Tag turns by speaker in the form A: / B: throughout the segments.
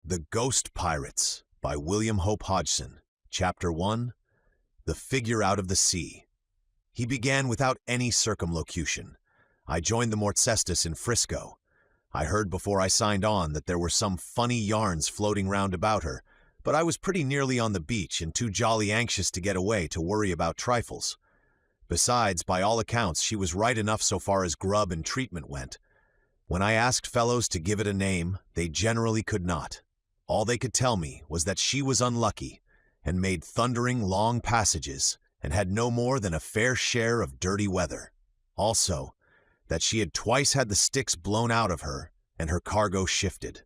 A: The Ghost Pirates by William Hope Hodgson. Chapter 1. The Figure Out of the Sea. He began without any circumlocution. I joined the Mortcestus in Frisco. I heard before I signed on that there were some funny yarns floating round about her, but I was pretty nearly on the beach and too jolly anxious to get away to worry about trifles. Besides, by all accounts, she was right enough so far as grub and treatment went. When I asked fellows to give it a name, they generally could not. All they could tell me was that she was unlucky and made thundering long passages and had no more than a fair share of dirty weather. Also, that she had twice had the sticks blown out of her and her cargo shifted.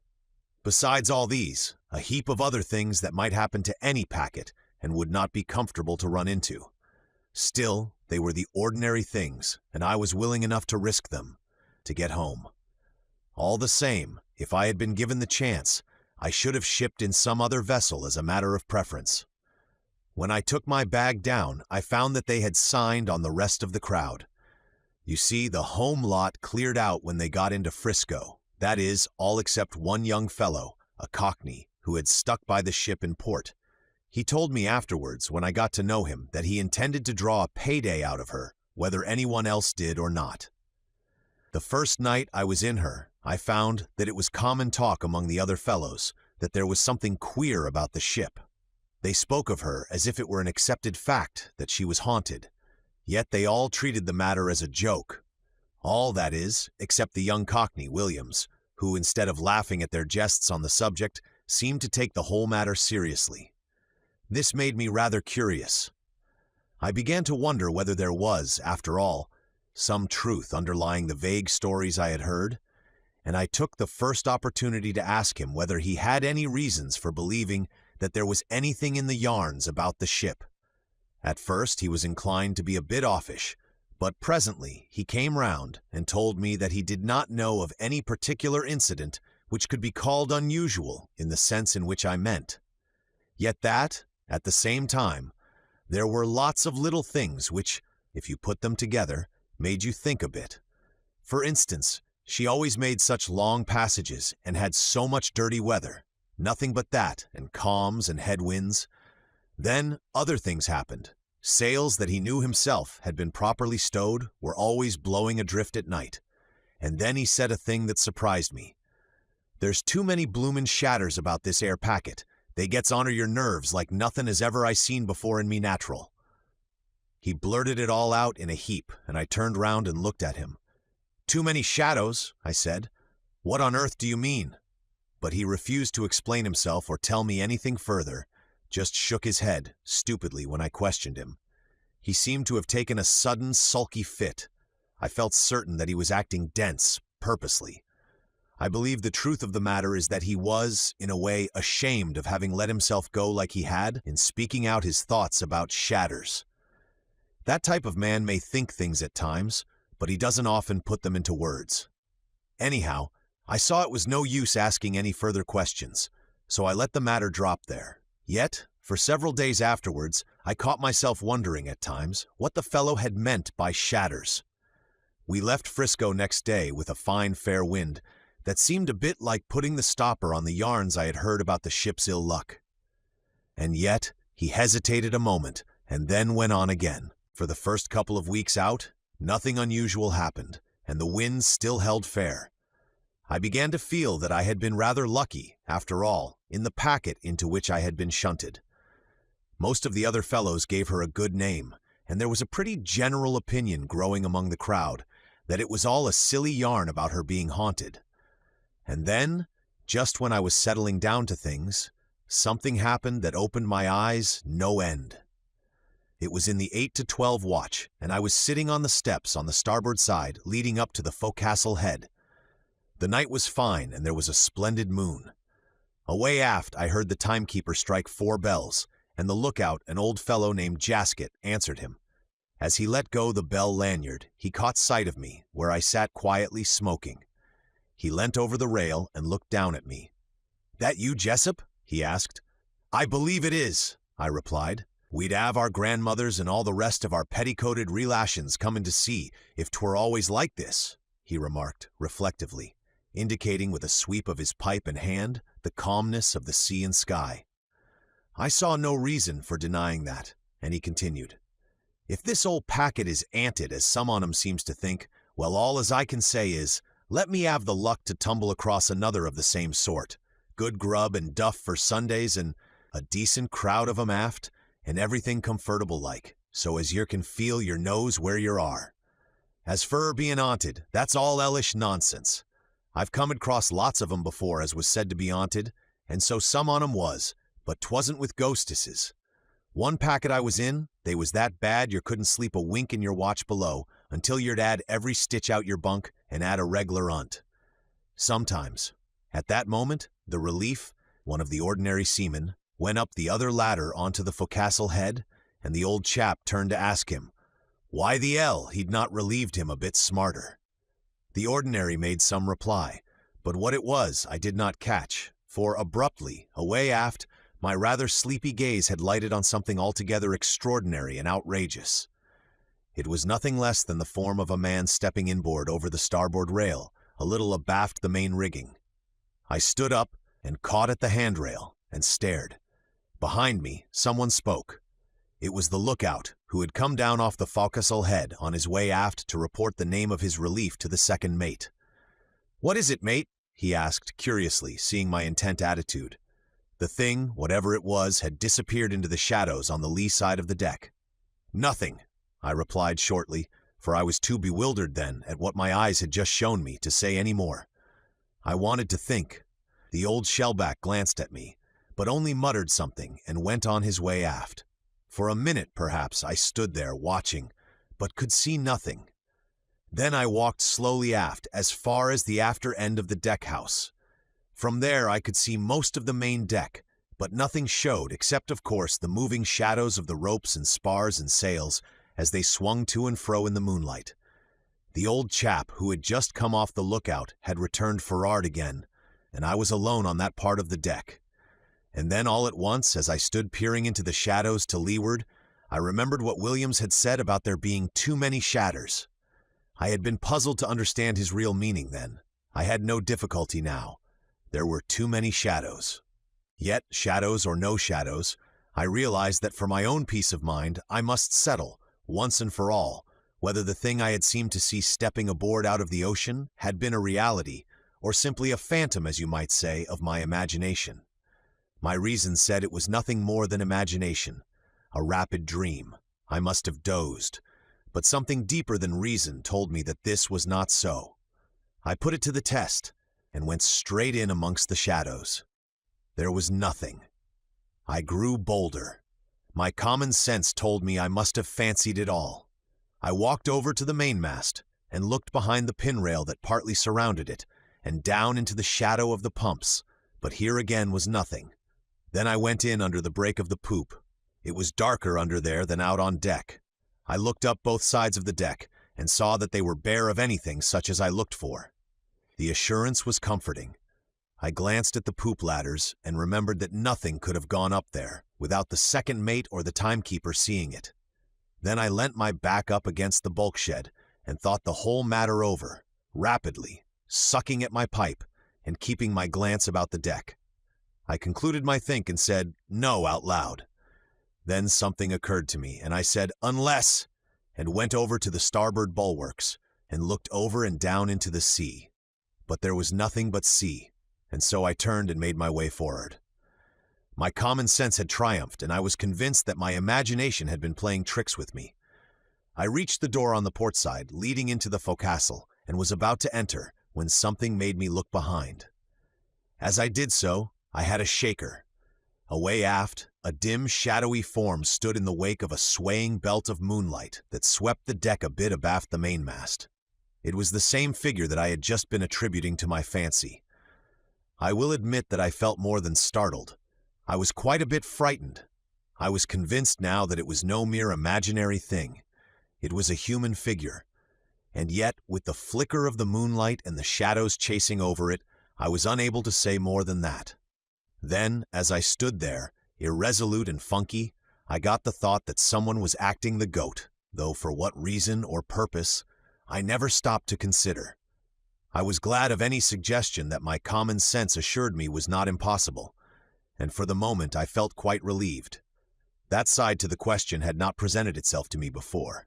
A: Besides all these, a heap of other things that might happen to any packet and would not be comfortable to run into. Still, they were the ordinary things, and I was willing enough to risk them, to get home. All the same, if I had been given the chance, I should have shipped in some other vessel as a matter of preference. When I took my bag down, I found that they had signed on the rest of the crowd. You see, the home lot cleared out when they got into Frisco. That is, all except one young fellow, a Cockney, who had stuck by the ship in port. He told me afterwards, when I got to know him, that he intended to draw a payday out of her, whether anyone else did or not. The first night I was in her, I found that it was common talk among the other fellows that there was something queer about the ship. They spoke of her as if it were an accepted fact that she was haunted, yet they all treated the matter as a joke. All, that is, except the young Cockney, Williams, who, instead of laughing at their jests on the subject, seemed to take the whole matter seriously. This made me rather curious. I began to wonder whether there was, after all, some truth underlying the vague stories I had heard, and I took the first opportunity to ask him whether he had any reasons for believing that there was anything in the yarns about the ship. At first he was inclined to be a bit offish, but presently he came round and told me that he did not know of any particular incident which could be called unusual in the sense in which I meant. Yet that, at the same time, there were lots of little things which, if you put them together, made you think a bit. For instance, she always made such long passages and had so much dirty weather. Nothing but that, and calms and headwinds. Then other things happened. Sails that he knew himself had been properly stowed were always blowing adrift at night. And then he said a thing that surprised me. "There's too many bloomin' shadders about this air packet. They gets onter your nerves like nothin' as ever I seen before in me nat'ral." He blurted it all out in a heap, and I turned round and looked at him. "Too many shadows," I said. "What on earth do you mean?" But he refused to explain himself or tell me anything further, just shook his head, stupidly, when I questioned him. He seemed to have taken a sudden, sulky fit. I felt certain that he was acting dense, purposely. I believe the truth of the matter is that he was, in a way, ashamed of having let himself go like he had in speaking out his thoughts about shadders. That type of man may think things at times, but he doesn't often put them into words. Anyhow, I saw it was no use asking any further questions, so I let the matter drop there. Yet, for several days afterwards, I caught myself wondering at times what the fellow had meant by shadders. We left Frisco next day with a fine fair wind that seemed a bit like putting the stopper on the yarns I had heard about the ship's ill luck. And yet, he hesitated a moment and then went on again. For the first couple of weeks out, nothing unusual happened, and the winds still held fair. I began to feel that I had been rather lucky, after all, in the packet into which I had been shunted. Most of the other fellows gave her a good name, and there was a pretty general opinion growing among the crowd that it was all a silly yarn about her being haunted. And then, just when I was settling down to things, something happened that opened my eyes no end. It was in the 8 to 12 watch, and I was sitting on the steps on the starboard side leading up to the forecastle head. The night was fine, and there was a splendid moon. Away aft, I heard the timekeeper strike 4 bells, and the lookout, an old fellow named Jasket, answered him. As he let go the bell lanyard, he caught sight of me, where I sat quietly smoking. He leant over the rail and looked down at me. "That you, Jessup?" he asked. "I believe it is," I replied. "We'd have our grandmothers and all the rest of our petticoated relations comin' to see if 'twere always like this," he remarked, reflectively, indicating with a sweep of his pipe and hand the calmness of the sea and sky. I saw no reason for denying that, and he continued. If this old packet is anted as some on 'em seems to think, well, all as I can say is, let me have the luck to tumble across another of the same sort. Good grub and duff for Sundays and a decent crowd of 'em aft, and everything comfortable like, so as yer can feel your nose where yer are. As for being haunted, that's all hellish nonsense. I've come across lots of 'em before as was said to be haunted, and so some on 'em was, but 'twasn't with ghostesses. One packet I was in, they was that bad yer couldn't sleep a wink in your watch below until yer'd add every stitch out your bunk and add a reg'lar hunt. Sometimes, at that moment, the relief, one of the ordinary seamen, went up the other ladder onto the forecastle head, and the old chap turned to ask him why the hell he'd not relieved him a bit smarter. The ordinary made some reply, but what it was I did not catch, for abruptly, away aft, my rather sleepy gaze had lighted on something altogether extraordinary and outrageous. It was nothing less than the form of a man stepping inboard over the starboard rail, a little abaft the main rigging. I stood up and caught at the handrail and stared. Behind me, someone spoke. It was the lookout, who had come down off the forecastle head on his way aft to report the name of his relief to the second mate. "What is it, mate?" he asked curiously, seeing my intent attitude. The thing, whatever it was, had disappeared into the shadows on the lee side of the deck. "Nothing," I replied shortly, for I was too bewildered then at what my eyes had just shown me to say any more. I wanted to think. The old shellback glanced at me, but only muttered something and went on his way aft. For a minute, perhaps, I stood there watching, but could see nothing. Then I walked slowly aft as far as the after end of the deck house. From there I could see most of the main deck, but nothing showed except, of course, the moving shadows of the ropes and spars and sails as they swung to and fro in the moonlight. The old chap who had just come off the lookout had returned for'ard again, and I was alone on that part of the deck. And then all at once, as I stood peering into the shadows to leeward, I remembered what Williams had said about there being too many shadows. I had been puzzled to understand his real meaning then. I had no difficulty now. There were too many shadows. Yet, shadows or no shadows, I realized that for my own peace of mind, I must settle, once and for all, whether the thing I had seemed to see stepping aboard out of the ocean had been a reality, or simply a phantom, as you might say, of my imagination. My reason said it was nothing more than imagination, a rapid dream. I must have dozed, but something deeper than reason told me that this was not so. I put it to the test, and went straight in amongst the shadows. There was nothing. I grew bolder. My common sense told me I must have fancied it all. I walked over to the mainmast, and looked behind the pinrail that partly surrounded it, and down into the shadow of the pumps, but here again was nothing. Then I went in under the break of the poop. It was darker under there than out on deck. I looked up both sides of the deck, and saw that they were bare of anything such as I looked for. The assurance was comforting. I glanced at the poop ladders, and remembered that nothing could have gone up there, without the second mate or the timekeeper seeing it. Then I leant my back up against the bulkhead, and thought the whole matter over, rapidly, sucking at my pipe, and keeping my glance about the deck. I concluded my think and said, "No," out loud. Then something occurred to me, and I said, "Unless," and went over to the starboard bulwarks, and looked over and down into the sea. But there was nothing but sea, and so I turned and made my way forward. My common sense had triumphed, and I was convinced that my imagination had been playing tricks with me. I reached the door on the port side, leading into the forecastle, and was about to enter, when something made me look behind. As I did so, I had a shaker. Away aft, a dim, shadowy form stood in the wake of a swaying belt of moonlight that swept the deck a bit abaft the mainmast. It was the same figure that I had just been attributing to my fancy. I will admit that I felt more than startled. I was quite a bit frightened. I was convinced now that it was no mere imaginary thing. It was a human figure. And yet, with the flicker of the moonlight and the shadows chasing over it, I was unable to say more than that. Then, as I stood there, irresolute and funky, I got the thought that someone was acting the goat, though for what reason or purpose, I never stopped to consider. I was glad of any suggestion that my common sense assured me was not impossible, and for the moment I felt quite relieved. That side to the question had not presented itself to me before.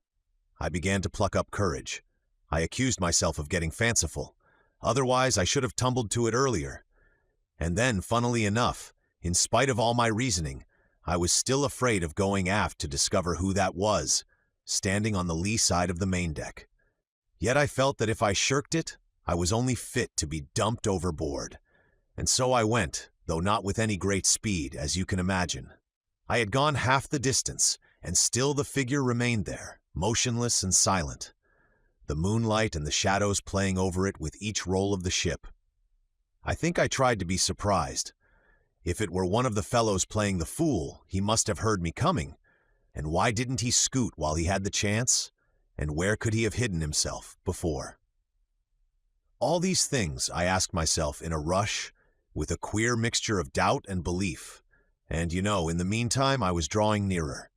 A: I began to pluck up courage. I accused myself of getting fanciful. Otherwise, I should have tumbled to it earlier. And then, funnily enough, in spite of all my reasoning, I was still afraid of going aft to discover who that was, standing on the lee side of the main deck. Yet I felt that if I shirked it, I was only fit to be dumped overboard. And so I went, though not with any great speed, as you can imagine. I had gone half the distance, and still the figure remained there, motionless and silent, the moonlight and the shadows playing over it with each roll of the ship. I think I tried to be surprised. If it were one of the fellows playing the fool, he must have heard me coming. And why didn't he scoot while he had the chance? And where could he have hidden himself before? All these things I asked myself in a rush, with a queer mixture of doubt and belief. And in the meantime I was drawing nearer.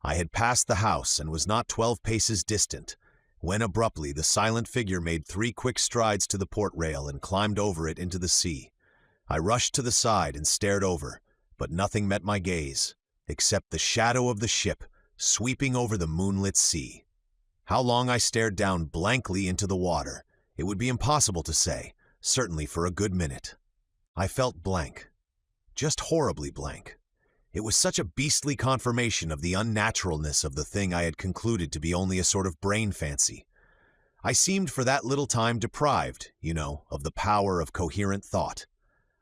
A: I had passed the house and was not 12 paces distant, when abruptly the silent figure made 3 quick strides to the port rail and climbed over it into the sea. I rushed to the side and stared over, but nothing met my gaze, except the shadow of the ship sweeping over the moonlit sea. How long I stared down blankly into the water, it would be impossible to say, certainly for a good minute. I felt blank. Just horribly blank. It was such a beastly confirmation of the unnaturalness of the thing I had concluded to be only a sort of brain fancy. I seemed for that little time deprived, of the power of coherent thought.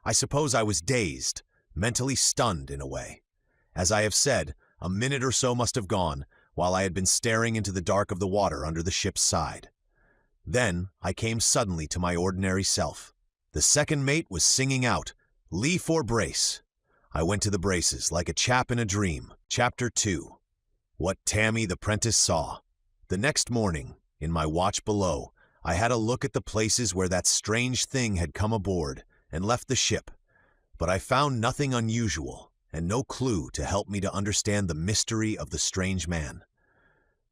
A: I suppose I was dazed, mentally stunned in a way. As I have said, a minute or so must have gone while I had been staring into the dark of the water under the ship's side. Then I came suddenly to my ordinary self. The second mate was singing out, "Lee fore brace." I went to the braces like a chap in a dream. Chapter 2. What Tammy the Prentice Saw. The next morning, in my watch below, I had a look at the places where that strange thing had come aboard and left the ship, but I found nothing unusual and no clue to help me to understand the mystery of the strange man.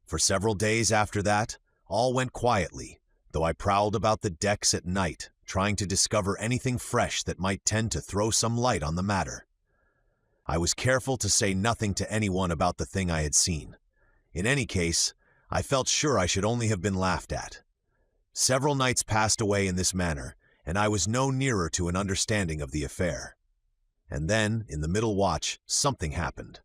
A: For several days after that, all went quietly, though I prowled about the decks at night, trying to discover anything fresh that might tend to throw some light on the matter. I was careful to say nothing to anyone about the thing I had seen. In any case, I felt sure I should only have been laughed at. Several nights passed away in this manner, and I was no nearer to an understanding of the affair. And then, in the middle watch, something happened.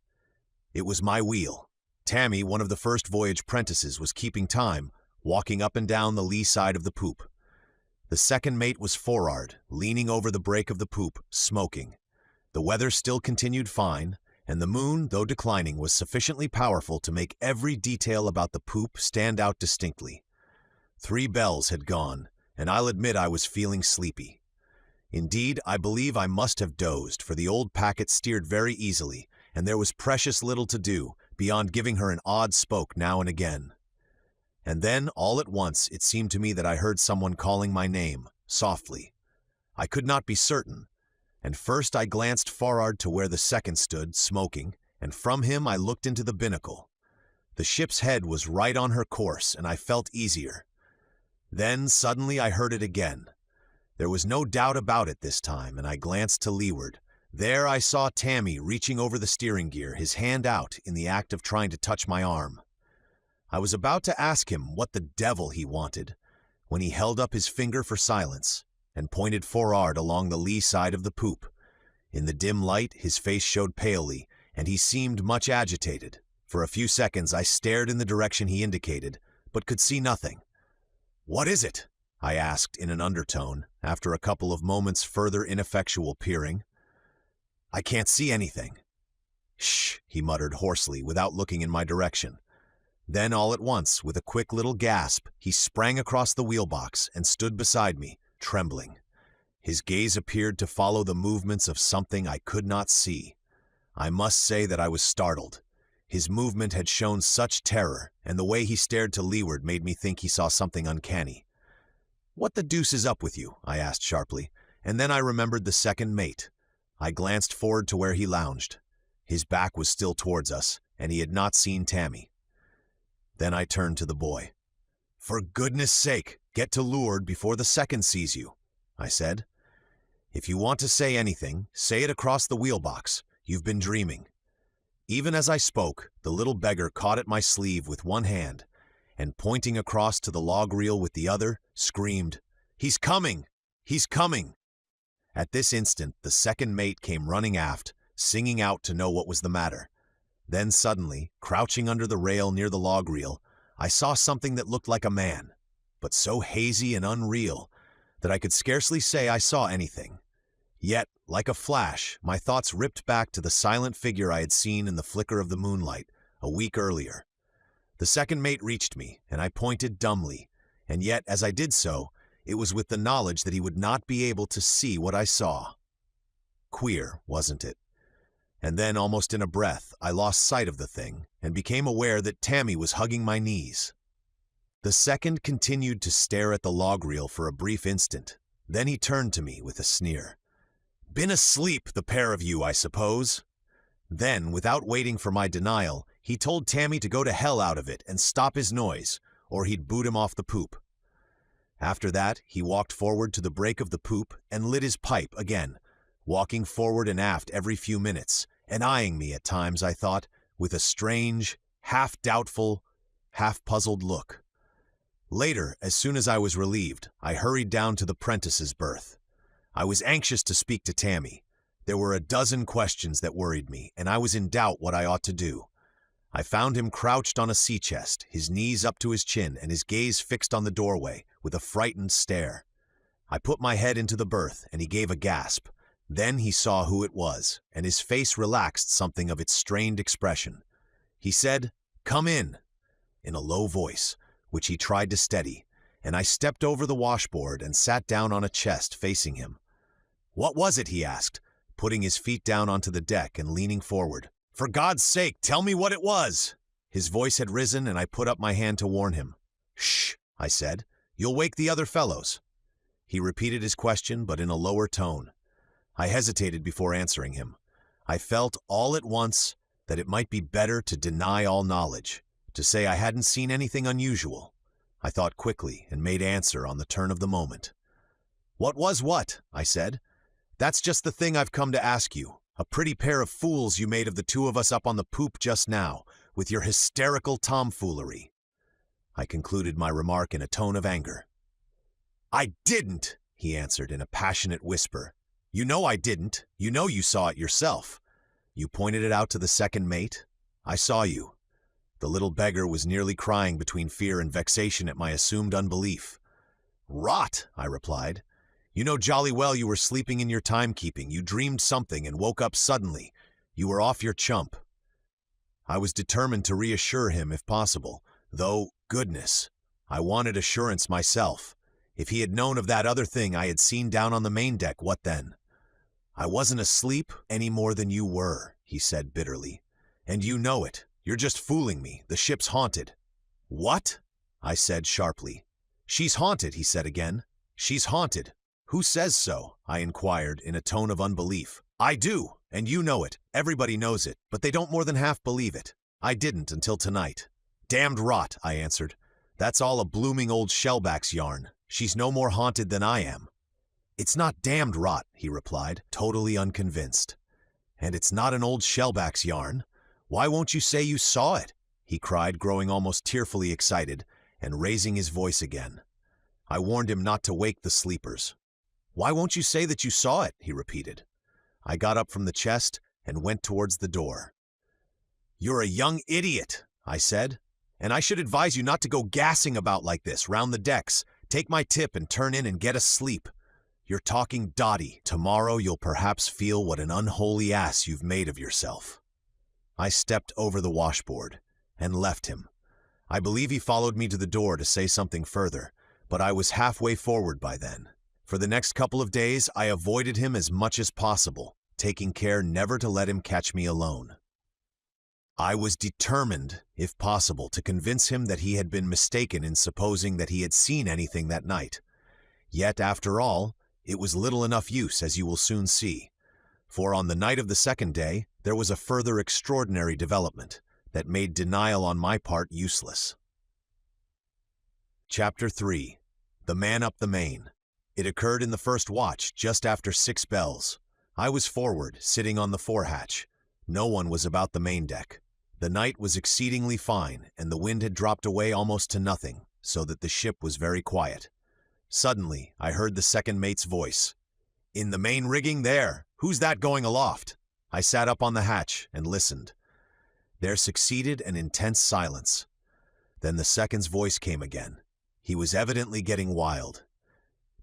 A: It was my wheel. Tammy, one of the first voyage Prentices, was keeping time, walking up and down the lee side of the poop. The second mate was for'ard, leaning over the break of the poop, smoking. The weather still continued fine, and the moon, though declining, was sufficiently powerful to make every detail about the poop stand out distinctly. 3 bells had gone, and I'll admit I was feeling sleepy. Indeed, I believe I must have dozed, for the old packet steered very easily, and there was precious little to do, beyond giving her an odd spoke now and again. And then, all at once, it seemed to me that I heard someone calling my name, softly. I could not be certain, and first I glanced for'ard to where the second stood, smoking, and from him I looked into the binnacle. The ship's head was right on her course, and I felt easier. Then, suddenly, I heard it again. There was no doubt about it this time, and I glanced to leeward. There I saw Tammy reaching over the steering gear, his hand out in the act of trying to touch my arm. I was about to ask him what the devil he wanted, when he held up his finger for silence and pointed for'ard along the lee side of the poop. In the dim light, his face showed palely, and he seemed much agitated. For a few seconds I stared in the direction he indicated, but could see nothing. "What is it?" I asked in an undertone, after a couple of moments' further ineffectual peering. "I can't see anything." "Shh," he muttered hoarsely, without looking in my direction. Then all at once, with a quick little gasp, he sprang across the wheelbox and stood beside me, trembling. His gaze appeared to follow the movements of something I could not see. I must say that I was startled. His movement had shown such terror, and the way he stared to leeward made me think he saw something uncanny. "What the deuce is up with you?" I asked sharply, and then I remembered the second mate. I glanced forward to where he lounged. His back was still towards us, and he had not seen Tammy. Then I turned to the boy. "For goodness sake, Get to leeward before the second sees you, I said. If you want to say anything, say it across the wheelbox. You've been dreaming. Even as I spoke, the little beggar caught at my sleeve with one hand, and pointing across to the log reel with the other, screamed, "He's coming! He's coming!" At this instant, the second mate came running aft, singing out to know what was the matter. Then suddenly, crouching under the rail near the log reel, I saw something that looked like a man, but so hazy and unreal that I could scarcely say I saw anything. Yet, like a flash, my thoughts ripped back to the silent figure I had seen in the flicker of the moonlight a week earlier. The second mate reached me, and I pointed dumbly, and yet, as I did so, it was with the knowledge that he would not be able to see what I saw. Queer, wasn't it? And then, almost in a breath, I lost sight of the thing, and became aware that Tammy was hugging my knees. The second continued to stare at the log reel for a brief instant. Then he turned to me with a sneer. "Been asleep, the pair of you, I suppose?" Then, without waiting for my denial, he told Tammy to go to hell out of it and stop his noise, or he'd boot him off the poop. After that, he walked forward to the break of the poop and lit his pipe again, walking forward and aft every few minutes, and eyeing me at times, I thought, with a strange, half-doubtful, half-puzzled look. Later, as soon as I was relieved, I hurried down to the Prentice's berth. I was anxious to speak to Tammy. There were a dozen questions that worried me, and I was in doubt what I ought to do. I found him crouched on a sea chest, his knees up to his chin and his gaze fixed on the doorway with a frightened stare. I put my head into the berth, and he gave a gasp. Then he saw who it was, and his face relaxed something of its strained expression. He said, "Come in," in a low voice, which he tried to steady, and I stepped over the washboard and sat down on a chest facing him. "What was it?" he asked, putting his feet down onto the deck and leaning forward. "For God's sake, tell me what it was!" His voice had risen, and I put up my hand to warn him. "Shh," I said. "You'll wake the other fellows." He repeated his question, but in a lower tone. I hesitated before answering him. I felt all at once that it might be better to deny all knowledge, to say I hadn't seen anything unusual. I thought quickly and made answer on the turn of the moment. "What was what?" I said. "That's just the thing I've come to ask you. A pretty pair of fools you made of the two of us up on the poop just now, with your hysterical tomfoolery." I concluded my remark in a tone of anger. "I didn't," he answered in a passionate whisper. "You know I didn't. You know you saw it yourself. You pointed it out to the second mate. I saw you." The little beggar was nearly crying between fear and vexation at my assumed unbelief. "Rot," I replied. "You know jolly well you were sleeping in your timekeeping. You dreamed something and woke up suddenly. You were off your chump." I was determined to reassure him if possible, though, goodness, I wanted assurance myself. If he had known of that other thing I had seen down on the main deck, what then? "I wasn't asleep any more than you were," he said bitterly. "And you know it. You're just fooling me. The ship's haunted." "What?" I said sharply. "She's haunted," he said again. "She's haunted." "Who says so?" I inquired in a tone of unbelief. "I do, and you know it. Everybody knows it, but they don't more than half believe it. I didn't until tonight." "Damned rot," I answered. "That's all a blooming old shellback's yarn. She's no more haunted than I am." "It's not damned rot," he replied, totally unconvinced. "And it's not an old shellback's yarn. Why won't you say you saw it?" he cried, growing almost tearfully excited and raising his voice again. I warned him not to wake the sleepers. "Why won't you say that you saw it?" he repeated. I got up from the chest and went towards the door. "You're a young idiot," I said, "and I should advise you not to go gassing about like this round the decks. Take my tip and turn in and get a sleep. You're talking dotty. Tomorrow you'll perhaps feel what an unholy ass you've made of yourself." I stepped over the washboard and left him. I believe he followed me to the door to say something further, but I was halfway forward by then. For the next couple of days, I avoided him as much as possible, taking care never to let him catch me alone. I was determined, if possible, to convince him that he had been mistaken in supposing that he had seen anything that night. Yet, after all, it was little enough use, as you will soon see. For on the night of the second day, there was a further extraordinary development that made denial on my part useless. Chapter 3. The man up the main. It occurred in the first watch, just after 6 bells. I was forward, sitting on the forehatch. No one was about the main deck. The night was exceedingly fine, and the wind had dropped away almost to nothing, so that the ship was very quiet. Suddenly, I heard the second mate's voice. "In the main rigging there! Who's that going aloft?" I sat up on the hatch and listened. There succeeded an intense silence. Then the second's voice came again. He was evidently getting wild.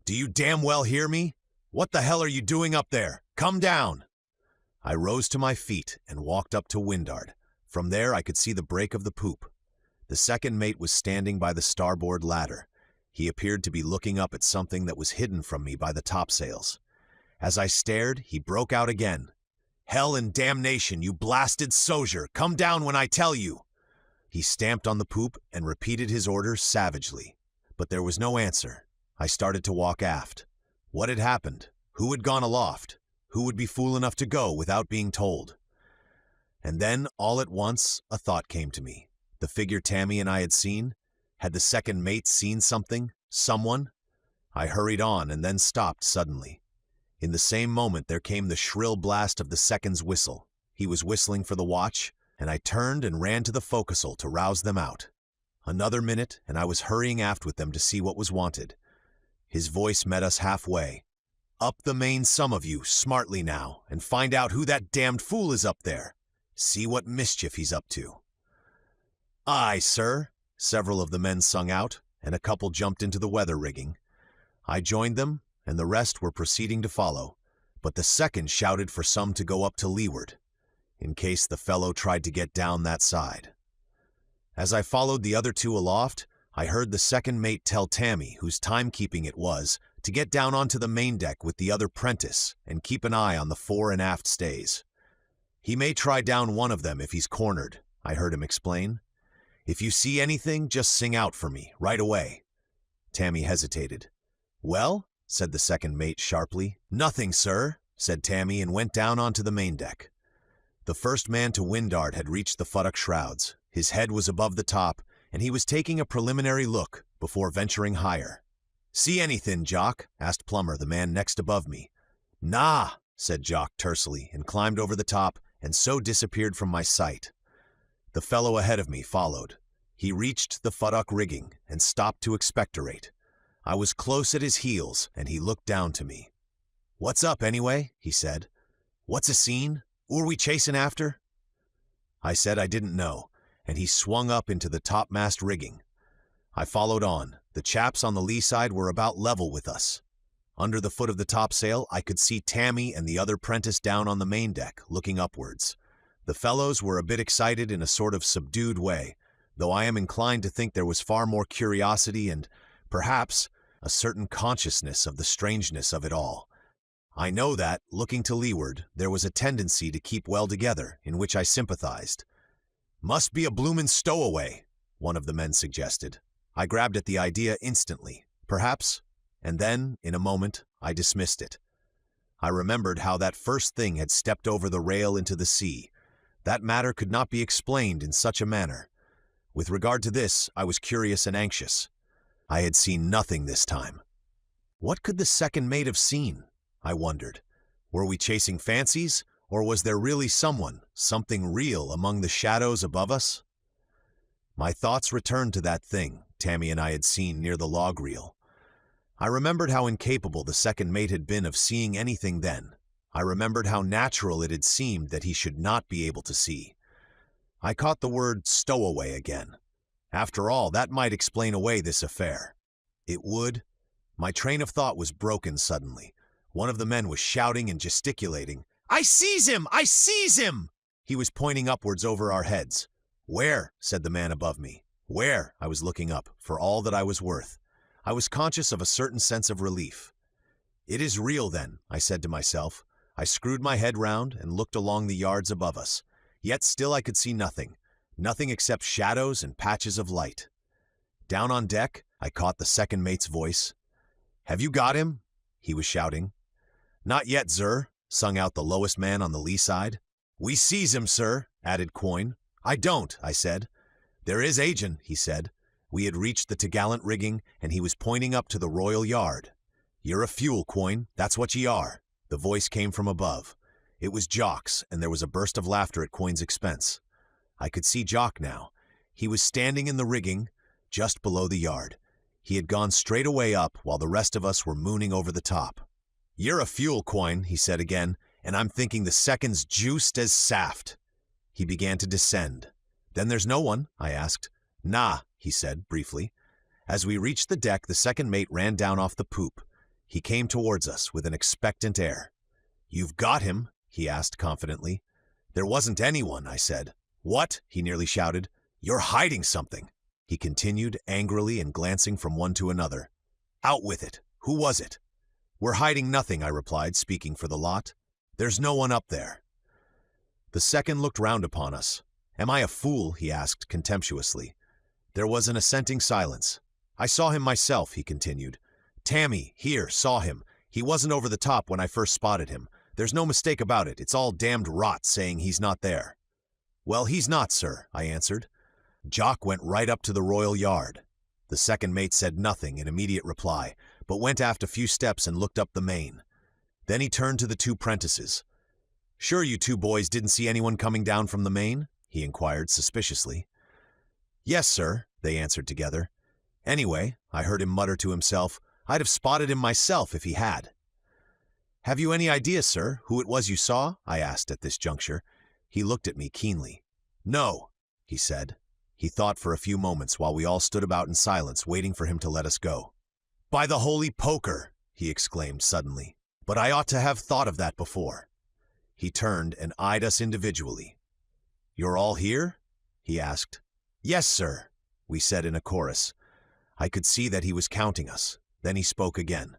A: "Do you damn well hear me? What the hell are you doing up there? Come down!" I rose to my feet and walked up to windward. From there I could see the break of the poop. The second mate was standing by the starboard ladder. He appeared to be looking up at something that was hidden from me by the topsails. As I stared, he broke out again. "Hell and damnation, you blasted soger! Come down when I tell you!" He stamped on the poop and repeated his orders savagely. But there was no answer. I started to walk aft. What had happened? Who had gone aloft? Who would be fool enough to go without being told? And then, all at once, a thought came to me. The figure Tammy and I had seen? Had the second mate seen something? Someone? I hurried on and then stopped suddenly. In the same moment there came the shrill blast of the second's whistle. He was whistling for the watch, and I turned and ran to the forecastle to rouse them out. Another minute, and I was hurrying aft with them to see what was wanted. His voice met us halfway. "Up the main, some of you, smartly now, and find out who that damned fool is up there. See what mischief he's up to." "Aye, sir," several of the men sung out, and a couple jumped into the weather rigging. I joined them, and the rest were proceeding to follow, but the second shouted for some to go up to leeward, in case the fellow tried to get down that side. As I followed the other two aloft, I heard the second mate tell Tammy, whose timekeeping it was, to get down onto the main deck with the other Prentice and keep an eye on the fore and aft stays. "He may try down one of them if he's cornered," I heard him explain. "If you see anything, just sing out for me, right away." Tammy hesitated. "Well?" said the second mate sharply. "Nothing, sir," said Tammy, and went down onto the main deck. The first man to windward had reached the futtock shrouds. His head was above the top, and he was taking a preliminary look before venturing higher. "See anything, Jock?" asked Plummer, the man next above me. "Nah," said Jock tersely, and climbed over the top, and so disappeared from my sight. The fellow ahead of me followed. He reached the futtock rigging and stopped to expectorate. I was close at his heels, and he looked down to me. "What's up, anyway?" he said. "What's a scene? Who are we chasing after?" I said I didn't know, and he swung up into the topmast rigging. I followed on. The chaps on the lee side were about level with us. Under the foot of the topsail, I could see Tammy and the other Prentice down on the main deck, looking upwards. The fellows were a bit excited in a sort of subdued way, though I am inclined to think there was far more curiosity and, perhaps, a certain consciousness of the strangeness of it all. I know that, looking to leeward, there was a tendency to keep well together, in which I sympathized. "Must be a bloomin' stowaway," one of the men suggested. I grabbed at the idea instantly. Perhaps, and then, in a moment, I dismissed it. I remembered how that first thing had stepped over the rail into the sea. That matter could not be explained in such a manner. With regard to this, I was curious and anxious. I had seen nothing this time. What could the second mate have seen? I wondered. Were we chasing fancies, or was there really someone, something real among the shadows above us? My thoughts returned to that thing Tammy and I had seen near the log reel. I remembered how incapable the second mate had been of seeing anything then. I remembered how natural it had seemed that he should not be able to see. I caught the word stowaway again. After all, that might explain away this affair. It would. My train of thought was broken suddenly. One of the men was shouting and gesticulating. "I seize him! I seize him!" He was pointing upwards over our heads. "Where?" said the man above me. "Where?" I was looking up, for all that I was worth. I was conscious of a certain sense of relief. "It is real, then," I said to myself. I screwed my head round and looked along the yards above us. Yet still I could see nothing. Nothing except shadows and patches of light. Down on deck, I caught the second mate's voice. "Have you got him?" he was shouting. "Not yet, sir," sung out the lowest man on the lee side. "We seize him, sir," added Coyne. "I don't," I said. "There is agent," he said. We had reached the topgallant rigging, and he was pointing up to the royal yard. "You're a fuel, Quoin, that's what ye are." The voice came from above. It was Jock's, and there was a burst of laughter at Quoin's expense. I could see Jock now. He was standing in the rigging, just below the yard. He had gone straight away up, while the rest of us were mooning over the top. "You're a fuel, Quoin," he said again, "and I'm thinking the second's juiced as saft." He began to descend. "Then there's no one?" I asked. "Nah," he said briefly. As we reached the deck, the second mate ran down off the poop. He came towards us with an expectant air. "You've got him?" he asked confidently. "There wasn't anyone," I said. "What?" he nearly shouted. "You're hiding something," he continued angrily and glancing from one to another. "Out with it. Who was it?" "We're hiding nothing," I replied, speaking for the lot. "There's no one up there." The second looked round upon us. "Am I a fool?" he asked contemptuously. There was an assenting silence. "I saw him myself," he continued. "Tammy, here, saw him. He wasn't over the top when I first spotted him. There's no mistake about it. It's all damned rot saying he's not there." "Well, he's not, sir," I answered. Jock went right up to the royal yard. The second mate said nothing in immediate reply, but went aft a few steps and looked up the main. Then he turned to the two Prentices. "Sure you two boys didn't see anyone coming down from the main?" he inquired suspiciously. "Yes, sir," they answered together. "Anyway," I heard him mutter to himself, "I'd have spotted him myself if he had." "Have you any idea, sir, who it was you saw?" I asked at this juncture. He looked at me keenly. "No," he said. He thought for a few moments while we all stood about in silence, waiting for him to let us go. "By the holy poker!" he exclaimed suddenly. "But I ought to have thought of that before." He turned and eyed us individually. "You're all here?" he asked. "Yes, sir," we said in a chorus. I could see that he was counting us. Then he spoke again.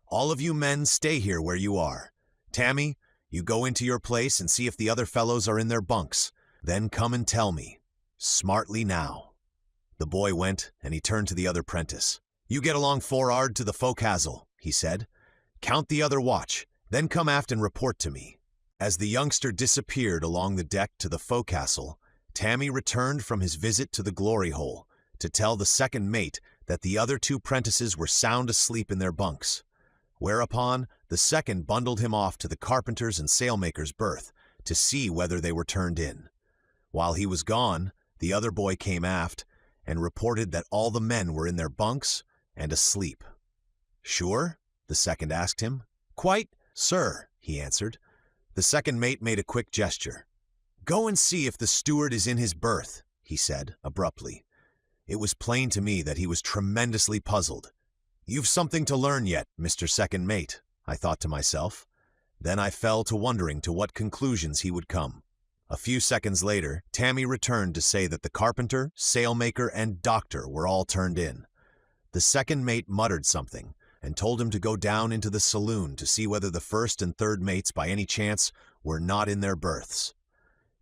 A: "All of you men stay here where you are. Tammy, you go into your place and see if the other fellows are in their bunks. Then come and tell me. Smartly now." The boy went, and he turned to the other Prentice. "You get along for'ard to the forecastle," he said. "Count the other watch, then come aft and report to me." As the youngster disappeared along the deck to the forecastle, Tammy returned from his visit to the glory hole to tell the second mate that the other two Prentices were sound asleep in their bunks. Whereupon, the second bundled him off to the carpenter's and sailmaker's berth to see whether they were turned in. While he was gone, the other boy came aft and reported that all the men were in their bunks and asleep. "Sure?" the second asked him. "Quite, sir," he answered. The second mate made a quick gesture. "Go and see if the steward is in his berth," he said abruptly. It was plain to me that he was tremendously puzzled. "You've something to learn yet, Mr. Second Mate," I thought to myself. Then I fell to wondering to what conclusions he would come. A few seconds later, Tammy returned to say that the carpenter, sailmaker, and doctor were all turned in. The second mate muttered something and told him to go down into the saloon to see whether the first and third mates by any chance were not in their berths.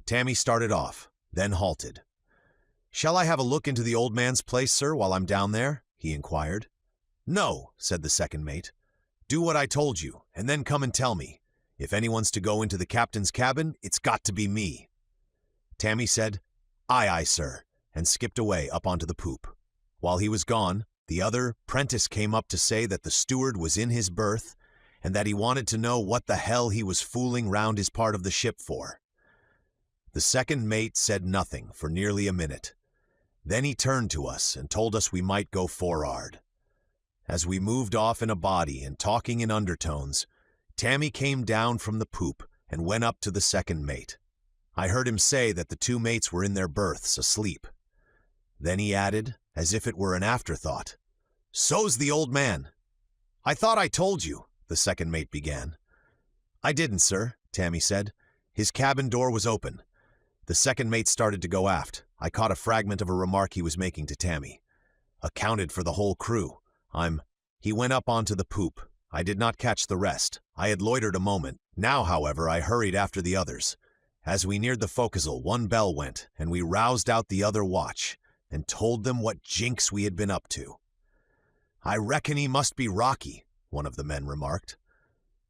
A: Tammy started off, then halted. "Shall I have a look into the old man's place, sir, while I'm down there?" he inquired. "No," said the second mate. "Do what I told you, and then come and tell me. If anyone's to go into the captain's cabin, it's got to be me." Tammy said, "Aye, aye, sir," and skipped away up onto the poop. While he was gone, the other Prentice came up to say that the steward was in his berth and that he wanted to know what the hell he was fooling round his part of the ship for. The second mate said nothing for nearly a minute. Then he turned to us and told us we might go for'ard. As we moved off in a body and talking in undertones, Tammy came down from the poop and went up to the second mate. I heard him say that the two mates were in their berths asleep. Then he added, as if it were an afterthought, "So's the old man." "I thought I told you," the second mate began. "I didn't, sir," Tammy said. "His cabin door was open." The second mate started to go aft. I caught a fragment of a remark he was making to Tammy. "Accounted for the whole crew. He went up onto the poop. I did not catch the rest. I had loitered a moment. Now, however, I hurried after the others. As we neared the forecastle, one bell went, and we roused out the other watch and told them what jinx we had been up to. "I reckon he must be Rocky," one of the men remarked.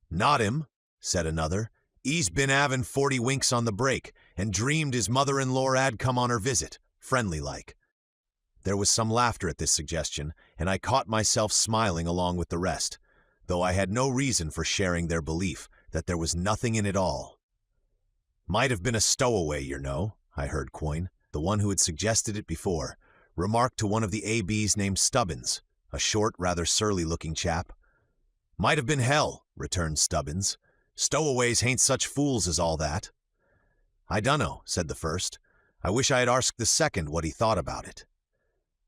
A: "Not him," said another. "He's been havin' 40 winks on the break and dreamed his mother-in-law had come on her visit, friendly-like." There was some laughter at this suggestion, and I caught myself smiling along with the rest, though I had no reason for sharing their belief that there was nothing in it all. "Might have been a stowaway, you know," I heard Coyne, the one who had suggested it before, remark to one of the ABs named Stubbins, a short, rather surly-looking chap. "Might have been hell," returned Stubbins. "Stowaways ain't such fools as all that." "I dunno," said the first. "I wish I had asked the second what he thought about it."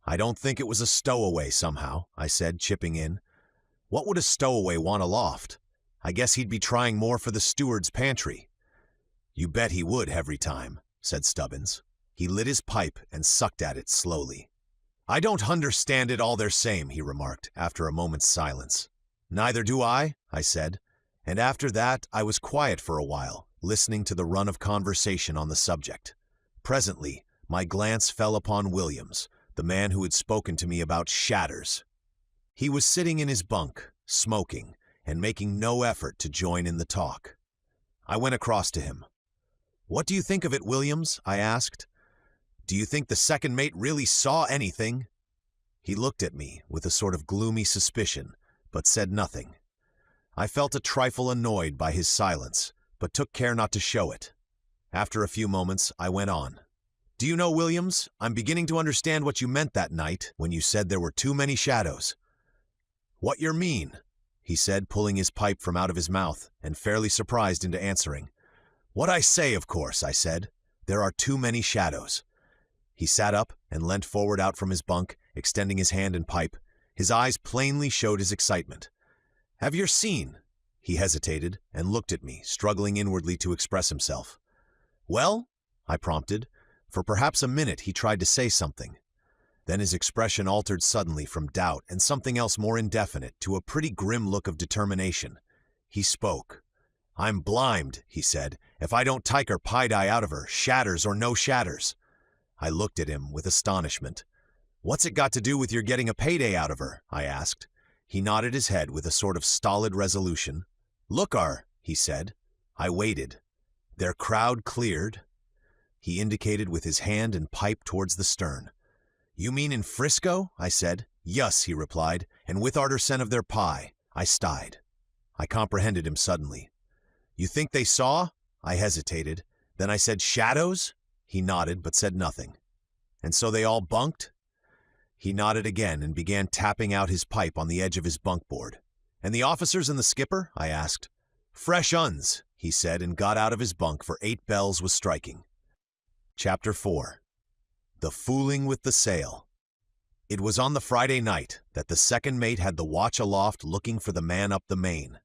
A: "I don't think it was a stowaway somehow," I said, chipping in. "What would a stowaway want aloft? I guess he'd be trying more for the steward's pantry." "You bet he would every time," said Stubbins. He lit his pipe and sucked at it slowly. "I don't understand it all their same," he remarked, after a moment's silence. "Neither do I," said, and after that I was quiet for a while, listening to the run of conversation on the subject. Presently, my glance fell upon Williams, the man who had spoken to me about shatters. He was sitting in his bunk, smoking, and making no effort to join in the talk. I went across to him. "What do you think of it, Williams?" I asked. "Do you think the second mate really saw anything?" He looked at me with a sort of gloomy suspicion, but said nothing. I felt a trifle annoyed by his silence, but took care not to show it. After a few moments, I went on. "Do you know, Williams, I'm beginning to understand what you meant that night when you said there were too many shadows." "What yer mean?" he said, pulling his pipe from out of his mouth and fairly surprised into answering. "What I say, of course," I said. "There are too many shadows." He sat up and leant forward out from his bunk, extending his hand and pipe. His eyes plainly showed his excitement. "Have yer seen?" He hesitated and looked at me, struggling inwardly to express himself. "Well?" I prompted. For perhaps a minute he tried to say something. Then his expression altered suddenly from doubt and something else more indefinite to a pretty grim look of determination. He spoke. "I'm blimed," he said, "if I don't tyke her pie-dye out of her, shatters or no shatters." I looked at him with astonishment. "What's it got to do with your getting a payday out of her?" I asked. He nodded his head with a sort of stolid resolution. "Look, he said. I waited. Their crowd cleared. He indicated with his hand and pipe towards the stern. "You mean in Frisco?" I said. "Yus," he replied, "and with arter sent of their pie." I stied. I comprehended him suddenly. "You think they saw?" I hesitated. Then I said, "Shadows?" He nodded, but said nothing. "And so they all bunked?" He nodded again and began tapping out his pipe on the edge of his bunkboard. "And the officers and the skipper?" I asked. "Fresh uns," he said, and got out of his bunk, for 8 bells was striking. Chapter 4. The Fooling with the Sail. It was on the Friday night that the second mate had the watch aloft looking for the man up the main,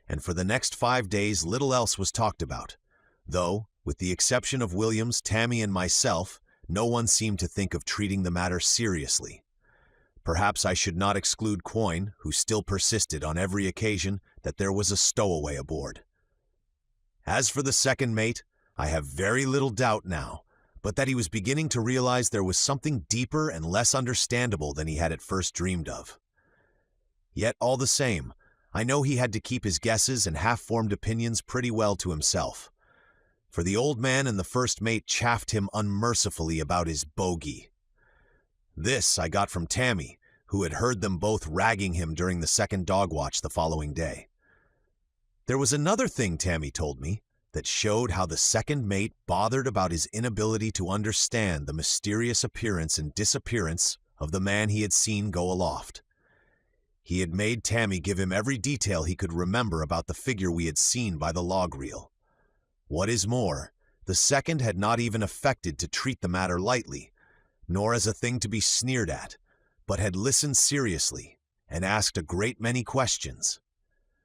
A: and for the next 5 days little else was talked about, though, with the exception of Williams, Tammy, and myself, no one seemed to think of treating the matter seriously. Perhaps I should not exclude Coyne, who still persisted on every occasion that there was a stowaway aboard. As for the second mate, I have very little doubt now, but that he was beginning to realize there was something deeper and less understandable than he had at first dreamed of. Yet, all the same, I know he had to keep his guesses and half-formed opinions pretty well to himself, for the old man and the first mate chaffed him unmercifully about his bogey. This I got from Tammy, who had heard them both ragging him during the second dog watch the following day. There was another thing Tammy told me that showed how the second mate bothered about his inability to understand the mysterious appearance and disappearance of the man he had seen go aloft. He had made Tammy give him every detail he could remember about the figure we had seen by the log reel. What is more, the second had not even affected to treat the matter lightly, nor as a thing to be sneered at, but had listened seriously and asked a great many questions.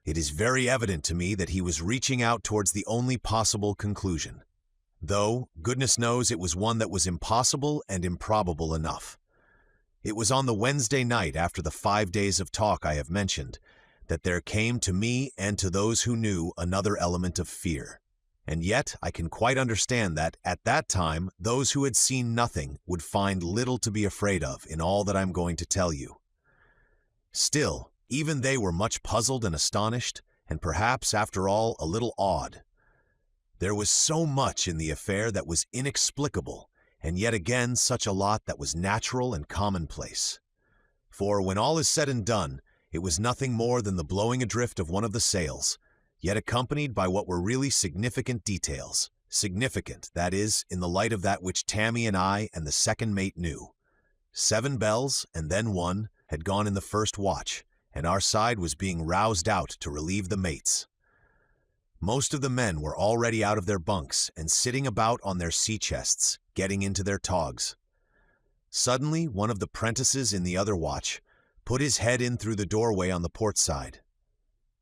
A: It is very evident to me that he was reaching out towards the only possible conclusion, though, goodness knows, it was one that was impossible and improbable enough. It was on the Wednesday night after the 5 days of talk I have mentioned that there came to me and to those who knew another element of fear. And yet I can quite understand that, at that time, those who had seen nothing would find little to be afraid of in all that I am going to tell you. Still, even they were much puzzled and astonished, and perhaps, after all, a little awed. There was so much in the affair that was inexplicable, and yet again such a lot that was natural and commonplace. For when all is said and done, it was nothing more than the blowing adrift of one of the sails, yet accompanied by what were really significant details. Significant, that is, in the light of that which Tammy and I and the second mate knew. 7 bells, and then 1, had gone in the first watch, and our side was being roused out to relieve the mates. Most of the men were already out of their bunks and sitting about on their sea chests, getting into their togs. Suddenly, one of the Prentices in the other watch put his head in through the doorway on the port side.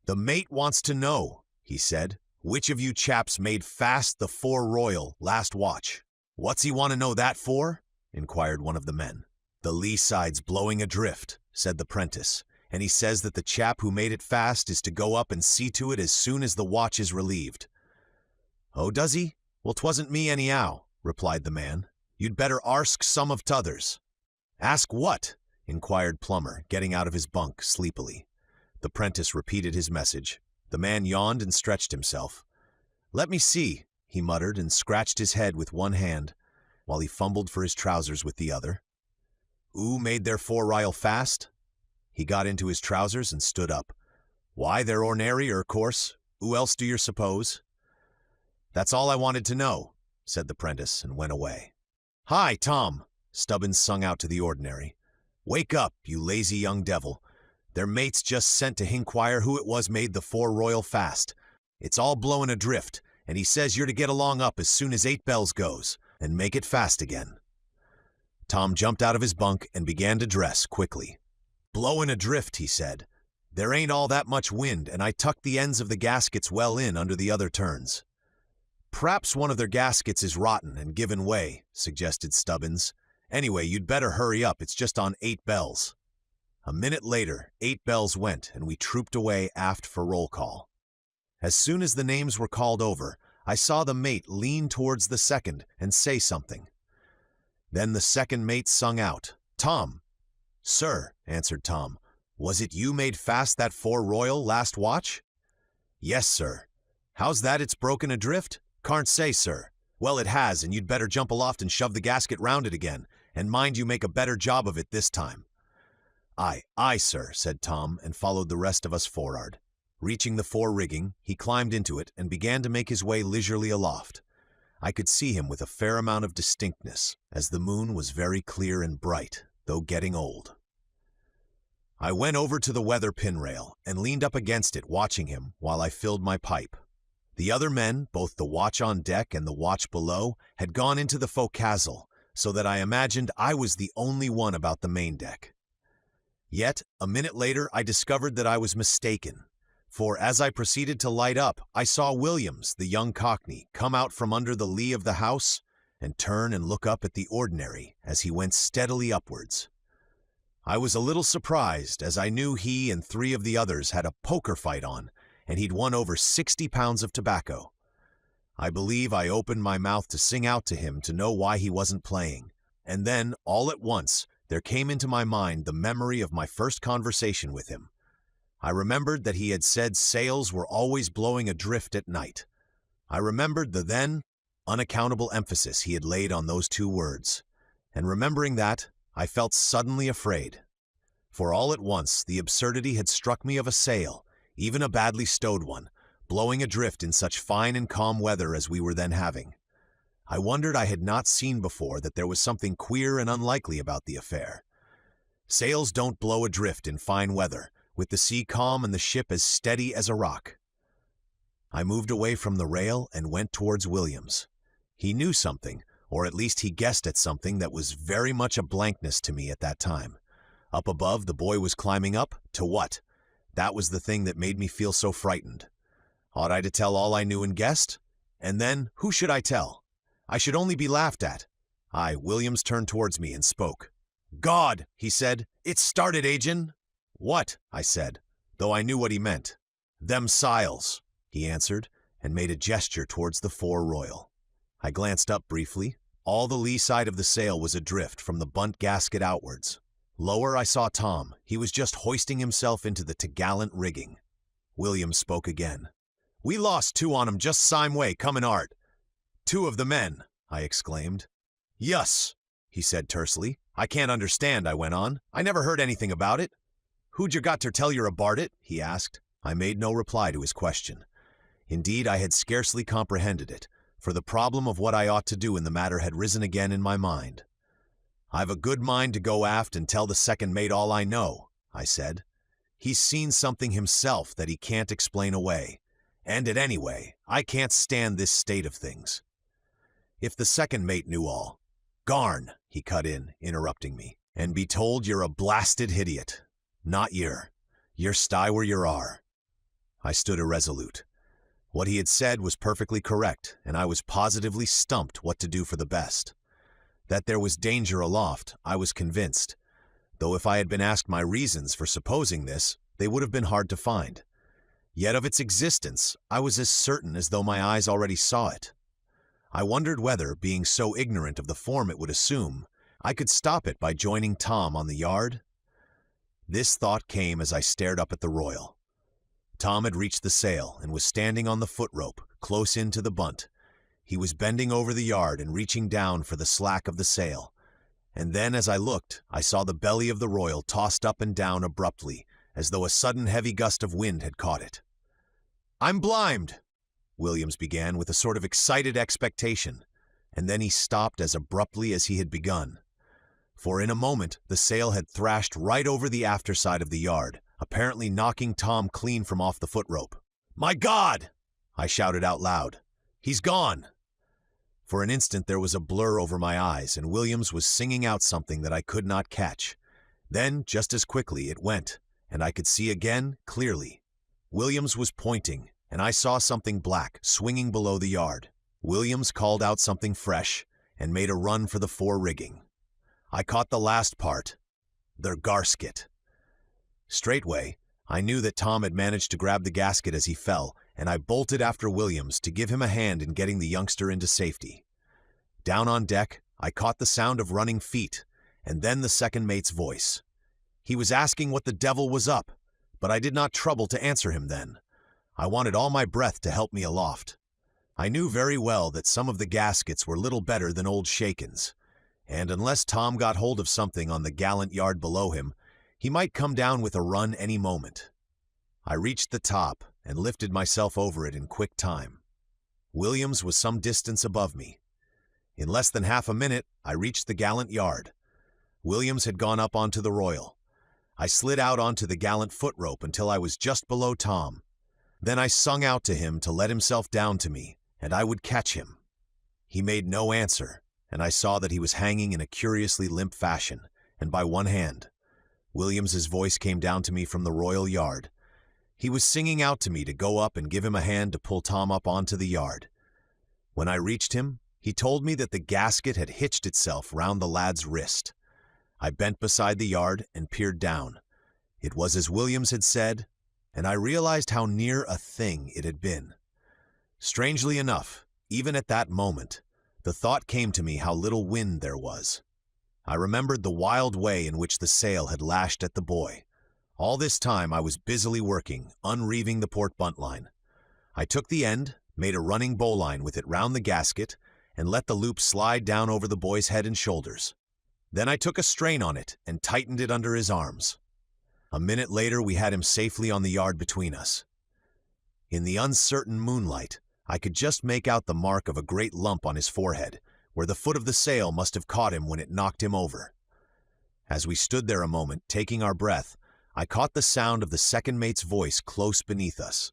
A: "The mate wants to know," he said, "which of you chaps made fast the fore royal last watch." "What's he want to know that for?" inquired one of the men. "The lee side's blowing adrift," said the Prentice, "and he says that the chap who made it fast is to go up and see to it as soon as the watch is relieved." "Oh, does he? Well, 'twasn't me anyhow," replied the man. "You'd better arsk some of t'others." "Ask what?" inquired Plummer, getting out of his bunk sleepily. The Prentice repeated his message. The man yawned and stretched himself. "Let me see," he muttered and scratched his head with one hand, while he fumbled for his trousers with the other. "'Oo made their fore-ryle fast?" He got into his trousers and stood up. "Why, they're ornary, er course. 'Oo else do yer suppose?" "That's all I wanted to know," said the Prentice, and went away. "Hi, Tom," Stubbins sung out to the ordinary. "Wake up, you lazy young devil. Their mate's just sent to hinquire who it was made the fore-royal fast. It's all blowing adrift, and he says you're to get along up as soon as 8 bells goes, and make it fast again." Tom jumped out of his bunk and began to dress quickly. "Blowing adrift," he said. "There ain't all that much wind, and I tucked the ends of the gaskets well in under the other turns." "P'raps one of their gaskets is rotten and given way," suggested Stubbins. "Anyway, you'd better hurry up, it's just on 8 bells. A minute later, 8 bells went, and we trooped away aft for roll call. As soon as the names were called over, I saw the mate lean towards the second and say something. Then the second mate sung out, "Tom." "Sir," answered Tom, "was it you made fast that fore-royal last watch?" "Yes, sir." "How's that it's broken adrift?" "Can't say, sir." "Well, it has, and you'd better jump aloft and shove the gasket round it again, and mind you make a better job of it this time." Aye, sir," said Tom, and followed the rest of us for'ard. Reaching the fore-rigging, he climbed into it and began to make his way leisurely aloft. I could see him with a fair amount of distinctness, as the moon was very clear and bright, though getting old. I went over to the weather pin-rail and leaned up against it watching him while I filled my pipe. The other men, both the watch on deck and the watch below, had gone into the forecastle, so that I imagined I was the only one about the main deck. Yet, a minute later, I discovered that I was mistaken, for as I proceeded to light up, I saw Williams, the young cockney, come out from under the lee of the house and turn and look up at the ordinary as he went steadily upwards. I was a little surprised, as I knew he and 3 of the others had a poker fight on, and he'd won over 60 pounds of tobacco. I believe I opened my mouth to sing out to him to know why he wasn't playing, and then, all at once, there came into my mind the memory of my first conversation with him. I remembered that he had said sails were always blowing adrift at night. I remembered the then unaccountable emphasis he had laid on those 2 words, and remembering that, I felt suddenly afraid. For all at once, the absurdity had struck me of a sail, even a badly stowed one, blowing adrift in such fine and calm weather as we were then having. I wondered I had not seen before that there was something queer and unlikely about the affair. Sails don't blow adrift in fine weather, with the sea calm and the ship as steady as a rock. I moved away from the rail and went towards Williams. He knew something, or at least he guessed at something that was very much a blankness to me at that time. Up above, the boy was climbing up, to what? That was the thing that made me feel so frightened. Ought I to tell all I knew and guessed? And then, who should I tell? I should only be laughed at. Williams turned towards me and spoke. "God," he said, "it's started, agin." "What?" I said, though I knew what he meant. "Them siles," he answered, and made a gesture towards the fore-royal. I glanced up briefly. All the lee side of the sail was adrift from the bunt gasket outwards. Lower I saw Tom. He was just hoisting himself into the t'gallant rigging. Williams spoke again. "We lost 2 on 'em just sime way, comin' art." "2 of the men," I exclaimed. Yes, he said tersely. I can't understand, I went on. I never heard anything about it. Who'd you got to tell you about it? He asked. I made no reply to his question. Indeed, I had scarcely comprehended it, for the problem of what I ought to do in the matter had risen again in my mind. I've a good mind to go aft and tell the second mate all I know, I said. He's seen something himself that he can't explain away, and it anyway, I can't stand this state of things. If the second mate knew all. Garn, he cut in, interrupting me, and be told you're a blasted idiot. Not you're stay where you are. I stood irresolute. What he had said was perfectly correct, and I was positively stumped what to do for the best. That there was danger aloft, I was convinced, though if I had been asked my reasons for supposing this, they would have been hard to find. Yet of its existence, I was as certain as though my eyes already saw it. I wondered whether, being so ignorant of the form it would assume, I could stop it by joining Tom on the yard. This thought came as I stared up at the royal. Tom had reached the sail and was standing on the foot rope, close in to the bunt. He was bending over the yard and reaching down for the slack of the sail. And then, as I looked, I saw the belly of the royal tossed up and down abruptly, as though a sudden heavy gust of wind had caught it. "I'm blind," Williams began with a sort of excited expectation, and then he stopped as abruptly as he had begun. For in a moment the sail had thrashed right over the afterside of the yard, apparently knocking Tom clean from off the foot rope. "My God!" I shouted out loud. "He's gone!" For an instant there was a blur over my eyes, and Williams was singing out something that I could not catch. Then, just as quickly, it went, and I could see again, clearly. Williams was pointing, and I saw something black swinging below the yard. Williams called out something fresh and made a run for the fore rigging. I caught the last part. "Their gasket." Straightway, I knew that Tom had managed to grab the gasket as he fell, and I bolted after Williams to give him a hand in getting the youngster into safety. Down on deck, I caught the sound of running feet, and then the second mate's voice. He was asking what the devil was up, but I did not trouble to answer him then. I wanted all my breath to help me aloft. I knew very well that some of the gaskets were little better than old shakens, and unless Tom got hold of something on the gallant yard below him, he might come down with a run any moment. I reached the top and lifted myself over it in quick time. Williams was some distance above me. In less than half a minute, I reached the gallant yard. Williams had gone up onto the royal. I slid out onto the gallant foot rope until I was just below Tom. Then I sung out to him to let himself down to me, and I would catch him. He made no answer, and I saw that he was hanging in a curiously limp fashion, and by one hand. Williams's voice came down to me from the royal yard. He was singing out to me to go up and give him a hand to pull Tom up onto the yard. When I reached him, he told me that the gasket had hitched itself round the lad's wrist. I bent beside the yard and peered down. It was as Williams had said, and I realized how near a thing it had been. Strangely enough, even at that moment, the thought came to me how little wind there was. I remembered the wild way in which the sail had lashed at the buoy. All this time I was busily working, unreeving the port buntline. I took the end, made a running bowline with it round the gasket, and let the loop slide down over the boy's head and shoulders. Then I took a strain on it and tightened it under his arms. A minute later we had him safely on the yard between us. In the uncertain moonlight, I could just make out the mark of a great lump on his forehead, where the foot of the sail must have caught him when it knocked him over. As we stood there a moment, taking our breath, I caught the sound of the second mate's voice close beneath us.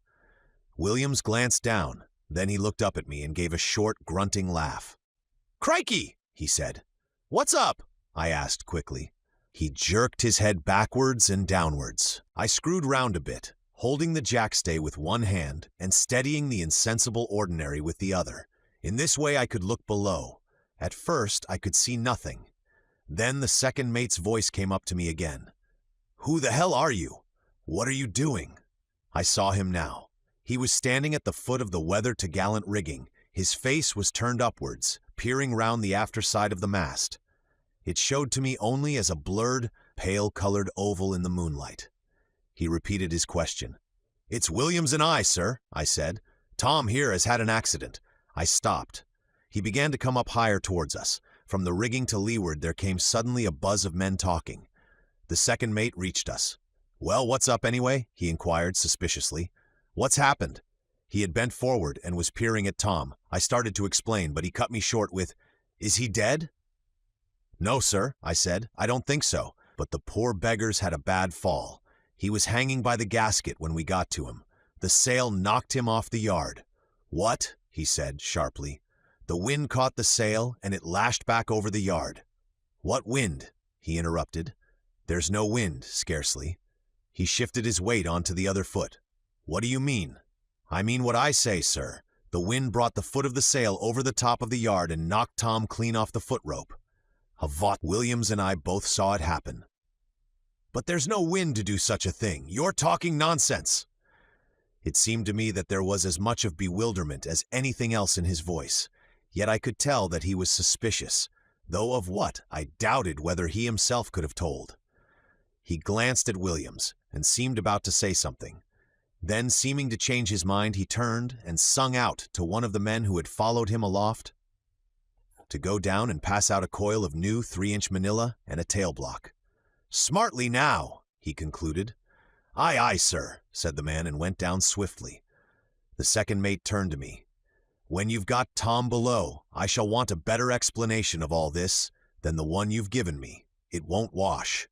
A: Williams glanced down, then he looked up at me and gave a short, grunting laugh. "Crikey!" he said. "What's up?" I asked quickly. He jerked his head backwards and downwards. I screwed round a bit, holding the jackstay with one hand and steadying the insensible ordinary with the other. In this way I could look below. At first I could see nothing. Then the second mate's voice came up to me again. "Who the hell are you? What are you doing?" I saw him now. He was standing at the foot of the weather topgallant rigging. His face was turned upwards, peering round the after side of the mast. It showed to me only as a blurred, pale-colored oval in the moonlight. He repeated his question. "It's Williams and I, sir," I said. "Tom here has had an accident." I stopped. He began to come up higher towards us. From the rigging to leeward there came suddenly a buzz of men talking. The second mate reached us. "Well, what's up anyway?" he inquired suspiciously. "What's happened?" He had bent forward and was peering at Tom. I started to explain, but he cut me short with, "Is he dead?" "No, sir," I said. "I don't think so. But the poor beggar's had a bad fall. He was hanging by the gasket when we got to him. The sail knocked him off the yard." "What?" he said sharply. "The wind caught the sail, and it lashed back over the yard." "What wind?" he interrupted. "There's no wind, scarcely." He shifted his weight onto the other foot. "What do you mean?" "I mean what I say, sir. The wind brought the foot of the sail over the top of the yard and knocked Tom clean off the foot rope." Avaught, Williams and I both saw it happen. "But there's no wind to do such a thing. You're talking nonsense." It seemed to me that there was as much of bewilderment as anything else in his voice, yet I could tell that he was suspicious, though of what I doubted whether he himself could have told. He glanced at Williams and seemed about to say something. Then, seeming to change his mind, he turned and sung out to one of the men who had followed him aloft to go down and pass out a coil of new 3-inch manila and a tail block. "Smartly now," he concluded. "Aye, aye, sir," said the man and went down swiftly. The second mate turned to me. "When you've got Tom below, I shall want a better explanation of all this than the one you've given me. It won't wash."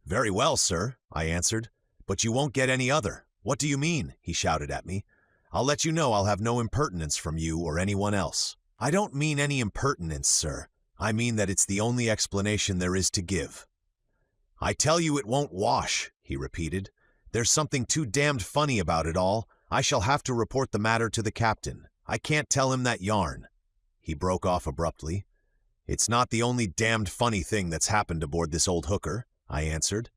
A: "Very well, sir," I answered, "but you won't get any other." "What do you mean?" he shouted at me. "I'll let you know I'll have no impertinence from you or anyone else." "I don't mean any impertinence, sir. I mean that it's the only explanation there is to give." "I tell you it won't wash," he repeated. "There's something too damned funny about it all. I shall have to report the matter to the captain. I can't tell him that yarn." He broke off abruptly. "It's not the only damned funny thing that's happened aboard this old hooker," I answered.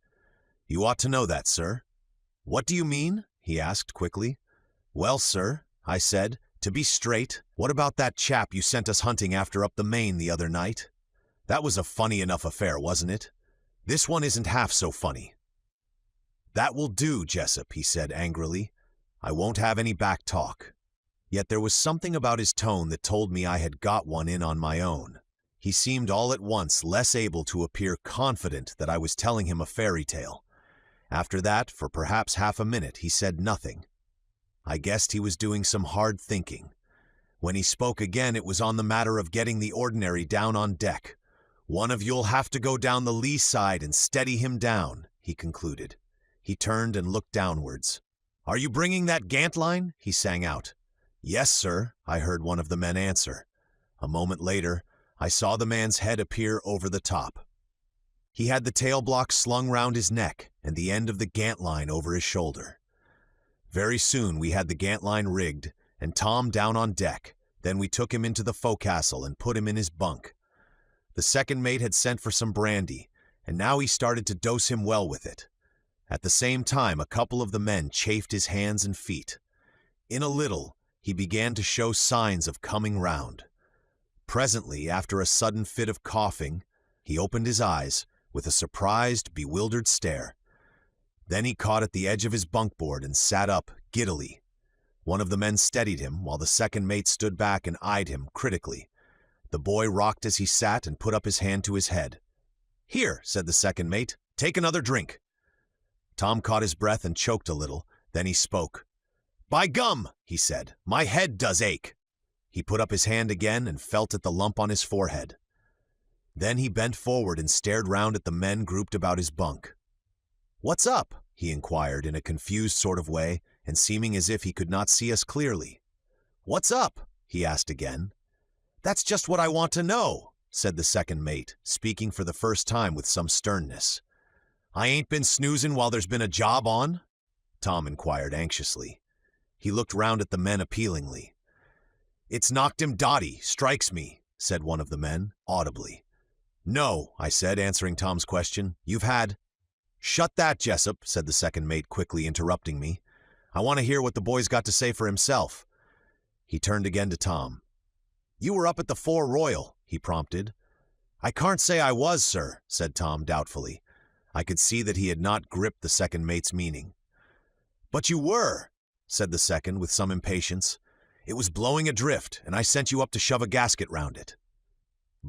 A: "You ought to know that, sir." "What do you mean?" he asked quickly. "Well, sir," I said, "to be straight, what about that chap you sent us hunting after up the Main the other night? That was a funny enough affair, wasn't it? This one isn't half so funny." "That will do, Jessup," he said angrily. "I won't have any back talk." Yet there was something about his tone that told me I had got one in on my own. He seemed all at once less able to appear confident that I was telling him a fairy tale. After that, for perhaps half a minute, he said nothing. I guessed he was doing some hard thinking. When he spoke again, it was on the matter of getting the ordinary down on deck. "One of you'll have to go down the lee side and steady him down," he concluded. He turned and looked downwards. "Are you bringing that gantline?" he sang out. "Yes, sir," I heard one of the men answer. A moment later, I saw the man's head appear over the top. He had the tail block slung round his neck and the end of the gantline over his shoulder. Very soon we had the gantline rigged and Tom down on deck. Then we took him into the forecastle and put him in his bunk. The second mate had sent for some brandy, and now he started to dose him well with it. At the same time, a couple of the men chafed his hands and feet. In a little, he began to show signs of coming round. Presently, after a sudden fit of coughing, he opened his eyes with a surprised, bewildered stare. Then he caught at the edge of his bunkboard and sat up giddily. One of the men steadied him, while the second mate stood back and eyed him critically. The boy rocked as he sat and put up his hand to his head. "Here," said the second mate, "take another drink." Tom caught his breath and choked a little. Then he spoke. "By gum," he said, "my head does ache." He put up his hand again and felt at the lump on his forehead. Then he bent forward and stared round at the men grouped about his bunk. "What's up?" he inquired in a confused sort of way, and seeming as if he could not see us clearly. "What's up?" he asked again. "That's just what I want to know," said the second mate, speaking for the first time with some sternness. "I ain't been snoozing while there's been a job on?" Tom inquired anxiously. He looked round at the men appealingly. "It's knocked him dotty, strikes me," said one of the men, audibly. "No," I said, answering Tom's question. "You've had—" "Shut that, Jessup," said the second mate, quickly interrupting me. "I want to hear what the boy's got to say for himself." He turned again to Tom. "You were up at the Fore Royal," he prompted. "I can't say I was, sir," said Tom doubtfully. I could see that he had not gripped the second mate's meaning. "But you were," said the second with some impatience. "It was blowing adrift, and I sent you up to shove a gasket round it."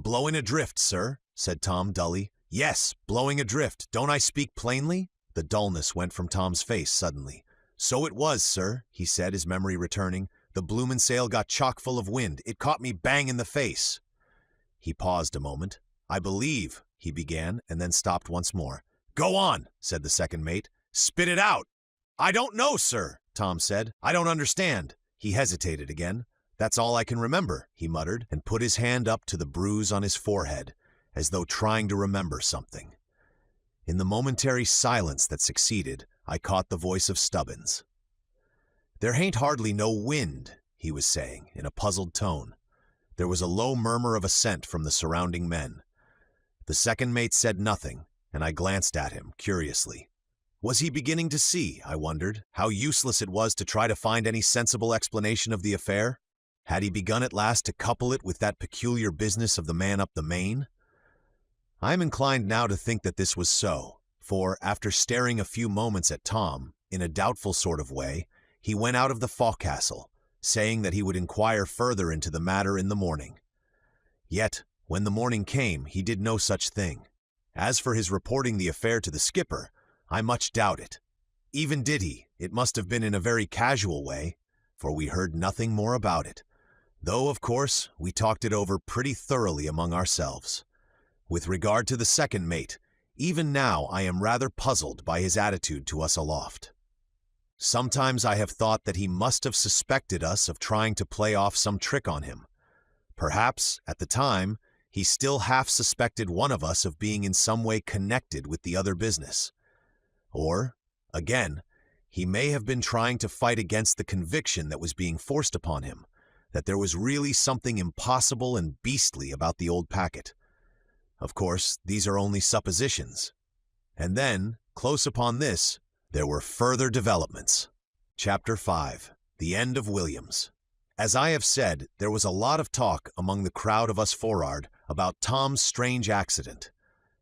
A: "Blowing adrift, sir," said Tom dully. "Yes, blowing adrift. Don't I speak plainly?" The dullness went from Tom's face suddenly. "So it was, sir," he said, his memory returning. "The bloomin' sail got chock full of wind. It caught me bang in the face." He paused a moment. "I believe," he began, and then stopped once more. "Go on," said the second mate. "Spit it out." "I don't know, sir," Tom said. "I don't understand." He hesitated again. "That's all I can remember," he muttered, and put his hand up to the bruise on his forehead, as though trying to remember something. In the momentary silence that succeeded, I caught the voice of Stubbins. "There hain't hardly no wind," he was saying, in a puzzled tone. There was a low murmur of assent from the surrounding men. The second mate said nothing, and I glanced at him curiously. Was he beginning to see, I wondered, how useless it was to try to find any sensible explanation of the affair? Had he begun at last to couple it with that peculiar business of the man up the main? I am inclined now to think that this was so, for, after staring a few moments at Tom, in a doubtful sort of way, he went out of the forecastle, saying that he would inquire further into the matter in the morning. Yet, when the morning came, he did no such thing. As for his reporting the affair to the skipper, I much doubt it. Even did he, it must have been in a very casual way, for we heard nothing more about it, though, of course, we talked it over pretty thoroughly among ourselves. With regard to the second mate, even now I am rather puzzled by his attitude to us aloft. Sometimes I have thought that he must have suspected us of trying to play off some trick on him. Perhaps, at the time, he still half suspected one of us of being in some way connected with the other business. Or, again, he may have been trying to fight against the conviction that was being forced upon him, that there was really something impossible and beastly about the old packet. Of course, these are only suppositions. And then, close upon this, there were further developments. Chapter 5. The End of Williams. As I have said, there was a lot of talk among the crowd of us for'ard about Tom's strange accident.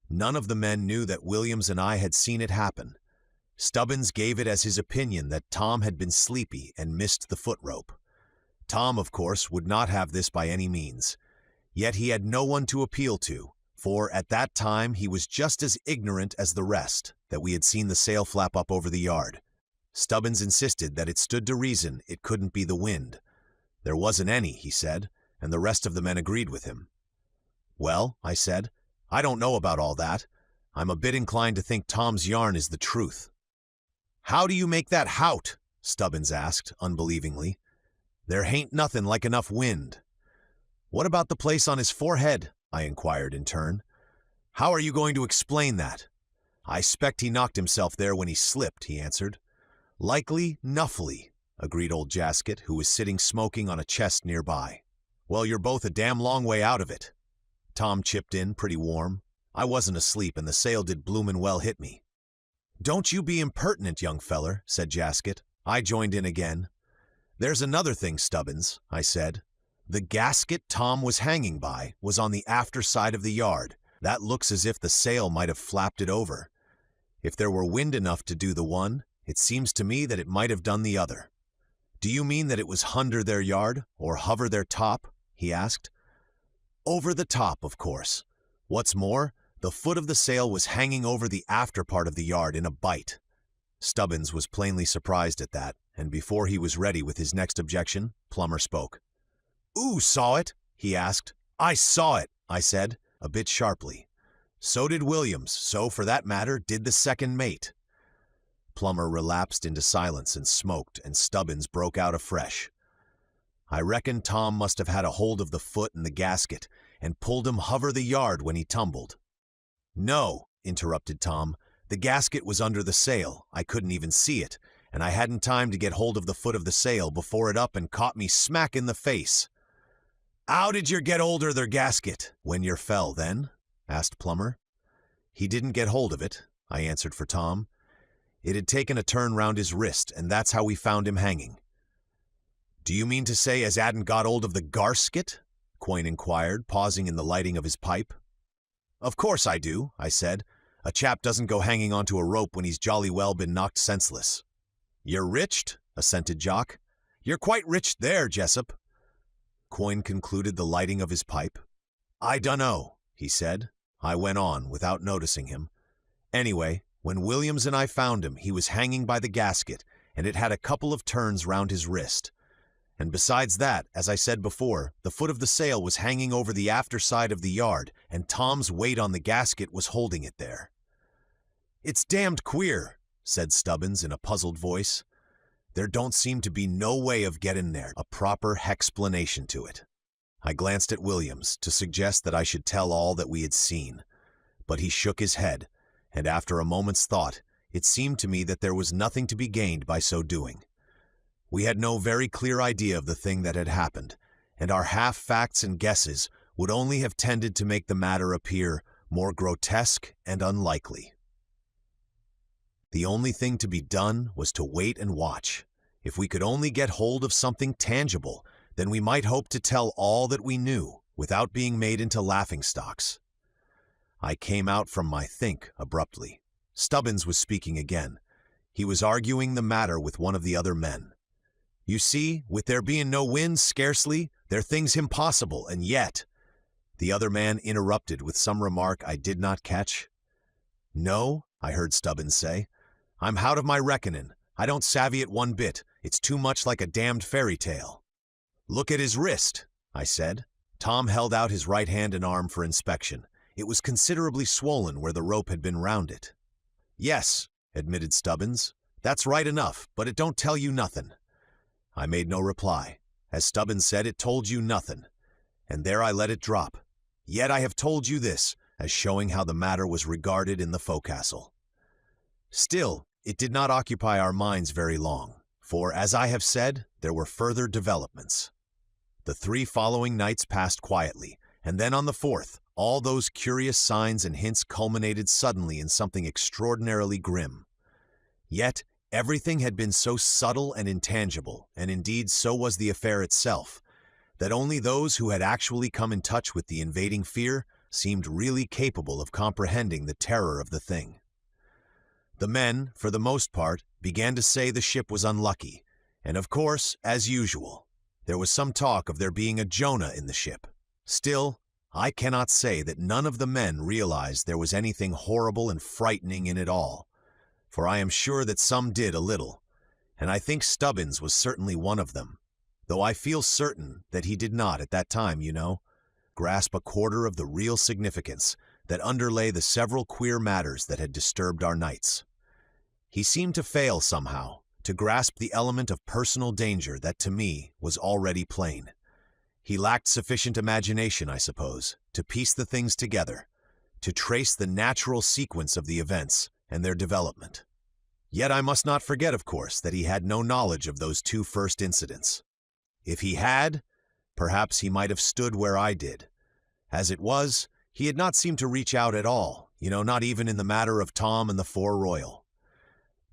A: None of the men knew that Williams and I had seen it happen. Stubbins gave it as his opinion that Tom had been sleepy and missed the foot rope. Tom, of course, would not have this by any means. Yet he had no one to appeal to, for at that time he was just as ignorant as the rest that we had seen the sail flap up over the yard. Stubbins insisted that it stood to reason it couldn't be the wind. There wasn't any, he said, and the rest of the men agreed with him. "Well," I said, "I don't know about all that. I'm a bit inclined to think Tom's yarn is the truth." "How do you make that hout?" Stubbins asked, unbelievingly. "There hain't nothing like enough wind." "What about the place on his forehead?" I inquired in turn. "How are you going to explain that?" "I 'spect he knocked himself there when he slipped," he answered. "Likely, nuffly," agreed old Jasket, who was sitting smoking on a chest nearby. "Well, you're both a damn long way out of it." Tom chipped in, pretty warm. "I wasn't asleep, and the sail did bloomin' well hit me." "Don't you be impertinent, young feller," said Jasket. I joined in again. "There's another thing, Stubbins," I said. "The gasket Tom was hanging by was on the after side of the yard. That looks as if the sail might have flapped it over. If there were wind enough to do the one, it seems to me that it might have done the other." "Do you mean that it was hunder their yard, or hover their top?" he asked. "Over the top, of course. What's more, the foot of the sail was hanging over the after part of the yard in a bight." Stubbins was plainly surprised at that, and before he was ready with his next objection, Plummer spoke. "Oo saw it?" he asked. "I saw it," I said, a bit sharply. "So did Williams, so, for that matter, did the second mate." Plummer relapsed into silence and smoked, and Stubbins broke out afresh. "I reckon Tom must have had a hold of the foot in the gasket and pulled him hover the yard when he tumbled." "No," interrupted Tom. "The gasket was under the sail. I couldn't even see it, and I hadn't time to get hold of the foot of the sail before it up and caught me smack in the face." "How did yer get older their gasket?" "When yer fell, then?" asked Plummer. "He didn't get hold of it," I answered for Tom. "It had taken a turn round his wrist, and that's how we found him hanging." "Do you mean to say as hadn't got hold of the garsket?" Quoin inquired, pausing in the lighting of his pipe. "Of course I do," I said. "A chap doesn't go hanging onto a rope when he's jolly well been knocked senseless." "You're riched," assented Jock. "You're quite riched there, Jessup." Quoin concluded the lighting of his pipe. "I dunno," he said. I went on without noticing him. Anyway, when Williams and I found him, he was hanging by the gasket, and it had a couple of turns round his wrist. And besides that, as I said before, the foot of the sail was hanging over the after side of the yard, and Tom's weight on the gasket was holding it there. "It's damned queer," said Stubbins in a puzzled voice. "There don't seem to be no way of getting there a proper hexplanation to it." I glanced at Williams to suggest that I should tell all that we had seen, but he shook his head, and after a moment's thought, it seemed to me that there was nothing to be gained by so doing. We had no very clear idea of the thing that had happened, and our half-facts and guesses would only have tended to make the matter appear more grotesque and unlikely. The only thing to be done was to wait and watch. If we could only get hold of something tangible, then we might hope to tell all that we knew without being made into laughingstocks. I came out from my think abruptly. Stubbins was speaking again. He was arguing the matter with one of the other men. "You see, with there being no wind scarcely, there things impossible, and yet—" The other man interrupted with some remark I did not catch. "No," I heard Stubbins say. "I'm hout of my reckoning. I don't savvy it one bit. It's too much like a damned fairy tale." "Look at his wrist," I said. Tom held out his right hand and arm for inspection. It was considerably swollen where the rope had been round it. "Yes," admitted Stubbins. "That's right enough, but it don't tell you nothing." I made no reply. As Stubbins said, it told you nothing. And there I let it drop. Yet I have told you this, as showing how the matter was regarded in the forecastle. Still, it did not occupy our minds very long, for, as I have said, there were further developments. The 3 following nights passed quietly, and then on the 4th, all those curious signs and hints culminated suddenly in something extraordinarily grim. Yet, everything had been so subtle and intangible, and indeed so was the affair itself, that only those who had actually come in touch with the invading fear seemed really capable of comprehending the terror of the thing. The men, for the most part, began to say the ship was unlucky, and of course, as usual, there was some talk of there being a Jonah in the ship. Still, I cannot say that none of the men realized there was anything horrible and frightening in it all, for I am sure that some did a little, and I think Stubbins was certainly one of them, though I feel certain that he did not at that time, grasp a quarter of the real significance that underlay the several queer matters that had disturbed our nights. He seemed to fail somehow to grasp the element of personal danger that to me was already plain. He lacked sufficient imagination, I suppose, to piece the things together, to trace the natural sequence of the events and their development. Yet I must not forget, of course, that he had no knowledge of those 2 first incidents. If he had, perhaps he might have stood where I did. As it was, he had not seemed to reach out at all, not even in the matter of Tom and the 4 Royal.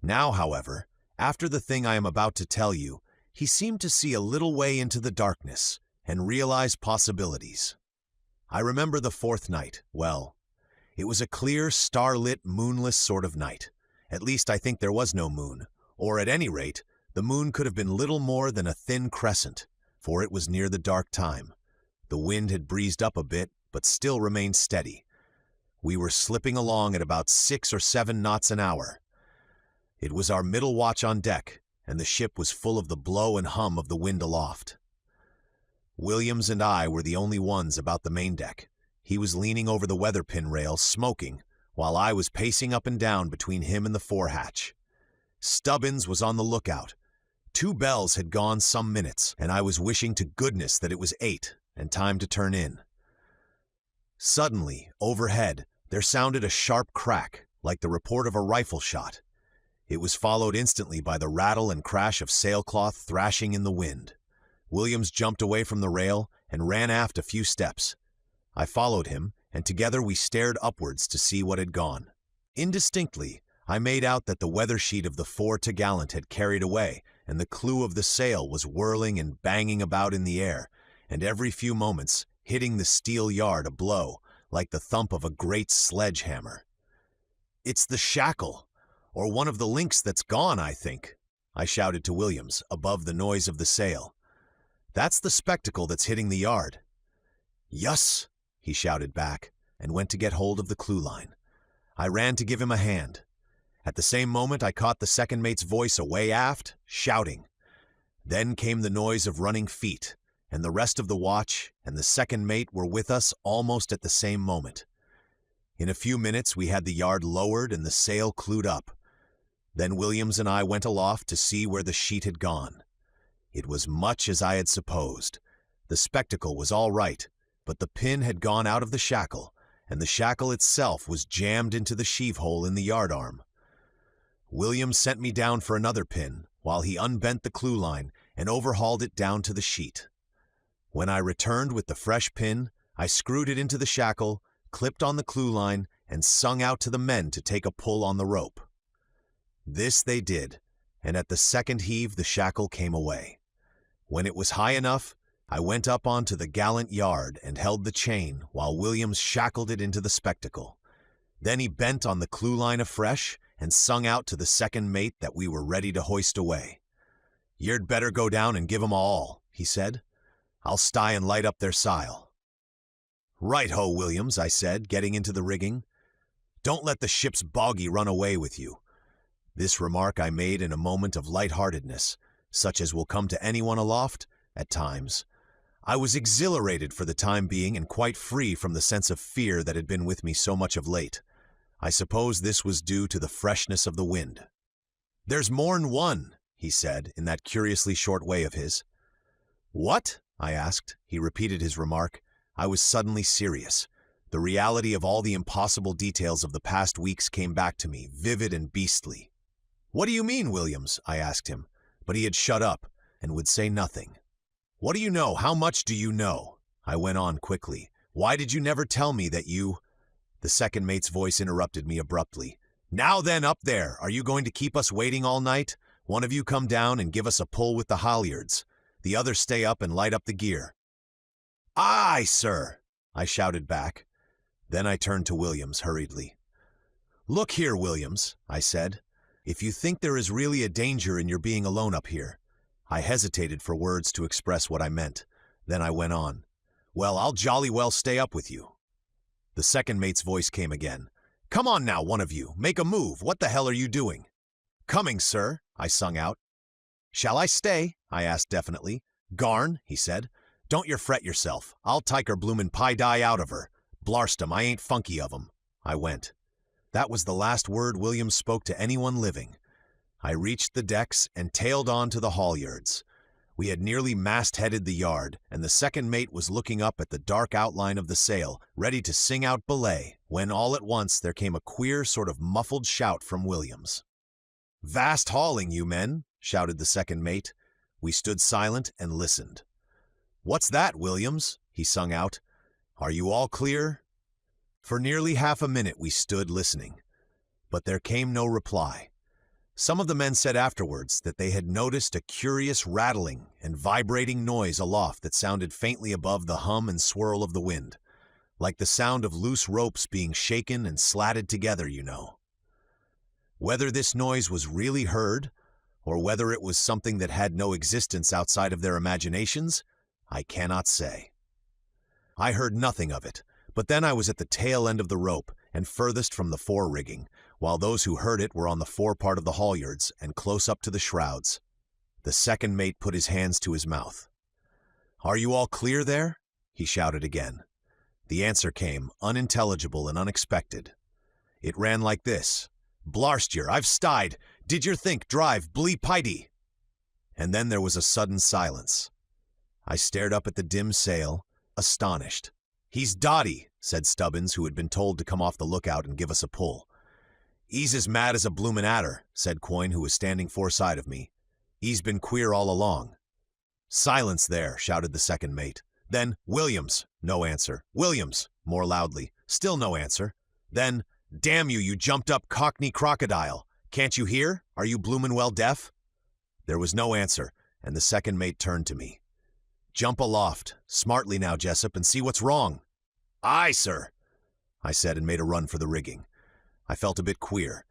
A: Now, however, after the thing I am about to tell you, he seemed to see a little way into the darkness and realize possibilities. I remember the 4th night well. It was a clear, starlit, moonless sort of night. At least I think there was no moon, or at any rate, the moon could have been little more than a thin crescent, for it was near the dark time. The wind had breezed up a bit, but still remained steady. We were slipping along at about 6 or 7 knots an hour. It was our middle watch on deck, and the ship was full of the blow and hum of the wind aloft. Williams and I were the only ones about the main deck. He was leaning over the weather pin rail, smoking, while I was pacing up and down between him and the forehatch. Stubbins was on the lookout. 2 bells had gone some minutes, and I was wishing to goodness that it was 8 and time to turn in. Suddenly, overhead, there sounded a sharp crack, like the report of a rifle shot. It was followed instantly by the rattle and crash of sailcloth thrashing in the wind. Williams jumped away from the rail and ran aft a few steps. I followed him, and together we stared upwards to see what had gone. Indistinctly, I made out that the weather sheet of the fore topgallant had carried away, and the clew of the sail was whirling and banging about in the air, and every few moments hitting the steel yard a blow, like the thump of a great sledge-hammer. "It's the shackle, or one of the links that's gone, I think," I shouted to Williams, above the noise of the sail. "That's the spectacle that's hitting the yard." "Yus," he shouted back, and went to get hold of the clue line. I ran to give him a hand. At the same moment, I caught the second mate's voice away aft, shouting. Then came the noise of running feet, and the rest of the watch and the second mate were with us almost at the same moment. In a few minutes, we had the yard lowered and the sail clewed up. Then Williams and I went aloft to see where the sheet had gone. It was much as I had supposed. The spectacle was all right, but the pin had gone out of the shackle, and the shackle itself was jammed into the sheave hole in the yard arm. Williams sent me down for another pin, while he unbent the clue line and overhauled it down to the sheet. When I returned with the fresh pin, I screwed it into the shackle, clipped on the clue line, and sung out to the men to take a pull on the rope. This they did, and at the second heave the shackle came away. When it was high enough, I went up onto the gallant yard and held the chain while Williams shackled it into the spectacle. Then he bent on the clue line afresh and sung out to the second mate that we were ready to hoist away. "You'd better go down and give 'em all," he said. "I'll sty and light up their sile." "Right-ho, Williams," I said, getting into the rigging. "Don't let the ship's bogey run away with you." This remark I made in a moment of light-heartedness, such as will come to anyone aloft at times. I was exhilarated for the time being and quite free from the sense of fear that had been with me so much of late. I suppose this was due to the freshness of the wind. "There's more'n one," he said, in that curiously short way of his. "What?" I asked. He repeated his remark. I was suddenly serious. The reality of all the impossible details of the past weeks came back to me, vivid and beastly. "What do you mean, Williams?" I asked him, but he had shut up and would say nothing. "What do you know? How much do you know?" I went on quickly. "Why did you never tell me that you—" The second mate's voice interrupted me abruptly. "Now then, up there, are you going to keep us waiting all night? One of you come down and give us a pull with the halyards. The other stay up and light up the gear." "Aye, sir," I shouted back. Then I turned to Williams hurriedly. "Look here, Williams," I said. "If you think there is really a danger in your being alone up here—" I hesitated for words to express what I meant. Then I went on. "Well, I'll jolly well stay up with you." The second mate's voice came again. "Come on now, one of you. Make a move. What the hell are you doing?" "Coming, sir," I sung out. "Shall I stay?" I asked definitely. "Garn," he said. "Don't yer fret yourself. I'll tyke her bloomin' pie-dye out of her. Blarst 'em, I ain't funky of 'em." I went. That was the last word Williams spoke to anyone living. I reached the decks and tailed on to the halyards. We had nearly mast-headed the yard, and the second mate was looking up at the dark outline of the sail, ready to sing out belay, when all at once there came a queer sort of muffled shout from Williams. "Vast hauling, you men," shouted the second mate. We stood silent and listened. "What's that, Williams?" he sung out. "Are you all clear?" For nearly half a minute we stood listening, but there came no reply. Some of the men said afterwards that they had noticed a curious rattling and vibrating noise aloft that sounded faintly above the hum and swirl of the wind, like the sound of loose ropes being shaken and slatted together, you know. Whether this noise was really heard, or whether it was something that had no existence outside of their imaginations, I cannot say. I heard nothing of it, but then I was at the tail end of the rope and furthest from the fore-rigging, while those who heard it were on the forepart of the halyards and close up to the shrouds. The second mate put his hands to his mouth. "Are you all clear there?" he shouted again. The answer came, unintelligible and unexpected. It ran like this: "Blarst yer, I've stayed. Did yer think drive blee piety?" And then there was a sudden silence. I stared up at the dim sail, astonished. "He's dotty," said Stubbins, who had been told to come off the lookout and give us a pull. "He's as mad as a bloomin' adder," said Coyne, who was standing foreside of me. "He's been queer all along." "Silence there," shouted the second mate. Then, "Williams," no answer. "Williams," more loudly. Still no answer. Then, "Damn you, you jumped-up cockney crocodile. Can't you hear? Are you bloomin' well deaf?" There was no answer, and the second mate turned to me. "Jump aloft. Smartly now, Jessup, and see what's wrong." "Aye, sir," I said, and made a run for the rigging. I felt a bit queer.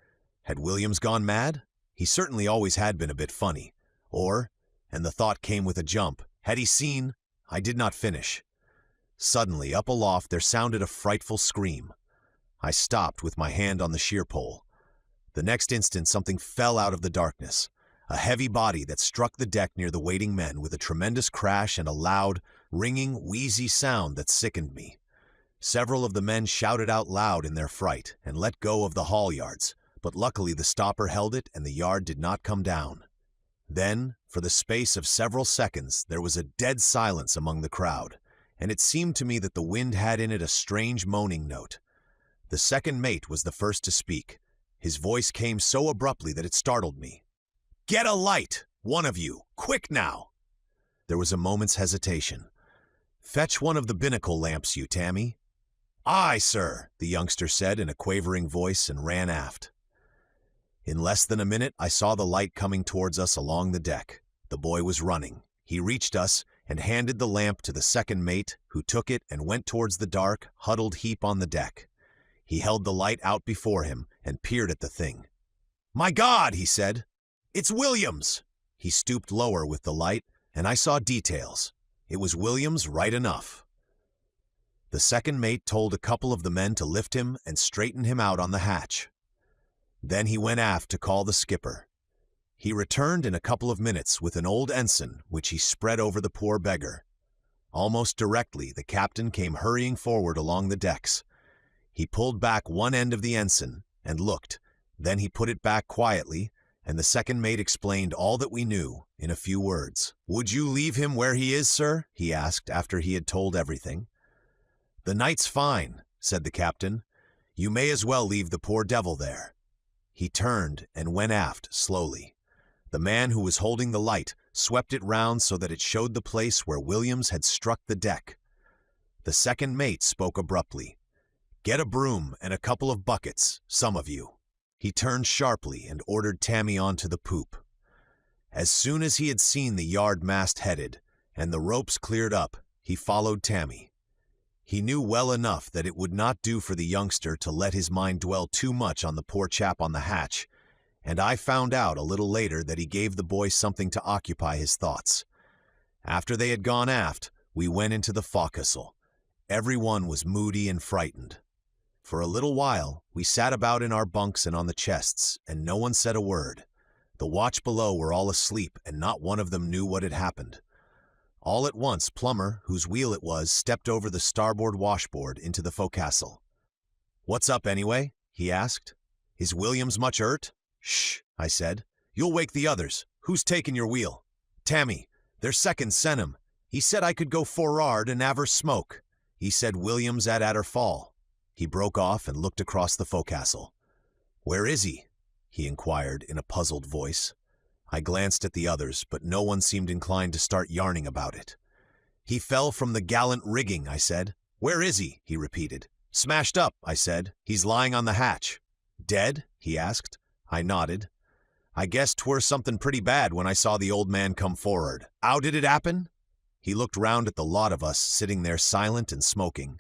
A: Had Williams gone mad? He certainly always had been a bit funny. Or, and the thought came with a jump, had he seen? I did not finish. Suddenly, up aloft, there sounded a frightful scream. I stopped with my hand on the sheer pole. The next instant, something fell out of the darkness, a heavy body that struck the deck near the waiting men with a tremendous crash and a loud, ringing, wheezy sound that sickened me. Several of the men shouted out loud in their fright and let go of the halyards, but luckily the stopper held it and the yard did not come down. Then, for the space of several seconds, there was a dead silence among the crowd, and it seemed to me that the wind had in it a strange moaning note. The second mate was the first to speak. His voice came so abruptly that it startled me. "Get a light, one of you, quick now!" There was a moment's hesitation. "Fetch one of the binnacle lamps, you, Tammy." "Aye, sir," the youngster said in a quavering voice and ran aft. In less than a minute, I saw the light coming towards us along the deck. The boy was running. He reached us and handed the lamp to the second mate, who took it and went towards the dark, huddled heap on the deck. He held the light out before him and peered at the thing. "My God," he said, "it's Williams!" He stooped lower with the light, and I saw details. It was Williams right enough. The second mate told a couple of the men to lift him and straighten him out on the hatch. Then he went aft to call the skipper. He returned in a couple of minutes with an old ensign, which he spread over the poor beggar. Almost directly, the captain came hurrying forward along the decks. He pulled back one end of the ensign and looked. Then he put it back quietly, and the second mate explained all that we knew in a few words. "Would you leave him where he is, sir?" he asked after he had told everything. "The night's fine," said the captain. "You may as well leave the poor devil there." He turned and went aft slowly. The man who was holding the light swept it round so that it showed the place where Williams had struck the deck. The second mate spoke abruptly. "Get a broom and a couple of buckets, some of you." He turned sharply and ordered Tammy onto the poop. As soon as he had seen the yard mast headed and the ropes cleared up, he followed Tammy. He knew well enough that it would not do for the youngster to let his mind dwell too much on the poor chap on the hatch, and I found out a little later that he gave the boy something to occupy his thoughts. After they had gone aft, we went into the forecastle. Everyone was moody and frightened. For a little while, we sat about in our bunks and on the chests, and no one said a word. The watch below were all asleep, and not one of them knew what had happened. All at once, Plummer, whose wheel it was, stepped over the starboard washboard into the forecastle. "What's up, anyway?" he asked. "Is Williams much hurt?" "Shh," I said. "You'll wake the others. Who's taking your wheel?" "Tammy. Their second sent him. He said I could go for'ard and have her smoke. He said Williams at her fall." He broke off and looked across the forecastle. "Where is he?" he inquired in a puzzled voice. I glanced at the others, but no one seemed inclined to start yarning about it. "He fell from the gallant rigging," I said. "Where is he?" he repeated. "Smashed up," I said. "He's lying on the hatch." "Dead?" he asked. I nodded. "I guess 'twere something pretty bad when I saw the old man come for'ard. 'Ow did it happen?" He looked round at the lot of us sitting there silent and smoking.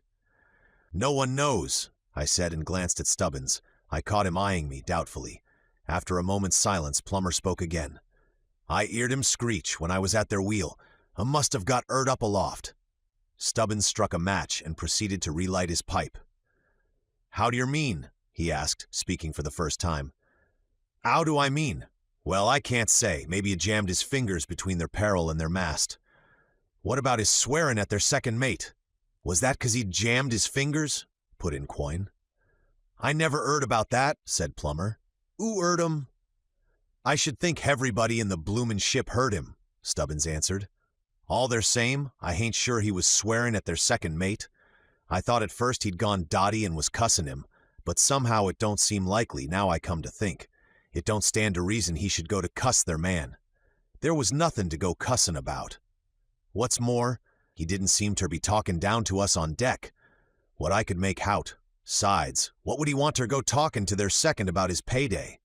A: "No one knows," I said, and glanced at Stubbins. I caught him eyeing me doubtfully. After a moment's silence, Plummer spoke again. "I 'eard him screech when I was at their wheel. Must have got 'urt up aloft." Stubbins struck a match and proceeded to relight his pipe. "How do you mean?" he asked, speaking for the first time. "How do I mean? Well, I can't say. Maybe he jammed his fingers between their parrel and their mast." "What about his swearing at their second mate? Was that 'cause he'd jammed his fingers?" put in Coyne. "I never 'eard about that," said Plummer. "'Oo 'eard him?" "I should think heverybody in the bloomin' ship heard him," Stubbins answered. "All their same, I ain't sure he was swearing at their second mate. I thought at first he'd gone dotty and was cussin' him, but somehow it don't seem likely, now I come to think. It don't stand to reason he should go to cuss their man. There was nothin' to go cussin' about. What's more, he didn't seem to be talkin' down to us on deck, what I could make hout. 'Sides, what would he want to go talkin' to their second about his payday?"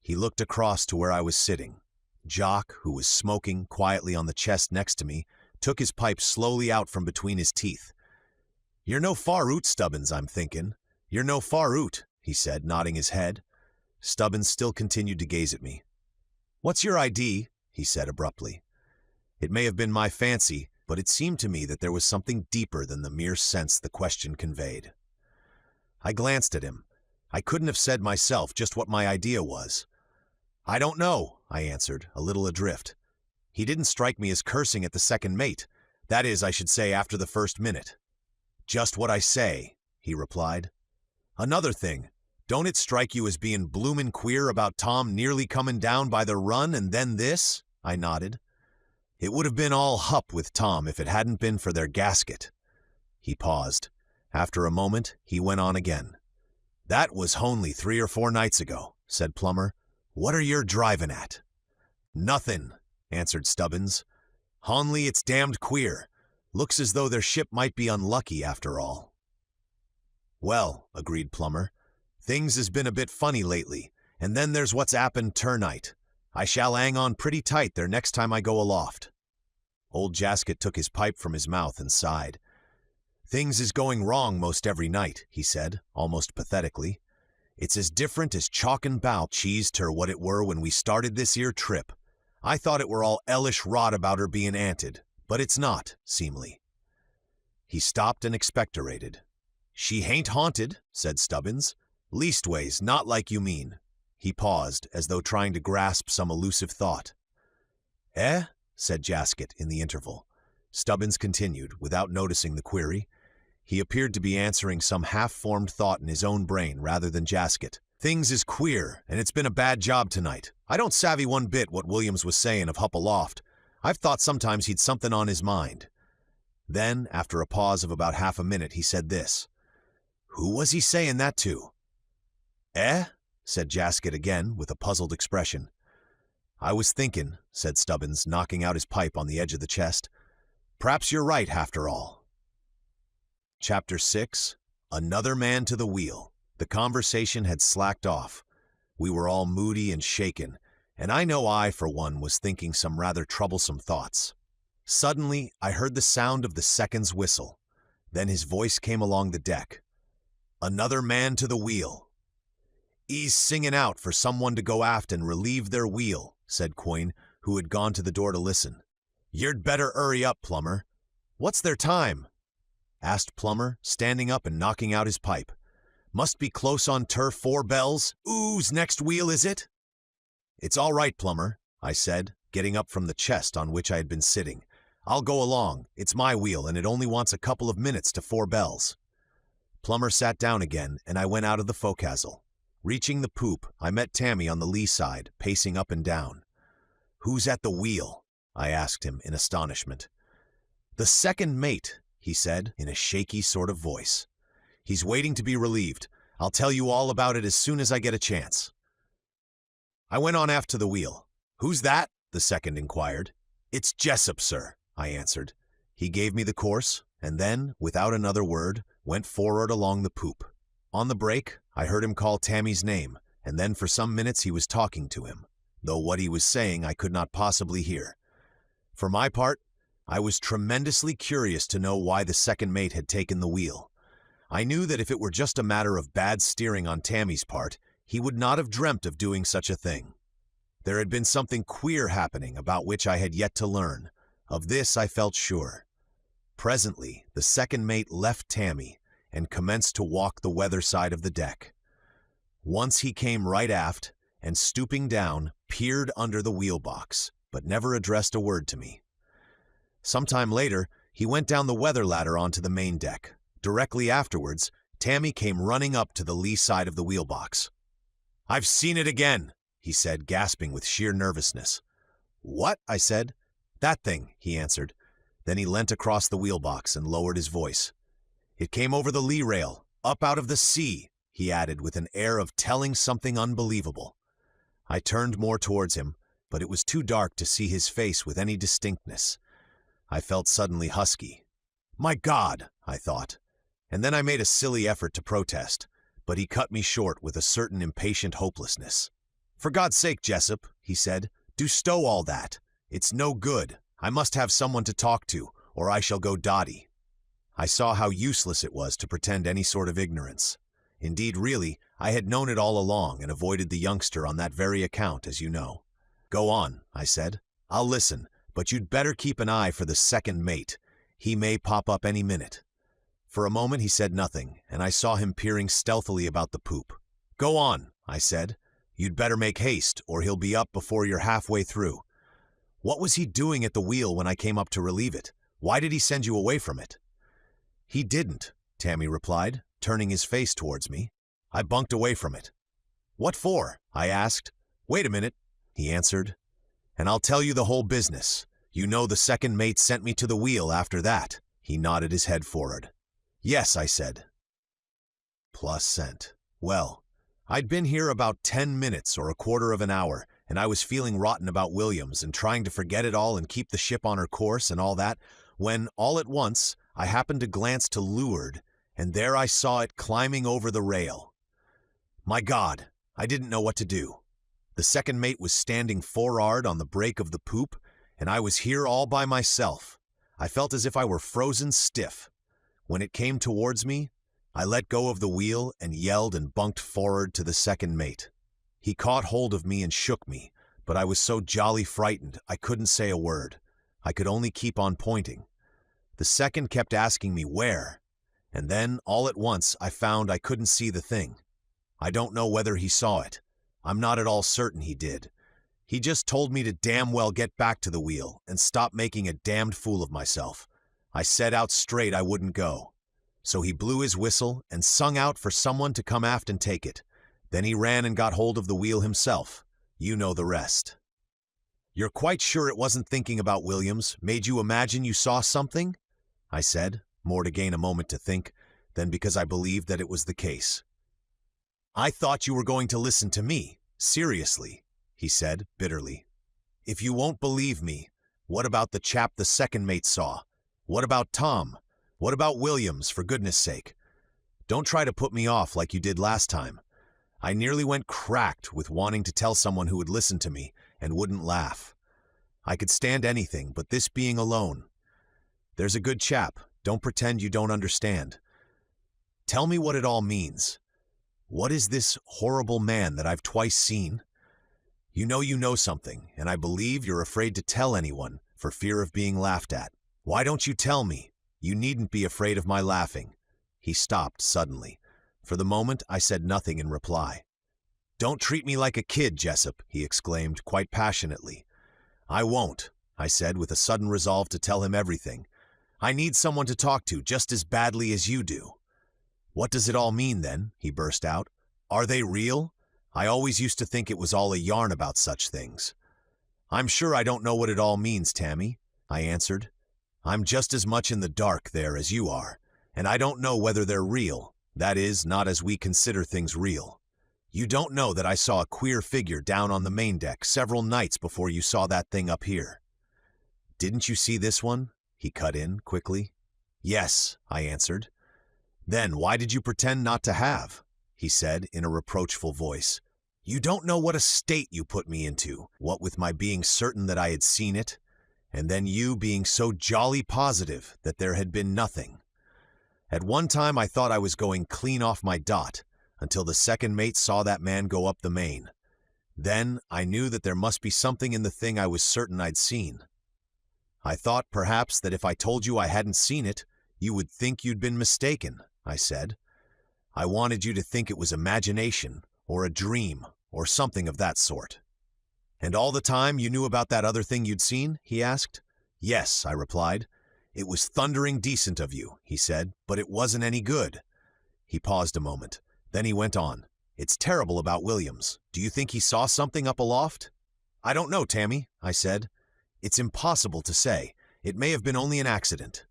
A: He looked across to where I was sitting. Jock, who was smoking quietly on the chest next to me, took his pipe slowly out from between his teeth. "You're no far oot, Stubbins, I'm thinkin'. You're no far oot," he said, nodding his head. Stubbins still continued to gaze at me. "What's your idea?" he said abruptly. It may have been my fancy, but it seemed to me that there was something deeper than the mere sense the question conveyed. I glanced at him. I couldn't have said myself just what my idea was. "I don't know," I answered, a little adrift. "He didn't strike me as cursing at the second mate. That is, I should say, after the first minute." "Just what I say," he replied. "Another thing, don't it strike you as being bloomin' queer about Tom nearly comin' down by the run and then this?" I nodded. "It would have been all hup with Tom if it hadn't been for their gasket." He paused. After a moment, he went on again. "That was honly 3 or 4 nights ago," said Plummer. "What are yer drivin' at?" "Nothin'," answered Stubbins. "Honly it's damned queer. Looks as though their ship might be unlucky after all." "Well," agreed Plummer, "things has been a bit funny lately, and then there's what's 'appened ternight. I shall 'ang on pretty tight there next time I go aloft." Old Jasket took his pipe from his mouth and sighed. "Things is going wrong most every night," he said, almost pathetically. "It's as different as chalk and bow cheese ter what it were when we started this 'ere trip. I thought it were all 'ellish rot about her bein' 'anted, but it's not, seemly." He stopped and expectorated. "She hain't haunted," said Stubbins. "Leastways, not like you mean." He paused, as though trying to grasp some elusive thought. "Eh?" said Jasket in the interval. Stubbins continued, without noticing the query. He appeared to be answering some half-formed thought in his own brain rather than Jasket. "Things is queer, and it's been a bad job tonight. I don't savvy one bit what Williams was sayin' of hup aloft. I've thought sometimes he'd something on his mind." Then, after a pause of about half a minute, he said this. "Who was he sayin' that to?" "Eh?" said Jasket again, with a puzzled expression. "I was thinkin'," said Stubbins, knocking out his pipe on the edge of the chest. "P'raps you're right, after all." Chapter 6. Another Man to the Wheel. The conversation had slacked off. We were all moody and shaken, and I know I, for one, was thinking some rather troublesome thoughts. Suddenly, I heard the sound of the second's whistle. Then his voice came along the deck. "Another man to the wheel." "'E's singing out for someone to go aft and relieve their wheel," said Quoin, who had gone to the door to listen. "Yer'd better 'urry up, Plummer." "What's their time?" asked Plummer, standing up and knocking out his pipe. "Must be close on 4 bells. Ooh's next wheel, is it?" "It's all right, Plummer," I said, getting up from the chest on which I had been sitting. "I'll go along. It's my wheel, and it only wants a couple of minutes to 4 bells. Plummer sat down again, and I went out of the forecastle. Reaching the poop, I met Tammy on the lee side, pacing up and down. "Who's at the wheel?" I asked him in astonishment. "The second mate," he said in a shaky sort of voice. "He's waiting to be relieved. I'll tell you all about it as soon as I get a chance." I went on aft to the wheel. "Who's that?" the second inquired. "It's Jessup, sir," I answered. He gave me the course, and then, without another word, went forward along the poop. On the break, I heard him call Tammy's name, and then for some minutes he was talking to him, though what he was saying I could not possibly hear. For my part, I was tremendously curious to know why the second mate had taken the wheel. I knew that if it were just a matter of bad steering on Tammy's part, he would not have dreamt of doing such a thing. There had been something queer happening about which I had yet to learn. Of this I felt sure. Presently, the second mate left Tammy and commenced to walk the weather side of the deck. Once he came right aft, and stooping down, peered under the wheel box, but never addressed a word to me. Some time later, he went down the weather ladder onto the main deck. Directly afterwards, Tammy came running up to the lee side of the wheel box. "I've seen it again," he said, gasping with sheer nervousness. "What?" I said. "That thing," he answered. Then he leant across the wheel box and lowered his voice. "It came over the lee rail, up out of the sea," he added with an air of telling something unbelievable. I turned more towards him, but it was too dark to see his face with any distinctness. I felt suddenly husky. "My God!" I thought. And then I made a silly effort to protest, but he cut me short with a certain impatient hopelessness. "For God's sake, Jessup," he said, "do stow all that. It's no good. I must have someone to talk to, or I shall go dotty." I saw how useless it was to pretend any sort of ignorance. Indeed, really, I had known it all along and avoided the youngster on that very account, as you know. "Go on," I said. "I'll listen, but you'd better keep an eye for the second mate. He may pop up any minute." For a moment he said nothing, and I saw him peering stealthily about the poop. "Go on," I said. "You'd better make haste, or he'll be up before you're halfway through." "What was he doing at the wheel when I came up to relieve it? Why did he send you away from it?" "He didn't," Tammy replied, turning his face towards me. "I bunked away from it." "What for?" I asked. "Wait a minute," he answered, "and I'll tell you the whole business. You know the second mate sent me to the wheel after that." He nodded his head forward. "Yes," I said. Plus cent. Well, I'd been here about 10 minutes or a quarter of an hour, and I was feeling rotten about Williams and trying to forget it all and keep the ship on her course and all that, when, all at once, I happened to glance to leeward, and there I saw it climbing over the rail. My God, I didn't know what to do. The second mate was standing for'ard on the break of the poop, and I was here all by myself. I felt as if I were frozen stiff. When it came towards me, I let go of the wheel and yelled and bunked forward to the second mate. He caught hold of me and shook me, but I was so jolly frightened I couldn't say a word. I could only keep on pointing. The second kept asking me where, and then, all at once, I found I couldn't see the thing. I don't know whether he saw it. I'm not at all certain he did. He just told me to damn well get back to the wheel and stop making a damned fool of myself. I said out straight I wouldn't go. So he blew his whistle and sung out for someone to come aft and take it. Then he ran and got hold of the wheel himself. You know the rest. "You're quite sure it wasn't thinking about Williams made you imagine you saw something?" I said, more to gain a moment to think than because I believed that it was the case. "I thought you were going to listen to me, seriously," he said bitterly. "If you won't believe me, what about the chap the second mate saw? What about Tom? What about Williams, for goodness sake? Don't try to put me off like you did last time. I nearly went cracked with wanting to tell someone who would listen to me and wouldn't laugh. I could stand anything but this being alone. There's a good chap. Don't pretend you don't understand. Tell me what it all means. What is this horrible man that I've twice seen? You know something, and I believe you're afraid to tell anyone for fear of being laughed at. Why don't you tell me? You needn't be afraid of my laughing." He stopped suddenly. For the moment, I said nothing in reply. "Don't treat me like a kid, Jessup," he exclaimed quite passionately. "I won't," I said with a sudden resolve to tell him everything. "I need someone to talk to just as badly as you do." "What does it all mean, then?" he burst out. "Are they real? I always used to think it was all a yarn about such things." "I'm sure I don't know what it all means, Tammy," I answered. "I'm just as much in the dark there as you are, and I don't know whether they're real, that is, not as we consider things real. You don't know that I saw a queer figure down on the main deck several nights before you saw that thing up here." "Didn't you see this one?" he cut in quickly. "Yes," I answered. "Then why did you pretend not to have?" he said in a reproachful voice. "You don't know what a state you put me into, what with my being certain that I had seen it, and then you being so jolly positive that there had been nothing. At one time I thought I was going clean off my dot, until the second mate saw that man go up the main. Then I knew that there must be something in the thing I was certain I'd seen. I thought perhaps that if I told you I hadn't seen it, you would think you'd been mistaken," I said. "I wanted you to think it was imagination, or a dream, or something of that sort." "And all the time you knew about that other thing you'd seen?" he asked. "Yes," I replied. "It was thundering decent of you," he said, "but it wasn't any good." He paused a moment. Then he went on. "It's terrible about Williams. Do you think he saw something up aloft?" "I don't know, Tammy," I said. "It's impossible to say. It may have been only an accident."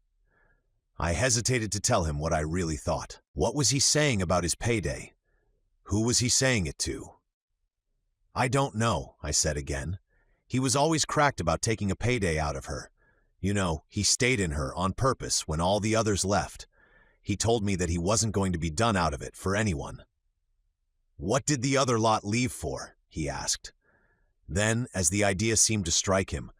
A: I hesitated to tell him what I really thought. What was he saying about his payday? Who was he saying it to? "I don't know," I said again. "He was always cracked about taking a payday out of her. You know, he stayed in her on purpose when all the others left. He told me that he wasn't going to be done out of it for anyone." "What did the other lot leave for?" he asked. Then, as the idea seemed to strike him,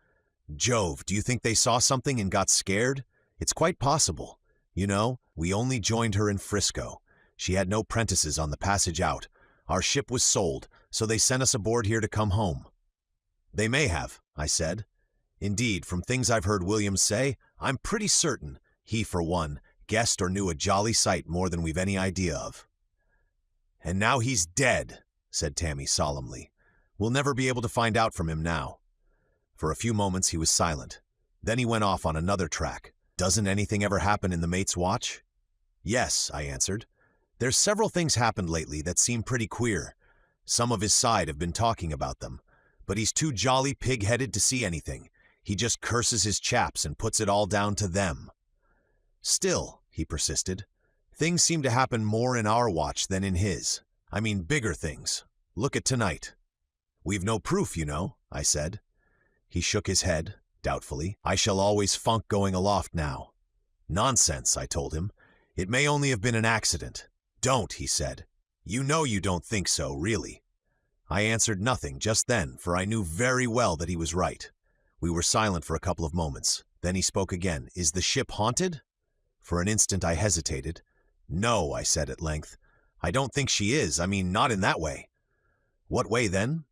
A: "Jove, do you think they saw something and got scared? It's quite possible. You know, we only joined her in Frisco. She had no Prentices on the passage out. Our ship was sold, so they sent us aboard here to come home." "They may have," I said. Indeed, from things I've heard William say, I'm pretty certain he, for one, guessed or knew a jolly sight more than we've any idea of. "And now he's dead," said Tammy solemnly. "We'll never be able to find out from him now." For a few moments he was silent. Then he went off on another track. "Doesn't anything ever happen in the mate's watch?" "Yes," I answered. "There's several things happened lately that seem pretty queer. Some of his side have been talking about them. But he's too jolly pig-headed to see anything. He just curses his chaps and puts it all down to them." "Still," he persisted, "things seem to happen more in our watch than in his. I mean bigger things. Look at tonight." "We've no proof, you know," I said. He shook his head, doubtfully. "I shall always funk going aloft now." "Nonsense," I told him. "It may only have been an accident." "Don't," he said. "You know you don't think so, really." I answered nothing just then, for I knew very well that he was right. We were silent for a couple of moments. Then he spoke again. "Is the ship haunted?" For an instant I hesitated. "No," I said at length. "I don't think she is. I mean, not in that way." "What way, then?"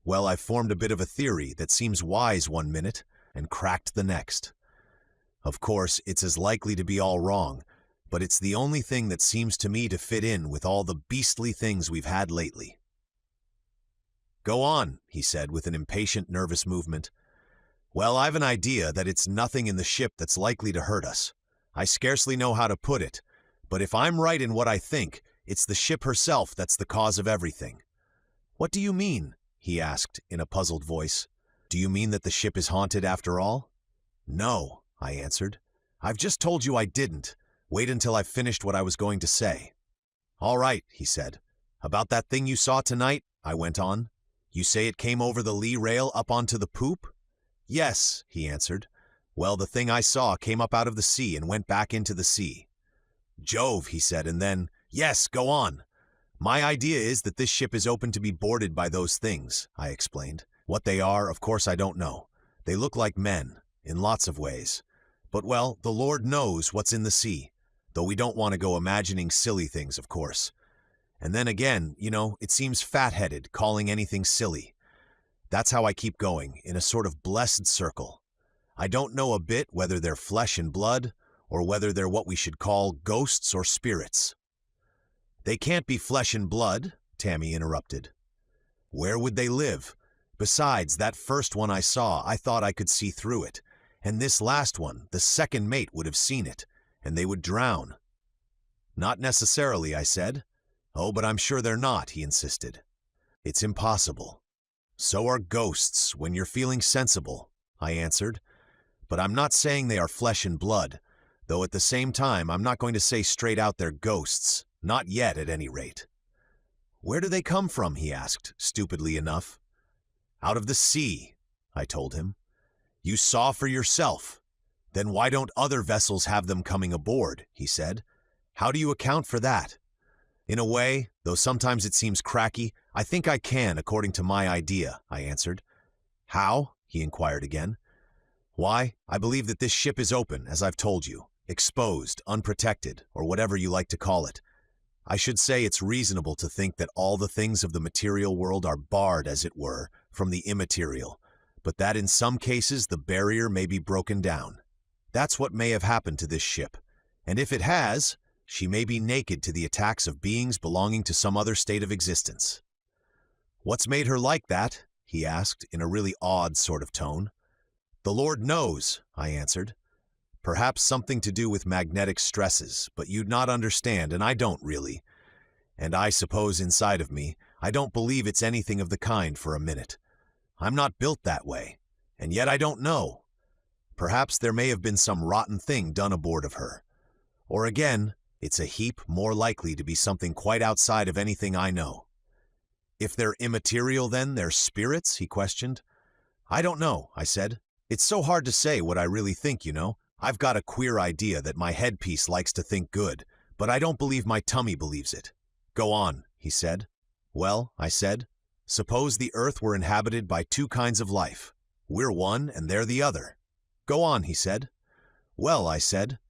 A: "Well, I've formed a bit of a theory that seems wise one minute and cracked the next. Of course, it's as likely to be all wrong, but it's the only thing that seems to me to fit in with all the beastly things we've had lately." "Go on," he said with an impatient, nervous movement. "Well, I've an idea that it's nothing in the ship that's likely to hurt us. I scarcely know how to put it, but if I'm right in what I think, it's the ship herself that's the cause of everything." "What do you mean?" he asked in a puzzled voice. "Do you mean that the ship is haunted after all?" "No," I answered. "I've just told you I didn't. Wait until I've finished what I was going to say." "All right," he said. "About that thing you saw tonight," I went on. "You say it came over the lee rail up onto the poop?" "Yes," he answered. "Well, the thing I saw came up out of the sea and went back into the sea." "Jove," he said, and then, "Yes, go on." "My idea is that this ship is open to be boarded by those things," I explained. "What they are, of course I don't know. They look like men, in lots of ways. But, well, the Lord knows what's in the sea, though we don't want to go imagining silly things, of course. And then again, you know, it seems fat-headed, calling anything silly. That's how I keep going, in a sort of blessed circle. I don't know a bit whether they're flesh and blood, or whether they're what we should call ghosts or spirits." "They can't be flesh and blood," Tammy interrupted. "Where would they live? Besides, that first one I saw, I thought I could see through it. And this last one, the second mate would have seen it, and they would drown." "Not necessarily," I said. "Oh, but I'm sure they're not," he insisted. "It's impossible." "So are ghosts when you're feeling sensible," I answered. "But I'm not saying they are flesh and blood, though at the same time I'm not going to say straight out they're ghosts, not yet at any rate." "Where do they come from?" he asked, stupidly enough. "Out of the sea," I told him. "You saw for yourself. Then why don't other vessels have them coming aboard?" he said. "How do you account for that?" "In a way, though sometimes it seems cracky, I think I can according to my idea," I answered. "How?" he inquired again. "Why, I believe that this ship is open, as I've told you, exposed, unprotected, or whatever you like to call it. I should say it's reasonable to think that all the things of the material world are barred, as it were, from the immaterial, but that in some cases the barrier may be broken down. That's what may have happened to this ship, and if it has, she may be naked to the attacks of beings belonging to some other state of existence." "What's made her like that?" he asked in a really odd sort of tone. "The Lord knows," I answered. "Perhaps something to do with magnetic stresses, but you'd not understand, and I don't really. And I suppose inside of me, I don't believe it's anything of the kind for a minute. I'm not built that way, and yet I don't know. Perhaps there may have been some rotten thing done aboard of her. Or again, it's a heap more likely to be something quite outside of anything I know." "If they're immaterial, then they're spirits?" he questioned. "I don't know," I said. "It's so hard to say what I really think, you know. I've got a queer idea that my headpiece likes to think good, but I don't believe my tummy believes it." "Go on," he said. "Well," I said, "suppose the Earth were inhabited by two kinds of life. We're one and they're the other." "Go on," he said. "Well," I said,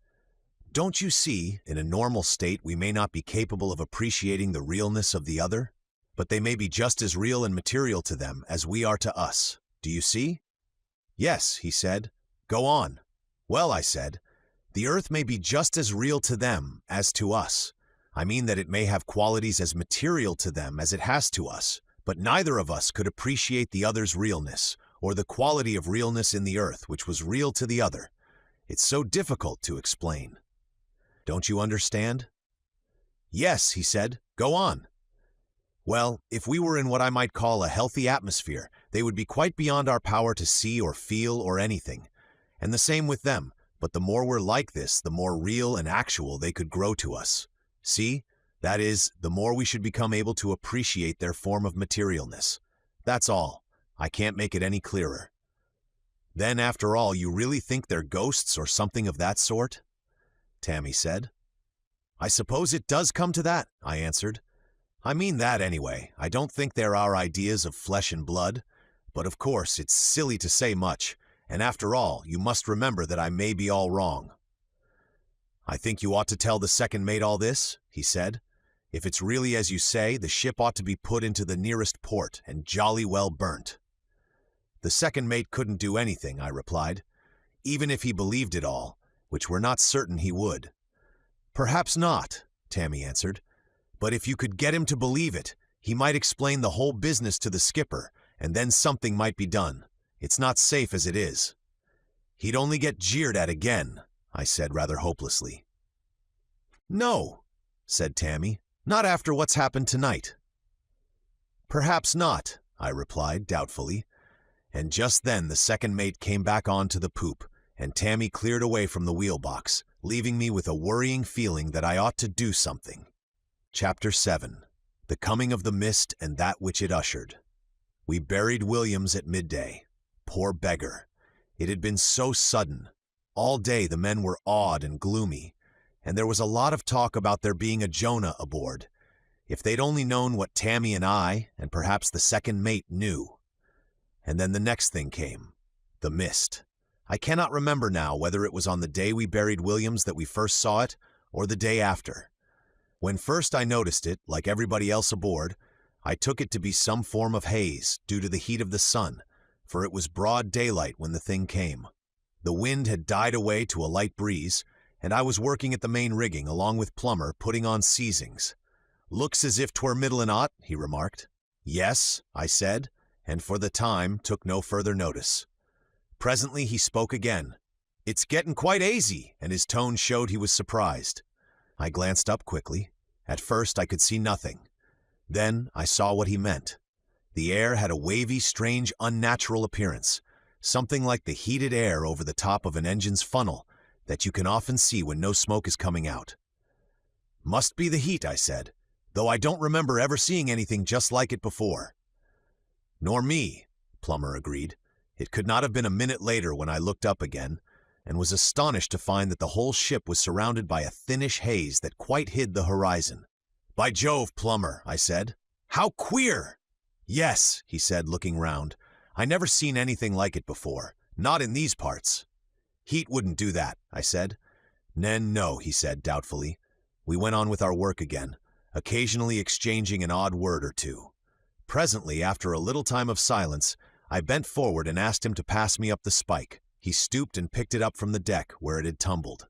A: "don't you see, in a normal state we may not be capable of appreciating the realness of the other, but they may be just as real and material to them as we are to us. Do you see?" Yes, he said. Go on. Well, I said, the Earth may be just as real to them as to us. I mean that it may have qualities as material to them as it has to us, but neither of us could appreciate the other's realness, or the quality of realness in the Earth which was real to the other. It's so difficult to explain. Don't you understand? Yes, he said. Go on. Well, if we were in what I might call a healthy atmosphere, they would be quite beyond our power to see or feel or anything. And the same with them, but the more we're like this, the more real and actual they could grow to us. See? That is, the more we should become able to appreciate their form of materialness. That's all. I can't make it any clearer. Then, after all, you really think they're ghosts or something of that sort? Tammy said. I suppose it does come to that, I answered. I mean that anyway. I don't think they're our ideas of flesh and blood. But of course, it's silly to say much, and after all, you must remember that I may be all wrong. I think you ought to tell the second mate all this, he said. If it's really as you say, the ship ought to be put into the nearest port and jolly well burnt. The second mate couldn't do anything, I replied, even if he believed it all, which we're not certain he would. Perhaps not, Tammy answered, but if you could get him to believe it, he might explain the whole business to the skipper, and then something might be done. It's not safe as it is. He'd only get jeered at again, I said rather hopelessly. No, said Tammy, not after what's happened tonight. Perhaps not, I replied doubtfully, and just then the second mate came back on to the poop, and Tammy cleared away from the wheel box, leaving me with a worrying feeling that I ought to do something. Chapter 7. The Coming of the Mist and That Which It Ushered. We buried Williams at midday. Poor beggar. It had been so sudden. All day the men were awed and gloomy, and there was a lot of talk about there being a Jonah aboard. If they'd only known what Tammy and I, and perhaps the second mate, knew. And then the next thing came. The mist. I cannot remember now whether it was on the day we buried Williams that we first saw it, or the day after. When first I noticed it, like everybody else aboard, I took it to be some form of haze due to the heat of the sun, for it was broad daylight when the thing came. The wind had died away to a light breeze, and I was working at the main rigging along with Plummer putting on seizings. Looks as if 'twere middlin' 'ot, he remarked. Yes, I said, and for the time took no further notice. Presently he spoke again. It's gettin' quite azy, and his tone showed he was surprised. I glanced up quickly. At first I could see nothing. Then I saw what he meant. The air had a wavy, strange, unnatural appearance, something like the heated air over the top of an engine's funnel that you can often see when no smoke is coming out. Must be the heat, I said, though I don't remember ever seeing anything just like it before. Nor me, Plummer agreed. It could not have been a minute later when I looked up again, and was astonished to find that the whole ship was surrounded by a thinnish haze that quite hid the horizon. By Jove, Plummer, I said. How queer! Yes, he said, looking round. I never seen anything like it before, not in these parts. Heat wouldn't do that, I said. No, he said doubtfully. We went on with our work again, occasionally exchanging an odd word or two. Presently, after a little time of silence, I bent forward and asked him to pass me up the spike. He stooped and picked it up from the deck where it had tumbled.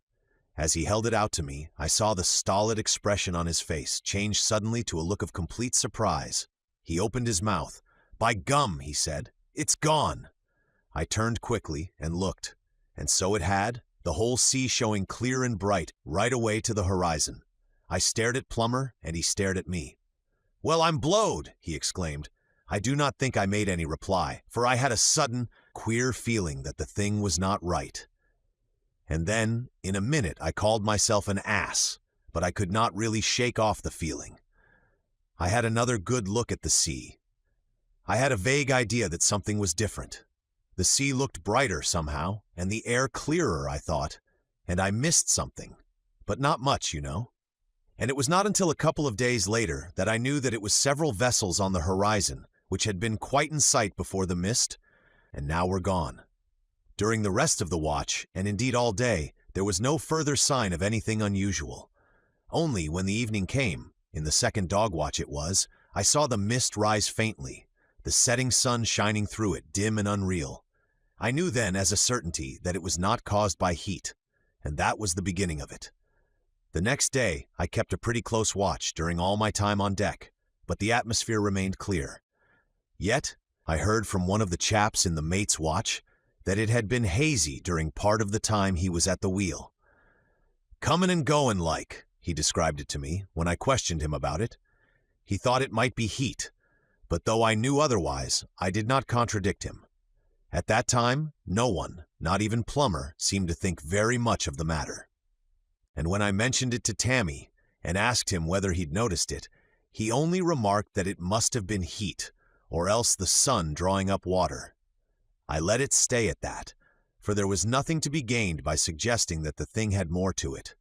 A: As he held it out to me, I saw the stolid expression on his face change suddenly to a look of complete surprise. He opened his mouth. By gum, he said, it's gone. I turned quickly and looked, and so it had, the whole sea showing clear and bright right away to the horizon. I stared at Plummer, and he stared at me. Well, I'm blowed, he exclaimed. I do not think I made any reply, for I had a sudden, queer feeling that the thing was not right. And then, in a minute, I called myself an ass, but I could not really shake off the feeling. I had another good look at the sea. I had a vague idea that something was different. The sea looked brighter somehow, and the air clearer, I thought, and I missed something, but not much, you know. And it was not until a couple of days later that I knew that it was several vessels on the horizon, which had been quite in sight before the mist, and now were gone. During the rest of the watch, and indeed all day, there was no further sign of anything unusual. Only when the evening came, in the second dog watch it was, I saw the mist rise faintly, the setting sun shining through it dim and unreal. I knew then as a certainty that it was not caused by heat, and that was the beginning of it. The next day, I kept a pretty close watch during all my time on deck, but the atmosphere remained clear. Yet, I heard from one of the chaps in the mate's watch that it had been hazy during part of the time he was at the wheel. "Comin' and goin' like," he described it to me when I questioned him about it. He thought it might be heat, but though I knew otherwise, I did not contradict him. At that time, no one, not even Plummer, seemed to think very much of the matter. And when I mentioned it to Tammy and asked him whether he'd noticed it, he only remarked that it must have been heat, or else the sun drawing up water. I let it stay at that, for there was nothing to be gained by suggesting that the thing had more to it.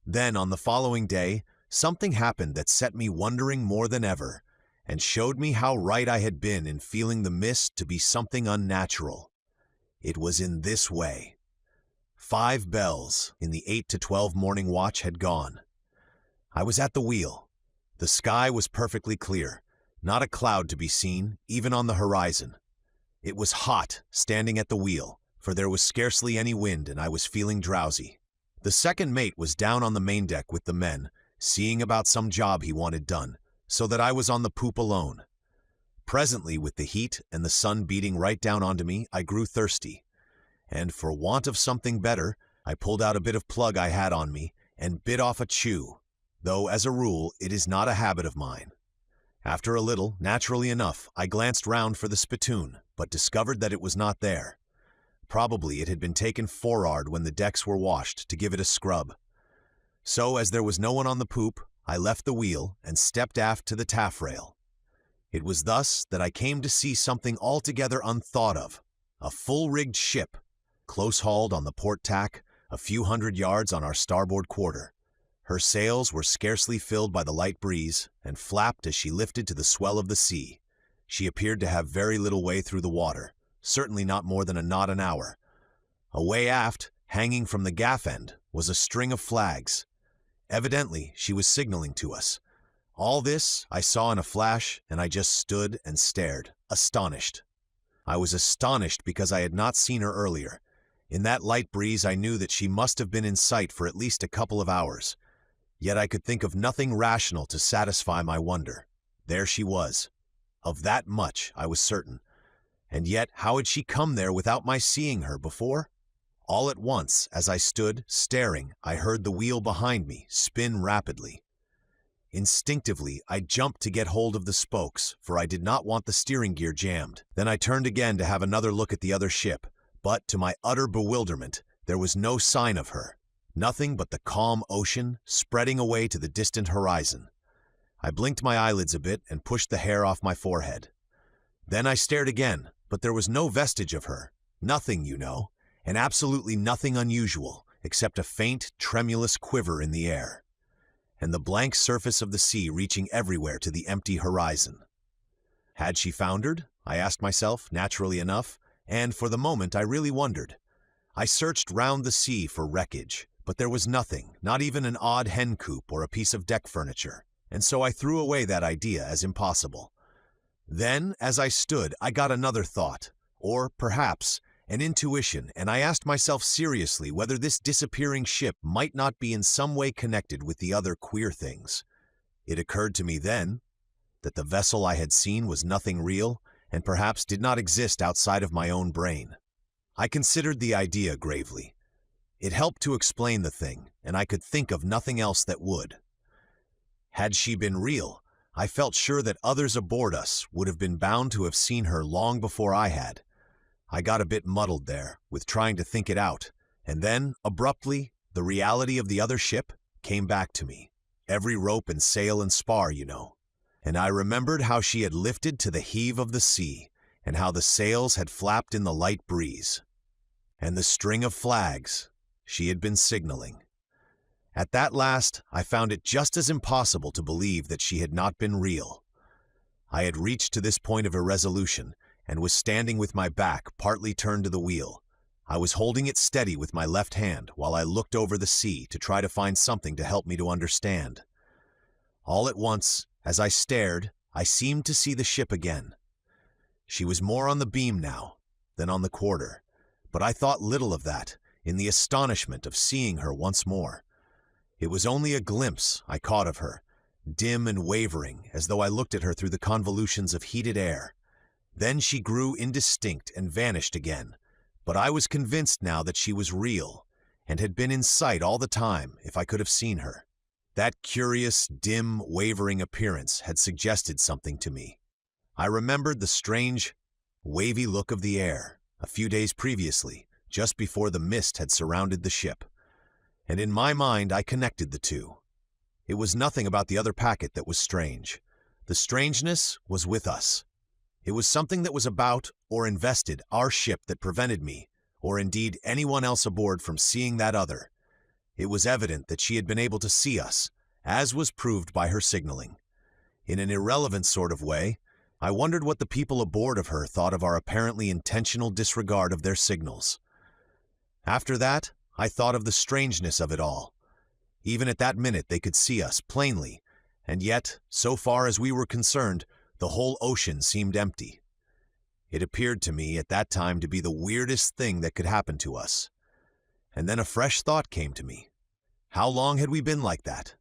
A: Then, on the following day, something happened that set me wondering more than ever, and showed me how right I had been in feeling the mist to be something unnatural. It was in this way. 5 bells in the 8 to 12 morning watch had gone. I was at the wheel. The sky was perfectly clear, not a cloud to be seen, even on the horizon. It was hot standing at the wheel, for there was scarcely any wind and I was feeling drowsy. The second mate was down on the main deck with the men, seeing about some job he wanted done, so that I was on the poop alone. Presently, with the heat and the sun beating right down onto me, I grew thirsty, and for want of something better, I pulled out a bit of plug I had on me and bit off a chew, though as a rule it is not a habit of mine. After a little, naturally enough, I glanced round for the spittoon, but discovered that it was not there. Probably it had been taken for'ard when the decks were washed to give it a scrub. So, as there was no one on the poop, I left the wheel and stepped aft to the taffrail. It was thus that I came to see something altogether unthought of, a full-rigged ship, close-hauled on the port tack, a few hundred yards on our starboard quarter. Her sails were scarcely filled by the light breeze, and flapped as she lifted to the swell of the sea. She appeared to have very little way through the water, certainly not more than a knot an hour. Away aft, hanging from the gaff end, was a string of flags. Evidently, she was signaling to us. All this I saw in a flash, and I just stood and stared, astonished. I was astonished because I had not seen her earlier. In that light breeze I knew that she must have been in sight for at least a couple of hours. Yet I could think of nothing rational to satisfy my wonder. There she was. Of that much I was certain. And yet how had she come there without my seeing her before? All at once, as I stood, staring, I heard the wheel behind me spin rapidly. Instinctively, I jumped to get hold of the spokes, for I did not want the steering gear jammed. Then I turned again to have another look at the other ship, but to my utter bewilderment, there was no sign of her. Nothing but the calm ocean spreading away to the distant horizon. I blinked my eyelids a bit and pushed the hair off my forehead. Then I stared again, but there was no vestige of her. Nothing, you know, and absolutely nothing unusual, except a faint, tremulous quiver in the air, and the blank surface of the sea reaching everywhere to the empty horizon. Had she foundered? I asked myself, naturally enough, and for the moment I really wondered. I searched round the sea for wreckage, but there was nothing, not even an odd hen coop or a piece of deck furniture, and so I threw away that idea as impossible. Then, as I stood, I got another thought, or perhaps an intuition, and I asked myself seriously whether this disappearing ship might not be in some way connected with the other queer things. It occurred to me then that the vessel I had seen was nothing real, and perhaps did not exist outside of my own brain. I considered the idea gravely. It helped to explain the thing, and I could think of nothing else that would. Had she been real, I felt sure that others aboard us would have been bound to have seen her long before I had. I got a bit muddled there, with trying to think it out, and then, abruptly, the reality of the other ship came back to me. Every rope and sail and spar, you know. And I remembered how she had lifted to the heave of the sea, and how the sails had flapped in the light breeze. And the string of flags, she had been signaling. At that last, I found it just as impossible to believe that she had not been real. I had reached to this point of irresolution, and was standing with my back partly turned to the wheel. I was holding it steady with my left hand while I looked over the sea to try to find something to help me to understand. All at once, as I stared, I seemed to see the ship again. She was more on the beam now. than on the quarter, but I thought little of that in the astonishment of seeing her once more. It was only a glimpse I caught of her, dim and wavering as though I looked at her through the convolutions of heated air. Then she grew indistinct and vanished again, but I was convinced now that she was real and had been in sight all the time if I could have seen her. That curious, dim, wavering appearance had suggested something to me. I remembered the strange, wavy look of the air a few days previously, just before the mist had surrounded the ship, and in my mind I connected the two. It was nothing about the other packet that was strange. The strangeness was with us. It was something that was about or invested our ship that prevented me, or indeed anyone else aboard, from seeing that other. It was evident that she had been able to see us, as was proved by her signaling. In an irrelevant sort of way, I wondered what the people aboard of her thought of our apparently intentional disregard of their signals. After that, I thought of the strangeness of it all. Even at that minute they could see us plainly, and yet, so far as we were concerned, the whole ocean seemed empty. It appeared to me at that time to be the weirdest thing that could happen to us. And then a fresh thought came to me. How long had we been like that?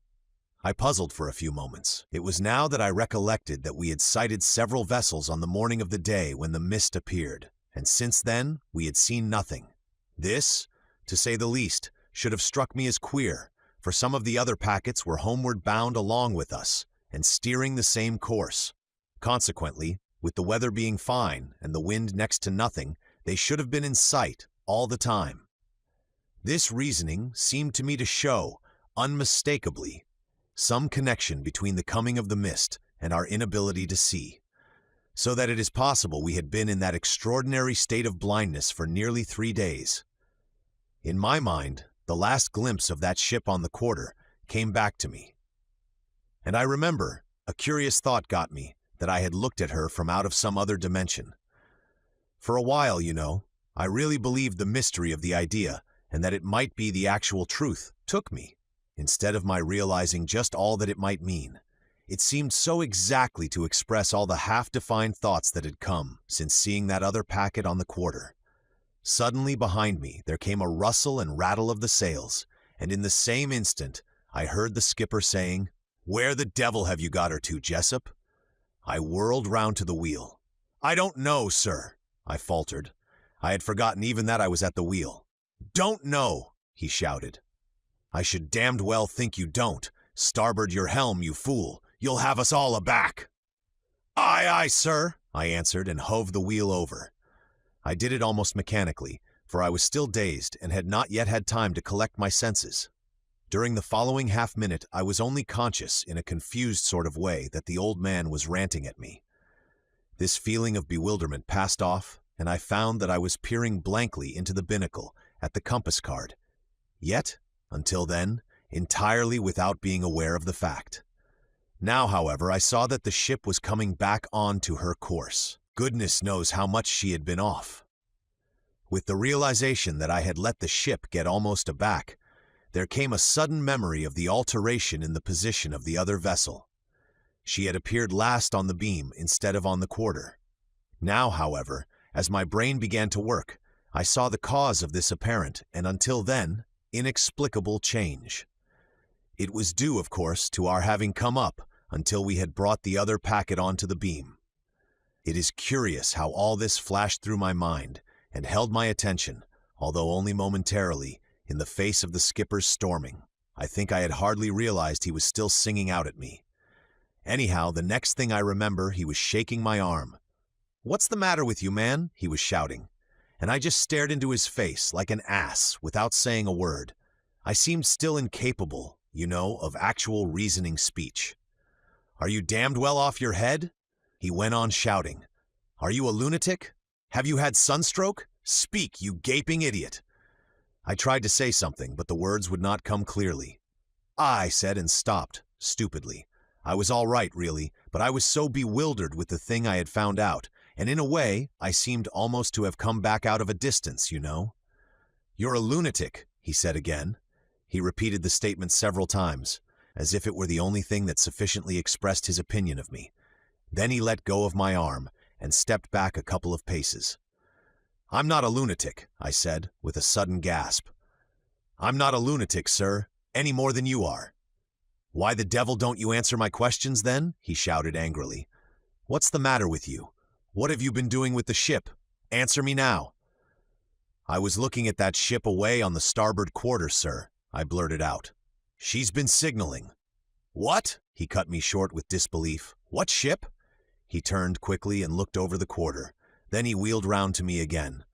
A: I puzzled for a few moments. It was now that I recollected that we had sighted several vessels on the morning of the day when the mist appeared, and since then we had seen nothing. This, to say the least, should have struck me as queer, for some of the other packets were homeward bound along with us, and steering the same course. Consequently, with the weather being fine and the wind next to nothing, they should have been in sight all the time. This reasoning seemed to me to show, unmistakably, some connection between the coming of the mist and our inability to see, so that it is possible we had been in that extraordinary state of blindness for nearly 3 days. In my mind, the last glimpse of that ship on the quarter came back to me. And I remember, a curious thought got me, that I had looked at her from out of some other dimension. For a while, you know, I really believed the mystery of the idea, and that it might be the actual truth, took me, instead of my realizing just all that it might mean. It seemed so exactly to express all the half-defined thoughts that had come since seeing that other packet on the quarter. Suddenly behind me there came a rustle and rattle of the sails, and in the same instant I heard the skipper saying, "Where the devil have you got her to, Jessup?" I whirled round to the wheel. "I don't know, sir," I faltered. I had forgotten even that I was at the wheel. "Don't know," he shouted. "I should damned well think you don't. Starboard your helm, you fool. You'll have us all aback." "Aye, aye, sir," I answered and hove the wheel over. I did it almost mechanically, for I was still dazed and had not yet had time to collect my senses. During the following half-minute I was only conscious, in a confused sort of way, that the old man was ranting at me. This feeling of bewilderment passed off, and I found that I was peering blankly into the binnacle at the compass card, yet, until then, entirely without being aware of the fact. Now, however, I saw that the ship was coming back on to her course. Goodness knows how much she had been off. With the realization that I had let the ship get almost aback, there came a sudden memory of the alteration in the position of the other vessel. She had appeared last on the beam instead of on the quarter. Now, however, as my brain began to work, I saw the cause of this apparent, and until then, inexplicable change. It was due, of course, to our having come up until we had brought the other packet onto the beam. It is curious how all this flashed through my mind and held my attention, although only momentarily, in the face of the skipper's storming. I think I had hardly realized he was still singing out at me. Anyhow, the next thing I remember, he was shaking my arm. "What's the matter with you, man?" he was shouting. And I just stared into his face like an ass without saying a word. I seemed still incapable, you know, of actual reasoning speech. "Are you damned well off your head?" he went on shouting. "Are you a lunatic? Have you had sunstroke? Speak, you gaping idiot." I tried to say something, but the words would not come clearly. I said, and stopped, stupidly. I was all right, really, but I was so bewildered with the thing I had found out, and in a way, I seemed almost to have come back out of a distance, you know. "You're a lunatic," he said again. He repeated the statement several times, as if it were the only thing that sufficiently expressed his opinion of me. Then he let go of my arm and stepped back a couple of paces. "I'm not a lunatic," I said, with a sudden gasp. "I'm not a lunatic, sir, any more than you are." "Why the devil don't you answer my questions, then?" he shouted angrily. "What's the matter with you? What have you been doing with the ship? Answer me now." "I was looking at that ship away on the starboard quarter, sir," I blurted out. "She's been signaling." "What?" he cut me short with disbelief. "What ship?" He turned quickly and looked over the quarter. Then he wheeled round to me again.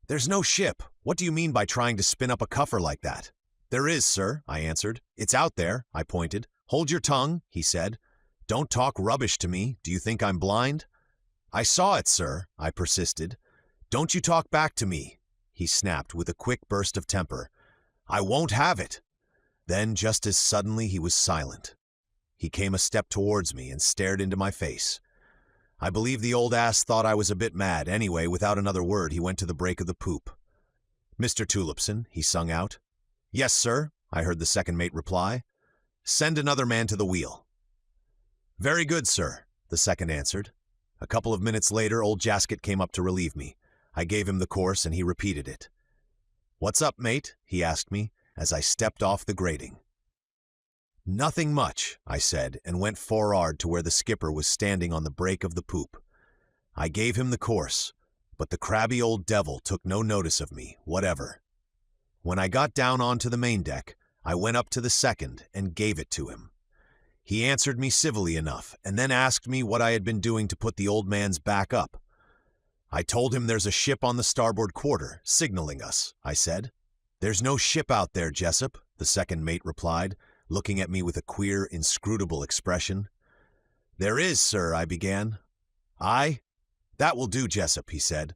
A: "There's no ship. What do you mean by trying to spin up a cuffer like that?" "There is, sir," I answered. "It's out there," I pointed. "Hold your tongue," he said. "Don't talk rubbish to me. Do you think I'm blind?" "I saw it, sir," I persisted. "Don't you talk back to me," he snapped with a quick burst of temper. "I won't have it." Then, just as suddenly, he was silent. He came a step towards me and stared into my face. I believe the old ass thought I was a bit mad. Anyway, without another word, he went to the break of the poop. "Mr. Tulipson," he sung out. "Yes, sir," I heard the second mate reply. "Send another man to the wheel." "Very good, sir," the second answered. A couple of minutes later, old Jasket came up to relieve me. I gave him the course, and he repeated it. "What's up, mate?" he asked me, as I stepped off the grating. "Nothing much," I said, and went for'ard to where the skipper was standing on the break of the poop. I gave him the course, but the crabby old devil took no notice of me, whatever. When I got down onto the main deck, I went up to the second and gave it to him. He answered me civilly enough, and then asked me what I had been doing to put the old man's back up. I told him there's a ship on the starboard quarter, signaling us, I said. "There's no ship out there, Jessup," the second mate replied, looking at me with a queer, inscrutable expression. "There is, sir," I began. "Aye? That will do, Jessup," he said.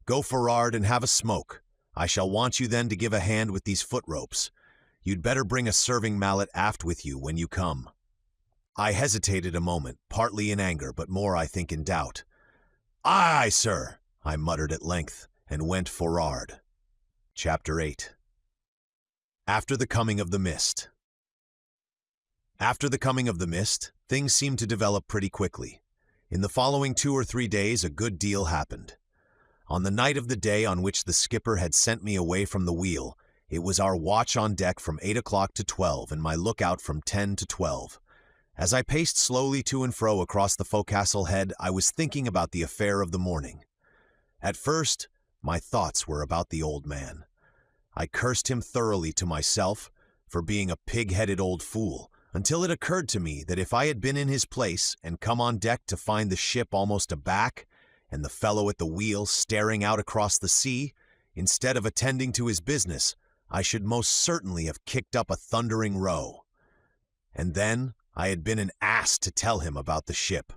A: "Go for'ard and have a smoke. I shall want you then to give a hand with these foot ropes. You'd better bring a serving mallet aft with you when you come." I hesitated a moment, partly in anger, but more, I think, in doubt. "Aye, sir," I muttered at length, and went for'ard. Chapter 8. After the coming of the mist. After the coming of the mist, things seemed to develop pretty quickly. In the following 2 or 3 days, a good deal happened. On the night of the day on which the skipper had sent me away from the wheel, it was our watch on deck from 8 o'clock to 12 and my lookout from 10 to 12. As I paced slowly to and fro across the forecastle head, I was thinking about the affair of the morning. At first, my thoughts were about the old man. I cursed him thoroughly to myself for being a pig-headed old fool, until it occurred to me that if I had been in his place and come on deck to find the ship almost aback, and the fellow at the wheel staring out across the sea, instead of attending to his business, I should most certainly have kicked up a thundering row. And then I had been an ass to tell him about the ship.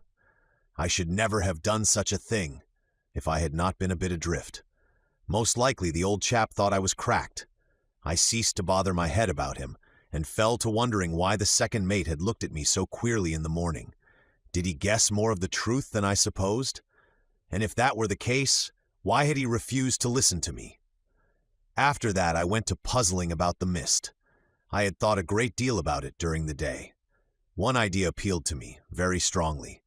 A: I should never have done such a thing if I had not been a bit adrift. Most likely the old chap thought I was cracked. I ceased to bother my head about him, and fell to wondering why the second mate had looked at me so queerly in the morning. Did he guess more of the truth than I supposed? And if that were the case, why had he refused to listen to me? After that, I went to puzzling about the mist. I had thought a great deal about it during the day. One idea appealed to me very strongly.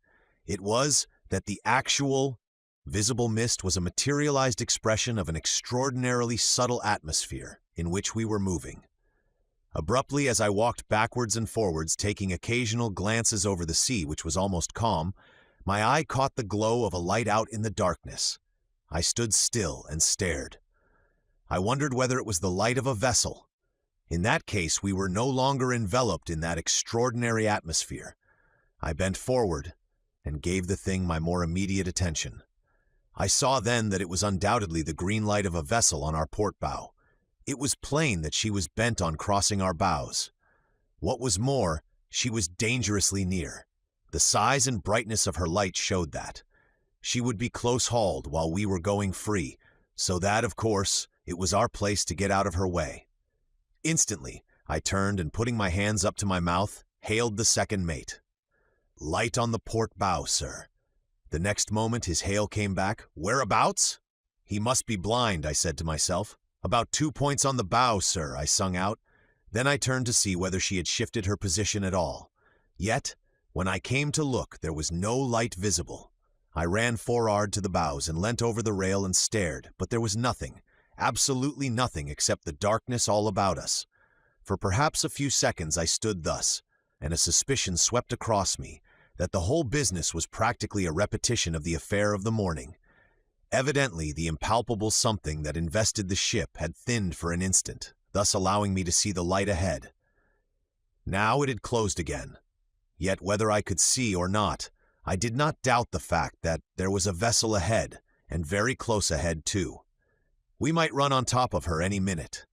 A: It was that the actual, visible mist was a materialized expression of an extraordinarily subtle atmosphere in which we were moving. Abruptly, as I walked backwards and forwards, taking occasional glances over the sea, which was almost calm, my eye caught the glow of a light out in the darkness. I stood still and stared. I wondered whether it was the light of a vessel. In that case, we were no longer enveloped in that extraordinary atmosphere. I bent forward and gave the thing my more immediate attention. I saw then that it was undoubtedly the green light of a vessel on our port bow. It was plain that she was bent on crossing our bows. What was more, she was dangerously near. The size and brightness of her light showed that. She would be close-hauled while we were going free, so that, of course, it was our place to get out of her way. Instantly, I turned and, putting my hands up to my mouth, hailed the second mate. "Light on the port bow, sir." The next moment his hail came back. "Whereabouts?" "He must be blind," I said to myself. "About 2 points on the bow, sir," I sung out. Then I turned to see whether she had shifted her position at all. Yet, when I came to look, there was no light visible. I ran forward to the bows and leant over the rail and stared, but there was nothing, absolutely nothing except the darkness all about us. For perhaps a few seconds I stood thus, and a suspicion swept across me that the whole business was practically a repetition of the affair of the morning. Evidently, the impalpable something that invested the ship had thinned for an instant, thus allowing me to see the light ahead. Now it had closed again. Yet whether I could see or not, I did not doubt the fact that there was a vessel ahead, and very close ahead too. We might run on top of her any minute.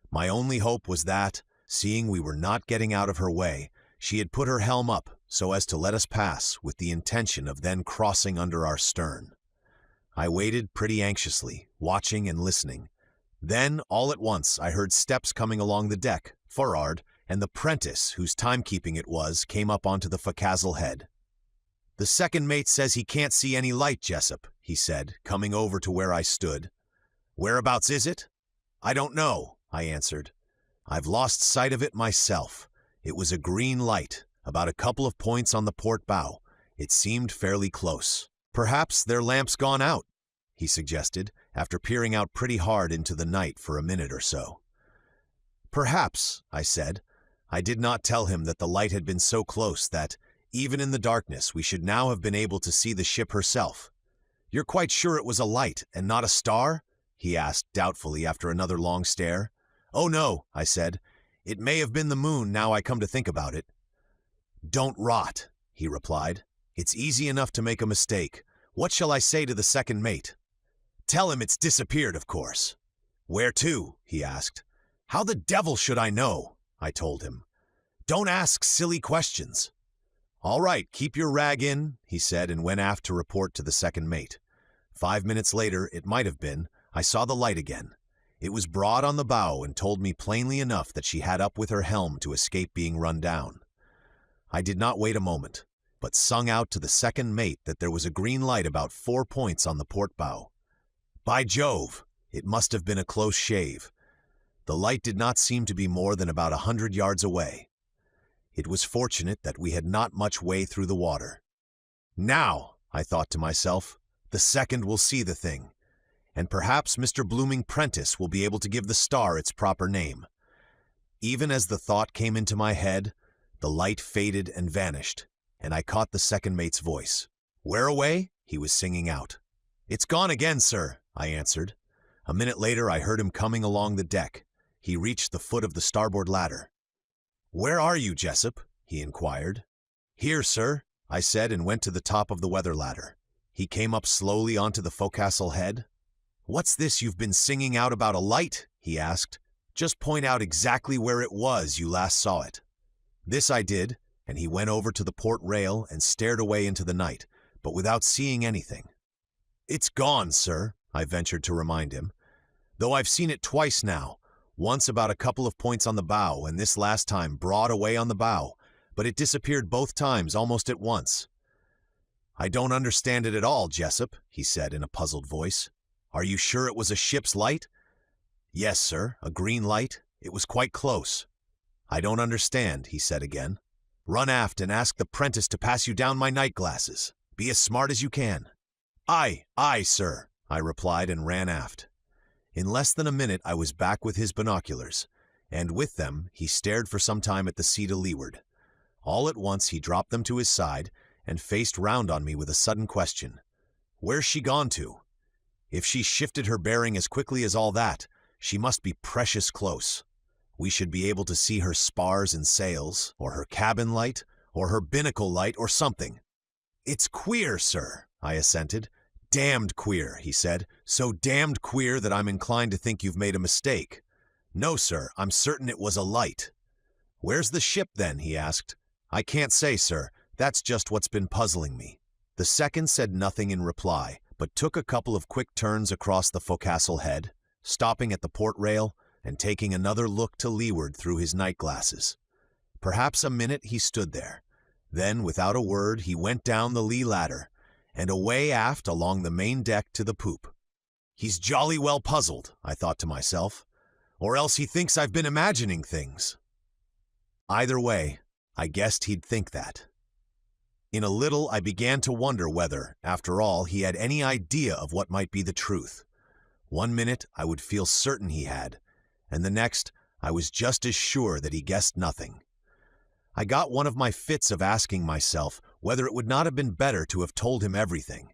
A: My only hope was that, seeing we were not getting out of her way, she had put her helm up so as to let us pass with the intention of then crossing under our stern. I waited pretty anxiously, watching and listening. Then, all at once, I heard steps coming along the deck, for'ard, and the Prentice, whose timekeeping it was, came up onto the forecastle head. "The second mate says he can't see any light, Jessup," he said, coming over to where I stood. "Whereabouts is it?" "I don't know," I answered. "I've lost sight of it myself. It was a green light, about a couple of points on the port bow. It seemed fairly close." "Perhaps their lamp's gone out," he suggested, after peering out pretty hard into the night for a minute or so. "Perhaps," I said. I did not tell him that the light had been so close that, even in the darkness, we should now have been able to see the ship herself. "You're quite sure it was a light, and not a star?" he asked doubtfully after another long stare. "Oh no," I said. "It may have been the moon now I come to think about it." "Don't rot," he replied. "It's easy enough to make a mistake. What shall I say to the second mate?" "Tell him it's disappeared, of course." "Where to?" he asked. "How the devil should I know?" I told him. "Don't ask silly questions." "All right, keep your rag in," he said, and went aft to report to the second mate. 5 minutes later, it might have been, I saw the light again. It was broad on the bow and told me plainly enough that she had up with her helm to escape being run down. I did not wait a moment, but sung out to the second mate that there was a green light about 4 points on the port bow. By Jove, it must have been a close shave. The light did not seem to be more than about 100 yards away. It was fortunate that we had not much way through the water. Now, I thought to myself, the second will see the thing, and perhaps Mr. Blooming Prentice will be able to give the star its proper name. Even as the thought came into my head, the light faded and vanished, and I caught the second mate's voice. "Where away?" he was singing out. "It's gone again, sir," I answered. A minute later I heard him coming along the deck. He reached the foot of the starboard ladder. "Where are you, Jessup?" he inquired. "Here, sir," I said, and went to the top of the weather ladder. He came up slowly onto the forecastle head. "What's this you've been singing out about a light?" he asked. "Just point out exactly where it was you last saw it." This I did, and he went over to the port rail and stared away into the night, but without seeing anything. "It's gone, sir," I ventured to remind him. "Though I've seen it twice now, once about a couple of points on the bow, and this last time broad away on the bow, but it disappeared both times almost at once." "I don't understand it at all, Jessup," he said in a puzzled voice. "Are you sure it was a ship's light?" "Yes, sir, a green light. It was quite close." "I don't understand," he said again. "Run aft and ask the Prentice to pass you down my night glasses. Be as smart as you can." "Aye, aye, sir," I replied and ran aft. In less than a minute I was back with his binoculars, and with them he stared for some time at the sea to leeward. All at once he dropped them to his side and faced round on me with a sudden question. "Where's she gone to? If she shifted her bearing as quickly as all that, she must be precious close. We should be able to see her spars and sails, or her cabin light, or her binnacle light, or something." "It's queer, sir," I assented. "Damned queer," he said. "So damned queer that I'm inclined to think you've made a mistake." "No, sir, I'm certain it was a light." "Where's the ship, then?" he asked. "I can't say, sir. That's just what's been puzzling me." The second said nothing in reply, but took a couple of quick turns across the forecastle head, stopping at the port rail and taking another look to leeward through his night glasses. Perhaps a minute he stood there. Then, without a word, he went down the lee ladder and away aft along the main deck to the poop. "He's jolly well puzzled," I thought to myself, "or else he thinks I've been imagining things." Either way, I guessed he'd think that. In a little, I began to wonder whether, after all, he had any idea of what might be the truth. One minute, I would feel certain he had, and the next, I was just as sure that he guessed nothing. I got one of my fits of asking myself whether it would not have been better to have told him everything.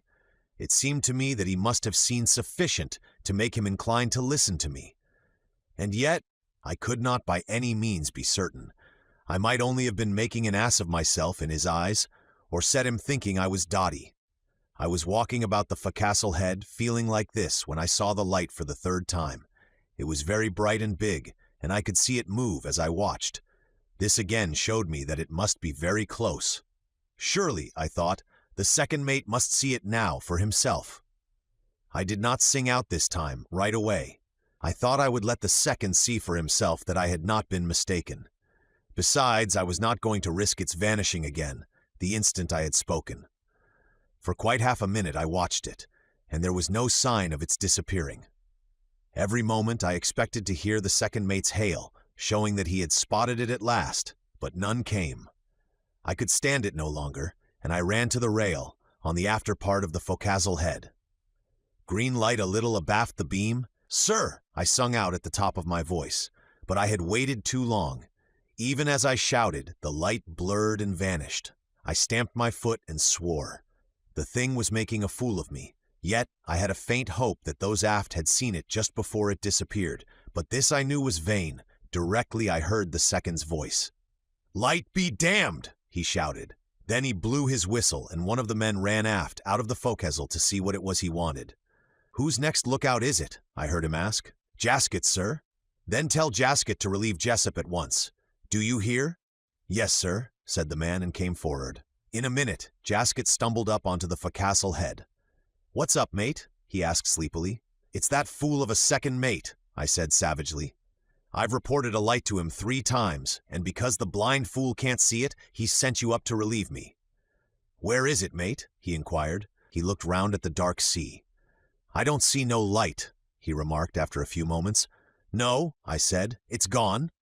A: It seemed to me that he must have seen sufficient to make him inclined to listen to me. And yet, I could not by any means be certain. I might only have been making an ass of myself in his eyes, or set him thinking I was dotty. I was walking about the forecastle head, feeling like this, when I saw the light for the third time. It was very bright and big, and I could see it move as I watched. This again showed me that it must be very close. Surely, I thought, the second mate must see it now for himself. I did not sing out this time, right away. I thought I would let the second see for himself that I had not been mistaken. Besides, I was not going to risk its vanishing again, the instant I had spoken. For quite half a minute I watched it, and there was no sign of its disappearing. Every moment I expected to hear the second mate's hail, showing that he had spotted it at last, but none came. I could stand it no longer, and I ran to the rail, on the after part of the forecastle head. Green light a little abaft the beam? "Sir!" I sung out at the top of my voice, but I had waited too long. Even as I shouted, the light blurred and vanished. I stamped my foot and swore. The thing was making a fool of me, yet I had a faint hope that those aft had seen it just before it disappeared, but this I knew was vain. Directly I heard the second's voice. "Light be damned!" he shouted. Then he blew his whistle, and one of the men ran aft, out of the forecastle, to see what it was he wanted. "Whose next lookout is it?" I heard him ask. "Jaskett, sir." "Then tell Jaskett to relieve Jessup at once. Do you hear?" "Yes, sir," said the man, and came forward. In a minute, Jaskett stumbled up onto the forecastle head. "What's up, mate?" he asked sleepily. "It's that fool of a second mate," I said savagely. "I've reported a light to him 3 times, and because the blind fool can't see it, he's sent you up to relieve me." "Where is it, mate?" he inquired. He looked round at the dark sea. "I don't see no light," he remarked after a few moments. "No," I said, "it's gone."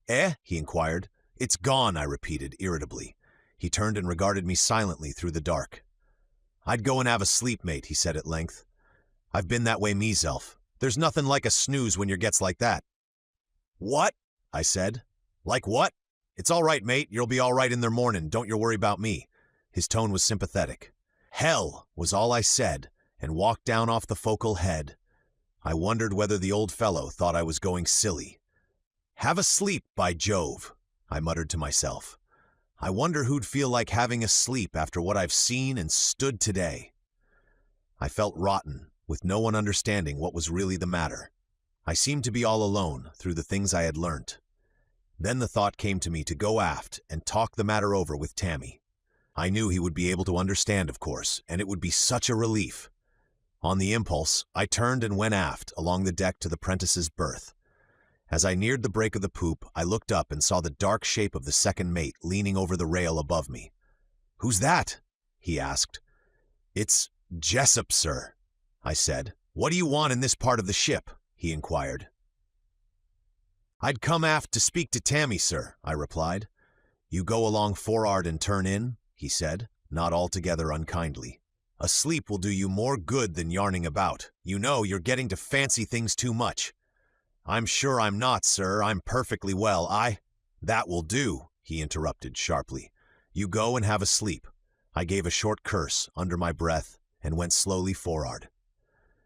A: "Eh?" he inquired. "It's gone," I repeated irritably. He turned and regarded me silently through the dark. "I'd go and have a sleep, mate," he said at length. "I've been that way meself. There's nothing like a snooze when yer gets like that." "What?" I said. "Like what? It's all right, mate. You'll be all right in the mornin'. Don't you worry about me." His tone was sympathetic. "Hell," was all I said, and walked down off the focal head. I wondered whether the old fellow thought I was going silly. "Have a sleep, by Jove," I muttered to myself. "I wonder who'd feel like having a sleep after what I've seen and stood today." I felt rotten, with no one understanding what was really the matter. I seemed to be all alone through the things I had learnt. Then the thought came to me to go aft and talk the matter over with Tammy. I knew he would be able to understand, of course, and it would be such a relief. On the impulse, I turned and went aft along the deck to the Prentice's berth. As I neared the break of the poop, I looked up and saw the dark shape of the second mate leaning over the rail above me. "Who's that?" he asked. "It's Jessup, sir," I said. "What do you want in this part of the ship?" he inquired. "I'd come aft to speak to Tammy, sir," I replied. "You go along for'ard and turn in," he said, not altogether unkindly. "A sleep will do you more good than yarning about. You know, you're getting to fancy things too much." "I'm sure I'm not, sir. I'm perfectly well. That will do," he interrupted sharply. "You go and have a sleep." I gave a short curse under my breath and went slowly for'ard.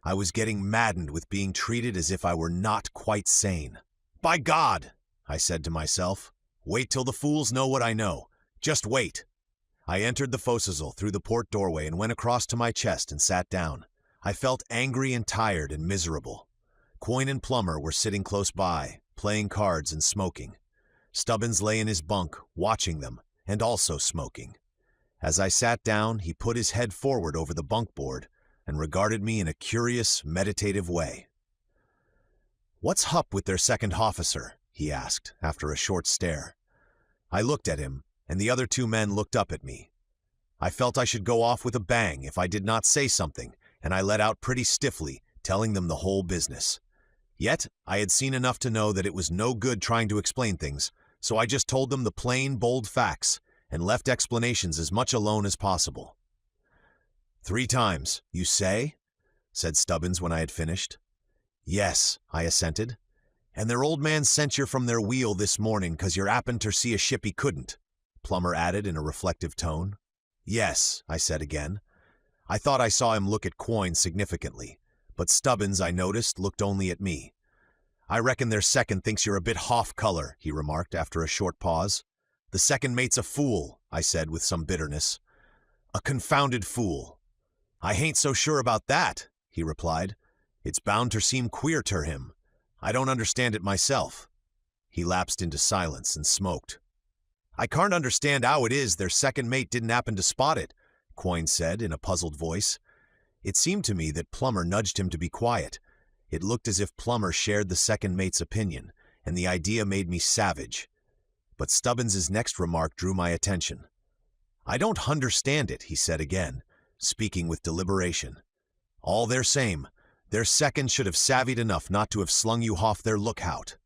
A: I was getting maddened with being treated as if I were not quite sane. "By God," I said to myself, "wait till the fools know what I know. Just wait." I entered the forecastle through the port doorway and went across to my chest and sat down. I felt angry and tired and miserable. Quoin and Plummer were sitting close by, playing cards and smoking. Stubbins lay in his bunk, watching them, and also smoking. As I sat down, he put his head forward over the bunk board and regarded me in a curious, meditative way. "What's hup with their second hofficer?" he asked, after a short stare. I looked at him, and the other 2 men looked up at me. I felt I should go off with a bang if I did not say something, and I let out pretty stiffly, telling them the whole business. Yet, I had seen enough to know that it was no good trying to explain things, so I just told them the plain, bold facts, and left explanations as much alone as possible. 3 times, you say? Said Stubbins when I had finished. Yes, I assented. And their old man sent you from their wheel this morning 'cause you're 'appened ter see a ship he couldn't, Plummer added in a reflective tone. Yes, I said again. I thought I saw him look at Quoin significantly, but Stubbins, I noticed, looked only at me. I reckon their second thinks you're a bit hoff-color, he remarked after a short pause. The second mate's a fool, I said with some bitterness. A confounded fool. I hain't so sure about that, he replied. It's bound ter seem queer ter him. I don't understand it myself. He lapsed into silence and smoked. I can't understand how it is their second mate didn't happen to spot it, Quoin said in a puzzled voice. It seemed to me that Plummer nudged him to be quiet. It looked as if Plummer shared the second mate's opinion, and the idea made me savage. But Stubbins's next remark drew my attention. I don't hunderstand it, he said again, speaking with deliberation. All their same, their second should have savvied enough not to have slung you off their lookout.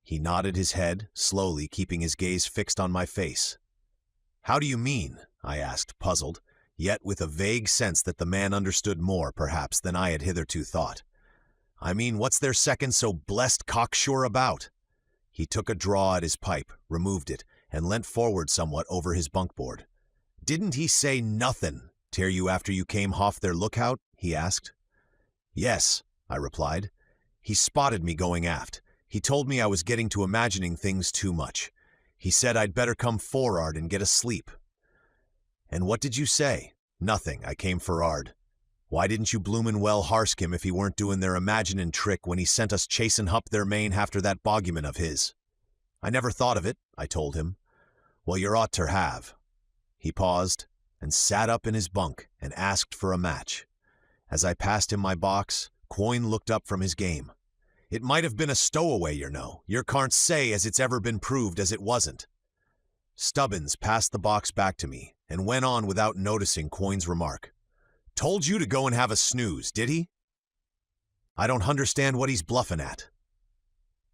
A: He nodded his head, slowly keeping his gaze fixed on my face. How do you mean? I asked, puzzled, yet with a vague sense that the man understood more, perhaps, than I had hitherto thought. I mean, what's their second so blessed cocksure about? He took a draw at his pipe, removed it, and leant forward somewhat over his bunkboard. Didn't he say nothin' ter you after you came off their lookout? He asked. Yes, I replied. He spotted me going aft. He told me I was getting to imagining things too much. He said I'd better come for'ard and get a sleep. And what did you say? Nothing, I came for'ard. Why didn't you bloomin' well harsk him if he weren't doin' their imaginin' trick when he sent us chasin' hup their main after that bogeyman of his? I never thought of it, I told him. Well, yer ought ter have. He paused and sat up in his bunk and asked for a match. As I passed him my box, Quoin looked up from his game. It might have been a stowaway, yer know. Yer can't say as it's ever been proved as it wasn't. Stubbins passed the box back to me and went on without noticing Quoin's remark. Told you to go and have a snooze, did he? I don't understand what he's bluffing at.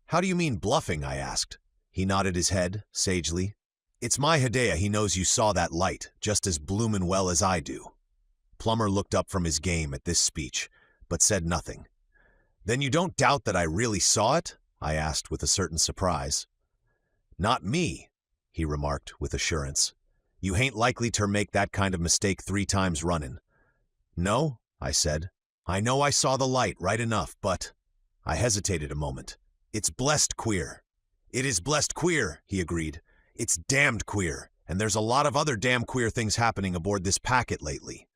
A: How do you mean bluffing? I asked. He nodded his head, sagely. It's my hidea he knows you saw that light, just as bloomin' well as I do. Plummer looked up from his game at this speech, but said nothing. Then you don't doubt that I really saw it? I asked with a certain surprise. Not me, he remarked with assurance. You hain't likely ter make that kind of mistake 3 times runnin'. No, I said. I know I saw the light right enough, but... I hesitated a moment. It's blessed queer. It is blessed queer, he agreed. It's damned queer, and there's a lot of other damn queer things happening aboard this packet lately.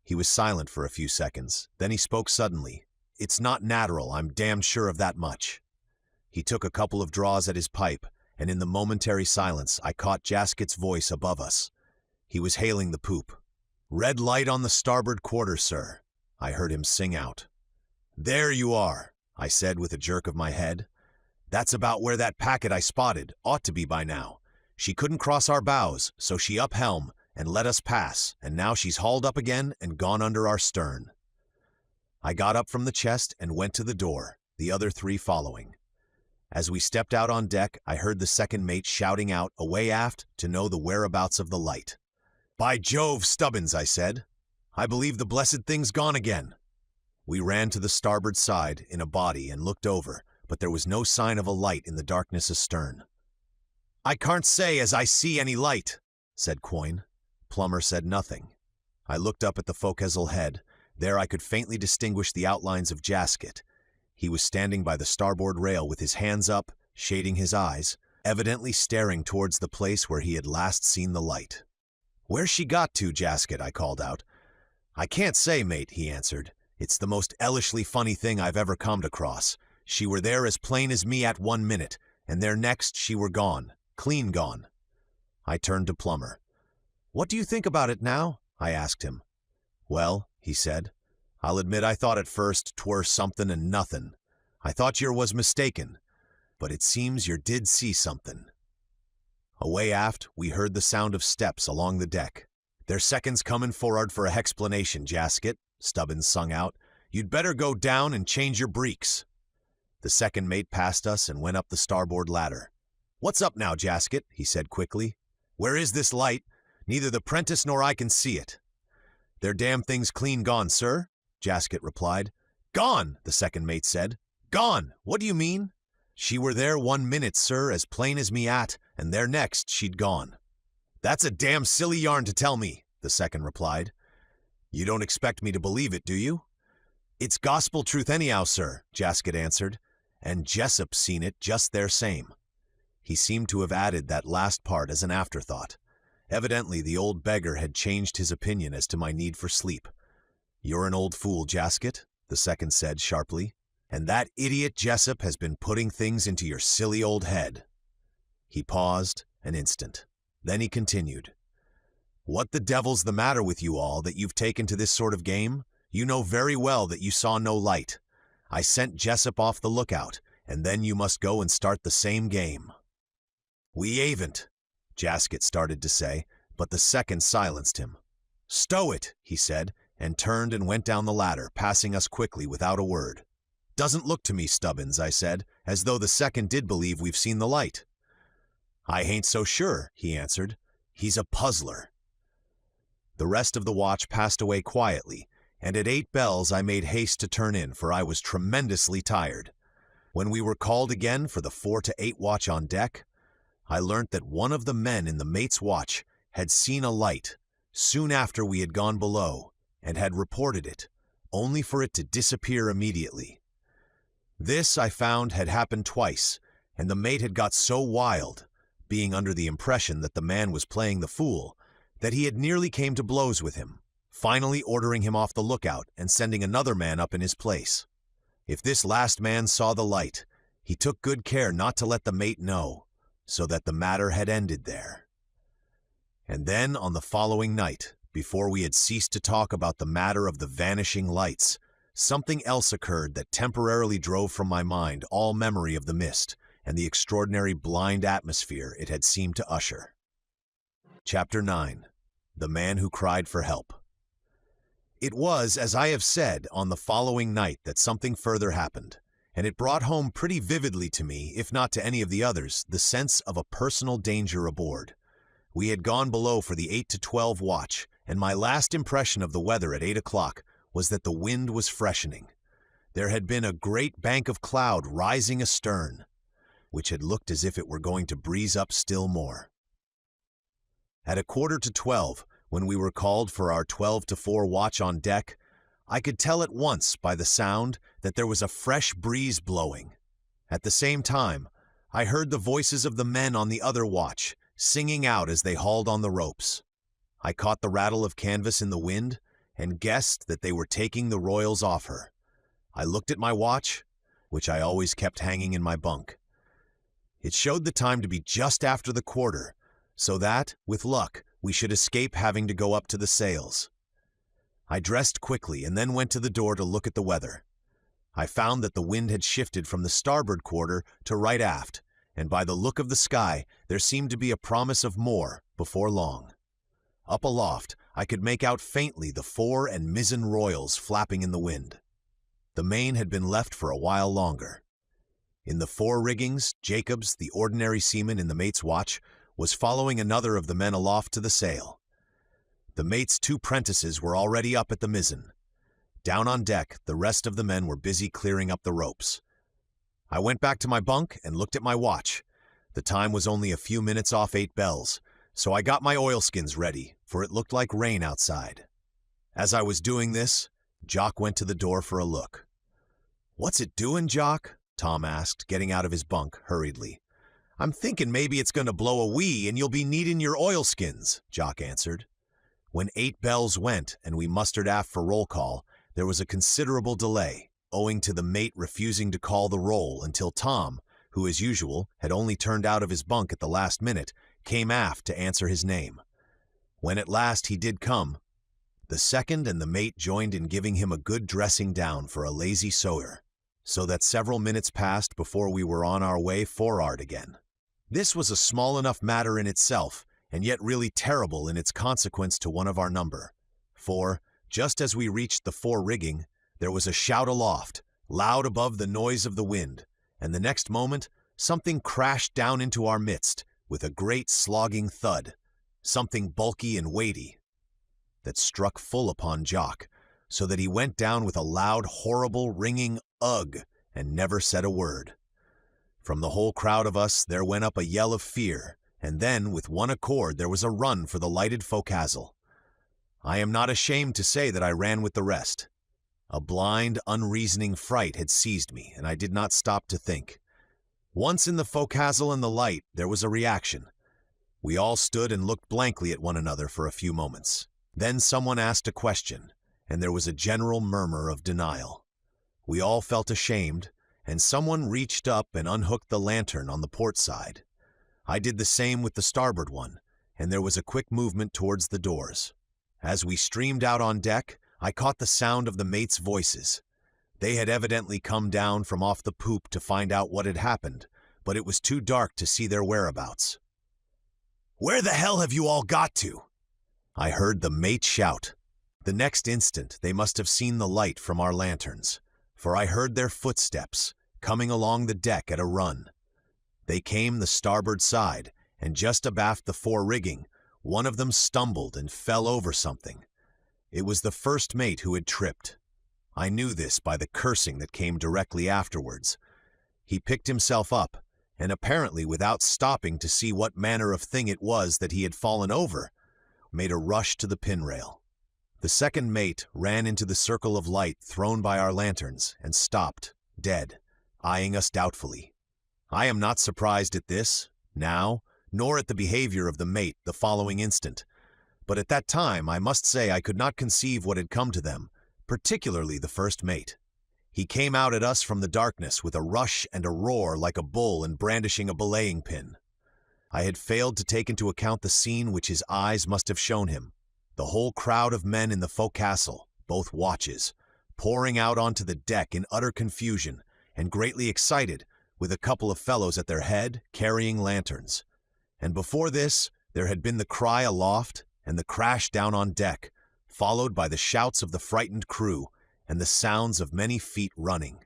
A: He was silent for a few seconds. Then he spoke suddenly. It's not natural, I'm damned sure of that much. He took a couple of draws at his pipe, and in the momentary silence I caught Jasket's voice above us. He was hailing the poop. Red light on the starboard quarter, sir, I heard him sing out. There you are, I said with a jerk of my head. That's about where that packet I spotted ought to be by now. She couldn't cross our bows, so she up helm and let us pass, and now she's hauled up again and gone under our stern. I got up from the chest and went to the door, the other 3 following. As we stepped out on deck, I heard the second mate shouting out away aft to know the whereabouts of the light. By Jove, Stubbins, I said. I believe the blessed thing's gone again. We ran to the starboard side in a body and looked over, but there was no sign of a light in the darkness astern. I can't say as I see any light, said Quoin. Plummer said nothing. I looked up at the forecastle head. There I could faintly distinguish the outlines of Jasket. He was standing by the starboard rail with his hands up, shading his eyes, evidently staring towards the place where he had last seen the light. Where's she got to, Jasket? I called out. I can't say, mate, he answered. It's the most ellishly funny thing I've ever comed across. She were there as plain as me at 1 minute, and there next she were gone, clean gone. I turned to Plummer. What do you think about it now? I asked him. Well, he said, I'll admit I thought at first 'twere somethin' and nothin'. I thought yer was mistaken, but it seems yer did see somethin'. Away aft, we heard the sound of steps along the deck. There's seconds comin' for'ard for a hexplanation, Jasket, Stubbins sung out. You'd better go down and change your breeks. The second mate passed us and went up the starboard ladder. What's up now, Jasket? He said quickly. Where is this light? Neither the Prentice nor I can see it." "Their damn thing's clean gone, sir," Jasket replied. "Gone," the second mate said. "Gone! What do you mean?" "She were there 1 minute, sir, as plain as me at, and there next she'd gone." "That's a damn silly yarn to tell me," the second replied. "You don't expect me to believe it, do you?" "It's gospel truth anyhow, sir," Jasket answered, "and Jessup's seen it just there same." He seemed to have added that last part as an afterthought. Evidently the old beggar had changed his opinion as to my need for sleep. "You're an old fool, Jasket," the second said sharply, "and that idiot Jessup has been putting things into your silly old head." He paused an instant. Then he continued, "What the devil's the matter with you all that you've taken to this sort of game? You know very well that you saw no light. I sent Jessup off the lookout, and then you must go and start the same game." "We haven't," Jasket started to say, but the second silenced him. "Stow it," he said, and turned and went down the ladder, passing us quickly without a word. "Doesn't look to me, Stubbins," I said, "as though the second did believe we've seen the light." "I ain't so sure," he answered. "He's a puzzler." The rest of the watch passed away quietly, and at 8 bells I made haste to turn in, for I was tremendously tired. When we were called again for the 4 to 8 watch on deck, I learnt that one of the men in the mate's watch had seen a light soon after we had gone below, and had reported it, only for it to disappear immediately. This, I found, had happened twice, and the mate had got so wild, being under the impression that the man was playing the fool, that he had nearly came to blows with him, finally ordering him off the lookout and sending another man up in his place. If this last man saw the light, he took good care not to let the mate know, so that the matter had ended there. And then on the following night, before we had ceased to talk about the matter of the vanishing lights, something else occurred that temporarily drove from my mind all memory of the mist and the extraordinary blind atmosphere it had seemed to usher. Chapter 9. The Man Who Cried for Help. It was, as I have said, on the following night that something further happened, and it brought home pretty vividly to me, if not to any of the others, the sense of a personal danger aboard. We had gone below for the 8 to 12 watch, and my last impression of the weather at 8 o'clock was that the wind was freshening. There had been a great bank of cloud rising astern, which had looked as if it were going to breeze up still more. At 11:45, when we were called for our 12 to 4 watch on deck, I could tell at once by the sound that there was a fresh breeze blowing. At the same time, I heard the voices of the men on the other watch, singing out as they hauled on the ropes. I caught the rattle of canvas in the wind, and guessed that they were taking the royals off her. I looked at my watch, which I always kept hanging in my bunk. It showed the time to be just after the quarter, so that, with luck, we should escape having to go up to the sails. I dressed quickly and then went to the door to look at the weather. I found that the wind had shifted from the starboard quarter to right aft, and by the look of the sky, there seemed to be a promise of more before long. Up aloft, I could make out faintly the fore and mizzen royals flapping in the wind. The main had been left for a while longer. In the fore riggings, Jacobs, the ordinary seaman in the mate's watch, was following another of the men aloft to the sail. The mate's 2 Prentices were already up at the mizzen. Down on deck, the rest of the men were busy clearing up the ropes. I went back to my bunk and looked at my watch. The time was only a few minutes off 8 bells, so I got my oilskins ready, for it looked like rain outside. As I was doing this, Jock went to the door for a look. "What's it doing, Jock?" Tom asked, getting out of his bunk hurriedly. "I'm thinking maybe it's going to blow a wee and you'll be needing your oilskins," Jock answered. When 8 bells went and we mustered aft for roll call, there was a considerable delay, owing to the mate refusing to call the roll until Tom, who as usual had only turned out of his bunk at the last minute, came aft to answer his name. When at last he did come, the second and the mate joined in giving him a good dressing down for a lazy sower, so that several minutes passed before we were on our way for'ard again. This was a small enough matter in itself, and yet really terrible in its consequence to one of our number, for, just as we reached the fore rigging, there was a shout aloft, loud above the noise of the wind, and the next moment something crashed down into our midst with a great slogging thud, something bulky and weighty, that struck full upon Jock, so that he went down with a loud, horrible, ringing ugh, and never said a word. From the whole crowd of us there went up a yell of fear, and then, with one accord, there was a run for the lighted forecastle. I am not ashamed to say that I ran with the rest. A blind, unreasoning fright had seized me, and I did not stop to think. Once in the forecastle and the light, there was a reaction. We all stood and looked blankly at one another for a few moments. Then someone asked a question, and there was a general murmur of denial. We all felt ashamed, and someone reached up and unhooked the lantern on the port side. I did the same with the starboard one, and there was a quick movement towards the doors. As we streamed out on deck, I caught the sound of the mates' voices. They had evidently come down from off the poop to find out what had happened, but it was too dark to see their whereabouts. "Where the hell have you all got to?" I heard the mate shout. The next instant they must have seen the light from our lanterns, for I heard their footsteps coming along the deck at a run. They came the starboard side, and just abaft the fore rigging, one of them stumbled and fell over something. It was the first mate who had tripped. I knew this by the cursing that came directly afterwards. He picked himself up, and apparently without stopping to see what manner of thing it was that he had fallen over, made a rush to the pinrail. The second mate ran into the circle of light thrown by our lanterns and stopped, dead, eyeing us doubtfully. I am not surprised at this, now, nor at the behavior of the mate the following instant, but at that time I must say I could not conceive what had come to them, particularly the first mate. He came out at us from the darkness with a rush and a roar like a bull and brandishing a belaying pin. I had failed to take into account the scene which his eyes must have shown him. The whole crowd of men in the forecastle, both watches, pouring out onto the deck in utter confusion and greatly excited, with a couple of fellows at their head carrying lanterns. And before this, there had been the cry aloft and the crash down on deck, followed by the shouts of the frightened crew and the sounds of many feet running.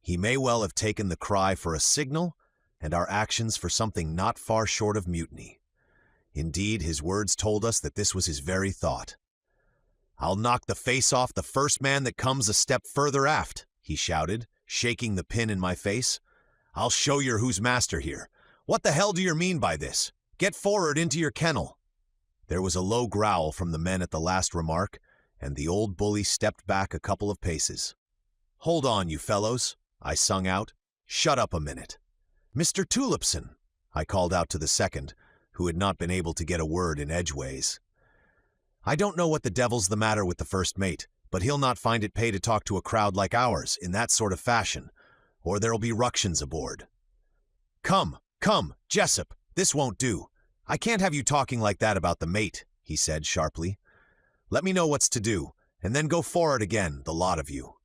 A: He may well have taken the cry for a signal and our actions for something not far short of mutiny. Indeed, his words told us that this was his very thought. "I'll knock the face off the first man that comes a step further aft," he shouted, shaking the pin in my face. "I'll show yer who's master here. What the hell do you mean by this? Get forward into your kennel." There was a low growl from the men at the last remark, and the old bully stepped back a couple of paces. "Hold on, you fellows," I sung out. "Shut up a minute." "Mr. Tulipson," I called out to the second, who had not been able to get a word in edgeways. "I don't know what the devil's the matter with the first mate, but he'll not find it pay to talk to a crowd like ours in that sort of fashion, or there'll be ructions aboard." Come, Jessup, this won't do. I can't have you talking like that about the mate," he said sharply. "Let me know what's to do, and then go for'ard again, the lot of you."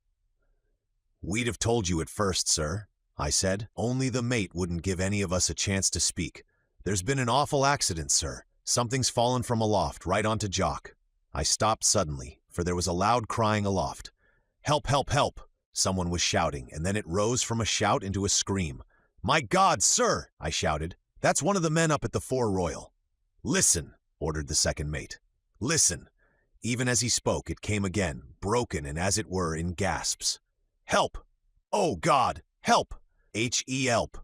A: "We'd have told you at first, sir," I said, "only the mate wouldn't give any of us a chance to speak. There's been an awful accident, sir. Something's fallen from aloft right onto Jock." I stopped suddenly, for there was a loud crying aloft. "Help, help, help!" someone was shouting, and then it rose from a shout into a scream. "My God, sir!" I shouted. "That's one of the men up at the fore royal." "Listen!" ordered the second mate. "Listen!" Even as he spoke, it came again, broken and as it were in gasps. "Help! Oh, God! Help! Help!"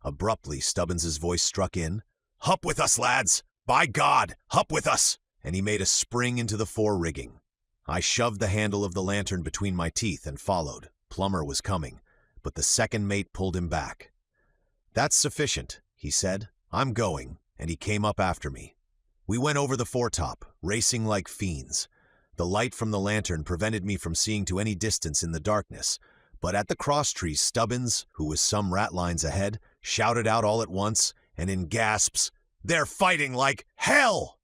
A: Abruptly, Stubbins's voice struck in. "Hup with us, lads! By God, hup with us!" And he made a spring into the fore rigging. I shoved the handle of the lantern between my teeth and followed. Plummer was coming, but the second mate pulled him back. "That's sufficient," he said. "I'm going," and he came up after me. We went over the foretop, racing like fiends. The light from the lantern prevented me from seeing to any distance in the darkness, but at the crosstrees Stubbins, who was some ratlines ahead, shouted out all at once, and in gasps, "They're fighting like hell!"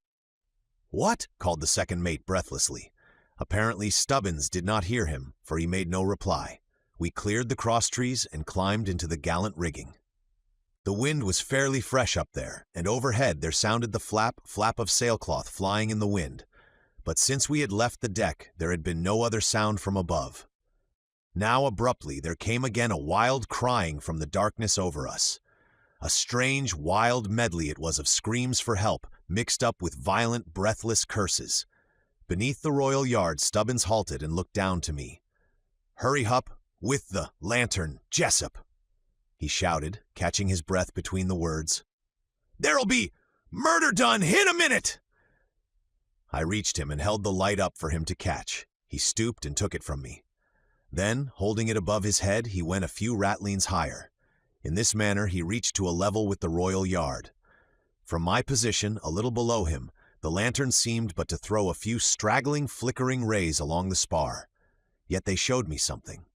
A: "What?" called the second mate breathlessly. Apparently Stubbins did not hear him, for he made no reply. We cleared the crosstrees and climbed into the gallant rigging. The wind was fairly fresh up there, and overhead there sounded the flap of sailcloth flying in the wind. But since we had left the deck, there had been no other sound from above. Now abruptly there came again a wild crying from the darkness over us. A strange, wild medley it was of screams for help, mixed up with violent, breathless curses. Beneath the royal yard, Stubbins halted and looked down to me. "Hurry up with the lantern, Jessup," he shouted, catching his breath between the words. "There'll be murder done in a minute!" I reached him and held the light up for him to catch. He stooped and took it from me. Then, holding it above his head, he went a few ratlines higher. In this manner, he reached to a level with the royal yard. From my position, a little below him, the lantern seemed but to throw a few straggling, flickering rays along the spar. Yet they showed me something.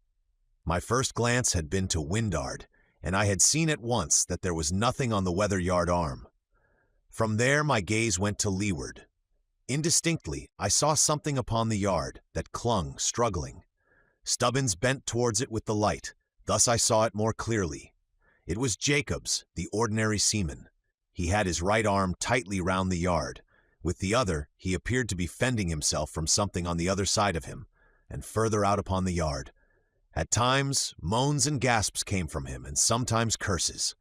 A: My first glance had been to windward, and I had seen at once that there was nothing on the weather yard arm. From there, my gaze went to leeward. Indistinctly, I saw something upon the yard that clung, struggling. Stubbins bent towards it with the light. Thus I saw it more clearly. It was Jacobs, the ordinary seaman. He had his right arm tightly round the yard. With the other, he appeared to be fending himself from something on the other side of him, and further out upon the yard. At times, moans and gasps came from him, and sometimes curses.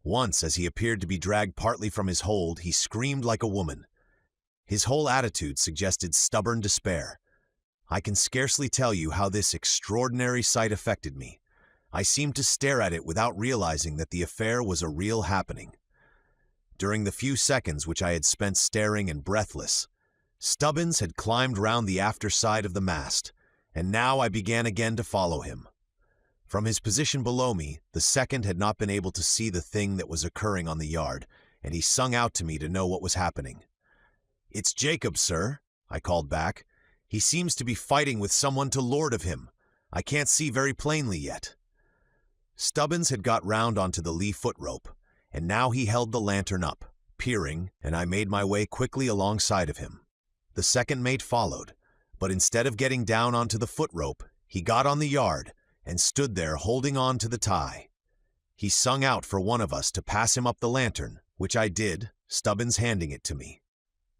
A: Once, as he appeared to be dragged partly from his hold, he screamed like a woman. His whole attitude suggested stubborn despair. I can scarcely tell you how this extraordinary sight affected me. I seemed to stare at it without realizing that the affair was a real happening. During the few seconds which I had spent staring and breathless, Stubbins had climbed round the after side of the mast, and now I began again to follow him. From his position below me, the second had not been able to see the thing that was occurring on the yard, and he sung out to me to know what was happening. "It's Jacob, sir," I called back. "He seems to be fighting with someone to lord of him. I can't see very plainly yet." Stubbins had got round onto the lee foot rope, and now he held the lantern up, peering, and I made my way quickly alongside of him. The second mate followed, but instead of getting down onto the foot rope, he got on the yard and stood there holding on to the tie. He sung out for one of us to pass him up the lantern, which I did, Stubbins handing it to me.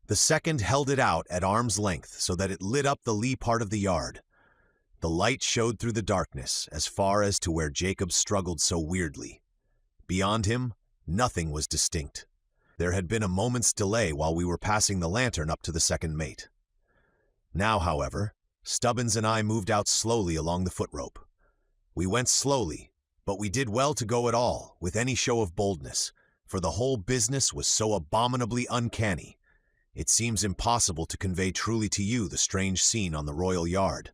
A: The second held it out at arm's length so that it lit up the lee part of the yard. The light showed through the darkness as far as to where Jacob struggled so weirdly. Beyond him, nothing was distinct. There had been a moment's delay while we were passing the lantern up to the second mate. Now, however, Stubbins and I moved out slowly along the foot rope. We went slowly, but we did well to go at all, with any show of boldness, for the whole business was so abominably uncanny. It seems impossible to convey truly to you the strange scene on the royal yard.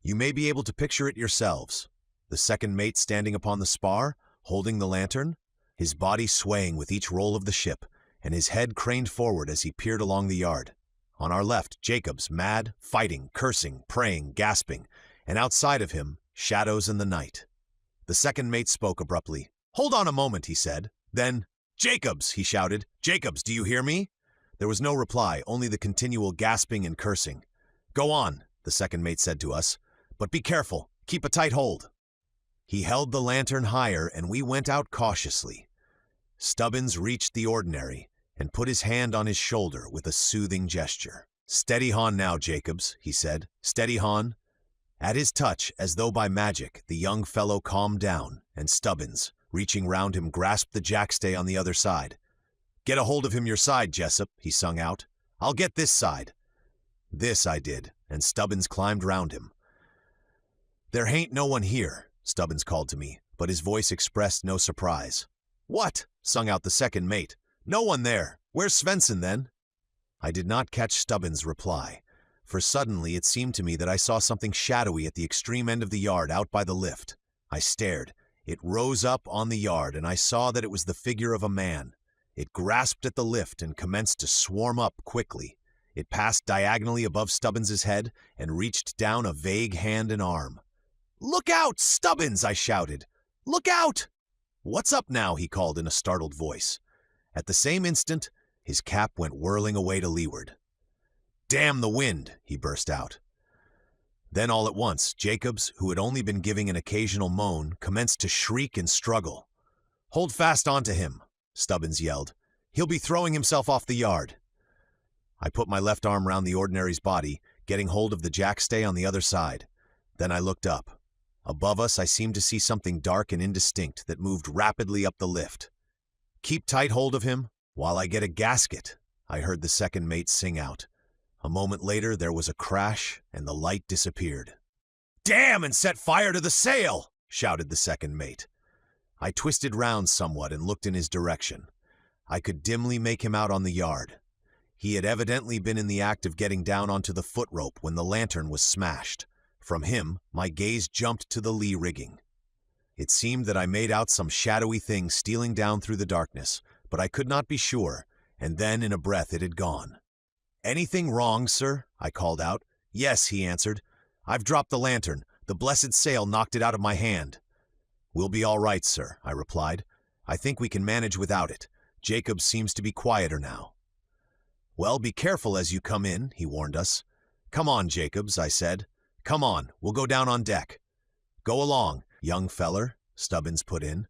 A: You may be able to picture it yourselves. The second mate standing upon the spar, holding the lantern, his body swaying with each roll of the ship, and his head craned forward as he peered along the yard. On our left, Jacobs, mad, fighting, cursing, praying, gasping, and outside of him, shadows in the night. The second mate spoke abruptly. "Hold on a moment," he said. Then, "Jacobs," he shouted. "Jacobs, do you hear me?" There was no reply, only the continual gasping and cursing. "Go on," the second mate said to us, "but be careful. Keep a tight hold." He held the lantern higher, and we went out cautiously. Stubbins reached the ordinary and put his hand on his shoulder with a soothing gesture. "Steady hon now, Jacobs," he said. "Steady hon." At his touch, as though by magic, the young fellow calmed down, and Stubbins, reaching round him, grasped the jackstay on the other side. "Get a hold of him your side, Jessup," he sung out. "I'll get this side." This I did, and Stubbins climbed round him. "There hain't no one here," Stubbins called to me, but his voice expressed no surprise. "What?" sung out the second mate. "No one there. Where's Svensson, then?" I did not catch Stubbins' reply, for suddenly it seemed to me that I saw something shadowy at the extreme end of the yard out by the lift. I stared. It rose up on the yard, and I saw that it was the figure of a man. It grasped at the lift and commenced to swarm up quickly. It passed diagonally above Stubbins's head and reached down a vague hand and arm. "Look out, Stubbins!" I shouted. "Look out!" "What's up now?" he called in a startled voice. At the same instant, his cap went whirling away to leeward. "Damn the wind!" he burst out. Then all at once, Jacobs, who had only been giving an occasional moan, commenced to shriek and struggle. "Hold fast onto him," Stubbins yelled. "He'll be throwing himself off the yard." I put my left arm round the ordinary's body, getting hold of the jackstay on the other side. Then I looked up. Above us, I seemed to see something dark and indistinct that moved rapidly up the lift. "Keep tight hold of him," "While I get a gasket," I heard the second mate sing out. A moment later, there was a crash, and the light disappeared. "Damn, and set fire to the sail!" shouted the second mate. I twisted round somewhat and looked in his direction. I could dimly make him out on the yard. He had evidently been in the act of getting down onto the foot rope when the lantern was smashed. From him, my gaze jumped to the lee rigging. It seemed that I made out some shadowy thing stealing down through the darkness, but I could not be sure, and then in a breath it had gone. "Anything wrong, sir?" I called out. "Yes," he answered. "I've dropped the lantern. The blessed sail knocked it out of my hand." "We'll be all right, sir," I replied. "I think we can manage without it. Jacob seems to be quieter now." "Well, be careful as you come in," he warned us. "Come on, Jacobs," I said. "Come on, we'll go down on deck." "Go along, young feller," Stubbins put in.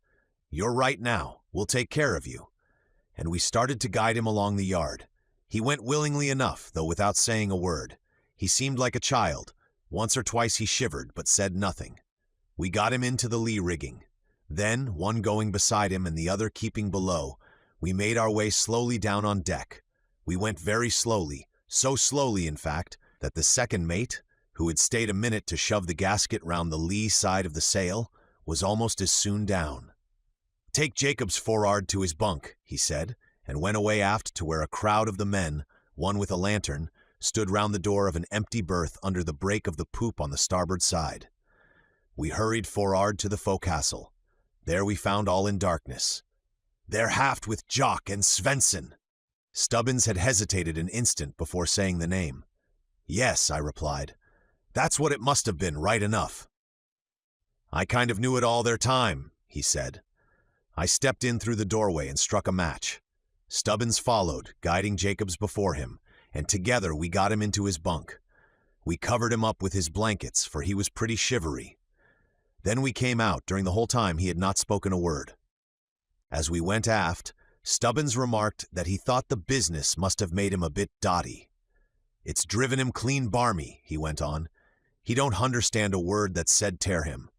A: "You're right now. We'll take care of you." And we started to guide him along the yard. He went willingly enough, though without saying a word. He seemed like a child. Once or twice he shivered, but said nothing. We got him into the lee rigging. Then, one going beside him and the other keeping below, we made our way slowly down on deck. We went very slowly, so slowly, in fact, that the second mate, who had stayed a minute to shove the gasket round the lee side of the sail, was almost as soon down. "Take Jacob's for'ard to his bunk," he said, and went away aft to where a crowd of the men, one with a lantern, stood round the door of an empty berth under the break of the poop on the starboard side. We hurried for'ard to the forecastle. There we found all in darkness. "They're haft with Jock and Svensson." Stubbins had hesitated an instant before saying the name. "Yes," I replied. "That's what it must have been, right enough." "I kind of knew it all their time," he said. I stepped in through the doorway and struck a match. Stubbins followed, guiding Jacobs before him, and together we got him into his bunk. We covered him up with his blankets, for he was pretty shivery. Then we came out. During the whole time he had not spoken a word. As we went aft, Stubbins remarked that he thought the business must have made him a bit dotty. "It's driven him clean barmy," he went on. "He don't understand a word that's said ter him."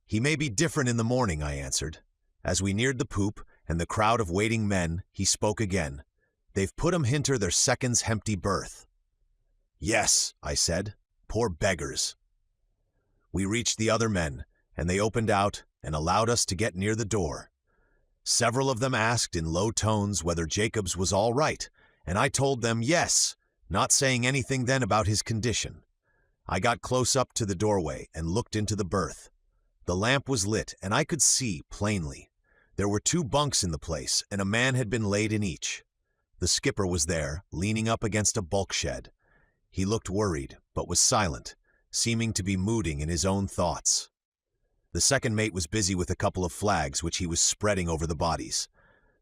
A: "He may be different in the morning," I answered. As we neared the poop and the crowd of waiting men, he spoke again. "They've put 'em hinter their second's hempty berth." "Yes," I said. "Poor beggars." We reached the other men, and they opened out and allowed us to get near the door. Several of them asked in low tones whether Jacobs was all right, and I told them yes, not saying anything then about his condition. I got close up to the doorway and looked into the berth. The lamp was lit, and I could see plainly. There were 2 bunks in the place, and a man had been laid in each. The skipper was there, leaning up against a bulkshed. He looked worried, but was silent, seeming to be mooding in his own thoughts. The second mate was busy with a couple of flags which he was spreading over the bodies.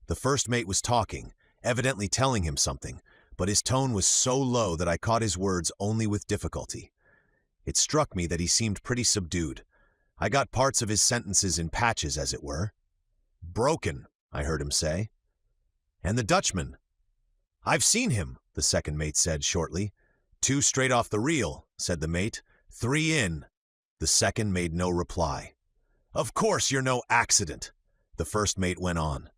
A: The first mate was talking, evidently telling him something, but his tone was so low that I caught his words only with difficulty. It struck me that he seemed pretty subdued. I got parts of his sentences in patches, as it were. "Broken," I heard him say. "And the Dutchman?" "I've seen him," the second mate said shortly. "2 straight off the reel," said the mate. 3 in." The second made no reply. "Of course you're no accident," the first mate went on.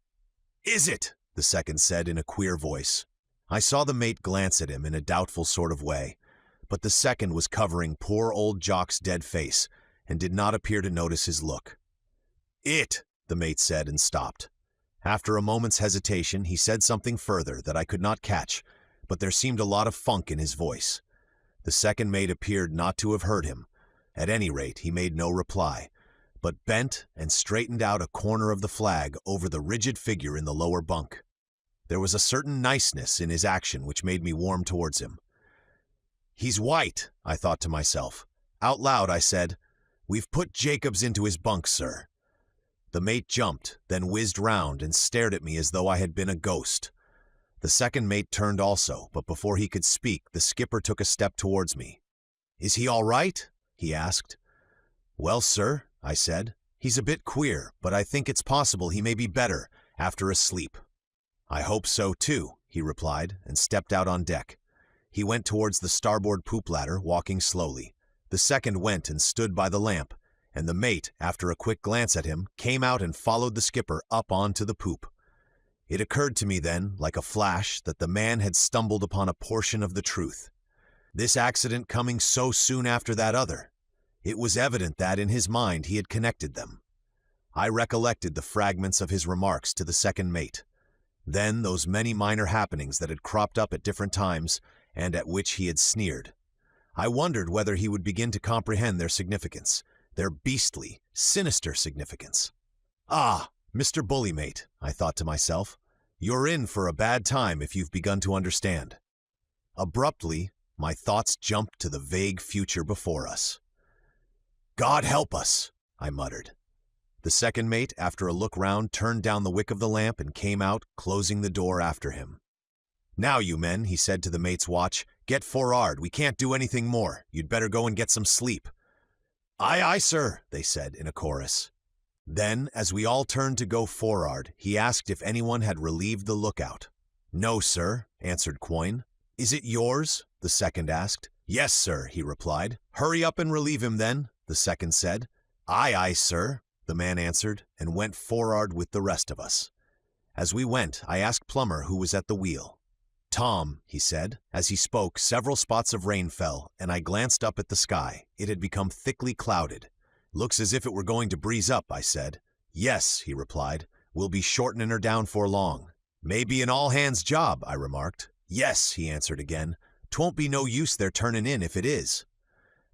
A: "Is it?" the second said in a queer voice. I saw the mate glance at him in a doubtful sort of way, but the second was covering poor old Jock's dead face and did not appear to notice his look. "It," the mate said and stopped. After a moment's hesitation, he said something further that I could not catch, but there seemed a lot of funk in his voice. The second mate appeared not to have heard him. At any rate, he made no reply, but bent and straightened out a corner of the flag over the rigid figure in the lower bunk. There was a certain niceness in his action which made me warm towards him. "He's white," I thought to myself. Out loud I said, "We've put Jacobs into his bunk, sir." The mate jumped, then whizzed round and stared at me as though I had been a ghost. The second mate turned also, but before he could speak, the skipper took a step towards me. "Is he all right?" he asked. "Well, sir," I said, "he's a bit queer, but I think it's possible he may be better after a sleep." "I hope so, too," he replied, and stepped out on deck. He went towards the starboard poop ladder, walking slowly. The second went and stood by the lamp, and the mate, after a quick glance at him, came out and followed the skipper up on to the poop. It occurred to me then, like a flash, that the man had stumbled upon a portion of the truth. This accident coming so soon after that other. It was evident that, in his mind, he had connected them. I recollected the fragments of his remarks to the second mate. Then those many minor happenings that had cropped up at different times and at which he had sneered. I wondered whether he would begin to comprehend their significance, their beastly, sinister significance. Ah, Mr. Bullymate, I thought to myself, you're in for a bad time if you've begun to understand. Abruptly, my thoughts jumped to the vague future before us. God help us, I muttered. The second mate, after a look round, turned down the wick of the lamp and came out, closing the door after him. Now, you men, he said to the mate's watch, get for'ard. We can't do anything more. You'd better go and get some sleep. Aye, aye, sir, they said in a chorus. Then, as we all turned to go for'ard, he asked if anyone had relieved the lookout. No, sir, answered Quoin. Is it yours? The second asked. Yes, sir, he replied. Hurry up and relieve him then, the second said. Aye, aye, sir, the man answered, and went for'ard with the rest of us. As we went, I asked Plummer who was at the wheel. Tom, he said. As he spoke, several spots of rain fell, and I glanced up at the sky. It had become thickly clouded. Looks as if it were going to breeze up, I said. Yes, he replied. We'll be shortening her down for long. Maybe an all-hands job, I remarked. Yes, he answered again. 'Twon't be no use their turning in if it is.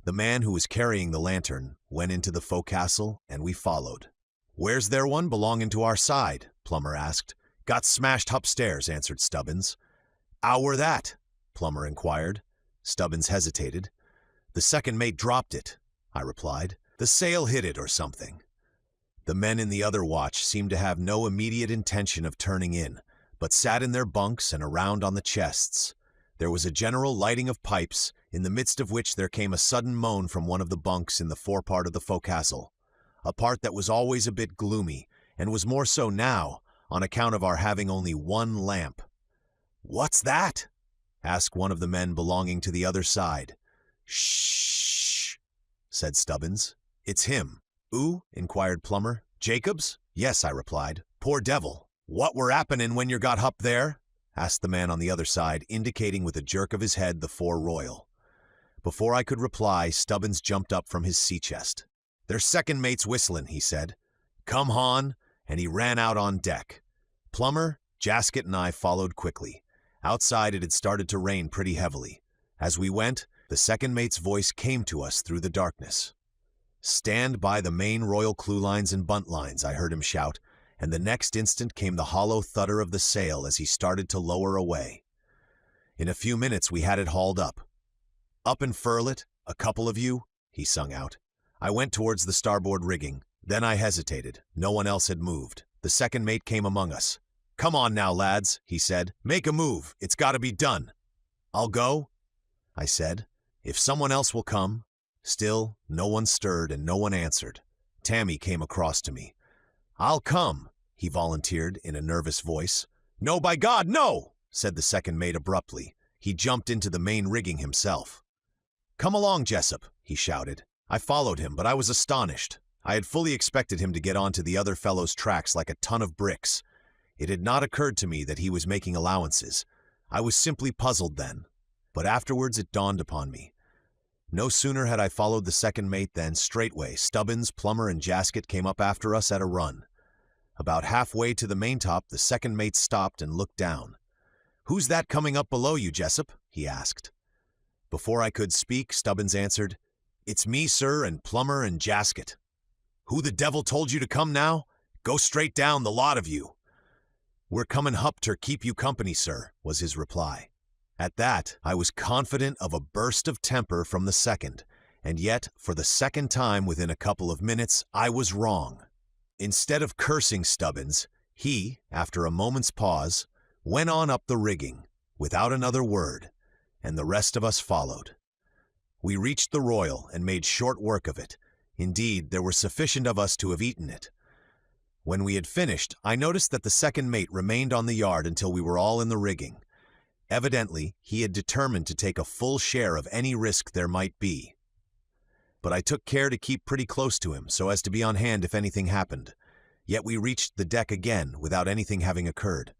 A: The man who was carrying the lantern went into the forecastle, and we followed. Where's there one belonging to our side? Plummer asked. Got smashed upstairs, answered Stubbins. How were that? Plummer inquired. Stubbins hesitated. The second mate dropped it, I replied. The sail hit it or something. The men in the other watch seemed to have no immediate intention of turning in, but sat in their bunks and around on the chests. There was a general lighting of pipes, in the midst of which there came a sudden moan from one of the bunks in the forepart of the forecastle, a part that was always a bit gloomy, and was more so now, on account of our having only one lamp. What's that? Asked one of the men belonging to the other side. Shh, said Stubbins. It's him. Who? Inquired Plummer. Jacobs? Yes, I replied. Poor devil. What were happening when you got hup there? Asked the man on the other side, indicating with a jerk of his head the fore royal. Before I could reply, Stubbins jumped up from his sea chest. There's second mate's whistling, he said. Come on, and he ran out on deck. Plummer, Jasket, and I followed quickly. Outside it had started to rain pretty heavily. As we went, the second mate's voice came to us through the darkness. Stand by the main royal clewlines and buntlines, I heard him shout, and the next instant came the hollow thudder of the sail as he started to lower away. In a few minutes we had it hauled up. Up and furl it, a couple of you, he sung out. I went towards the starboard rigging. Then I hesitated. No one else had moved. The second mate came among us. Come on now, lads, he said. Make a move. It's got to be done. I'll go, I said. If someone else will come. Still, no one stirred and no one answered. Tammy came across to me. I'll come, he volunteered in a nervous voice. No, by God, no, said the second mate abruptly. He jumped into the main rigging himself. Come along, Jessup, he shouted. I followed him, but I was astonished. I had fully expected him to get onto the other fellow's tracks like a ton of bricks. It had not occurred to me that he was making allowances. I was simply puzzled then. But afterwards it dawned upon me. No sooner had I followed the second mate than, straightway, Stubbins, Plummer, and Jasket came up after us at a run. About halfway to the maintop, the second mate stopped and looked down. Who's that coming up below you, Jessup? He asked. Before I could speak, Stubbins answered, It's me, sir, and Plummer and Jasket. Who the devil told you to come now? Go straight down, the lot of you. We're comin' hup ter keep you company, sir, was his reply. At that, I was confident of a burst of temper from the second, and yet, for the second time within a couple of minutes, I was wrong. Instead of cursing Stubbins, he, after a moment's pause, went on up the rigging, without another word, and the rest of us followed. We reached the Royal and made short work of it. Indeed, there were sufficient of us to have eaten it. When we had finished, I noticed that the second mate remained on the yard until we were all in the rigging. Evidently, he had determined to take a full share of any risk there might be. But I took care to keep pretty close to him so as to be on hand if anything happened. Yet we reached the deck again without anything having occurred.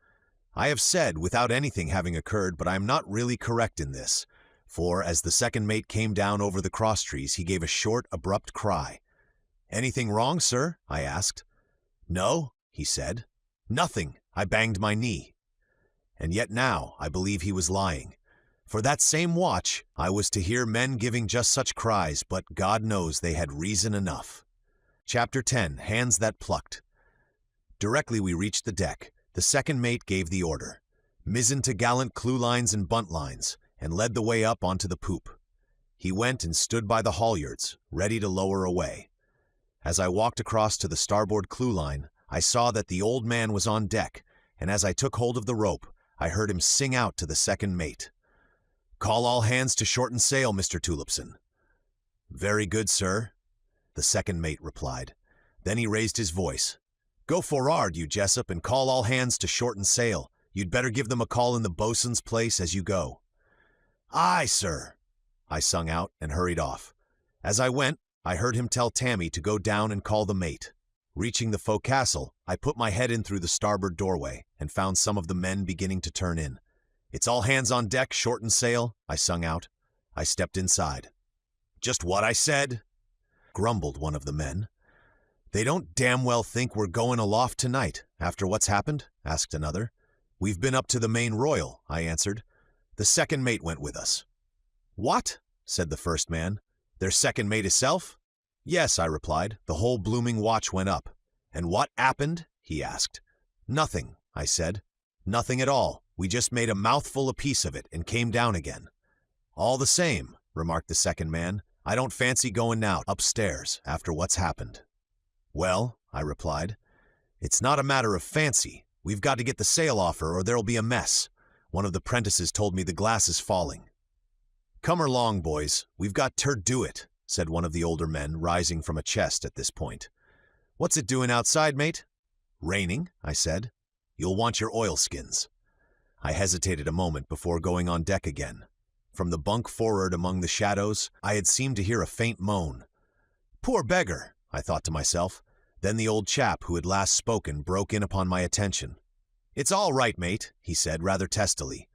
A: I have said without anything having occurred, but I am not really correct in this, for as the second mate came down over the crosstrees, he gave a short, abrupt cry. "Anything wrong, sir?" I asked. "No," he said. "Nothing. I banged my knee." And yet now I believe he was lying. For that same watch, I was to hear men giving just such cries, but God knows they had reason enough. Chapter 10, Hands That Plucked. Directly we reached the deck, the second mate gave the order, "Mizzen to gallant clewlines and buntlines," and led the way up onto the poop. He went and stood by the halyards, ready to lower away. As I walked across to the starboard clewline, I saw that the old man was on deck, and as I took hold of the rope, I heard him sing out to the second mate, "Call all hands to shorten sail, Mr. Tulipson." "Very good, sir," the second mate replied. Then he raised his voice. "Go for'ard, you Jessup, and call all hands to shorten sail. You'd better give them a call in the bosun's place as you go." "Aye, sir," I sung out and hurried off. As I went, I heard him tell Tammy to go down and call the mate. Reaching the forecastle, I put my head in through the starboard doorway and found some of the men beginning to turn in. "It's all hands on deck, shorten sail," I sung out. I stepped inside. "Just what I said," grumbled one of the men. "They don't damn well think we're going aloft tonight, after what's happened?" asked another. "We've been up to the main royal," I answered. "The second mate went with us." "What?" said the first man. "Their second mate hisself?" "Yes," I replied. "The whole blooming watch went up." "And what happened?" he asked. "Nothing," I said. "Nothing at all. We just made a mouthful apiece of it and came down again." "All the same," remarked the second man, "I don't fancy going now upstairs after what's happened." "Well," I replied, "it's not a matter of fancy. We've got to get the sail off her or there'll be a mess. One of the Prentices told me the glass is falling." "Come along, boys. We've got ter do it," said one of the older men, rising from a chest at this point. "What's it doing outside, mate?" "Raining," I said. "You'll want your oilskins." I hesitated a moment before going on deck again. From the bunk forward among the shadows, I had seemed to hear a faint moan. "Poor beggar," I thought to myself. Then the old chap who had last spoken broke in upon my attention. "It's all right, mate," he said rather testily.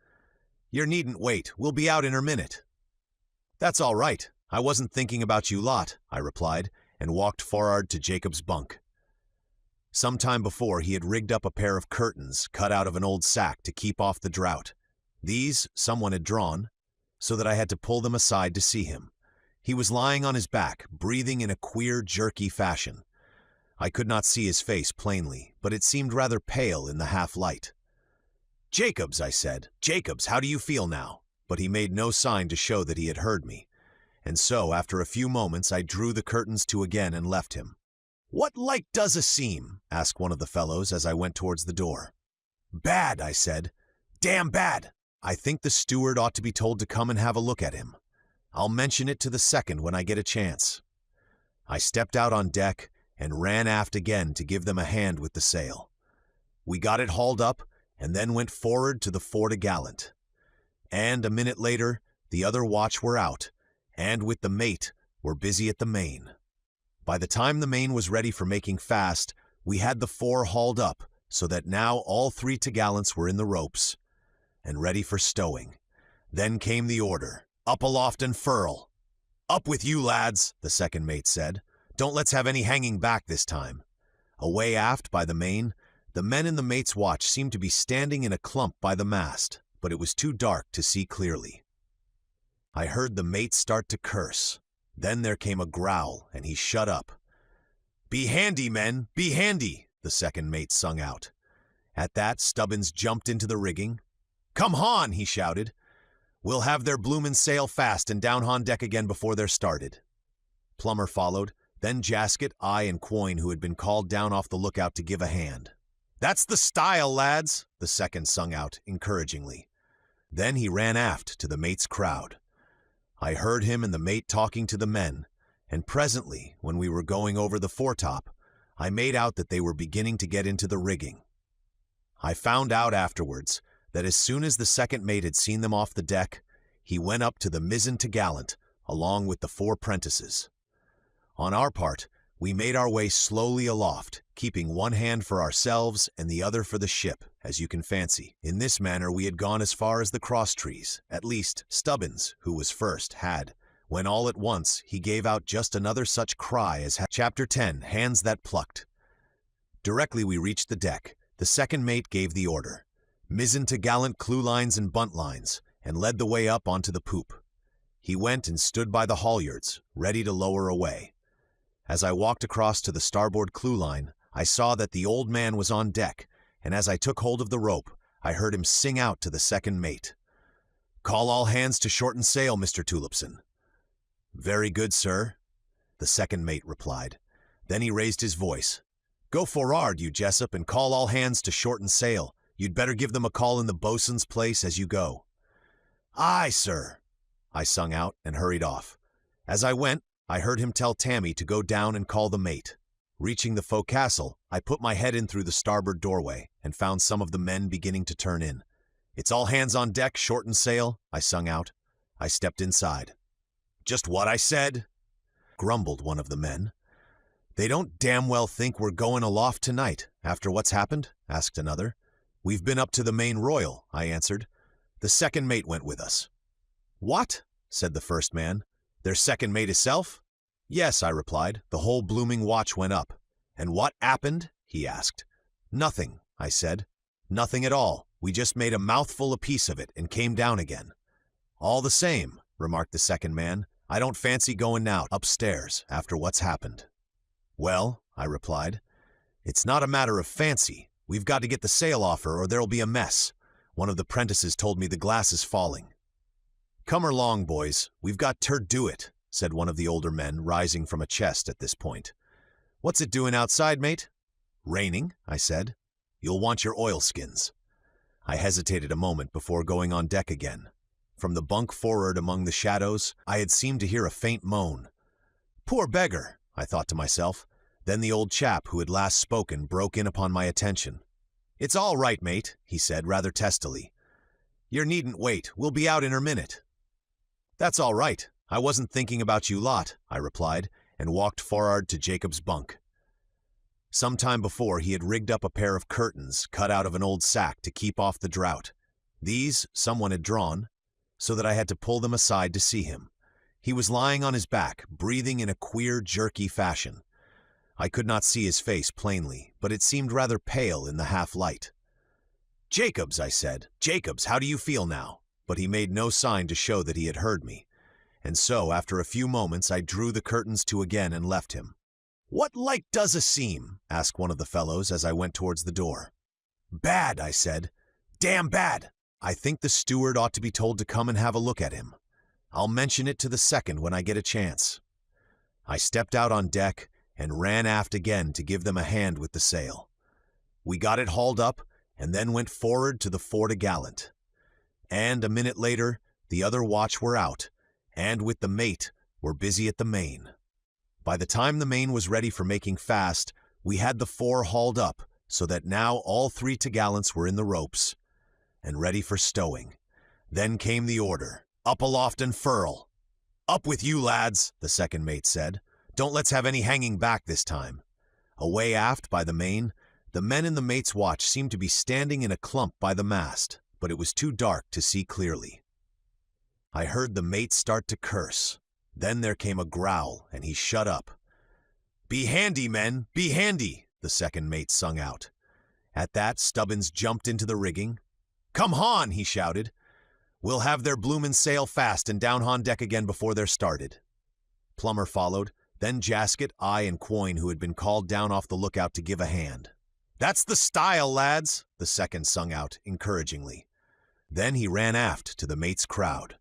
A: "You needn't wait. We'll be out in a minute." "That's all right. I wasn't thinking about you lot," I replied, and walked for'ard to Jacob's bunk. Some time before, he had rigged up a pair of curtains cut out of an old sack to keep off the draught. These someone had drawn, so that I had to pull them aside to see him. He was lying on his back, breathing in a queer, jerky fashion. I could not see his face plainly, but it seemed rather pale in the half-light. "Jacobs," I said, "Jacobs, how do you feel now?" But he made no sign to show that he had heard me. And so, after a few moments, I drew the curtains to again and left him. "What like does a seam?" asked one of the fellows as I went towards the door. "Bad," I said. "Damn bad. I think the steward ought to be told to come and have a look at him. I'll mention it to the second when I get a chance." I stepped out on deck and ran aft again to give them a hand with the sail. We got it hauled up and then went forward to the fore-t'gallant. And a minute later, the other watch were out, and with the mate were busy at the main. By the time the main was ready for making fast, we had the fore hauled up, so that now all three t'gallants were in the ropes and ready for stowing. Then came the order, "Up aloft and furl." "Up with you, lads," the second mate said. "Don't let's have any hanging back this time." Away aft by the main, the men in the mate's watch seemed to be standing in a clump by the mast, but it was too dark to see clearly. I heard the mate start to curse. Then there came a growl, and he shut up. "Be handy, men, be handy," the second mate sung out. At that, Stubbins jumped into the rigging. "Come hon," he shouted. "We'll have their bloomin' sail fast and down on deck again before they're started." Plummer followed, then Jasket, I, and Quoin, who had been called down off the lookout to give a hand. "That's the style, lads," the second sung out encouragingly. Then he ran aft to the mate's crowd. I heard him and the mate talking to the men, and presently, when we were going over the foretop, I made out that they were beginning to get into the rigging. I found out afterwards that as soon as the second mate had seen them off the deck, he went up to the mizzen t'gallant along with the 4 Prentices. On our part, we made our way slowly aloft, keeping one hand for ourselves and the other for the ship as you can fancy. In this manner we had gone as far as the cross trees, at least Stubbins, who was first, had, when all at once he gave out just another such cry as Chapter 10, Hands That Plucked. Directly we reached the deck, the second mate gave the order, mizzen to gallant clewlines and buntlines, and led the way up onto the poop. He went and stood by the halyards, ready to lower away. As I walked across to the starboard clewline, I saw that the old man was on deck, and as I took hold of the rope, I heard him sing out to the second mate, "Call all hands to shorten sail, Mr. Tulipson." "Very good, sir," the second mate replied. Then he raised his voice. "Go for'ard, you Jessup, and call all hands to shorten sail. You'd better give them a call in the boatswain's place as you go." "Aye, sir," I sung out and hurried off. As I went, I heard him tell Tammy to go down and call the mate. Reaching the forecastle, I put my head in through the starboard doorway and found some of the men beginning to turn in. "It's all hands on deck, shorten sail," I sung out. I stepped inside. "Just what I said," grumbled one of the men. "They don't damn well think we're going aloft tonight, after what's happened?" asked another. "We've been up to the main royal," I answered. "The second mate went with us." "What?" said the first man. "Their second mate hisself?" "Yes," I replied. "The whole blooming watch went up." "And what happened?" he asked. "Nothing," I said. "Nothing at all. We just made a mouthful apiece of it and came down again." "All the same," remarked the second man, "I don't fancy going now upstairs after what's happened." "Well," I replied, "it's not a matter of fancy. We've got to get the sail off her or there'll be a mess. One of the Prentices told me the glass is falling." "Come along, boys. We've got ter do it," said one of the older men, rising from a chest at this point. "What's it doing outside, mate?" "Raining," I said. "You'll want your oilskins." I hesitated a moment before going on deck again. From the bunk forward among the shadows, I had seemed to hear a faint moan. "Poor beggar," I thought to myself. Then the old chap who had last spoken broke in upon my attention. "It's all right, mate," he said rather testily. "You needn't wait. We'll be out in a minute." "That's all right. I wasn't thinking about you lot," I replied, and walked for'ard to Jacob's bunk. Some time before, he had rigged up a pair of curtains cut out of an old sack to keep off the draught. These someone had drawn, so that I had to pull them aside to see him. He was lying on his back, breathing in a queer, jerky fashion. I could not see his face plainly, but it seemed rather pale in the half-light. "Jacobs," I said, "Jacobs, how do you feel now?" But he made no sign to show that he had heard me. And so, after a few moments, I drew the curtains to again and left him. "What light does a seem?" asked one of the fellows as I went towards the door. "Bad," I said. "Damn bad. I think the steward ought to be told to come and have a look at him. I'll mention it to the second when I get a chance." I stepped out on deck and ran aft again to give them a hand with the sail. We got it hauled up and then went forward to the fore-t'gallant. And a minute later, the other watch were out, and with the mate were busy at the main. By the time the main was ready for making fast, we had the fore hauled up, so that now all three t'gallants were in the ropes and ready for stowing. Then came the order, "Up aloft and furl." "Up with you, lads," the second mate said. "Don't let's have any hanging back this time." Away aft by the main, the men in the mate's watch seemed to be standing in a clump by the mast, but it was too dark to see clearly. I heard the mate start to curse. Then there came a growl, and he shut up. "Be handy, men, be handy," the second mate sung out. At that, Stubbins jumped into the rigging. "Come hon," he shouted. "We'll have their bloomin' sail fast and down on deck again before they're started." Plummer followed, then Jasket, I, and Quoin, who had been called down off the lookout to give a hand. "That's the style, lads," the second sung out encouragingly. Then he ran aft to the mate's crowd.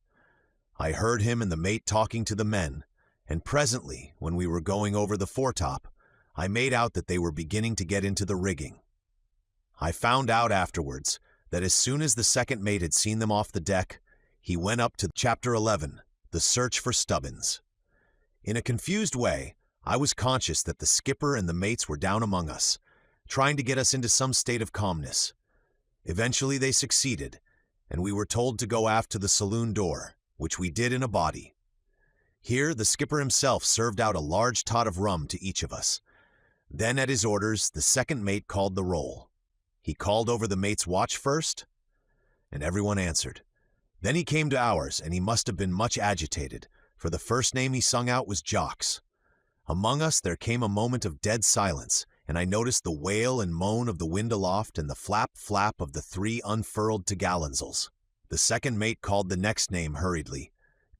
A: I heard him and the mate talking to the men, and presently, when we were going over the foretop, I made out that they were beginning to get into the rigging. I found out afterwards that as soon as the second mate had seen them off the deck, he went up to Chapter 11, the search for Stubbins. In a confused way, I was conscious that the skipper and the mates were down among us, trying to get us into some state of calmness. Eventually they succeeded, and we were told to go aft to the saloon door, which we did in a body. Here the skipper himself served out a large tot of rum to each of us. Then at his orders the second mate called the roll. He called over the mate's watch first?" And everyone answered. Then he came to ours, and he must have been much agitated, for the first name he sung out was Jock's. Among us there came a moment of dead silence, and I noticed the wail and moan of the wind aloft and the flap-flap of the 3 unfurled togallonsals. The second mate called the next name hurriedly.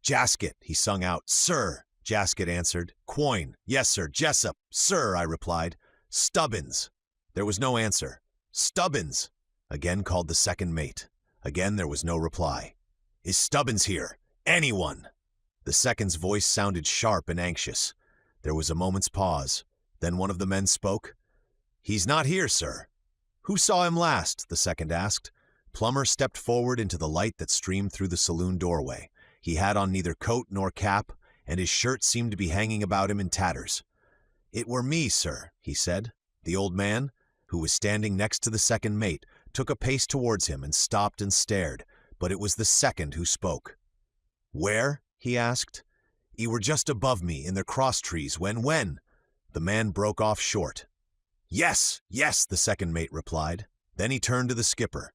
A: "Jasket," he sung out. "Sir," Jasket answered. "Quoin." "Yes, sir." "Jessup." "Sir," I replied. "Stubbins." There was no answer. "Stubbins," again called the second mate. Again there was no reply. "Is Stubbins here? Anyone?" The second's voice sounded sharp and anxious. There was a moment's pause. Then one of the men spoke. "He's not here, sir." "Who saw him last?" the second asked. Plummer stepped forward into the light that streamed through the saloon doorway. He had on neither coat nor cap, and his shirt seemed to be hanging about him in tatters. "It were me, sir," he said. The old man, who was standing next to the second mate, took a pace towards him and stopped and stared, but it was the second who spoke. "Where?" he asked. "'E were just above me in the cross-trees when—" The man broke off short. "Yes, yes," the second mate replied. Then he turned to the skipper.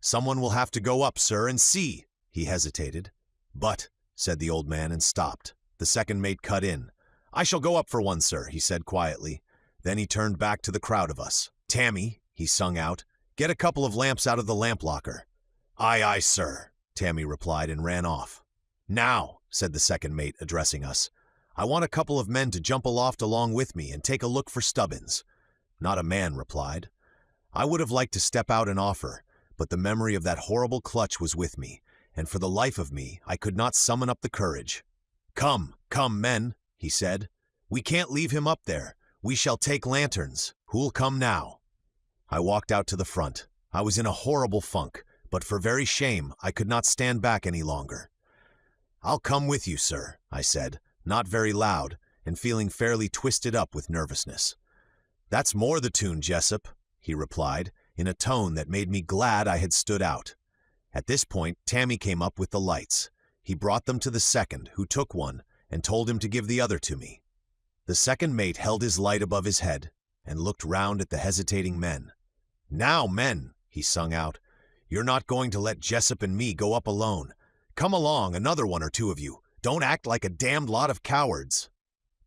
A: "Someone will have to go up, sir, and see." He hesitated. "But," said the old man and stopped. The second mate cut in. "I shall go up for one, sir," he said quietly. Then he turned back to the crowd of us. "Tammy," he sung out, "get a couple of lamps out of the lamp locker." "Aye, aye, sir," Tammy replied and ran off. "Now," said the second mate, addressing us, "I want a couple of men to jump aloft along with me and take a look for Stubbins." Not a man replied. I would have liked to step out and offer, but the memory of that horrible clutch was with me, and for the life of me I could not summon up the courage. "Come, come, men," he said. "We can't leave him up there. We shall take lanterns. Who'll come now?" I walked out to the front. I was in a horrible funk, but for very shame I could not stand back any longer. "I'll come with you, sir," I said, not very loud, and feeling fairly twisted up with nervousness. "That's more the tune, Jessup," he replied, in a tone that made me glad I had stood out. At this point, Tammy came up with the lights. He brought them to the second, who took one, and told him to give the other to me. The second mate held his light above his head, and looked round at the hesitating men. "Now, men," he sung out, "you're not going to let Jessup and me go up alone. Come along, another one or two of you. Don't act like a damned lot of cowards."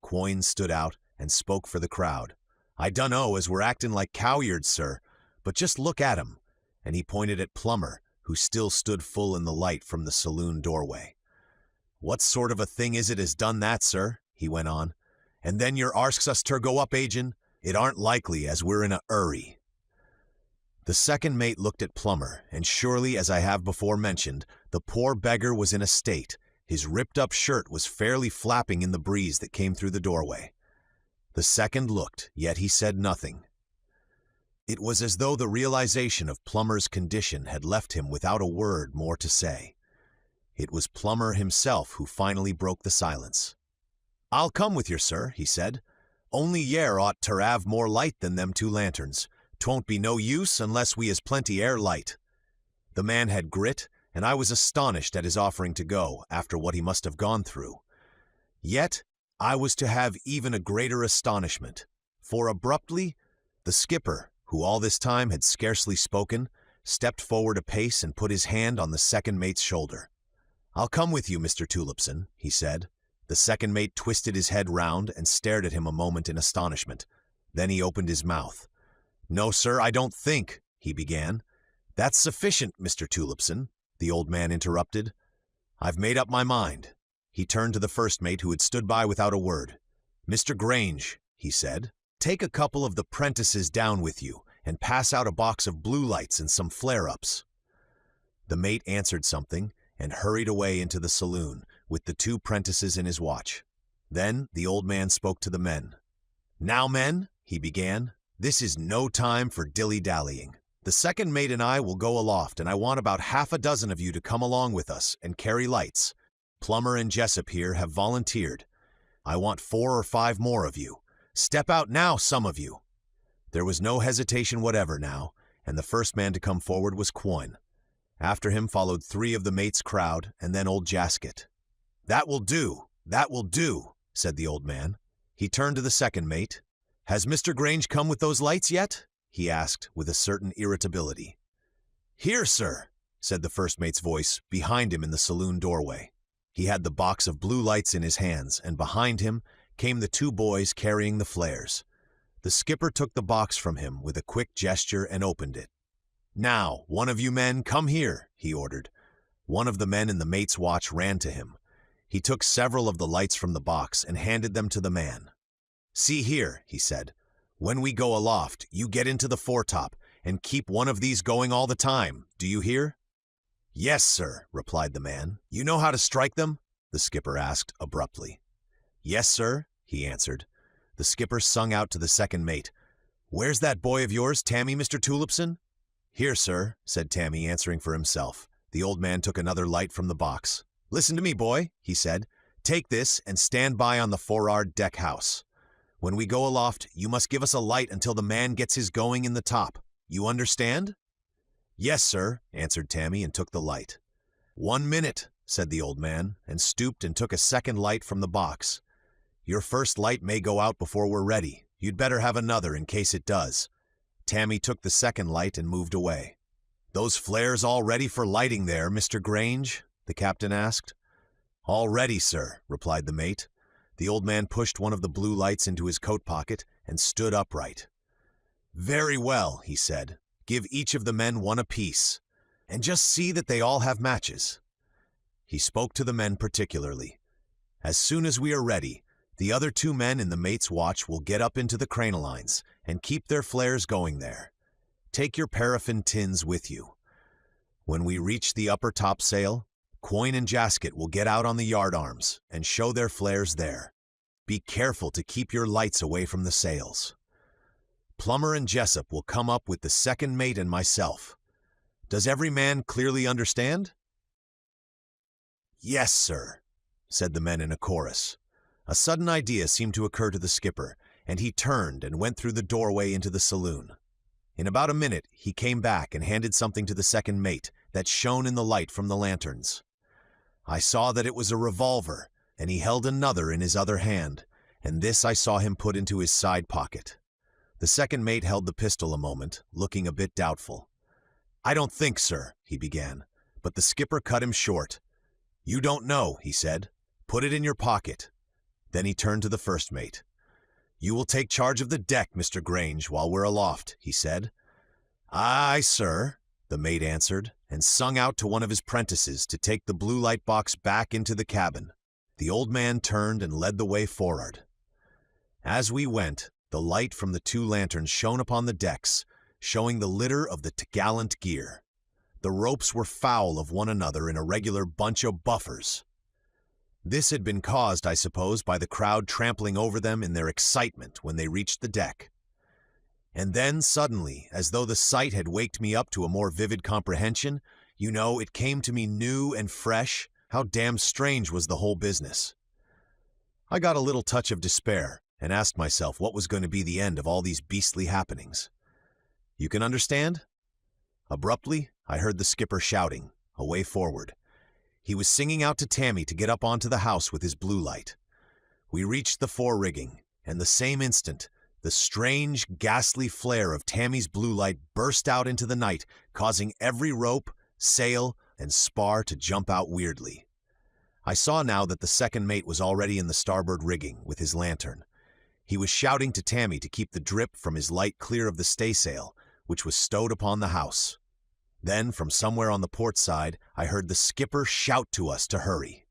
A: Quoin stood out and spoke for the crowd. "I dunno as we're acting like cowyards, sir, but just look at 'em," and he pointed at Plummer, who still stood full in the light from the saloon doorway. "What sort of a thing is it as done that, sir?" he went on. "And then yer arsks us ter go up agin? It aren't likely as we're in a 'urry." The second mate looked at Plummer, and surely, as I have before mentioned, the poor beggar was in a state. His ripped-up shirt was fairly flapping in the breeze that came through the doorway. The second looked, yet he said nothing. It was as though the realization of Plummer's condition had left him without a word more to say. It was Plummer himself who finally broke the silence. "I'll come with yer, sir," he said. "Only yer ought ter 'ave more light than them 2 lanterns. 'Twon't be no use unless we has plenty air light." The man had grit, and I was astonished at his offering to go, after what he must have gone through. Yet I was to have even a greater astonishment, for abruptly the skipper, who all this time had scarcely spoken, stepped forward a pace and put his hand on the second mate's shoulder. "I'll come with you, Mr. Tulipson," he said. The second mate twisted his head round and stared at him a moment in astonishment. Then he opened his mouth. "No, sir, I don't think," he began. "That's sufficient, Mr. Tulipson," the old man interrupted. "I've made up my mind." He turned to the first mate, who had stood by without a word. "Mr. Grange," he said, "take a couple of the Prentices down with you, and pass out a box of blue lights and some flare-ups." The mate answered something, and hurried away into the saloon, with the 2 Prentices in his watch. Then the old man spoke to the men. "Now, men," he began, "this is no time for dilly-dallying. The second mate and I will go aloft, and I want about half a dozen of you to come along with us and carry lights. Plummer and Jessup here have volunteered. I want 4 or 5 more of you. Step out now, some of you." There was no hesitation whatever now, and the first man to come forward was Quoin. After him followed 3 of the mate's crowd, and then old Jasket. "That will do, that will do," said the old man. He turned to the second mate. "Has Mr. Grange come with those lights yet?" he asked with a certain irritability. "Here, sir," said the first mate's voice behind him in the saloon doorway. He had the box of blue lights in his hands, and behind him came the two boys carrying the flares. The skipper took the box from him with a quick gesture and opened it. "Now, one of you men, come here," he ordered. One of the men in the mate's watch ran to him. He took several of the lights from the box and handed them to the man. "See here," he said. "When we go aloft, you get into the foretop and keep one of these going all the time. Do you hear?" "Yes, sir," replied the man. "You know how to strike them?" the skipper asked abruptly. "Yes, sir," he answered. The skipper sung out to the second mate, "Where's that boy of yours, Tammy, Mr. Tulipson?" "Here, sir," said Tammy, answering for himself. The old man took another light from the box. "Listen to me, boy," he said. "Take this and stand by on the for'ard deck house. When we go aloft, you must give us a light until the man gets his going in the top. You understand?" "Yes, sir," answered Tammy and took the light. "1 minute," said the old man, and stooped and took a second light from the box. "Your first light may go out before we're ready. You'd better have another in case it does." Tammy took the second light and moved away. "Those flares all ready for lighting there, Mr. Grange?" the captain asked. "All ready, sir," replied the mate. The old man pushed one of the blue lights into his coat pocket and stood upright. "Very well," he said. "Give each of the men one apiece, and just see that they all have matches." He spoke to the men particularly. "As soon as we are ready, the other 2 men in the mate's watch will get up into the cranolines and keep their flares going there. Take your paraffin tins with you. When we reach the upper topsail, Quoin and Jasket will get out on the yardarms and show their flares there. Be careful to keep your lights away from the sails. Plummer and Jessup will come up with the second mate and myself. Does every man clearly understand?" "Yes, sir," said the men in a chorus. A sudden idea seemed to occur to the skipper, and he turned and went through the doorway into the saloon. In about a minute, he came back and handed something to the second mate that shone in the light from the lanterns. I saw that it was a revolver, and he held another in his other hand, and this I saw him put into his side pocket. The second mate held the pistol a moment, looking a bit doubtful. "I don't think, sir," he began, but the skipper cut him short. "You don't know," he said. "Put it in your pocket." Then he turned to the first mate. "You will take charge of the deck, Mr. Grange, while we're aloft," he said. "Aye, sir," the mate answered, and sung out to one of his prentices to take the blue light box back into the cabin. The old man turned and led the way forward. As we went, the light from the 2 lanterns shone upon the decks, showing the litter of the topgallant gear. The ropes were foul of one another in a regular bunch of buffers. This had been caused, I suppose, by the crowd trampling over them in their excitement when they reached the deck. And then suddenly, as though the sight had waked me up to a more vivid comprehension, it came to me new and fresh, how damn strange was the whole business. I got a little touch of despair and asked myself what was going to be the end of all these beastly happenings. You can understand? Abruptly, I heard the skipper shouting, away forward. He was singing out to Tammy to get up onto the house with his blue light. We reached the fore-rigging, and the same instant, the strange, ghastly flare of Tammy's blue light burst out into the night, causing every rope, sail, and spar to jump out weirdly. I saw now that the second mate was already in the starboard rigging with his lantern. He was shouting to Tammy to keep the drip from his light clear of the staysail, which was stowed upon the house. Then, from somewhere on the port side, I heard the skipper shout to us to hurry.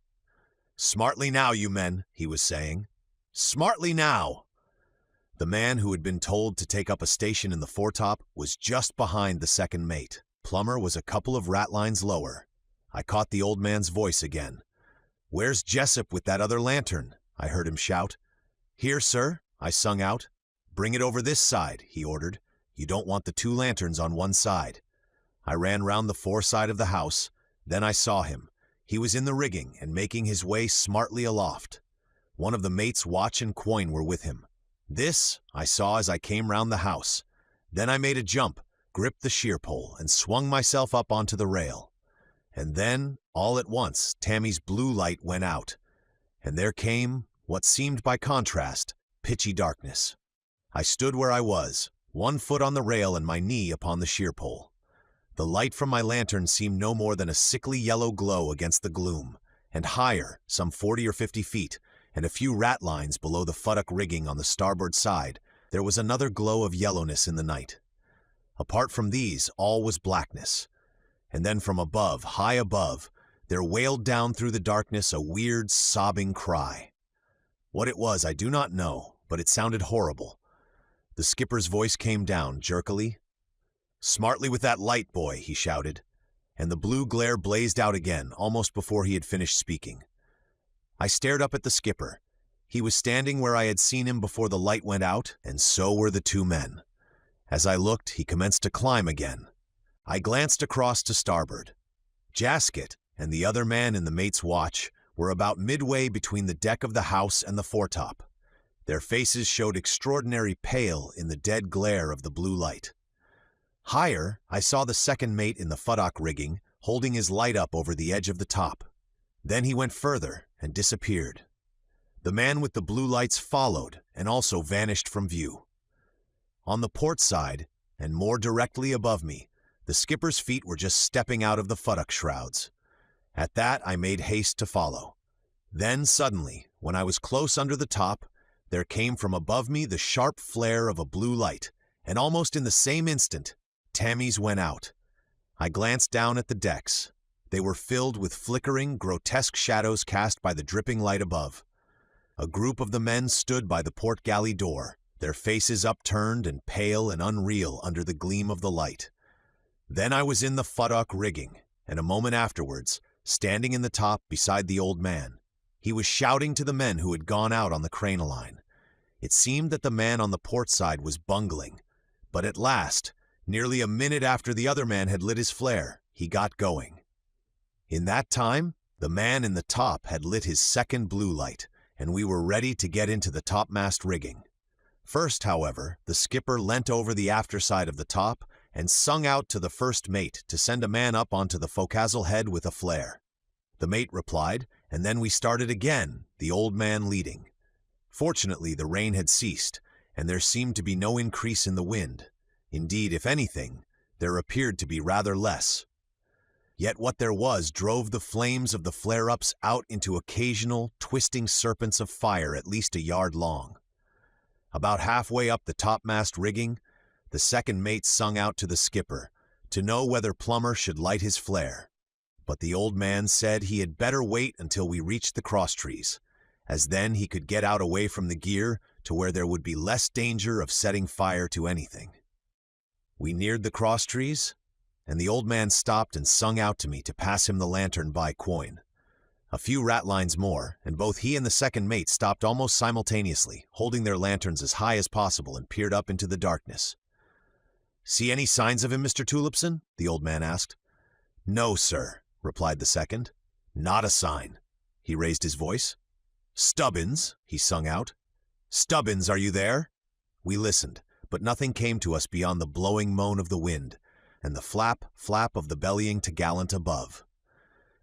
A: "Smartly now, you men," he was saying. "Smartly now!" The man who had been told to take up a station in the foretop was just behind the second mate. Plummer was a couple of ratlines lower. I caught the old man's voice again. "Where's Jessup with that other lantern?" I heard him shout. "Here, sir," I sung out. "Bring it over this side," he ordered. "You don't want the 2 lanterns on one side." I ran round the foreside of the house. Then I saw him. He was in the rigging and making his way smartly aloft. One of the mate's watch and Quoin were with him. This I saw as I came round the house. Then I made a jump, gripped the sheer pole, and swung myself up onto the rail. And then, all at once, Tammy's blue light went out, and there came, what seemed by contrast, pitchy darkness. I stood where I was, one foot on the rail and my knee upon the sheer pole. The light from my lantern seemed no more than a sickly yellow glow against the gloom, and higher, some 40 or 50 feet, and a few rat lines below the futtock rigging on the starboard side, there was another glow of yellowness in the night. Apart from these, all was blackness. And then from above, high above, there wailed down through the darkness a weird, sobbing cry. What it was I do not know, but it sounded horrible. The skipper's voice came down, jerkily. "Smartly with that light, boy," he shouted, and the blue glare blazed out again, almost before he had finished speaking. I stared up at the skipper. He was standing where I had seen him before the light went out, and so were the two men. As I looked, he commenced to climb again. I glanced across to starboard. Jasket and the other man in the mate's watch were about midway between the deck of the house and the foretop. Their faces showed extraordinary pale in the dead glare of the blue light. Higher, I saw the second mate in the futtock rigging, holding his light up over the edge of the top. Then he went further and disappeared. The man with the blue lights followed and also vanished from view. On the port side, and more directly above me, the skipper's feet were just stepping out of the futtock shrouds. At that, I made haste to follow. Then suddenly, when I was close under the top, there came from above me the sharp flare of a blue light, and almost in the same instant, Tammy's went out. I glanced down at the decks. They were filled with flickering, grotesque shadows cast by the dripping light above. A group of the men stood by the port galley door, their faces upturned and pale and unreal under the gleam of the light. Then I was in the futtock rigging, and a moment afterwards, standing in the top beside the old man. He was shouting to the men who had gone out on the crinoline. It seemed that the man on the port side was bungling, but at last, nearly a minute after the other man had lit his flare, he got going. In that time, the man in the top had lit his second blue light, and we were ready to get into the topmast rigging. First, however, the skipper leant over the after side of the top and sung out to the first mate to send a man up onto the forecastle head with a flare. The mate replied, and then we started again, the old man leading. Fortunately, the rain had ceased, and there seemed to be no increase in the wind. Indeed, if anything, there appeared to be rather less. Yet what there was drove the flames of the flare-ups out into occasional, twisting serpents of fire at least a yard long. About halfway up the topmast rigging, the second mate sung out to the skipper to know whether Plummer should light his flare. But the old man said he had better wait until we reached the crosstrees, as then he could get out away from the gear to where there would be less danger of setting fire to anything. We neared the crosstrees, and the old man stopped and sung out to me to pass him the lantern by coin. A few ratlines more, and both he and the second mate stopped almost simultaneously, holding their lanterns as high as possible and peered up into the darkness. "See any signs of him, Mr. Tulipson?" the old man asked. "No, sir," replied the second. "Not a sign." He raised his voice. "Stubbins," he sung out. "Stubbins, are you there?" We listened, but nothing came to us beyond the blowing moan of the wind, and the flap, flap of the bellying topgallant above.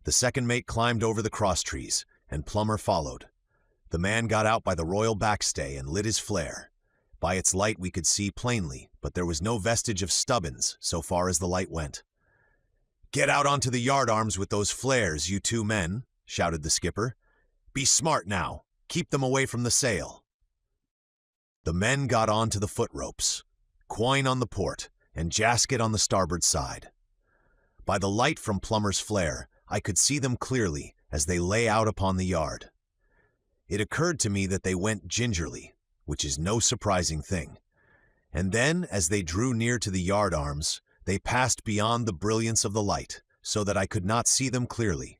A: The second mate climbed over the crosstrees, and Plummer followed. The man got out by the royal backstay and lit his flare. By its light we could see plainly, but there was no vestige of Stubbins so far as the light went. "Get out onto the yardarms with those flares, you two men," shouted the skipper. "Be smart now. Keep them away from the sail." The men got on to the foot ropes, Quoin on the port, and Jasket on the starboard side. By the light from Plummer's flare, I could see them clearly as they lay out upon the yard. It occurred to me that they went gingerly, which is no surprising thing. And then, as they drew near to the yardarms, they passed beyond the brilliance of the light, so that I could not see them clearly.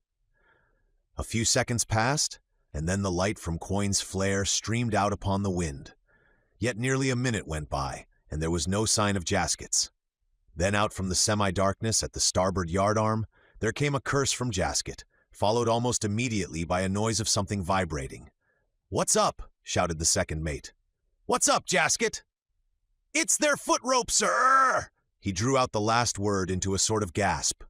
A: A few seconds passed, and then the light from Quoin's flare streamed out upon the wind. Yet nearly a minute went by, and there was no sign of Jasket's. Then out from the semi-darkness at the starboard yardarm, there came a curse from Jasket, followed almost immediately by a noise of something vibrating. "What's up?" shouted the second mate. "What's up, Jasket?" "It's their foot rope, sir!" He drew out the last word into a sort of gasp.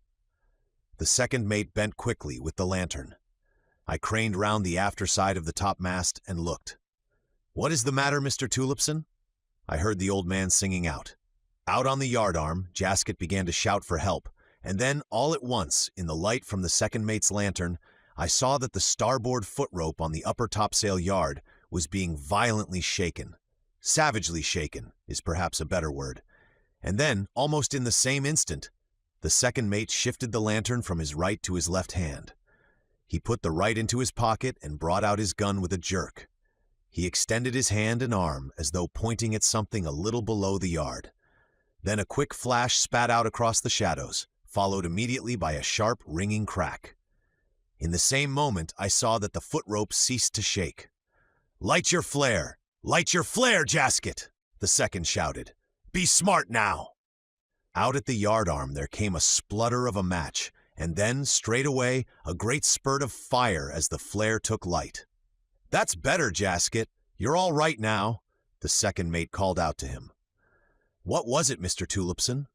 A: The second mate bent quickly with the lantern. I craned round the after side of the topmast and looked. "What is the matter, Mr. Tulipson?" I heard the old man singing out. Out on the yardarm, Jasket began to shout for help, and then, all at once, in the light from the second mate's lantern, I saw that the starboard foot rope on the upper topsail yard was being violently shaken. Savagely shaken is perhaps a better word. And then, almost in the same instant, the second mate shifted the lantern from his right to his left hand. He put the right into his pocket and brought out his gun with a jerk. He extended his hand and arm as though pointing at something a little below the yard. Then a quick flash spat out across the shadows, followed immediately by a sharp, ringing crack. In the same moment, I saw that the foot rope ceased to shake. "Light your flare! Light your flare, Jasket!" the second shouted. "Be smart now!" Out at the yardarm there came a splutter of a match, and then, straight away, a great spurt of fire as the flare took light. "That's better, Jasket. You're all right now," the second mate called out to him. "What was it, Mr. Tulipson?"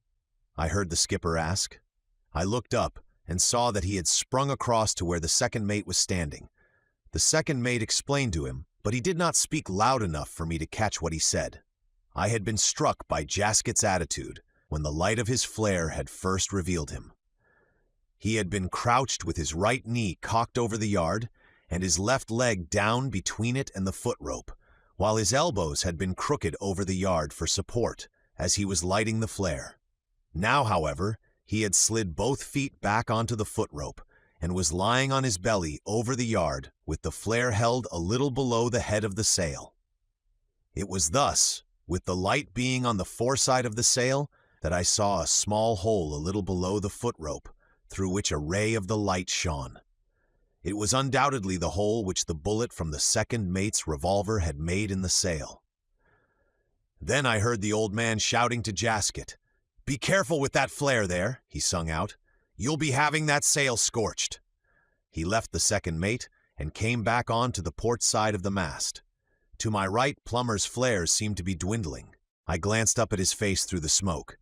A: I heard the skipper ask. I looked up and saw that he had sprung across to where the second mate was standing. The second mate explained to him, but he did not speak loud enough for me to catch what he said. I had been struck by Jasket's attitude when the light of his flare had first revealed him. He had been crouched with his right knee cocked over the yard and his left leg down between it and the foot rope, while his elbows had been crooked over the yard for support as he was lighting the flare. Now, however, he had slid both feet back onto the foot rope and was lying on his belly over the yard with the flare held a little below the head of the sail. It was thus, with the light being on the foreside of the sail, that I saw a small hole a little below the foot rope through which a ray of the light shone. It was undoubtedly the hole which the bullet from the second mate's revolver had made in the sail. Then I heard the old man shouting to Jasket. "Be careful with that flare there," he sung out. "You'll be having that sail scorched." He left the second mate and came back on to the port side of the mast. To my right, Plummer's flares seemed to be dwindling. I glanced up at his face through the smoke.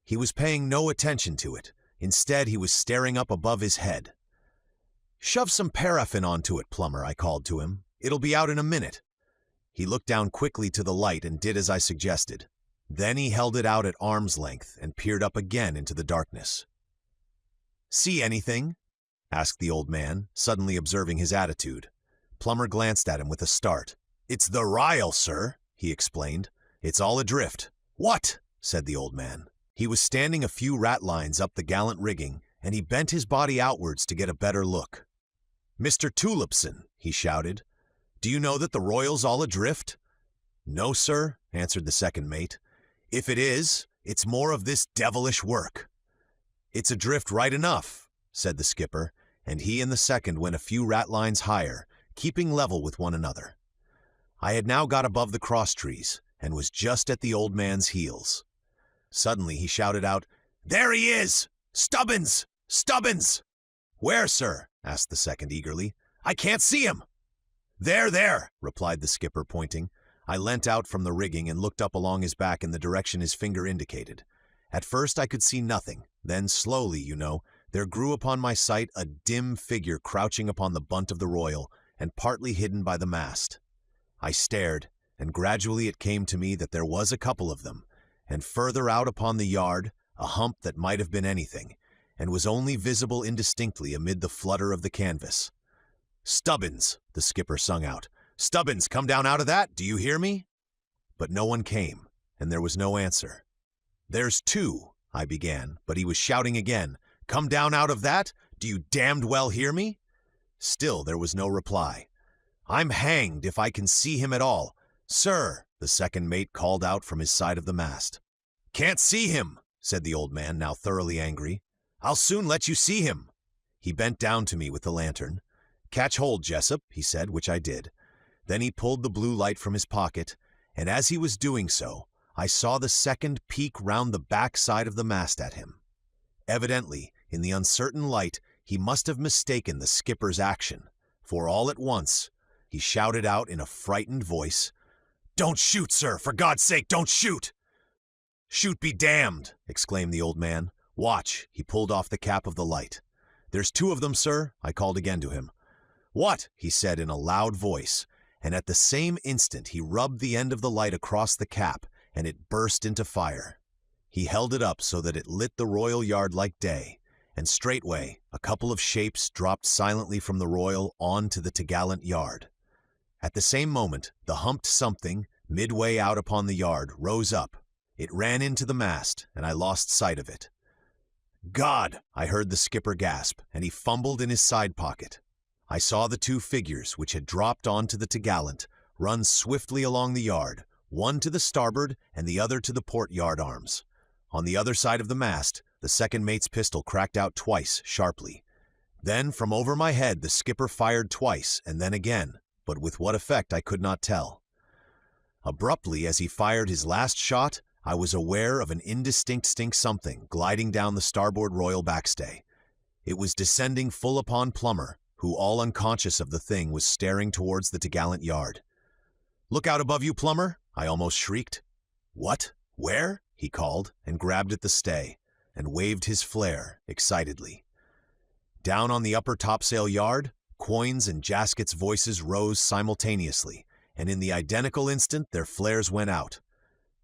A: He was paying no attention to it. Instead, he was staring up above his head. "Shove some paraffin onto it, Plummer," I called to him. "It'll be out in a minute." He looked down quickly to the light and did as I suggested. Then he held it out at arm's length and peered up again into the darkness. "See anything?" asked the old man, suddenly observing his attitude. Plummer glanced at him with a start. "It's the ryle, sir," he explained. "It's all adrift." "What?" said the old man. He was standing a few ratlines up the gallant rigging, and he bent his body outwards to get a better look. "Mr. Tulipson," he shouted, "do you know that the royal's all adrift?" "No, sir," answered the second mate. "If it is, it's more of this devilish work." "It's adrift right enough," said the skipper, and he and the second went a few ratlines higher, keeping level with one another. I had now got above the crosstrees, and was just at the old man's heels. Suddenly he shouted out, "There he is! Stubbins! Stubbins!" "Where, sir?" asked the second eagerly. "I can't see him." "There, there," replied the skipper, pointing. I leant out from the rigging and looked up along his back in the direction his finger indicated. At first I could see nothing, then slowly, there grew upon my sight a dim figure crouching upon the bunt of the royal and partly hidden by the mast. I stared, and gradually it came to me that there was a couple of them, and further out upon the yard, a hump that might have been anything, and was only visible indistinctly amid the flutter of the canvas. "Stubbins," the skipper sung out. "Stubbins, come down out of that, do you hear me?" But no one came, and there was no answer. "There's two," I began, but he was shouting again, "Come down out of that, do you damned well hear me?" Still there was no reply. "I'm hanged if I can see him at all. Sir," the second mate called out from his side of the mast. "Can't see him," said the old man, now thoroughly angry. "I'll soon let you see him." He bent down to me with the lantern. "Catch hold, Jessup," he said, which I did. Then he pulled the blue light from his pocket, and as he was doing so, I saw the second peek round the back side of the mast at him. Evidently, in the uncertain light, he must have mistaken the skipper's action, for all at once, he shouted out in a frightened voice, "Don't shoot, sir! For God's sake, don't shoot!" "Shoot be damned!" exclaimed the old man. "Watch!" He pulled off the cap of the light. "There's two of them, sir," I called again to him. "What?" he said in a loud voice, and at the same instant he rubbed the end of the light across the cap and it burst into fire. He held it up so that it lit the royal yard like day, and straightway a couple of shapes dropped silently from the royal on to the topgallant yard. At the same moment, the humped something, midway out upon the yard, rose up. It ran into the mast, and I lost sight of it. "God!" I heard the skipper gasp, and he fumbled in his side pocket. I saw the two figures, which had dropped onto the topgallant, run swiftly along the yard, one to the starboard and the other to the port yard arms. On the other side of the mast, the second mate's pistol cracked out twice, sharply. Then, from over my head, the skipper fired twice, and then again, but with what effect I could not tell. Abruptly, as he fired his last shot, I was aware of an indistinct something gliding down the starboard royal backstay. It was descending full upon Plummer, who, all unconscious of the thing, was staring towards the topgallant yard. "Look out above you, Plummer!" I almost shrieked. "What? Where?" he called, and grabbed at the stay, and waved his flare excitedly. Down on the upper topsail yard, Coyne's and Jaskett's voices rose simultaneously, and in the identical instant their flares went out.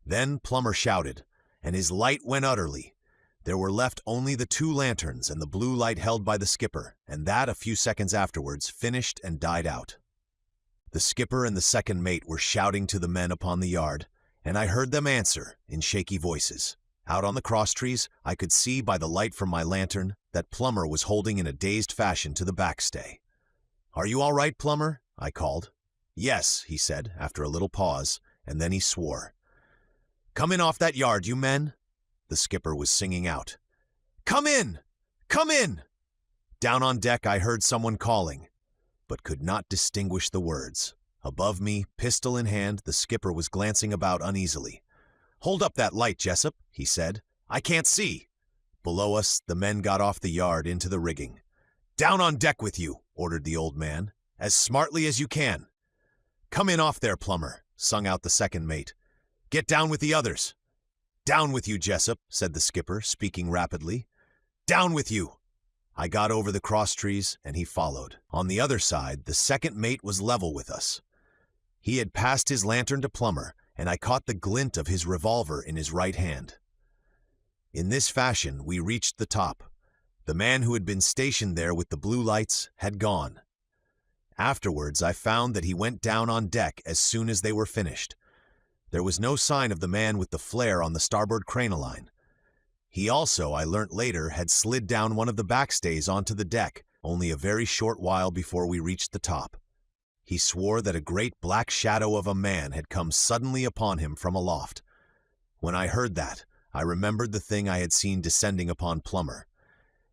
A: Then Plummer shouted, and his light went utterly. There were left only the two lanterns and the blue light held by the skipper, and that, a few seconds afterwards, finished and died out. The skipper and the second mate were shouting to the men upon the yard, and I heard them answer in shaky voices. Out on the crosstrees, I could see by the light from my lantern that Plummer was holding in a dazed fashion to the backstay. "Are you all right, Plummer?" I called. "Yes," he said, after a little pause, and then he swore. "Come in off that yard, you men!" The skipper was singing out. "Come in! Come in!" Down on deck I heard someone calling, but could not distinguish the words. Above me, pistol in hand, the skipper was glancing about uneasily. "Hold up that light, Jessup," he said. "I can't see." Below us, the men got off the yard into the rigging. "Down on deck with you," ordered the old man, "as smartly as you can." "Come in off there, Plummer," sung out the second mate. "Get down with the others." "Down with you, Jessup," said the skipper, speaking rapidly. "Down with you." I got over the crosstrees, and he followed. On the other side, the second mate was level with us. He had passed his lantern to Plummer, and I caught the glint of his revolver in his right hand. In this fashion, we reached the top. The man who had been stationed there with the blue lights had gone. Afterwards, I found that he went down on deck as soon as they were finished. There was no sign of the man with the flare on the starboard crinoline. He also, I learnt later, had slid down one of the backstays onto the deck only a very short while before we reached the top. He swore that a great black shadow of a man had come suddenly upon him from aloft. When I heard that, I remembered the thing I had seen descending upon Plummer.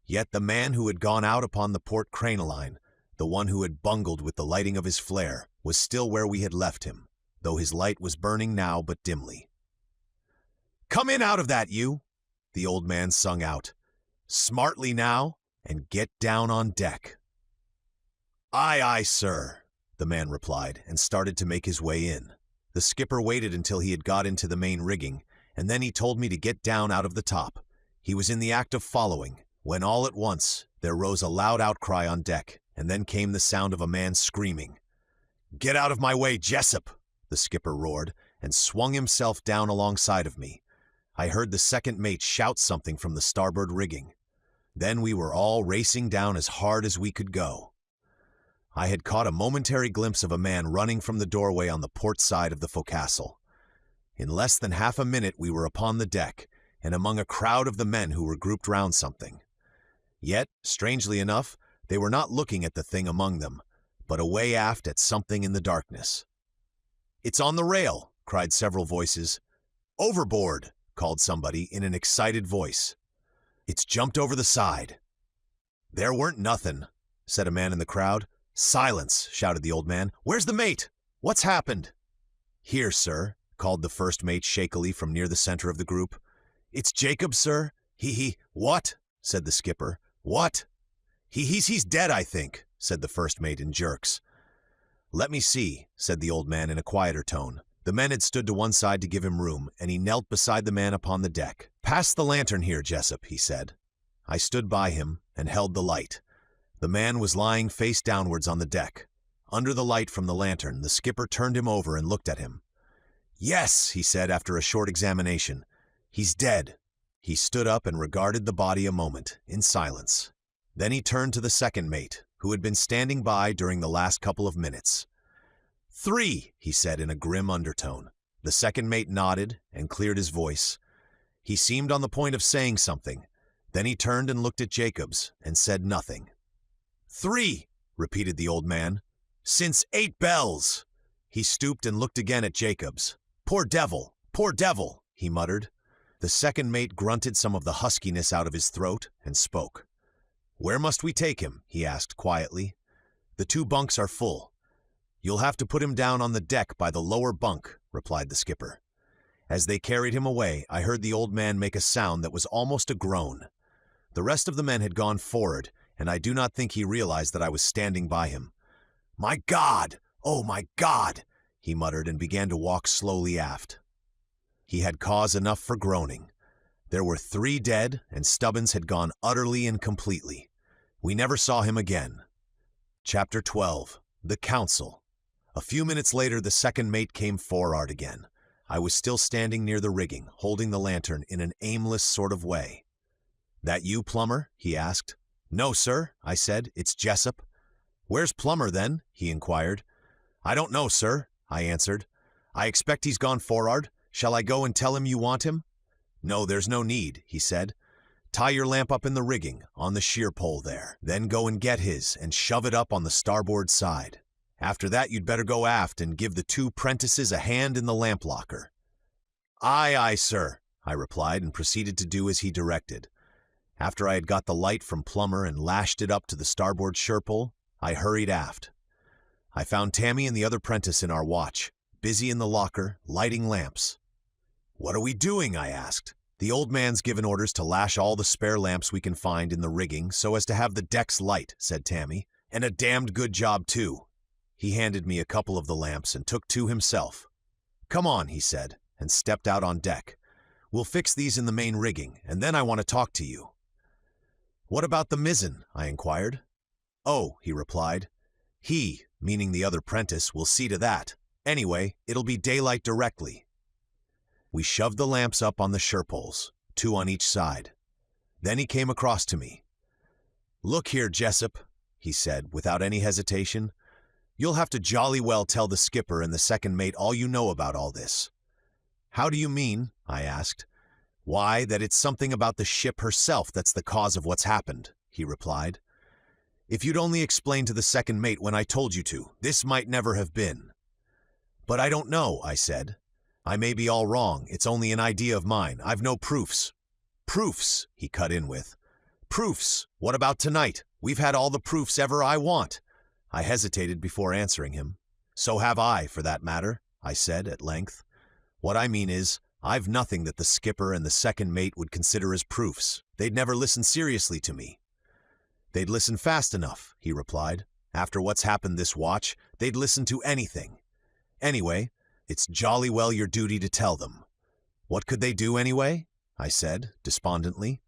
A: Yet the man who had gone out upon the port crinoline, the one who had bungled with the lighting of his flare, was still where we had left him, though his light was burning now but dimly. "Come in out of that, you!" the old man sung out. "Smartly now, and get down on deck." "Aye, aye, sir," the man replied, and started to make his way in. The skipper waited until he had got into the main rigging, and then he told me to get down out of the top. He was in the act of following, when all at once there rose a loud outcry on deck, and then came the sound of a man screaming. "Get out of my way, Jessup!" the skipper roared, and swung himself down alongside of me. I heard the second mate shout something from the starboard rigging. Then we were all racing down as hard as we could go. I had caught a momentary glimpse of a man running from the doorway on the port side of the forecastle. In less than half a minute we were upon the deck, and among a crowd of the men who were grouped round something. Yet, strangely enough, they were not looking at the thing among them, but away aft at something in the darkness. "It's on the rail!" cried several voices. "Overboard!" called somebody in an excited voice. "It's jumped over the side." "There weren't nothin'," said a man in the crowd. "Silence!" shouted the old man. "Where's the mate? What's happened?" "Here, sir," called the first mate shakily from near the center of the group. "It's Jacob, sir. What?" said the skipper. "What?" He's dead, I think," said the first mate in jerks. "Let me see," said the old man in a quieter tone. The men had stood to one side to give him room, and he knelt beside the man upon the deck. "Pass the lantern here, Jessup," he said. I stood by him and held the light. The man was lying face downwards on the deck. Under the light from the lantern, the skipper turned him over and looked at him. "Yes," he said after a short examination. "He's dead." He stood up and regarded the body a moment, in silence. Then he turned to the second mate, who had been standing by during the last couple of minutes. "3," he said in a grim undertone. The second mate nodded and cleared his voice. He seemed on the point of saying something. Then he turned and looked at Jacobs and said nothing. "3," repeated the old man. "Since 8 bells." He stooped and looked again at Jacobs. Poor devil, he muttered. The second mate grunted some of the huskiness out of his throat and spoke. "Where must we take him?" he asked quietly. "The 2 bunks are full." "You'll have to put him down on the deck by the lower bunk," replied the skipper. As they carried him away, I heard the old man make a sound that was almost a groan. The rest of the men had gone forward, and I do not think he realized that I was standing by him. "My God! Oh, my God!" he muttered and began to walk slowly aft. He had cause enough for groaning. There were 3 dead, and Stubbins had gone utterly and completely. We never saw him again. Chapter 12. The Council. A few minutes later, the second mate came for'ard again. I was still standing near the rigging, holding the lantern in an aimless sort of way. "That you, Plummer?" he asked. "No, sir," I said. "It's Jessup." "Where's Plummer, then?" he inquired. "I don't know, sir," I answered. "I expect he's gone for'ard. Shall I go and tell him you want him?" "No, there's no need," he said. "Tie your lamp up in the rigging, on the sheer pole there. Then go and get his, and shove it up on the starboard side. After that, you'd better go aft and give the 2 Prentices a hand in the lamp locker." "Aye, aye, sir," I replied, and proceeded to do as he directed. After I had got the light from Plummer and lashed it up to the starboard sherpole, I hurried aft. I found Tammy and the other Prentice in our watch, busy in the locker, lighting lamps. "What are we doing?" I asked. "The old man's given orders to lash all the spare lamps we can find in the rigging so as to have the decks light," said Tammy. "And a damned good job, too." He handed me a couple of the lamps and took 2 himself. "Come on," he said, and stepped out on deck. "We'll fix these in the main rigging, and then I want to talk to you." "What about the mizzen?" I inquired. "Oh," he replied. "He, meaning the other Prentice, will see to that. Anyway, it'll be daylight directly." We shoved the lamps up on the sherpoles, 2 on each side. Then he came across to me. "Look here, Jessup," he said, without any hesitation. "You'll have to jolly well tell the skipper and the second mate all you know about all this." "How do you mean?" I asked. "Why, that it's something about the ship herself that's the cause of what's happened," he replied. "If you'd only explained to the second mate when I told you to, this might never have been." "But I don't know," I said. "I may be all wrong. It's only an idea of mine. I've no proofs." "Proofs," he cut in with. "Proofs? What about tonight? We've had all the proofs ever I want." I hesitated before answering him. "So have I, for that matter," I said at length. "What I mean is, I've nothing that the skipper and the second mate would consider as proofs. They'd never listen seriously to me." "They'd listen fast enough," he replied. "After what's happened this watch, they'd listen to anything. Anyway, it's jolly well your duty to tell them." "What could they do anyway?" I said, despondently.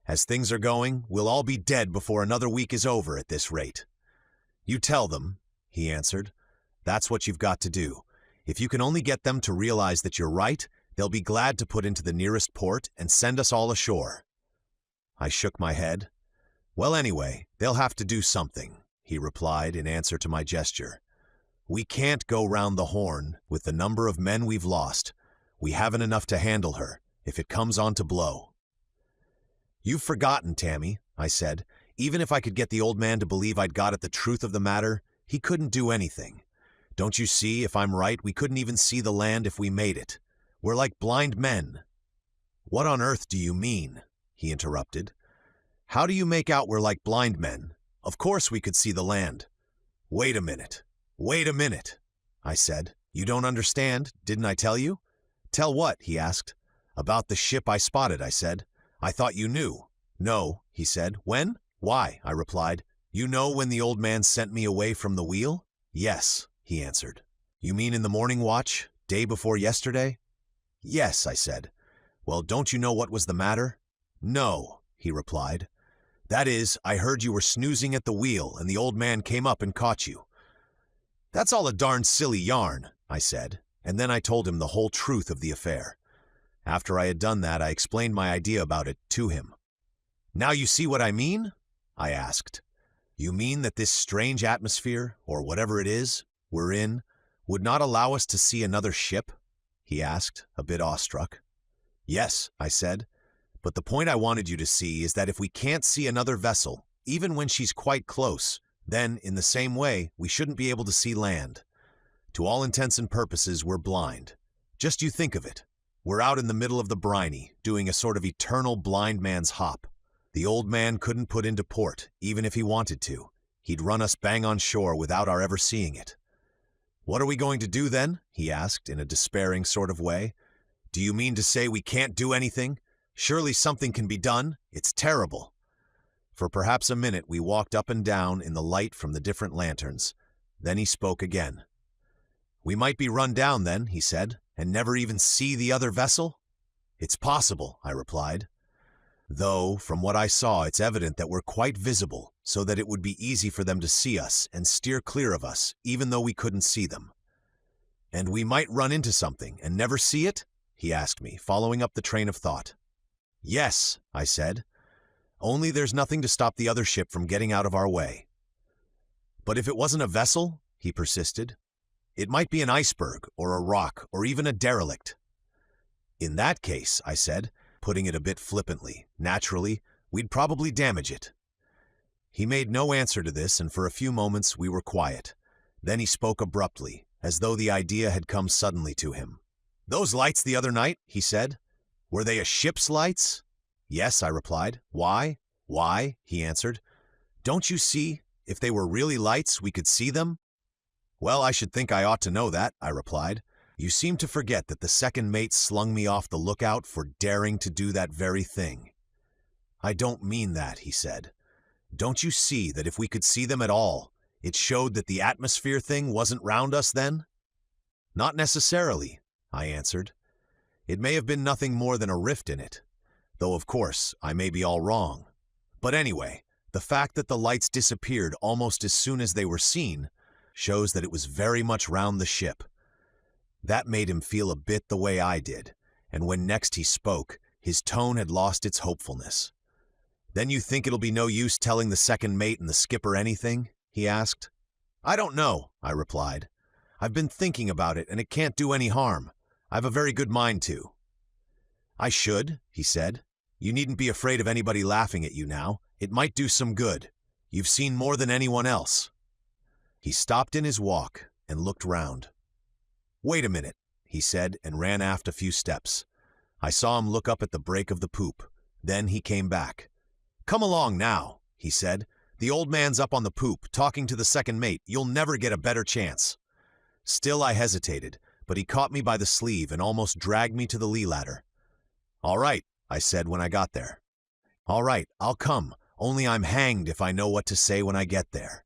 A: "As things are going, we'll all be dead before another week is over at this rate." "You tell them," he answered. "That's what you've got to do. If you can only get them to realize that you're right, they'll be glad to put into the nearest port and send us all ashore." I shook my head. "Well, anyway, they'll have to do something," he replied in answer to my gesture. "We can't go round the Horn with the number of men we've lost. We haven't enough to handle her, if it comes on to blow." "You've forgotten, Tammy," I said. "Even if I could get the old man to believe I'd got at the truth of the matter, he couldn't do anything. Don't you see, if I'm right, we couldn't even see the land if we made it. We're like blind men." "What on earth do you mean?" he interrupted. "How do you make out we're like blind men? Of course we could see the land." Wait a minute, I said. "You don't understand, didn't I tell you?" "Tell what?" he asked. "About the ship I spotted," I said. "I thought you knew." "No," he said. "When?" "Why," I replied. "You know when the old man sent me away from the wheel?" "Yes," he answered. "You mean in the morning watch, day before yesterday?" "Yes," I said. "Well, don't you know what was the matter?" "No," he replied. "That is, I heard you were snoozing at the wheel and the old man came up and caught you." "That's all a darn silly yarn," I said, and then I told him the whole truth of the affair. After I had done that, I explained my idea about it to him. "Now you see what I mean?" I asked. "You mean that this strange atmosphere, or whatever it is, we're in, would not allow us to see another ship?" he asked, a bit awestruck. "Yes," I said, "but the point I wanted you to see is that if we can't see another vessel, even when she's quite close, then, in the same way, we shouldn't be able to see land. To all intents and purposes, we're blind. Just you think of it. We're out in the middle of the briny, doing a sort of eternal blind man's hop. The old man couldn't put into port, even if he wanted to. He'd run us bang on shore without our ever seeing it. What are we going to do then?" he asked in a despairing sort of way. "Do you mean to say we can't do anything? Surely something can be done. It's terrible." For perhaps a minute we walked up and down in the light from the different lanterns. Then he spoke again. "We might be run down then," he said, "and never even see the other vessel?" "It's possible," I replied. "Though, from what I saw, it's evident that we're quite visible, so that it would be easy for them to see us and steer clear of us, even though we couldn't see them." "And we might run into something and never see it?" he asked me, following up the train of thought. "Yes," I said. "Only there's nothing to stop the other ship from getting out of our way." "But if it wasn't a vessel?" he persisted. "It might be an iceberg, or a rock, or even a derelict." "In that case," I said, putting it a bit flippantly, naturally, "we'd probably damage it." He made no answer to this, and for a few moments we were quiet. Then he spoke abruptly, as though the idea had come suddenly to him. "Those lights the other night," he said, "were they a ship's lights?" "Yes," I replied. "Why?" "Why?" he answered. "Don't you see? If they were really lights, we could see them." "Well, I should think I ought to know that," I replied. "You seem to forget that the second mate slung me off the lookout for daring to do that very thing." "I don't mean that," he said. "Don't you see that if we could see them at all, it showed that the atmosphere thing wasn't round us then?" "Not necessarily," I answered. "It may have been nothing more than a rift in it, though of course I may be all wrong. But anyway, the fact that the lights disappeared almost as soon as they were seen shows that it was very much round the ship." That made him feel a bit the way I did, and when next he spoke, his tone had lost its hopefulness. "Then you think it'll be no use telling the second mate and the skipper anything?" he asked. "I don't know," I replied. "I've been thinking about it, and it can't do any harm. I've a very good mind to." "I should," he said. "You needn't be afraid of anybody laughing at you now. It might do some good. You've seen more than anyone else." He stopped in his walk and looked round. "Wait a minute," he said, and ran aft a few steps. I saw him look up at the break of the poop. Then he came back. "Come along now," he said. "The old man's up on the poop, talking to the second mate. You'll never get a better chance." Still I hesitated, but he caught me by the sleeve and almost dragged me to the lee ladder. "All right," I said when I got there. "All right, I'll come, only I'm hanged if I know what to say when I get there."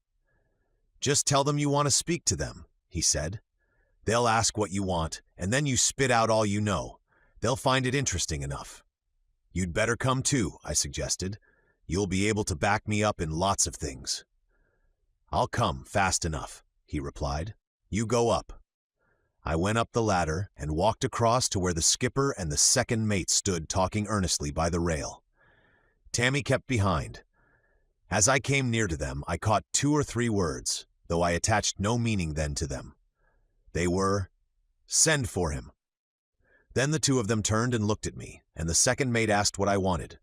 A: "Just tell them you want to speak to them," he said. "They'll ask what you want, and then you spit out all you know. They'll find it interesting enough." "You'd better come too," I suggested. "You'll be able to back me up in lots of things." "I'll come fast enough," he replied. "You go up." I went up the ladder and walked across to where the skipper and the second mate stood talking earnestly by the rail. Tammy kept behind. As I came near to them, I caught 2 or 3 words, though I attached no meaning then to them. They were, "Send for him." Then the 2 of them turned and looked at me, and the second mate asked what I wanted.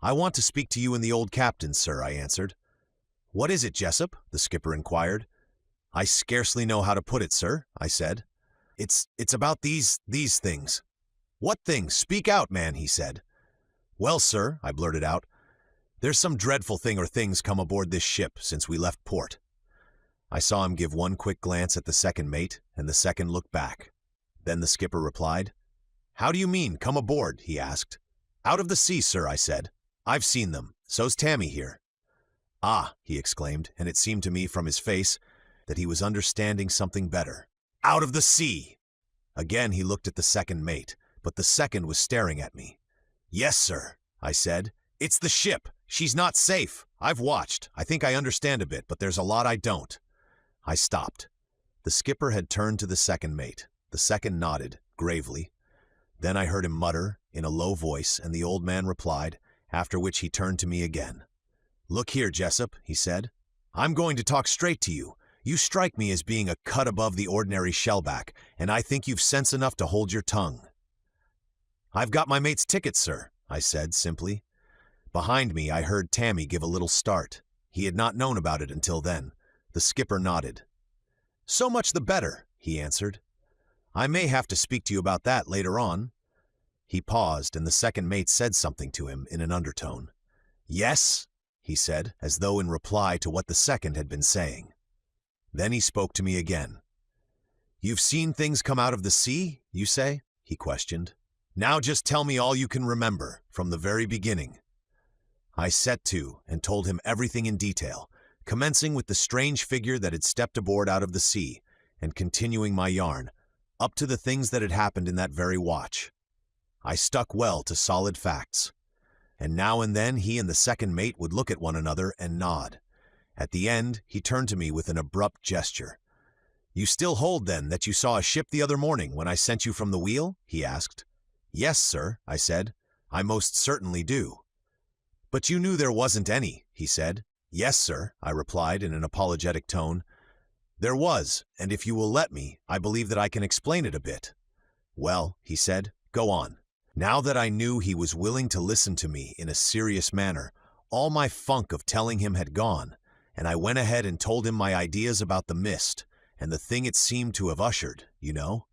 A: "I want to speak to you and the old captain, sir," I answered. "What is it, Jessup?" the skipper inquired. "I scarcely know how to put it, sir," I said. It's about these things." "What things? Speak out, man," he said. "Well, sir," I blurted out, "there's some dreadful thing or things come aboard this ship since we left port." I saw him give one quick glance at the second mate, and the second looked back. Then the skipper replied. "How do you mean, come aboard?" he asked. "Out of the sea, sir," I said. "I've seen them. So's Tammy here." "Ah," he exclaimed, and it seemed to me from his face that he was understanding something better. "Out of the sea!" Again he looked at the second mate, but the second was staring at me. "Yes, sir," I said. "It's the ship. She's not safe. I've watched. I think I understand a bit, but there's a lot I don't." I stopped. The skipper had turned to the second mate. The second nodded, gravely. Then I heard him mutter, in a low voice, and the old man replied, after which he turned to me again. "Look here, Jessup," he said. "I'm going to talk straight to you. You strike me as being a cut above the ordinary shellback, and I think you've sense enough to hold your tongue." "I've got my mate's ticket, sir," I said, simply. Behind me, I heard Tammy give a little start. He had not known about it until then. The skipper nodded. "So much the better," he answered. "I may have to speak to you about that later on." He paused, and the second mate said something to him in an undertone. "Yes," he said, as though in reply to what the second had been saying. Then he spoke to me again. "You've seen things come out of the sea, you say?" he questioned. "Now just tell me all you can remember, from the very beginning." I set to and told him everything in detail, commencing with the strange figure that had stepped aboard out of the sea, and continuing my yarn, up to the things that had happened in that very watch. I stuck well to solid facts. And now and then he and the second mate would look at one another and nod. At the end, he turned to me with an abrupt gesture. "You still hold, then, that you saw a ship the other morning when I sent you from the wheel?" he asked. "Yes, sir," I said. "I most certainly do." "But you knew there wasn't any," he said. "Yes, sir," I replied in an apologetic tone. "There was, and if you will let me, I believe that I can explain it a bit." "Well," he said, "go on." Now that I knew he was willing to listen to me in a serious manner, all my funk of telling him had gone, and I went ahead and told him my ideas about the mist and the thing it seemed to have ushered, you know.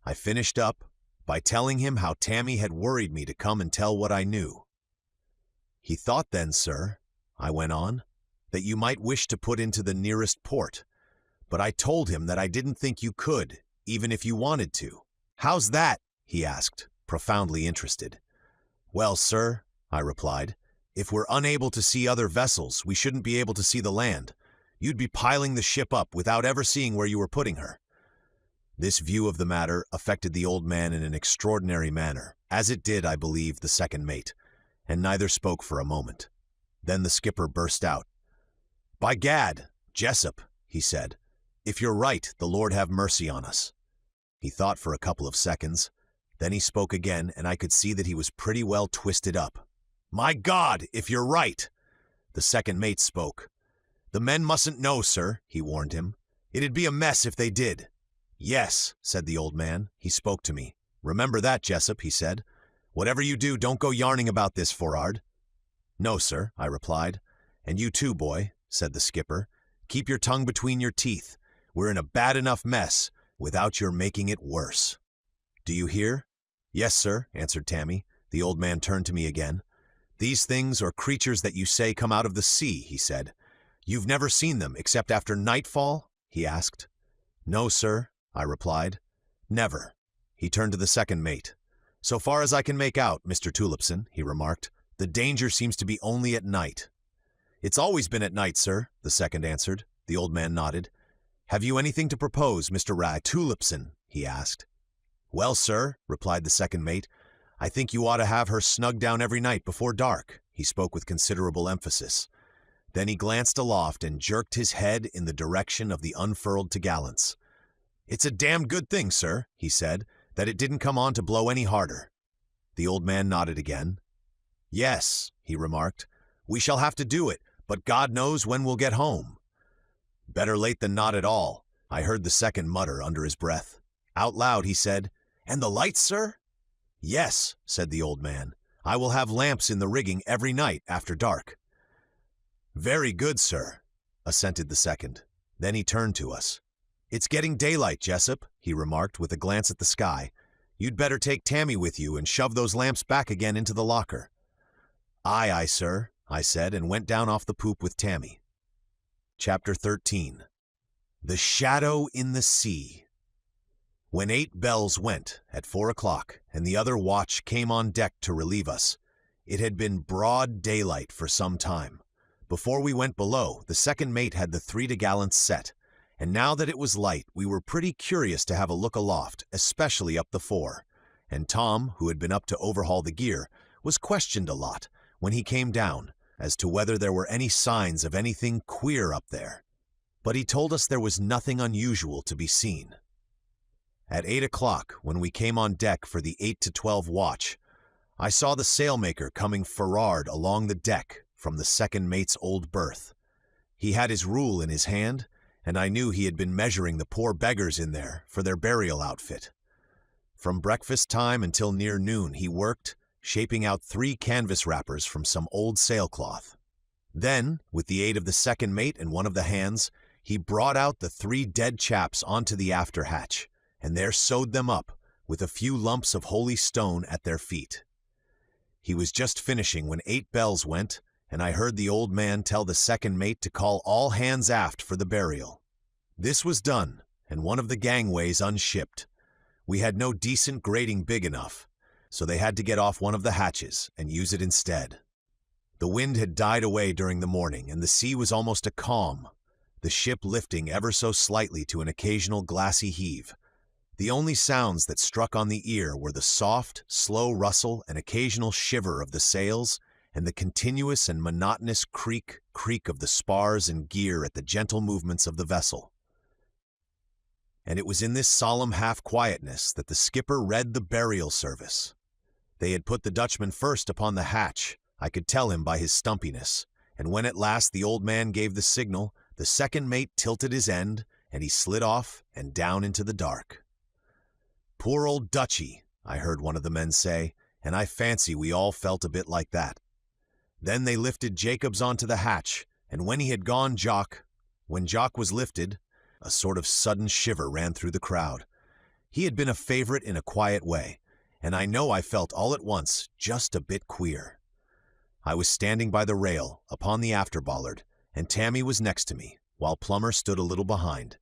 A: I finished up by telling him how Tammy had worried me to come and tell what I knew. "He thought then, sir," I went on, "that you might wish to put into the nearest port, but I told him that I didn't think you could, even if you wanted to." "How's that?" he asked, profoundly interested. "Well, sir," I replied, "if we're unable to see other vessels, we shouldn't be able to see the land. You'd be piling the ship up without ever seeing where you were putting her." This view of the matter affected the old man in an extraordinary manner, as it did, I believe, the second mate, and neither spoke for a moment. Then the skipper burst out. "By gad, Jessup," he said, "if you're right, the Lord have mercy on us." He thought for a couple of seconds. Then he spoke again, and I could see that he was pretty well twisted up. "My God, if you're right!" The second mate spoke. "The men mustn't know, sir," he warned him. "It'd be a mess if they did." "Yes," said the old man. He spoke to me. "Remember that, Jessup," he said. "Whatever you do, don't go yarning about this, for'ard." "No, sir," I replied. "And you too, boy," said the skipper. "Keep your tongue between your teeth. We're in a bad enough mess without your making it worse. Do you hear?" "Yes, sir," answered Tammy. The old man turned to me again. "These things or creatures that you say come out of the sea," he said. "You've never seen them except after nightfall?" he asked. "No, sir," I replied. "Never." He turned to the second mate. "So far as I can make out, Mr. Tulipson," he remarked, "the danger seems to be only at night." "It's always been at night, sir," the second answered. The old man nodded. "Have you anything to propose, Mr. Tulipson?" he asked. "Well, sir," replied the second mate, "I think you ought to have her snugged down every night before dark." He spoke with considerable emphasis. Then he glanced aloft and jerked his head in the direction of the unfurled topgallants. "It's a damned good thing, sir," he said, "that it didn't come on to blow any harder." The old man nodded again. "Yes," he remarked, "we shall have to do it, but God knows when we'll get home." "Better late than not at all," I heard the second mutter under his breath. Out loud he said, "And the lights, sir?" "Yes," said the old man. "I will have lamps in the rigging every night after dark." "Very good, sir," assented the second. Then he turned to us. "It's getting daylight, Jessup," he remarked with a glance at the sky. "You'd better take Tammy with you and shove those lamps back again into the locker." "Aye, aye, sir," I said, and went down off the poop with Tammy. Chapter 13. The Shadow in the Sea. When 8 bells went at 4 o'clock and the other watch came on deck to relieve us, it had been broad daylight for some time. Before we went below, the second mate had the 3 topgallants set, and now that it was light, we were pretty curious to have a look aloft, especially up the fore. And Tom, who had been up to overhaul the gear, was questioned a lot when he came down as to whether there were any signs of anything queer up there. But he told us there was nothing unusual to be seen. At 8 o'clock, when we came on deck for the 8 to 12 watch, I saw the sailmaker coming for'ard along the deck from the second mate's old berth. He had his rule in his hand, and I knew he had been measuring the poor beggars in there for their burial outfit. From breakfast time until near noon he worked, shaping out 3 canvas wrappers from some old sailcloth. Then, with the aid of the second mate and one of the hands, he brought out the 3 dead chaps onto the after hatch, and there sewed them up, with a few lumps of holy stone at their feet. He was just finishing when 8 bells went, and I heard the old man tell the second mate to call all hands aft for the burial. This was done, and one of the gangways unshipped. We had no decent grating big enough, so they had to get off one of the hatches and use it instead. The wind had died away during the morning, and the sea was almost a calm, the ship lifting ever so slightly to an occasional glassy heave. The only sounds that struck on the ear were the soft, slow rustle and occasional shiver of the sails, and the continuous and monotonous creak, creak of the spars and gear at the gentle movements of the vessel. And it was in this solemn half-quietness that the skipper read the burial service. They had put the Dutchman first upon the hatch, I could tell him by his stumpiness, and when at last the old man gave the signal, the second mate tilted his end, and he slid off and down into the dark. "Poor old Dutchy," I heard one of the men say, and I fancy we all felt a bit like that. Then they lifted Jacobs onto the hatch, and when he had gone when Jock was lifted, a sort of sudden shiver ran through the crowd. He had been a favorite in a quiet way, and I know I felt all at once just a bit queer. I was standing by the rail, upon the afterbollard, and Tammy was next to me, while Plummer stood a little behind.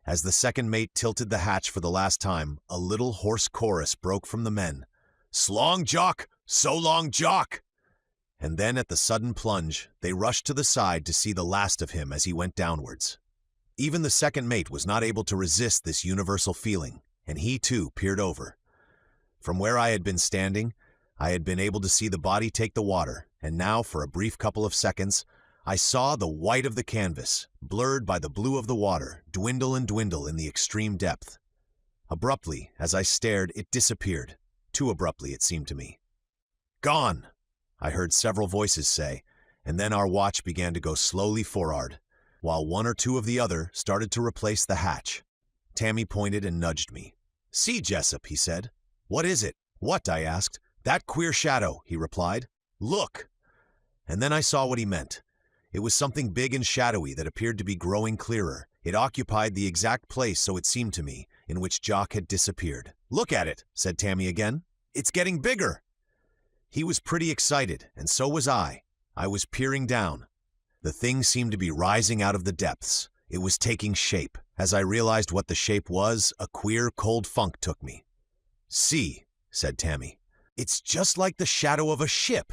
A: As the second mate tilted the hatch for the last time, a little hoarse chorus broke from the men. "S'long, Jock! So long, Jock!" And then at the sudden plunge, they rushed to the side to see the last of him as he went downwards. Even the second mate was not able to resist this universal feeling, and he too peered over. From where I had been standing, I had been able to see the body take the water, and now for a brief couple of seconds, I saw the white of the canvas, blurred by the blue of the water, dwindle and dwindle in the extreme depth. Abruptly, as I stared, it disappeared. Too abruptly, it seemed to me. "Gone!" I heard several voices say, and then our watch began to go slowly for'ard, while one or two of the other started to replace the hatch. Tammy pointed and nudged me. "See, Jessup," he said. "What is it?" "What?" I asked. "That queer shadow," he replied. "Look!" And then I saw what he meant. It was something big and shadowy that appeared to be growing clearer. It occupied the exact place, so it seemed to me, in which Jock had disappeared. "Look at it," said Tammy again. "It's getting bigger." He was pretty excited, and so was I. I was peering down. The thing seemed to be rising out of the depths. It was taking shape. As I realized what the shape was, a queer, cold funk took me. "See," said Tammy. "It's just like the shadow of a ship."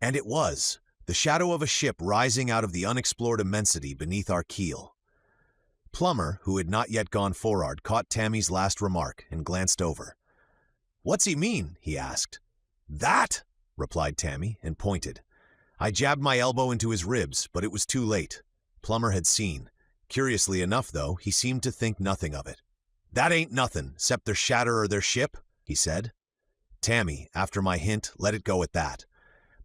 A: And it was, the shadow of a ship rising out of the unexplored immensity beneath our keel. Plummer, who had not yet gone for'ard, caught Tammy's last remark and glanced over. "What's he mean?" he asked. "That!" replied Tammy, and pointed. I jabbed my elbow into his ribs, but it was too late. Plummer had seen. Curiously enough, though, he seemed to think nothing of it. "That ain't nothin', 'cept their shatter or their ship," he said. Tammy, after my hint, let it go at that.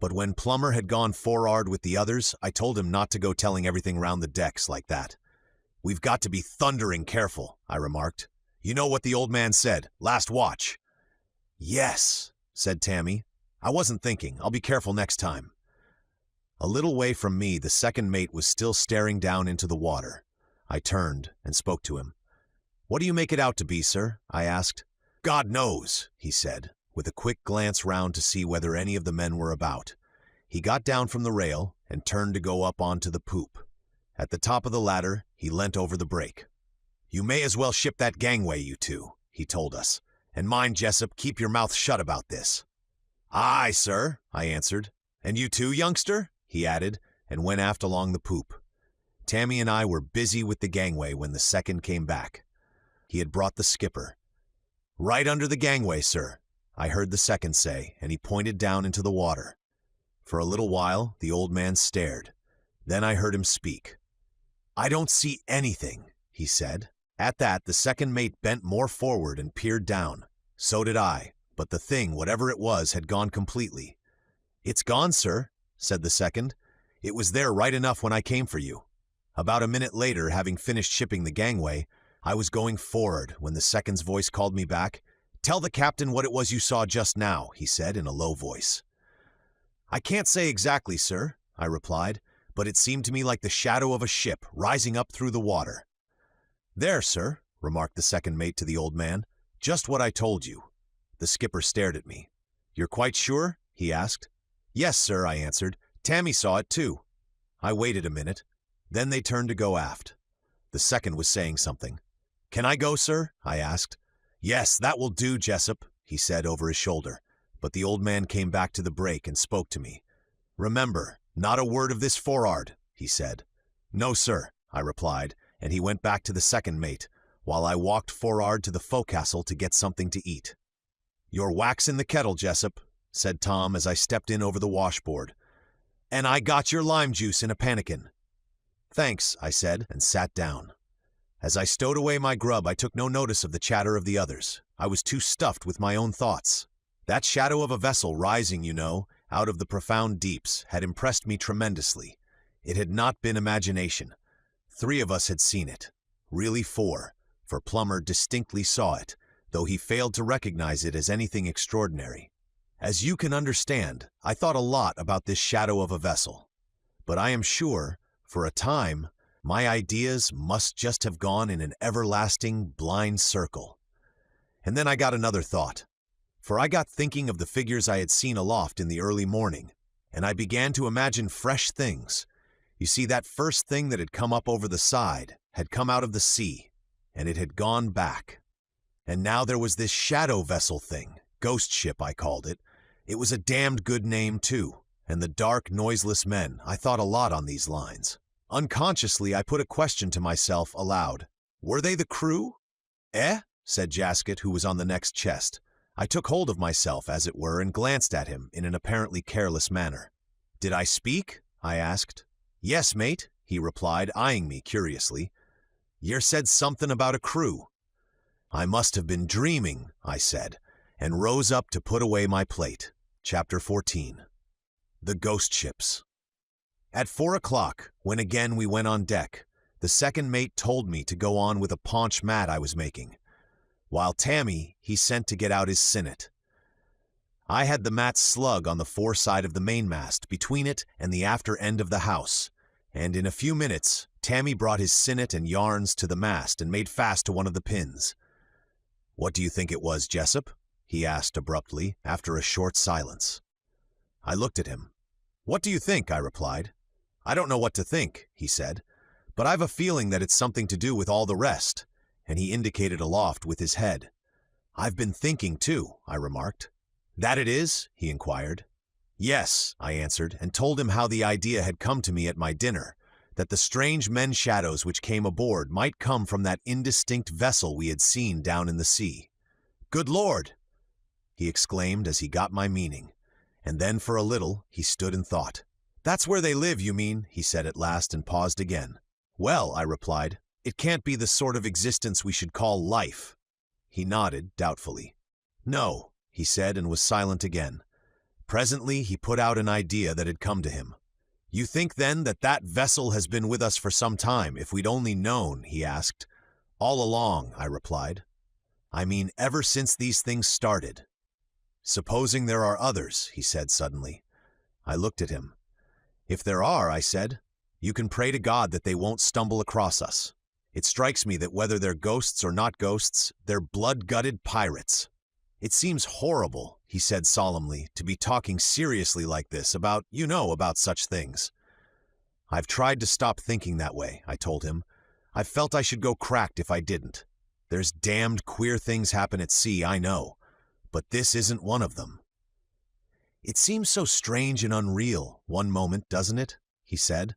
A: But when Plummer had gone for'ard with the others, I told him not to go telling everything round the decks like that. "We've got to be thundering careful," I remarked. "You know what the old man said, last watch." "Yes," said Tammy. "I wasn't thinking. I'll be careful next time." A little way from me, the second mate was still staring down into the water. I turned and spoke to him. "What do you make it out to be, sir?" I asked. "God knows," he said, with a quick glance round to see whether any of the men were about. He got down from the rail and turned to go up onto the poop. At the top of the ladder, he leant over the break. "You may as well ship that gangway, you two," he told us. "And mind, Jessup, keep your mouth shut about this." "Aye, sir," I answered. "And you too, youngster?" he added, and went aft along the poop. Tammy and I were busy with the gangway when the second came back. He had brought the skipper. "Right under the gangway, sir," I heard the second say, and he pointed down into the water. For a little while, the old man stared. Then I heard him speak. "I don't see anything," he said. At that, the second mate bent more forward and peered down. So did I, but the thing, whatever it was, had gone completely. "It's gone, sir," said the second. "It was there right enough when I came for you." About a minute later, having finished shipping the gangway, I was going forward when the second's voice called me back. "Tell the captain what it was you saw just now," he said in a low voice. "I can't say exactly, sir," I replied, "but it seemed to me like the shadow of a ship rising up through the water." "There, sir," remarked the second mate to the old man. "Just what I told you." The skipper stared at me. "You're quite sure?" he asked. "Yes, sir," I answered. "Tammy saw it too." I waited a minute. Then they turned to go aft. The second was saying something. "Can I go, sir?" I asked. "Yes, that will do, Jessup," he said over his shoulder. But the old man came back to the break and spoke to me. "Remember, not a word of this for'ard," he said. "No, sir," I replied, and he went back to the second mate, while I walked for'ard to the forecastle to get something to eat. "You're wax in the kettle, Jessup," said Tom as I stepped in over the washboard. "And I got your lime juice in a pannikin." "Thanks," I said, and sat down. As I stowed away my grub, I took no notice of the chatter of the others. I was too stuffed with my own thoughts. That shadow of a vessel rising, out of the profound deeps, had impressed me tremendously. It had not been imagination. 3 of us had seen it. Really 4, for Plummer distinctly saw it, though he failed to recognize it as anything extraordinary. As you can understand, I thought a lot about this shadow of a vessel. But I am sure, for a time, my ideas must just have gone in an everlasting blind circle. And then I got another thought. For I got thinking of the figures I had seen aloft in the early morning, and I began to imagine fresh things. You see, that first thing that had come up over the side had come out of the sea, and it had gone back. And now there was this shadow vessel thing, ghost ship I called it. It was a damned good name too, and the dark, noiseless men, I thought a lot on these lines. Unconsciously, I put a question to myself aloud. Were they the crew? "Eh?" said Jasket, who was on the next chest. I took hold of myself, as it were, and glanced at him in an apparently careless manner. "Did I speak?" I asked. "Yes, mate," he replied, eyeing me curiously. "Yer said somethin' about a crew." "I must have been dreaming," I said, and rose up to put away my plate. Chapter 14. The Ghost Ships. At 4 o'clock, when again we went on deck, the second mate told me to go on with a paunch mat I was making, while Tammy he sent to get out his sinnet. I had the mat slug on the fore side of the mainmast, between it and the after end of the house, and in a few minutes Tammy brought his sinnet and yarns to the mast and made fast to one of the pins. "What do you think it was, Jessup?" he asked abruptly, after a short silence. I looked at him. "What do you think?" I replied. "I don't know what to think," he said, "but I've a feeling that it's something to do with all the rest," and he indicated aloft with his head. "I've been thinking, too," I remarked. "That it is?" he inquired. "Yes," I answered, and told him how the idea had come to me at my dinner, that the strange men shadows which came aboard might come from that indistinct vessel we had seen down in the sea. "Good Lord!" he exclaimed as he got my meaning, and then for a little he stood and thought. "That's where they live, you mean," he said at last, and paused again. "Well," I replied, "it can't be the sort of existence we should call life." He nodded doubtfully. "No," he said, and was silent again. Presently he put out an idea that had come to him. "You think, then, that that vessel has been with us for some time, if we'd only known?" he asked. "All along," I replied. "I mean ever since these things started." "Supposing there are others," he said suddenly. I looked at him. "If there are," I said, "you can pray to God that they won't stumble across us. It strikes me that whether they're ghosts or not ghosts, they're blood-gutted pirates." "It seems horrible," he said solemnly, "to be talking seriously like this about such things." "I've tried to stop thinking that way," I told him. "I've felt I should go cracked if I didn't. There's damned queer things happen at sea, I know, but this isn't one of them." "It seems so strange and unreal, one moment, doesn't it?" he said.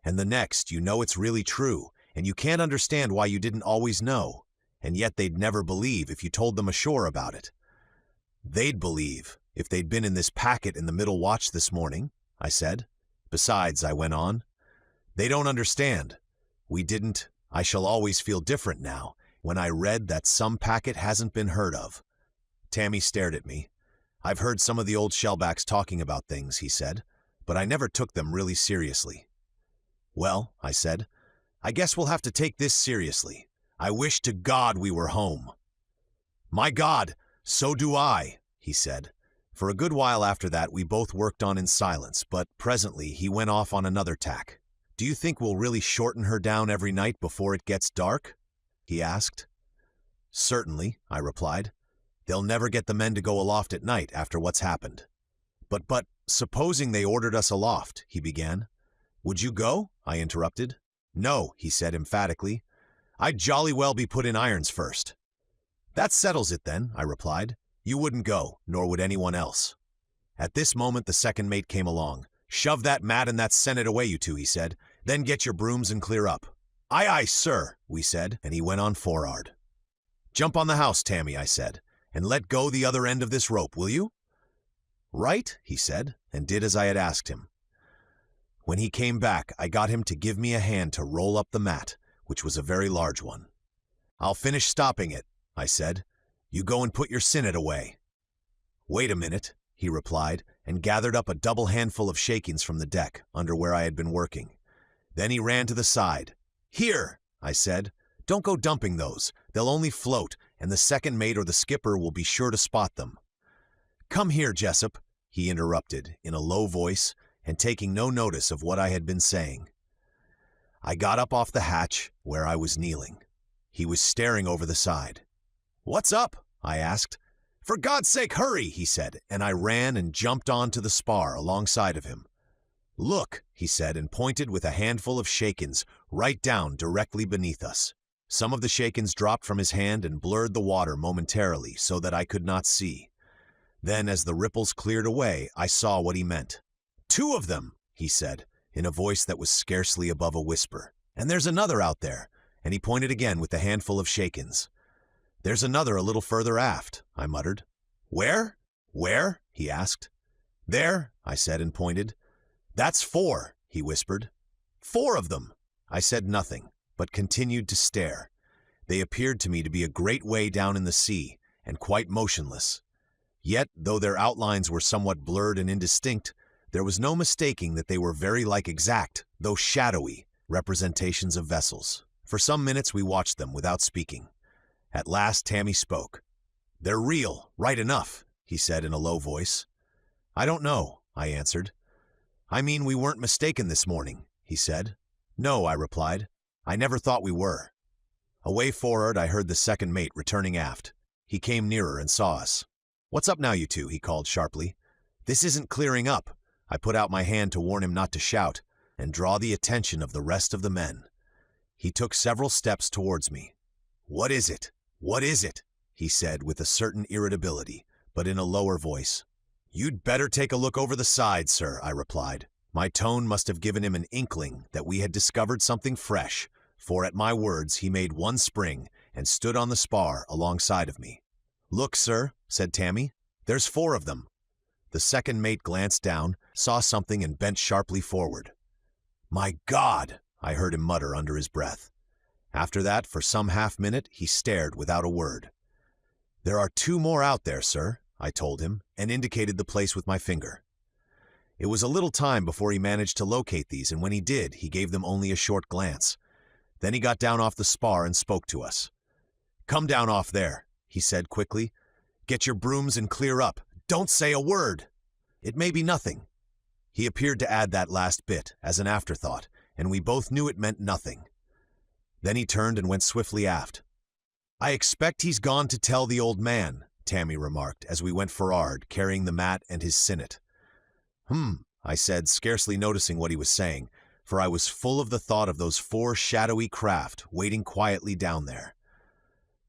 A: "And the next, you know it's really true, and you can't understand why you didn't always know, and yet they'd never believe if you told them ashore about it." "They'd believe if they'd been in this packet in the middle watch this morning," I said. "Besides," I went on, "they don't understand. We didn't. I shall always feel different now, when I read that some packet hasn't been heard of. Tammy stared at me. I've heard some of the old shellbacks talking about things, he said, but I never took them really seriously. Well, I said, I guess we'll have to take this seriously. I wish to God we were home. My God, so do I, he said. For a good while after that, we both worked on in silence, but presently he went off on another tack. Do you think we'll really shorten her down every night before it gets dark? He asked. Certainly, I replied. They'll never get the men to go aloft at night after what's happened. But, supposing they ordered us aloft, he began. Would you go? I interrupted. No, he said emphatically. I'd jolly well be put in irons first. That settles it then, I replied. You wouldn't go, nor would anyone else. At this moment the second mate came along. Shove that mat and that senate away, you two, he said. Then get your brooms and clear up. Aye, aye, sir, we said, and he went on for'ard. Jump on the house, Tammy, I said, and let go the other end of this rope, will you? Right, he said, and did as I had asked him. When he came back, I got him to give me a hand to roll up the mat, which was a very large one. I'll finish stopping it, I said. You go and put your sinnet away. Wait a minute, he replied, and gathered up a double handful of shakings from the deck, under where I had been working. Then he ran to the side. Here, I said. Don't go dumping those. They'll only float, and the second mate or the skipper will be sure to spot them. Come here, Jessup, he interrupted, in a low voice, and taking no notice of what I had been saying. I got up off the hatch, where I was kneeling. He was staring over the side. What's up? I asked. For God's sake, hurry, he said, and I ran and jumped onto the spar alongside of him. Look, he said, and pointed with a handful of shakens right down directly beneath us. Some of the shakens dropped from his hand and blurred the water momentarily so that I could not see. Then, as the ripples cleared away, I saw what he meant. 2 of them, he said, in a voice that was scarcely above a whisper. And there's another out there, and he pointed again with a handful of shakens. There's another a little further aft, I muttered. Where? Where? He asked. There, I said and pointed. That's 4, he whispered. 4 of them. I said nothing, but continued to stare. They appeared to me to be a great way down in the sea, and quite motionless. Yet, though their outlines were somewhat blurred and indistinct, there was no mistaking that they were very like exact, though shadowy, representations of vessels. For some minutes we watched them without speaking. At last Tammy spoke. They're real, right enough, he said in a low voice. I don't know, I answered. I mean, we weren't mistaken this morning, he said. No, I replied. I never thought we were. Away forward I heard the second mate returning aft. He came nearer and saw us. What's up now, you two? He called sharply. This isn't clearing up. I put out my hand to warn him not to shout and draw the attention of the rest of the men. He took several steps towards me. What is it? What is it? He said with a certain irritability, but in a lower voice. You'd better take a look over the side, sir, I replied. My tone must have given him an inkling that we had discovered something fresh, for at my words he made one spring and stood on the spar alongside of me. Look, sir, said Tammy. There's 4 of them. The second mate glanced down, saw something and bent sharply forward. My God, I heard him mutter under his breath. After that, for some half-minute, he stared without a word. There are 2 more out there, sir, I told him, and indicated the place with my finger. It was a little time before he managed to locate these, and when he did, he gave them only a short glance. Then he got down off the spar and spoke to us. Come down off there, he said quickly. Get your brooms and clear up. Don't say a word. It may be nothing. He appeared to add that last bit as an afterthought, and we both knew it meant nothing. Then he turned and went swiftly aft. I expect he's gone to tell the old man, Tammy remarked as we went for'ard, carrying the mat and his sinnet. I said, scarcely noticing what he was saying, for I was full of the thought of those 4 shadowy craft waiting quietly down there.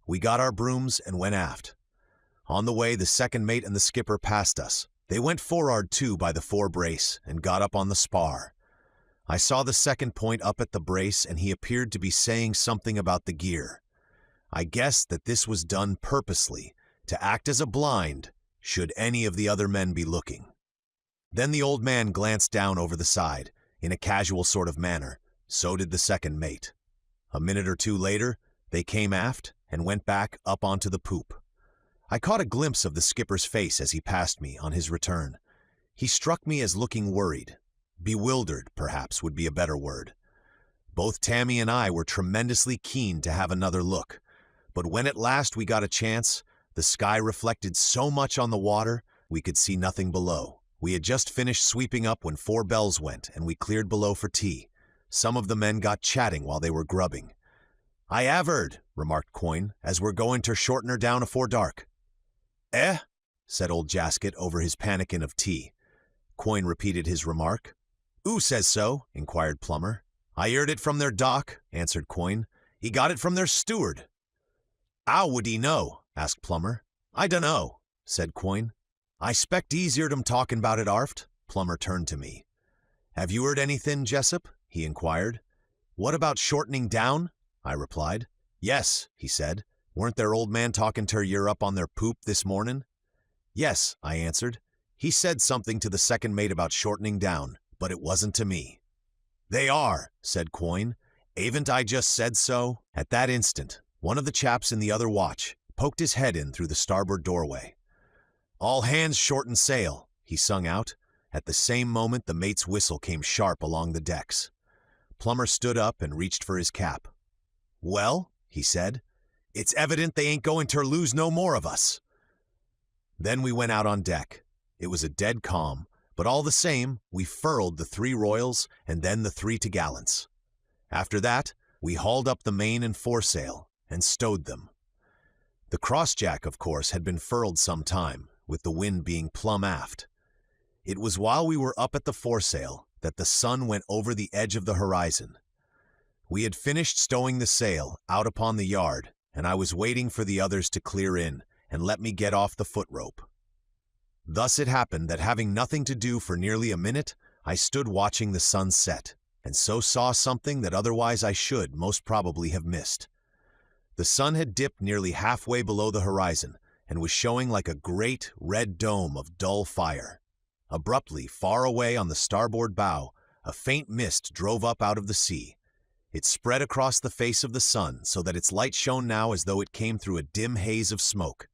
A: We got our brooms and went aft. On the way, the second mate and the skipper passed us. They went for'ard too by the fore brace and got up on the spar. I saw the second point up at the brace, and he appeared to be saying something about the gear. I guessed that this was done purposely, to act as a blind, should any of the other men be looking. Then the old man glanced down over the side, in a casual sort of manner. So did the second mate. A minute or 2 later, they came aft, and went back up onto the poop. I caught a glimpse of the skipper's face as he passed me on his return. He struck me as looking worried. Bewildered, perhaps, would be a better word. Both Tammy and I were tremendously keen to have another look, but when at last we got a chance, the sky reflected so much on the water, we could see nothing below. We had just finished sweeping up when 4 bells went, and we cleared below for tea. Some of the men got chatting while they were grubbing. "I avered," remarked Coin, "as we're going to shorten her down afore dark." "Eh?" said old Jasket over his pannikin of tea. Coin repeated his remark. "Oo says so?" inquired Plummer. "I heard it from their dock," answered Coin. "He got it from their steward." "How would he know?" asked Plummer. "I dunno," said Coin. "I spect he's heard 'em talking about it arft." Plummer turned to me. "Have you heard anything, Jessup?" he inquired. "What about shortening down?" I replied. "Yes," he said. "Weren't their old man talking ter yer up on their poop this mornin'?" "Yes," I answered. "He said something to the second mate about shortening down, but it wasn't to me." "They are," said Coin. "Aven't I just said so?" At that instant, one of the chaps in the other watch poked his head in through the starboard doorway. "All hands shorten sail," he sung out. At the same moment the mate's whistle came sharp along the decks. Plummer stood up and reached for his cap. "Well," he said, "it's evident they ain't going ter lose no more of us." Then we went out on deck. It was a dead calm, but all the same, we furled the 3 royals and then the 3 t'gallants. After that, we hauled up the main and foresail and stowed them. The crossjack, of course, had been furled some time, with the wind being plumb aft. It was while we were up at the foresail that the sun went over the edge of the horizon. We had finished stowing the sail out upon the yard, and I was waiting for the others to clear in and let me get off the foot rope. Thus it happened that, having nothing to do for nearly a minute, I stood watching the sun set, and so saw something that otherwise I should most probably have missed. The sun had dipped nearly halfway below the horizon and was showing like a great red dome of dull fire. Abruptly, far away on the starboard bow, a faint mist drove up out of the sea. It spread across the face of the sun so that its light shone now as though it came through a dim haze of smoke.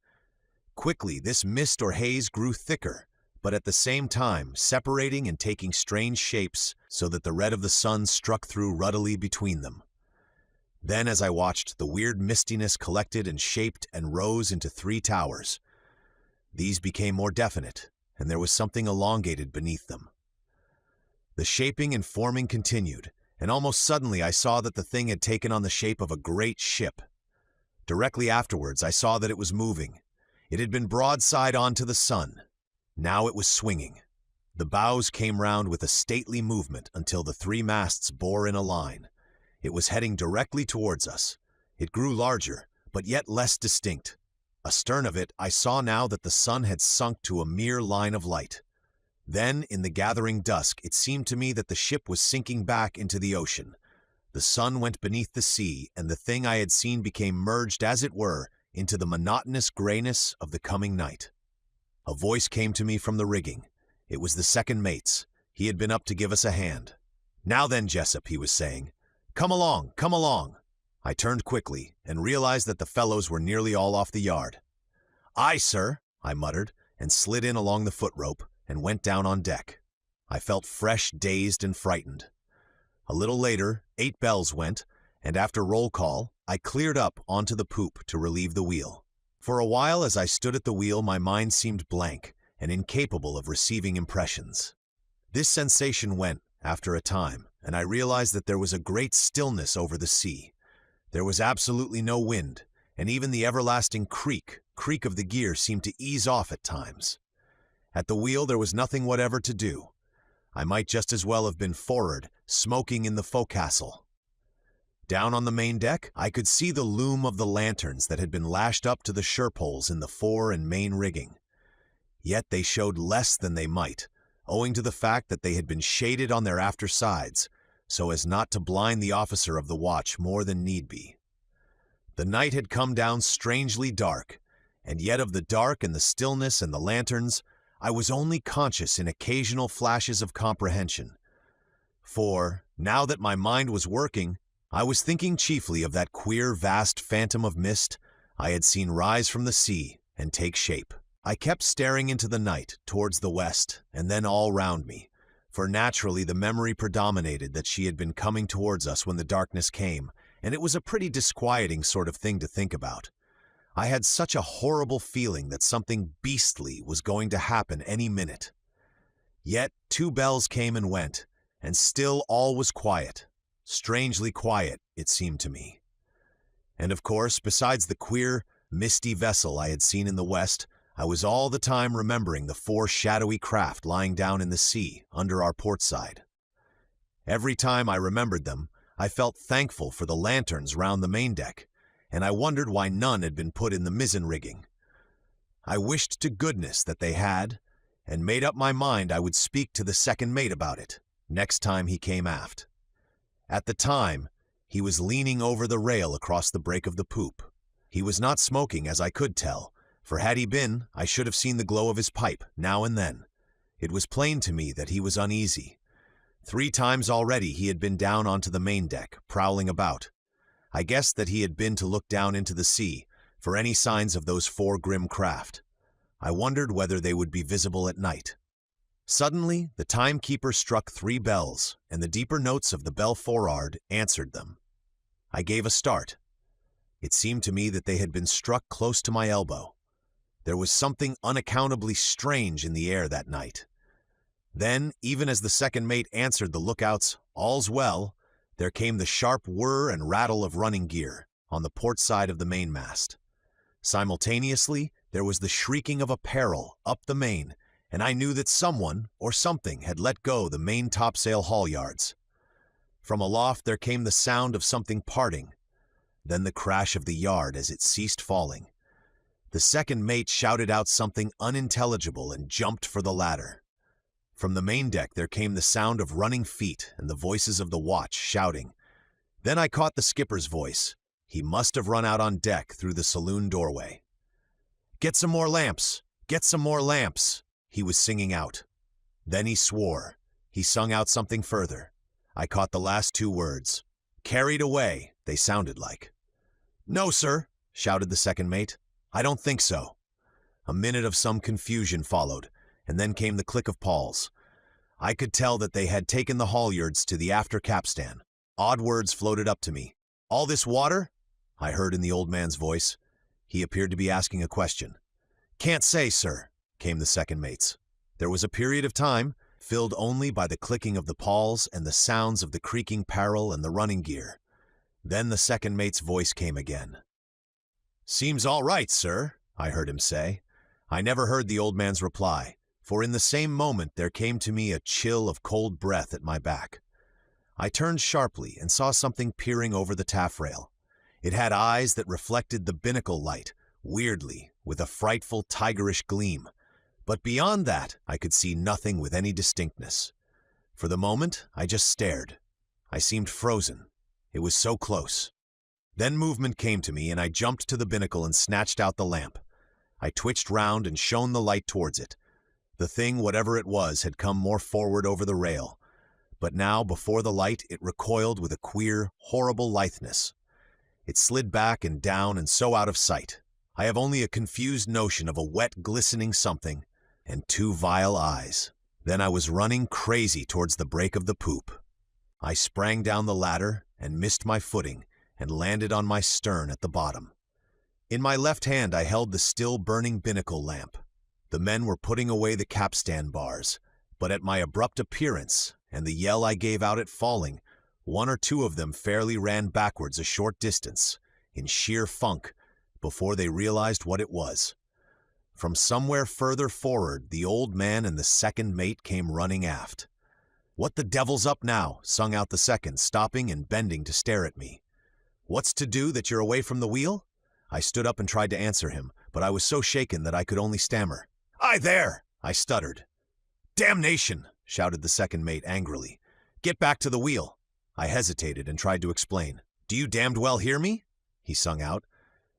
A: Quickly, this mist or haze grew thicker, but at the same time separating and taking strange shapes so that the red of the sun struck through ruddily between them. Then, as I watched, the weird mistiness collected and shaped and rose into 3 towers. These became more definite, and there was something elongated beneath them. The shaping and forming continued, and almost suddenly I saw that the thing had taken on the shape of a great ship. Directly afterwards, I saw that it was moving. It had been broadside on to the sun. Now it was swinging. The bows came round with a stately movement until the 3 masts bore in a line. It was heading directly towards us. It grew larger, but yet less distinct. Astern of it, I saw now that the sun had sunk to a mere line of light. Then, in the gathering dusk, it seemed to me that the ship was sinking back into the ocean. The sun went beneath the sea, and the thing I had seen became merged, as it were, into the monotonous grayness of the coming night. A voice came to me from the rigging. It was the second mate's. He had been up to give us a hand. "Now then, Jessup," he was saying. "Come along, come along." I turned quickly and realized that the fellows were nearly all off the yard. "Aye, sir," I muttered, and slid in along the foot rope and went down on deck. I felt fresh, dazed, and frightened. A little later, 8 bells went, and after roll call, I cleared up onto the poop to relieve the wheel. For a while, as I stood at the wheel, my mind seemed blank and incapable of receiving impressions. This sensation went after a time, and I realized that there was a great stillness over the sea. There was absolutely no wind, and even the everlasting creak of the gear seemed to ease off at times. At the wheel there was nothing whatever to do. I might just as well have been for'ard, smoking in the forecastle. Down on the main deck, I could see the loom of the lanterns that had been lashed up to the sherpoles in the fore and main rigging. Yet they showed less than they might, owing to the fact that they had been shaded on their after sides, so as not to blind the officer of the watch more than need be. The night had come down strangely dark, and yet of the dark and the stillness and the lanterns, I was only conscious in occasional flashes of comprehension. For, now that my mind was working, I was thinking chiefly of that queer, vast phantom of mist, I had seen rise from the sea and take shape. I kept staring into the night, towards the west, and then all round me, for naturally the memory predominated that she had been coming towards us when the darkness came, and it was a pretty disquieting sort of thing to think about. I had such a horrible feeling that something beastly was going to happen any minute. Yet 2 bells came and went, and still all was quiet. Strangely quiet, it seemed to me. And of course, besides the queer, misty vessel I had seen in the west, I was all the time remembering the 4 shadowy craft lying down in the sea under our port side. Every time I remembered them, I felt thankful for the lanterns round the main deck, and I wondered why none had been put in the mizzen rigging. I wished to goodness that they had, and made up my mind I would speak to the second mate about it next time he came aft. At the time, he was leaning over the rail across the break of the poop. He was not smoking, as I could tell, for had he been, I should have seen the glow of his pipe now and then. It was plain to me that he was uneasy. 3 times already he had been down onto the main deck, prowling about. I guessed that he had been to look down into the sea for any signs of those 4 grim craft. I wondered whether they would be visible at night. Suddenly, the timekeeper struck 3 bells, and the deeper notes of the bell forrard answered them. I gave a start. It seemed to me that they had been struck close to my elbow. There was something unaccountably strange in the air that night. Then, even as the second mate answered the lookout's "All's well," there came the sharp whir and rattle of running gear on the port side of the mainmast. Simultaneously, there was the shrieking of a peril up the main, and I knew that someone or something had let go the main topsail halyards. From aloft there came the sound of something parting, then the crash of the yard as it ceased falling. The second mate shouted out something unintelligible and jumped for the ladder. From the main deck there came the sound of running feet and the voices of the watch shouting. Then I caught the skipper's voice. He must have run out on deck through the saloon doorway. "Get some more lamps! Get some more lamps!" he was singing out. Then he swore. He sung out something further. I caught the last 2 words. "Carried away," they sounded like. "No, sir," shouted the second mate. "I don't think so." A minute of some confusion followed, and then came the click of pawls. I could tell that they had taken the halyards to the after capstan. Odd words floated up to me. "All this water?" I heard in the old man's voice. He appeared to be asking a question. "Can't say, sir," came the second mate's. There was a period of time, filled only by the clicking of the pawls and the sounds of the creaking parrel and the running gear. Then the second mate's voice came again. "Seems all right, sir," I heard him say. I never heard the old man's reply, for in the same moment there came to me a chill of cold breath at my back. I turned sharply and saw something peering over the taffrail. It had eyes that reflected the binnacle light, weirdly, with a frightful tigerish gleam. But beyond that, I could see nothing with any distinctness. For the moment, I just stared. I seemed frozen. It was so close. Then movement came to me, and I jumped to the binnacle and snatched out the lamp. I twitched round and shone the light towards it. The thing, whatever it was, had come more forward over the rail. But now, before the light, it recoiled with a queer, horrible litheness. It slid back and down and so out of sight. I have only a confused notion of a wet, glistening something and 2 vile eyes. Then I was running crazy towards the break of the poop. I sprang down the ladder and missed my footing and landed on my stern at the bottom. In my left hand I held the still burning binnacle lamp. The men were putting away the capstan bars, but at my abrupt appearance and the yell I gave out at falling, 1 or 2 of them fairly ran backwards a short distance, in sheer funk, before they realized what it was. From somewhere further forward, the old man and the second mate came running aft. "What the devil's up now?" sung out the second, stopping and bending to stare at me. "What's to do that you're away from the wheel?" I stood up and tried to answer him, but I was so shaken that I could only stammer. "Aye there!" I stuttered. "Damnation!" shouted the second mate angrily. "Get back to the wheel." I hesitated and tried to explain. "Do you damned well hear me?" he sung out.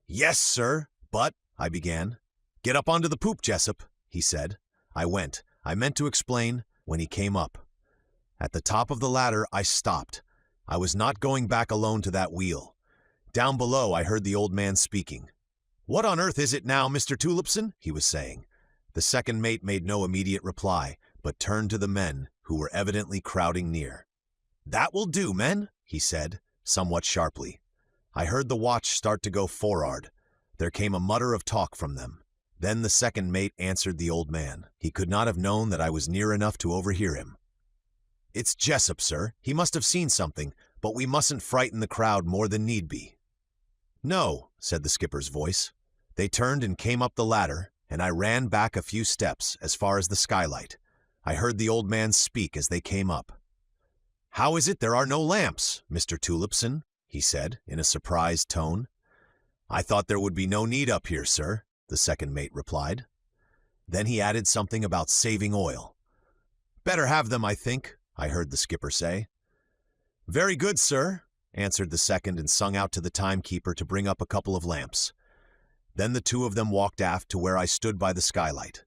A: "Yes, sir, but—" I began. "Get up onto the poop, Jessup," he said. I went. I meant to explain when he came up. At the top of the ladder, I stopped. I was not going back alone to that wheel. Down below, I heard the old man speaking. "What on earth is it now, Mr. Tulipson?" he was saying. The second mate made no immediate reply, but turned to the men, who were evidently crowding near. "That will do, men," he said, somewhat sharply. I heard the watch start to go for'ard. There came a mutter of talk from them. Then the second mate answered the old man. He could not have known that I was near enough to overhear him. "It's Jessup, sir. He must have seen something, but we mustn't frighten the crowd more than need be." "No," said the skipper's voice. They turned and came up the ladder, and I ran back a few steps as far as the skylight. I heard the old man speak as they came up. "How is it there are no lamps, Mr. Tulipson?" he said, in a surprised tone. "I thought there would be no need up here, sir," the second mate replied. Then he added something about saving oil. "Better have them, I think," I heard the skipper say. "Very good, sir," answered the second and sung out to the timekeeper to bring up a couple of lamps. Then the two of them walked aft to where I stood by the skylight.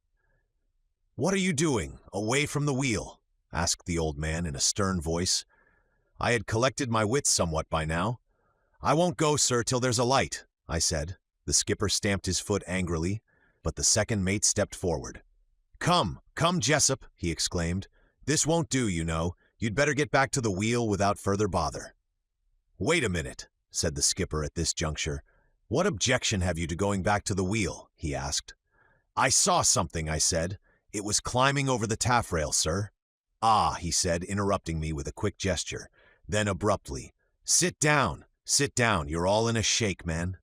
A: "What are you doing, away from the wheel?" asked the old man in a stern voice. I had collected my wits somewhat by now. "I won't go, sir, till there's a light," I said. The skipper stamped his foot angrily, but the second mate stepped forward. Come, Jessup," he exclaimed. "This won't do, you know. You'd better get back to the wheel without further bother." "Wait a minute," said the skipper at this juncture. "What objection have you to going back to the wheel?" he asked. "I saw something," I said. "It was climbing over the taffrail, sir." "Ah," he said, interrupting me with a quick gesture. Then abruptly, sit down, you're all in a shake, man."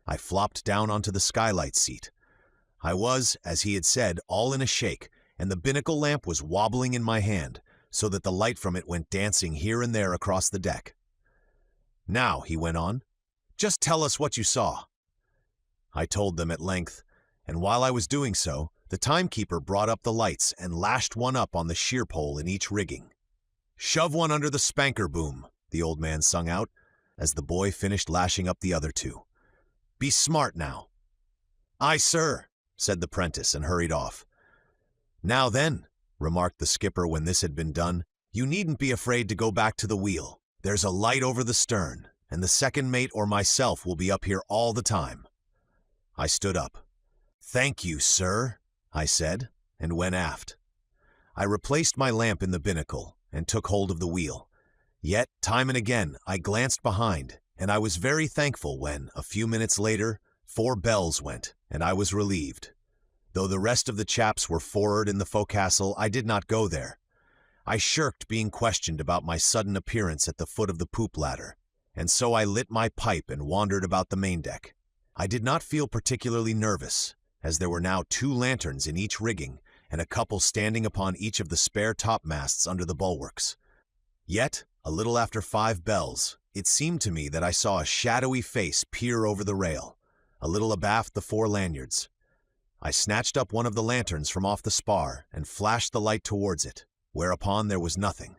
A: I flopped down onto the skylight seat. I was, as he had said, all in a shake, and the binnacle lamp was wobbling in my hand, so that the light from it went dancing here and there across the deck. "Now," he went on, "just tell us what you saw." I told them at length, and while I was doing so, the timekeeper brought up the lights and lashed one up on the sheer pole in each rigging. "Shove one under the spanker boom," the old man sung out, as the boy finished lashing up the other two. "Be smart now." "Aye, sir," said the Prentice, and hurried off. "Now then," remarked the skipper when this had been done, "you needn't be afraid to go back to the wheel. There's a light over the stern, and the second mate or myself will be up here all the time." I stood up. "Thank you, sir," I said, and went aft. I replaced my lamp in the binnacle and took hold of the wheel. Yet, time and again, I glanced behind, and I was very thankful when, a few minutes later, 4 bells went, and I was relieved. Though the rest of the chaps were for'ard in the forecastle, I did not go there. I shirked being questioned about my sudden appearance at the foot of the poop ladder, and so I lit my pipe and wandered about the main deck. I did not feel particularly nervous, as there were now 2 lanterns in each rigging, and a couple standing upon each of the spare topmasts under the bulwarks. Yet, a little after 5 bells, it seemed to me that I saw a shadowy face peer over the rail, a little abaft the 4 lanyards. I snatched up one of the lanterns from off the spar and flashed the light towards it, whereupon there was nothing.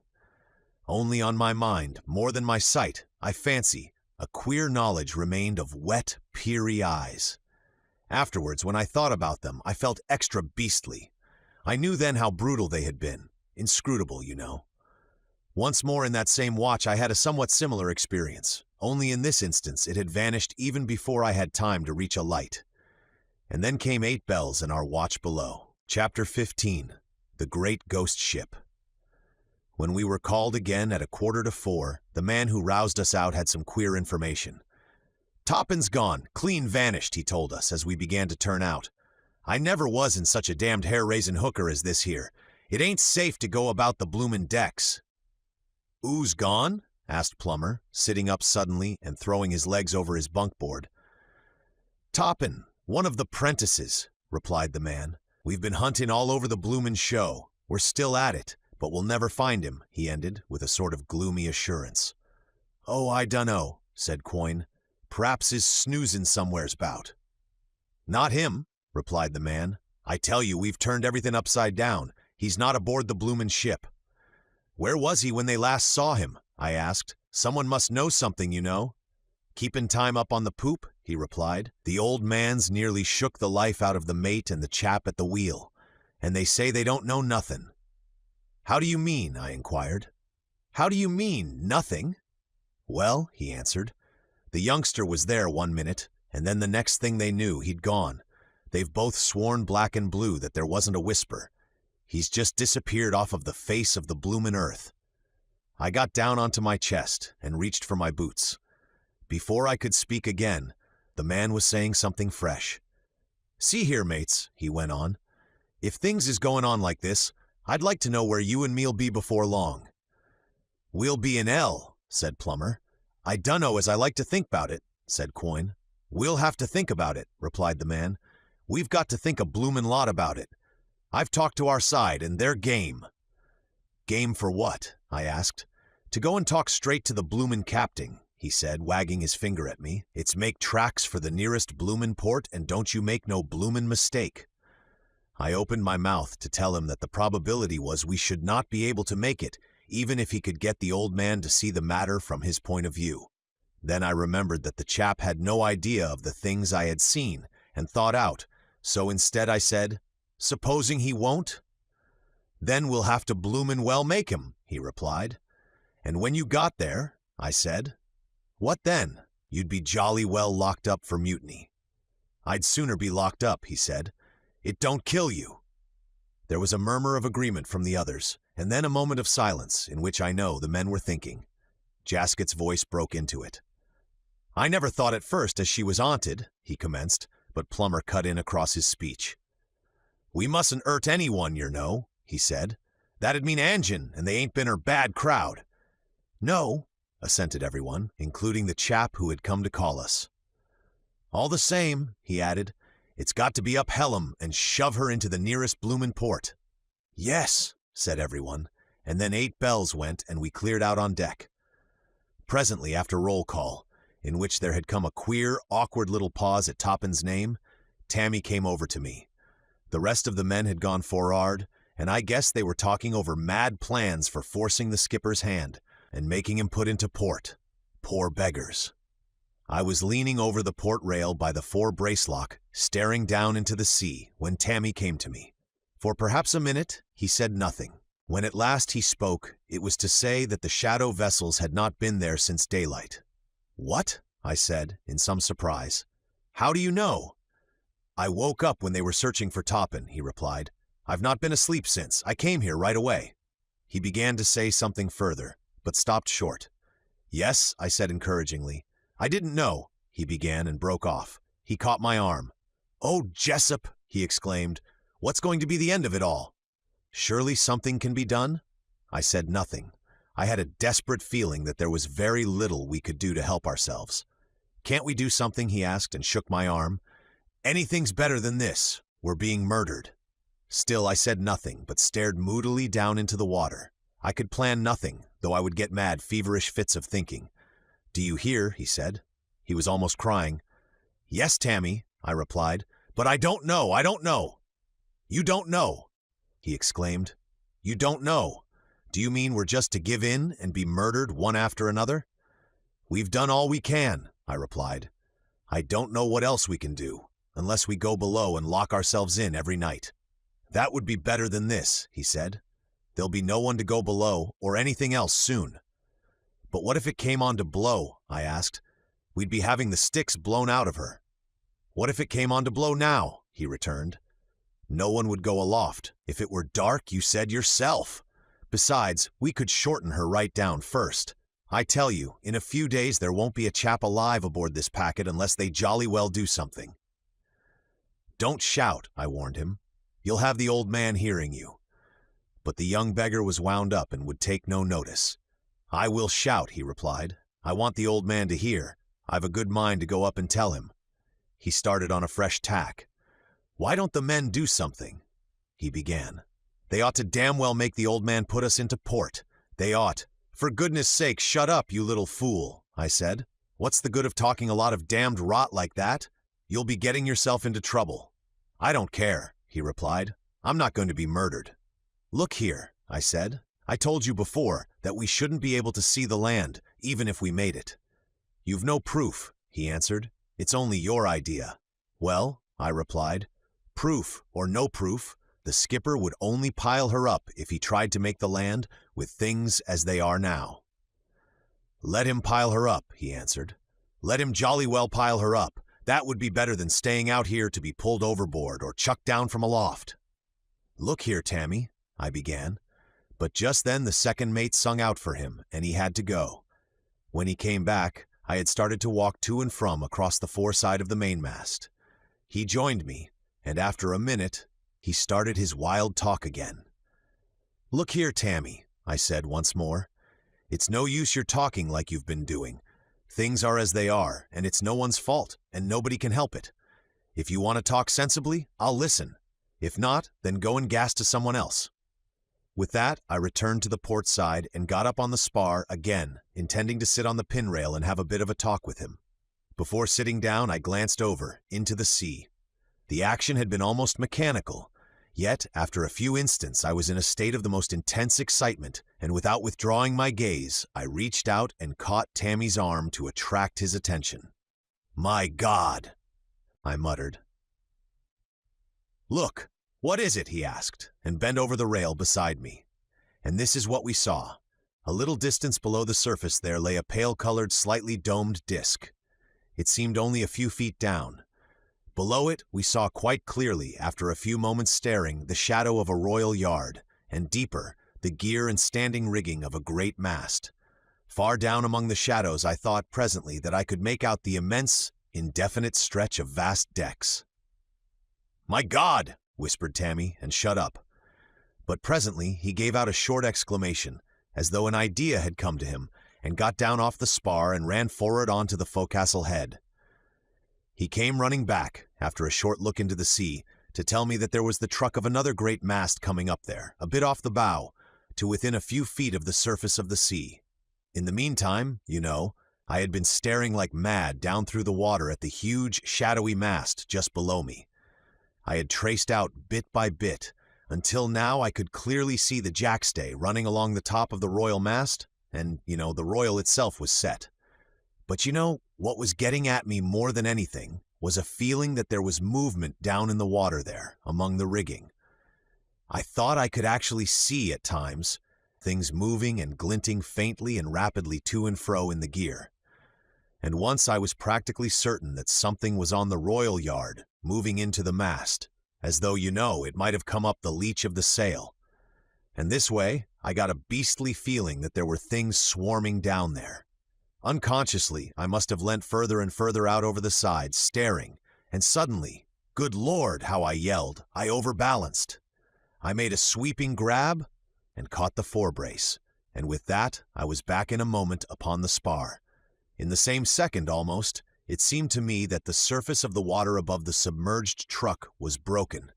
A: Only on my mind, more than my sight, I fancy, a queer knowledge remained of wet, peery eyes. Afterwards, when I thought about them, I felt extra beastly. I knew then how brutal they had been, inscrutable, you know. Once more in that same watch I had a somewhat similar experience, only in this instance it had vanished even before I had time to reach a light. And then came 8 bells and our watch below. Chapter 15. The Great Ghost Ship. When we were called again at 3:45, the man who roused us out had some queer information. "Toppin's gone, clean vanished," he told us as we began to turn out. "I never was in such a damned hair-raisin' hooker as this here. It ain't safe to go about the bloomin' decks." "Who's gone?" asked Plummer, sitting up suddenly and throwing his legs over his bunkboard. "Toppin, one of the Prentices," replied the man. "We've been hunting all over the bloomin' show. We're still at it, but we'll never find him," he ended with a sort of gloomy assurance. "Oh, I dunno," said Coyne. "P'raps he's snoozin' somewheres 'bout." "Not him," replied the man. "I tell you, we've turned everything upside down. He's not aboard the bloomin' ship." "Where was he when they last saw him?" I asked. "Someone must know something, you know." "Keepin' time up on the poop," he replied. "The old man's nearly shook the life out of the mate and the chap at the wheel, and they say they don't know nothin'." "How do you mean?" I inquired. "How do you mean, nothing?" "Well," he answered, "the youngster was there one minute, And then the next thing they knew, he'd gone. They've both sworn black and blue that there wasn't a whisper. He's just disappeared off of the face of the bloomin' earth. I got down onto my chest and reached for my boots. Before I could speak again, the man was saying something fresh. "See here, mates," he went on. "If things is going on like this, I'd like to know where you and me'll be before long." "We'll be in hell," said Plumber. "I dunno as I like to think about it," said Coin. "We'll have to think about it," replied the man. "We've got to think a bloomin' lot about it. I've talked to our side, and they're game." "Game for what?" I asked. "To go and talk straight to the bloomin' captain," he said, wagging his finger at me. "It's make tracks for the nearest bloomin' port, and don't you make no bloomin' mistake." I opened my mouth to tell him that the probability was we should not be able to make it, even if he could get the old man to see the matter from his point of view. Then I remembered that the chap had no idea of the things I had seen and thought out, so instead I said, "Supposing he won't?" "Then we'll have to bloomin' well make him," he replied. "And when you got there," I said. "What then?" "You'd be jolly well locked up for mutiny." "I'd sooner be locked up," he said. "It don't kill you." There was a murmur of agreement from the others, and then a moment of silence in which I know the men were thinking. Jasket's voice broke into it. "I never thought at first as she was 'aunted," he commenced, but Plummer cut in across his speech. "We mustn't 'urt anyone, yer know," he said. "That'd mean Anjin, and they ain't been her bad crowd." "No," assented everyone, including the chap who had come to call us. "All the same," he added, "it's got to be up hellum and shove her into the nearest bloomin' port." "Yes," said everyone, and then 8 bells went and we cleared out on deck. Presently, after roll call, in which there had come a queer, awkward little pause at Toppin's name, Tammy came over to me. The rest of the men had gone for'ard, and I guessed they were talking over mad plans for forcing the skipper's hand and making him put into port. Poor beggars. I was leaning over the port rail by the fore bracelock, staring down into the sea, when Tammy came to me. For perhaps a minute, he said nothing. When at last he spoke, it was to say that the shadow vessels had not been there since daylight. "What?" I said, in some surprise. "How do you know?" "I woke up when they were searching for Toppin," he replied. "I've not been asleep since. I came here right away." He began to say something further, but stopped short. "Yes," I said encouragingly. "I didn't know," he began and broke off. He caught my arm. "Oh, Jessup," he exclaimed, "what's going to be the end of it all?" "Surely something can be done?" I said nothing. I had a desperate feeling that there was very little we could do to help ourselves. "Can't we do something?" he asked and shook my arm. "Anything's better than this. We're being murdered." Still I said nothing, but stared moodily down into the water. I could plan nothing, though I would get mad, feverish fits of thinking. "Do you hear?" he said. He was almost crying. "Yes, Tammy," I replied, "but I don't know. You don't know," he exclaimed. "You don't know. Do you mean we're just to give in and be murdered one after another?" "We've done all we can," I replied. "I don't know what else we can do, unless we go below and lock ourselves in every night." "That would be better than this," he said. "There'll be no one to go below or anything else soon." "But what if it came on to blow?" I asked. "We'd be having the sticks blown out of her." "What if it came on to blow now?" he returned. "No one would go aloft. If it were dark, you said yourself. Besides, we could shorten her right down first. I tell you, in a few days there won't be a chap alive aboard this packet unless they jolly well do something." "Don't shout," I warned him. "You'll have the old man hearing you." But the young beggar was wound up and would take no notice. "I will shout," he replied. "I want the old man to hear. I've a good mind to go up and tell him." He started on a fresh tack. "Why don't the men do something?" he began. "They ought to damn well make the old man put us into port. They ought." "For goodness sake, shut up, you little fool," I said. "What's the good of talking a lot of damned rot like that? You'll be getting yourself into trouble." "I don't care," he replied. "I'm not going to be murdered." "Look here," I said. "I told you before that we shouldn't be able to see the land, even if we made it." "You've no proof," he answered. "It's only your idea." "Well," I replied, "proof or no proof, the skipper would only pile her up if he tried to make the land with things as they are now." "Let him pile her up," he answered. "Let him jolly well pile her up, That would be better than staying out here to be pulled overboard or chucked down from aloft. Look here, Tammy, I began. But just then the second mate sung out for him, and he had to go. When he came back, I had started to walk to and from across the foreside of the mainmast. He joined me, and after a minute, he started his wild talk again. "Look here, Tammy," I said once more. "It's no use your talking like you've been doing. Things are as they are, and it's no one's fault, and nobody can help it. If you want to talk sensibly, I'll listen. If not, then go and gas to someone else." With that, I returned to the port side and got up on the spar again, intending to sit on the pin rail and have a bit of a talk with him. Before sitting down, I glanced over, into the sea. The action had been almost mechanical, yet after a few instants I was in a state of the most intense excitement, and without withdrawing my gaze, I reached out and caught Tammy's arm to attract his attention. "My God," I muttered. "Look, what is it?" he asked, and bent over the rail beside me. And this is what we saw. A little distance below the surface there lay a pale-colored, slightly domed disc. It seemed only a few feet down. Below it, we saw quite clearly, after a few moments staring, the shadow of a royal yard, and deeper, the gear and standing rigging of a great mast. Far down among the shadows, I thought presently that I could make out the immense, indefinite stretch of vast decks. "My God!" whispered Tammy, and shut up. But presently he gave out a short exclamation, as though an idea had come to him, and got down off the spar and ran forward onto the forecastle head. He came running back, after a short look into the sea, to tell me that there was the truck of another great mast coming up there, a bit off the bow, to within a few feet of the surface of the sea. In the meantime, you know, I had been staring like mad down through the water at the huge, shadowy mast just below me. I had traced out bit by bit, until now I could clearly see the jackstay running along the top of the royal mast, and, the royal itself was set. But what was getting at me more than anything was a feeling that there was movement down in the water there, among the rigging. I thought I could actually see at times, things moving and glinting faintly and rapidly to and fro in the gear. And once I was practically certain that something was on the royal yard, moving into the mast, as though, it might have come up the leech of the sail. And this way, I got a beastly feeling that there were things swarming down there. Unconsciously, I must have leant further and further out over the side, staring, and suddenly, good Lord, how I yelled, I overbalanced. I made a sweeping grab and caught the forebrace, and with that, I was back in a moment upon the spar. In the same second, almost, it seemed to me that the surface of the water above the submerged truck was broken,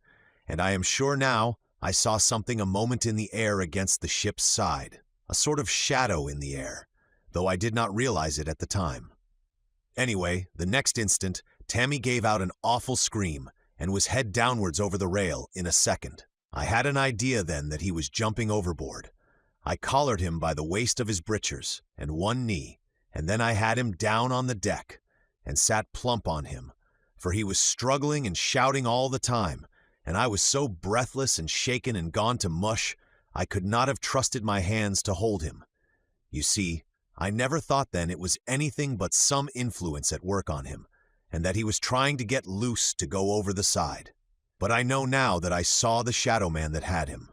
A: and I am sure now I saw something a moment in the air against the ship's side, a sort of shadow in the air, though I did not realize it at the time. Anyway, the next instant, Tammy gave out an awful scream and was head downwards over the rail in a second. I had an idea then that he was jumping overboard. I collared him by the waist of his breeches and one knee, and then I had him down on the deck and sat plump on him, for he was struggling and shouting all the time, and I was so breathless and shaken and gone to mush, I could not have trusted my hands to hold him. You see, I never thought then it was anything but some influence at work on him, and that he was trying to get loose to go over the side. But I know now that I saw the shadow man that had him.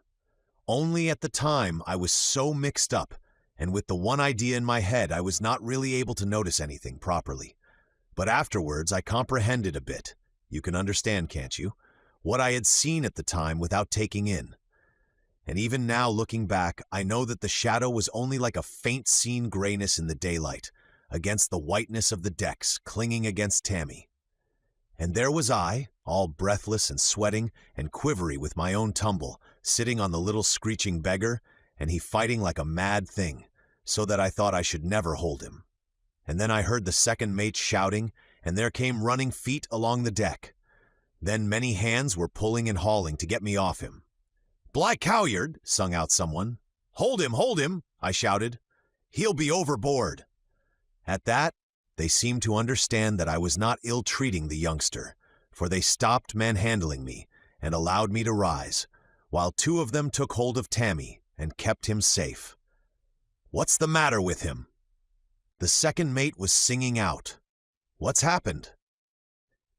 A: Only at the time I was so mixed up, and with the one idea in my head I was not really able to notice anything properly. But afterwards I comprehended a bit, you can understand, can't you, what I had seen at the time without taking in. And even now looking back, I know that the shadow was only like a faint seen grayness in the daylight, against the whiteness of the decks, clinging against Tammy. And there was I, all breathless and sweating and quivery with my own tumble, sitting on the little screeching beggar, and he fighting like a mad thing, so that I thought I should never hold him. And then I heard the second mate shouting, and there came running feet along the deck. Then many hands were pulling and hauling to get me off him. "Bly Cowyard," sung out someone. Hold him," I shouted. "He'll be overboard." At that, they seemed to understand that I was not ill-treating the youngster, for they stopped manhandling me and allowed me to rise, while two of them took hold of Tammy and kept him safe. "What's the matter with him?" The second mate was singing out. "What's happened?"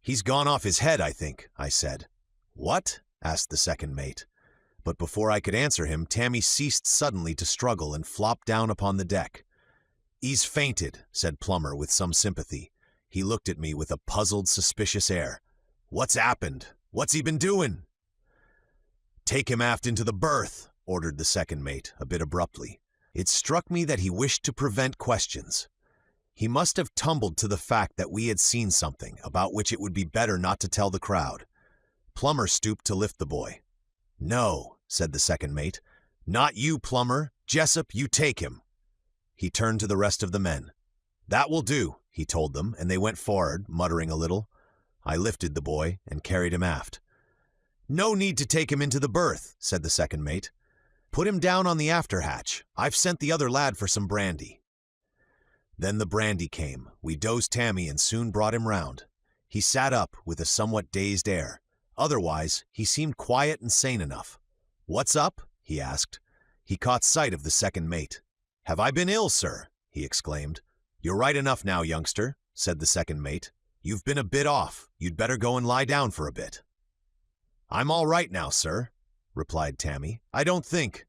A: "He's gone off his head, I think," I said. "What?" asked the second mate. But before I could answer him, Tammy ceased suddenly to struggle and flopped down upon the deck. "He's fainted," said Plummer with some sympathy. He looked at me with a puzzled, suspicious air. "What's happened? What's he been doing?" "Take him aft into the berth," ordered the second mate, a bit abruptly. It struck me that he wished to prevent questions. He must have tumbled to the fact that we had seen something about which it would be better not to tell the crowd. Plummer stooped to lift the boy. "No," said the second mate. "Not you, Plummer. Jessup, you take him." He turned to the rest of the men. "That will do," he told them, and they went forward, muttering a little. I lifted the boy and carried him aft. "No need to take him into the berth," said the second mate. "Put him down on the after hatch. I've sent the other lad for some brandy." Then the brandy came. We dosed Tammy and soon brought him round. He sat up with a somewhat dazed air. Otherwise, he seemed quiet and sane enough. "What's up?" he asked. He caught sight of the second mate. "Have I been ill, sir?" he exclaimed. "You're right enough now, youngster," said the second mate. "You've been a bit off. You'd better go and lie down for a bit." "I'm all right now, sir," replied Tammy. "I don't think—"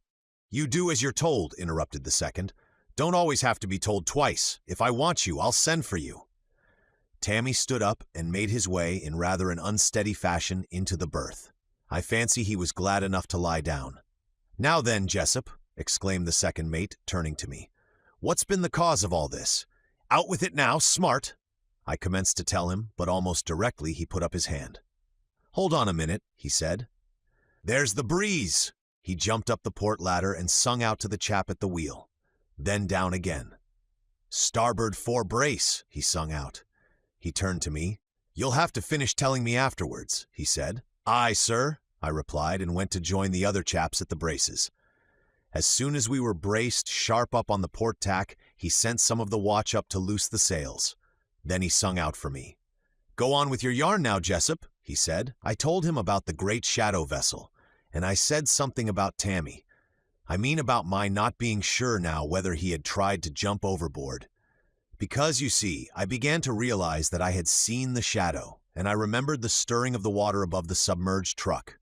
A: "You do as you're told," interrupted the second. "Don't always have to be told twice. If I want you, I'll send for you." Tammy stood up and made his way in rather an unsteady fashion into the berth. I fancy he was glad enough to lie down. "Now then, Jessup," exclaimed the second mate, turning to me. "What's been the cause of all this? Out with it now, smart!" I commenced to tell him, but almost directly he put up his hand. "Hold on a minute," he said. "There's the breeze!" He jumped up the port ladder and sung out to the chap at the wheel. Then down again. "Starboard fore brace," he sung out. He turned to me. "You'll have to finish telling me afterwards," he said. "Aye, sir," I replied, and went to join the other chaps at the braces. As soon as we were braced sharp up on the port tack, he sent some of the watch up to loose the sails. Then he sung out for me. "Go on with your yarn now, Jessup," he said. I told him about the great shadow vessel, and I said something about Tammy. I mean about my not being sure now whether he had tried to jump overboard. Because, you see, I began to realize that I had seen the shadow, and I remembered the stirring of the water above the submerged truck.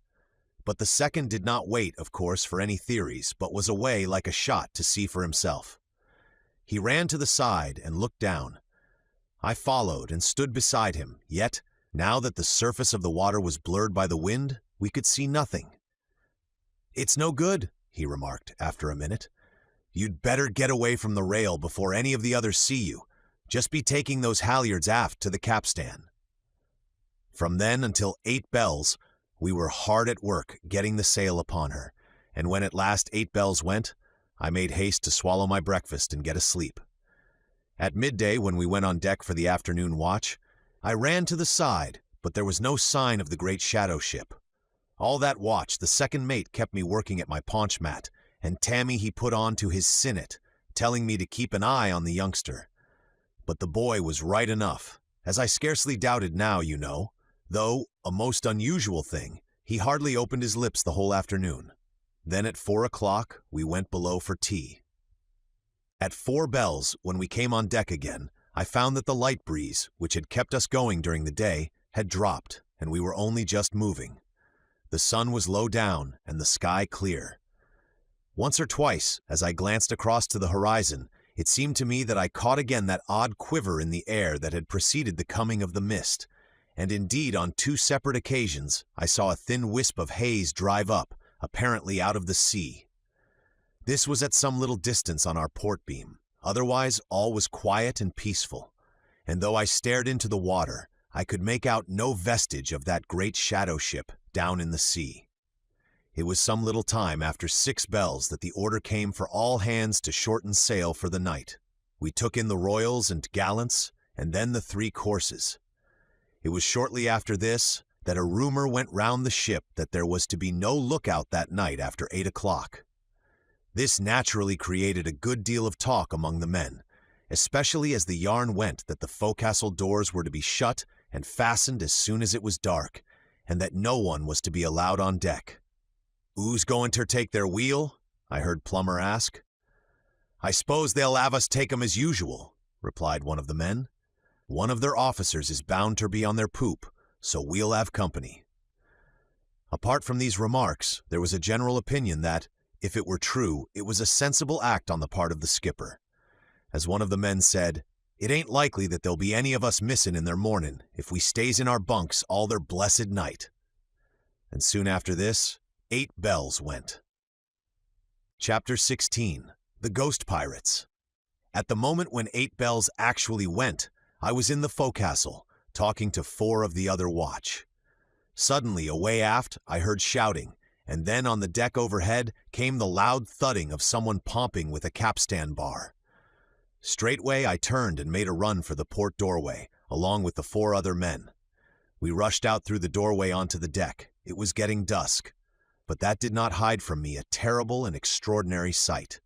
A: But the second did not wait, of course, for any theories, but was away like a shot to see for himself. He ran to the side and looked down. I followed and stood beside him, yet, now that the surface of the water was blurred by the wind, we could see nothing. "It's no good," he remarked after a minute. "You'd better get away from the rail before any of the others see you. Just be taking those halyards aft to the capstan." From then until 8 bells, we were hard at work getting the sail upon her, and when at last 8 bells went, I made haste to swallow my breakfast and get asleep. At midday, when we went on deck for the afternoon watch, I ran to the side, but there was no sign of the great shadow ship. All that watch, the second mate kept me working at my paunch mat, and Tammy he put on to his sinnet, telling me to keep an eye on the youngster. But the boy was right enough, as I scarcely doubted now, you know, though, a most unusual thing, he hardly opened his lips the whole afternoon. Then at 4 o'clock we went below for tea. At 4 bells, when we came on deck again, I found that the light breeze, which had kept us going during the day, had dropped, and we were only just moving. The sun was low down and the sky clear. Once or twice, as I glanced across to the horizon, it seemed to me that I caught again that odd quiver in the air that had preceded the coming of the mist, and indeed on 2 separate occasions I saw a thin wisp of haze drive up, apparently out of the sea. This was at some little distance on our port beam. Otherwise all was quiet and peaceful, and though I stared into the water, I could make out no vestige of that great shadow ship down in the sea. It was some little time after 6 bells that the order came for all hands to shorten sail for the night. We took in the royals and gallants, and then the 3 courses. It was shortly after this that a rumor went round the ship that there was to be no lookout that night after 8 o'clock. This naturally created a good deal of talk among the men, especially as the yarn went that the forecastle doors were to be shut and fastened as soon as it was dark, and that no one was to be allowed on deck. "Who's going ter take their wheel?" I heard Plummer ask. "I suppose they'll have us take 'em as usual," replied one of the men. "One of their officers is bound ter be on their poop, so we'll have company." Apart from these remarks, there was a general opinion that, if it were true, it was a sensible act on the part of the skipper. As one of the men said, "It ain't likely that there'll be any of us missin' in their mornin' if we stays in our bunks all their blessed night." And soon after this, 8 bells went. Chapter 16. The Ghost Pirates. At the moment when 8 bells actually went, I was in the forecastle, talking to 4 of the other watch. Suddenly, away aft, I heard shouting, and then on the deck overhead came the loud thudding of someone pomping with a capstan bar. Straightway I turned and made a run for the port doorway, along with the 4 other men. We rushed out through the doorway onto the deck. It was getting dusk, but that did not hide from me a terrible and extraordinary sight.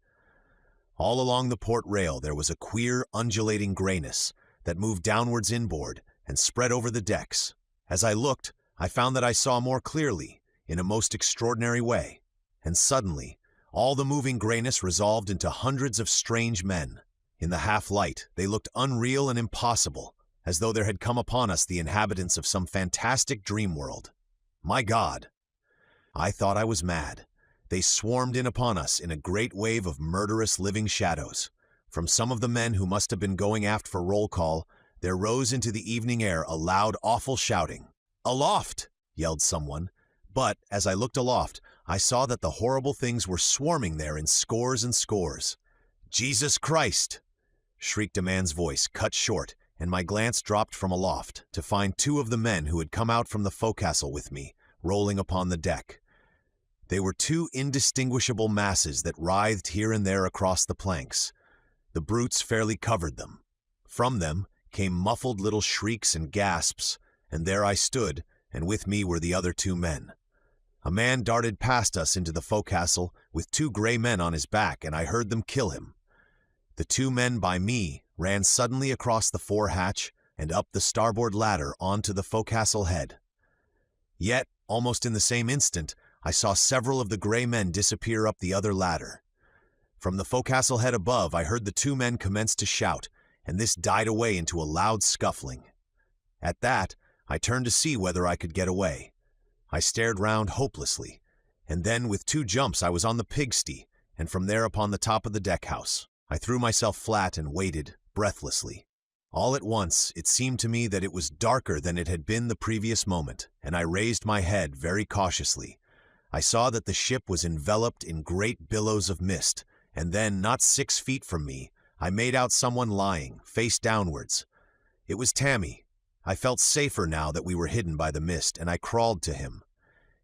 A: All along the port rail there was a queer, undulating grayness that moved downwards inboard and spread over the decks. As I looked, I found that I saw more clearly, in a most extraordinary way, and suddenly, all the moving grayness resolved into hundreds of strange men. In the half-light, they looked unreal and impossible, as though there had come upon us the inhabitants of some fantastic dream world. My God! I thought I was mad. They swarmed in upon us in a great wave of murderous living shadows. From some of the men who must have been going aft for roll call, there rose into the evening air a loud, awful shouting. "Aloft!" yelled someone, but, as I looked aloft, I saw that the horrible things were swarming there in scores and scores. "Jesus Christ!" shrieked a man's voice, cut short, and my glance dropped from aloft to find 2 of the men who had come out from the forecastle with me, rolling upon the deck. They were 2 indistinguishable masses that writhed here and there across the planks. The brutes fairly covered them. From them came muffled little shrieks and gasps, and there I stood, and with me were the other 2 men. A man darted past us into the forecastle with 2 gray men on his back, and I heard them kill him. The 2 men by me ran suddenly across the fore-hatch and up the starboard ladder onto the forecastle head. Yet, almost in the same instant, I saw several of the gray men disappear up the other ladder. From the forecastle head above, I heard the 2 men commence to shout, and this died away into a loud scuffling. At that, I turned to see whether I could get away. I stared round hopelessly, and then with 2 jumps I was on the pigsty, and from there upon the top of the deck-house. I threw myself flat and waited, breathlessly. All at once, it seemed to me that it was darker than it had been the previous moment, and I raised my head very cautiously. I saw that the ship was enveloped in great billows of mist, and then, not 6 feet from me, I made out someone lying, face downwards. It was Tammy. I felt safer now that we were hidden by the mist, and I crawled to him.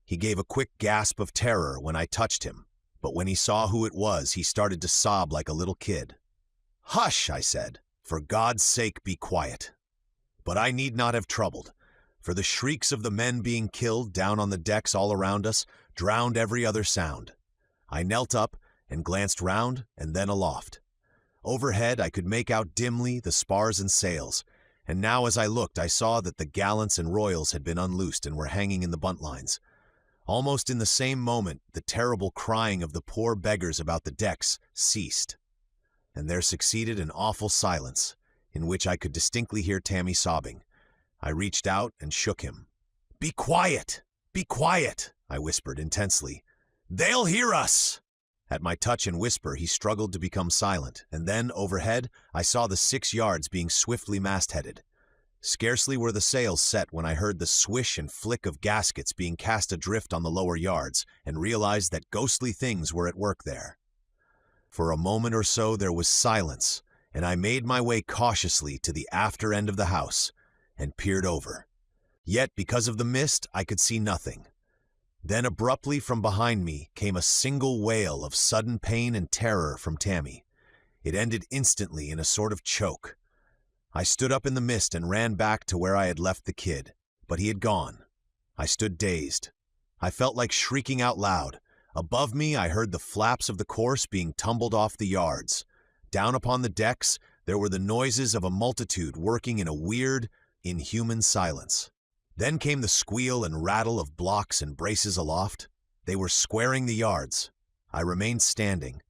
A: He gave a quick gasp of terror when I touched him, but when he saw who it was, he started to sob like a little kid. "Hush," I said. "For God's sake, be quiet." But I need not have troubled, for the shrieks of the men being killed down on the decks all around us drowned every other sound. I knelt up and glanced round and then aloft. Overhead I could make out dimly the spars and sails, and now as I looked I saw that the gallants and royals had been unloosed and were hanging in the buntlines. Almost in the same moment the terrible crying of the poor beggars about the decks ceased, and there succeeded an awful silence, in which I could distinctly hear Tammy sobbing. I reached out and shook him. "Be quiet! Be quiet!" I whispered intensely. "They'll hear us!" At my touch and whisper he struggled to become silent, and then, overhead, I saw the 6 yards being swiftly mastheaded. Scarcely were the sails set when I heard the swish and flick of gaskets being cast adrift on the lower yards, and realized that ghostly things were at work there. For a moment or so there was silence, and I made my way cautiously to the after end of the house, and peered over. Yet, because of the mist, I could see nothing. Then abruptly from behind me came a single wail of sudden pain and terror from Tammy. It ended instantly in a sort of choke. I stood up in the mist and ran back to where I had left the kid, but he had gone. I stood dazed. I felt like shrieking out loud. Above me I heard the flaps of the course being tumbled off the yards. Down upon the decks there were the noises of a multitude working in a weird, inhuman silence. Then came the squeal and rattle of blocks and braces aloft. They were squaring the yards. I remained standing.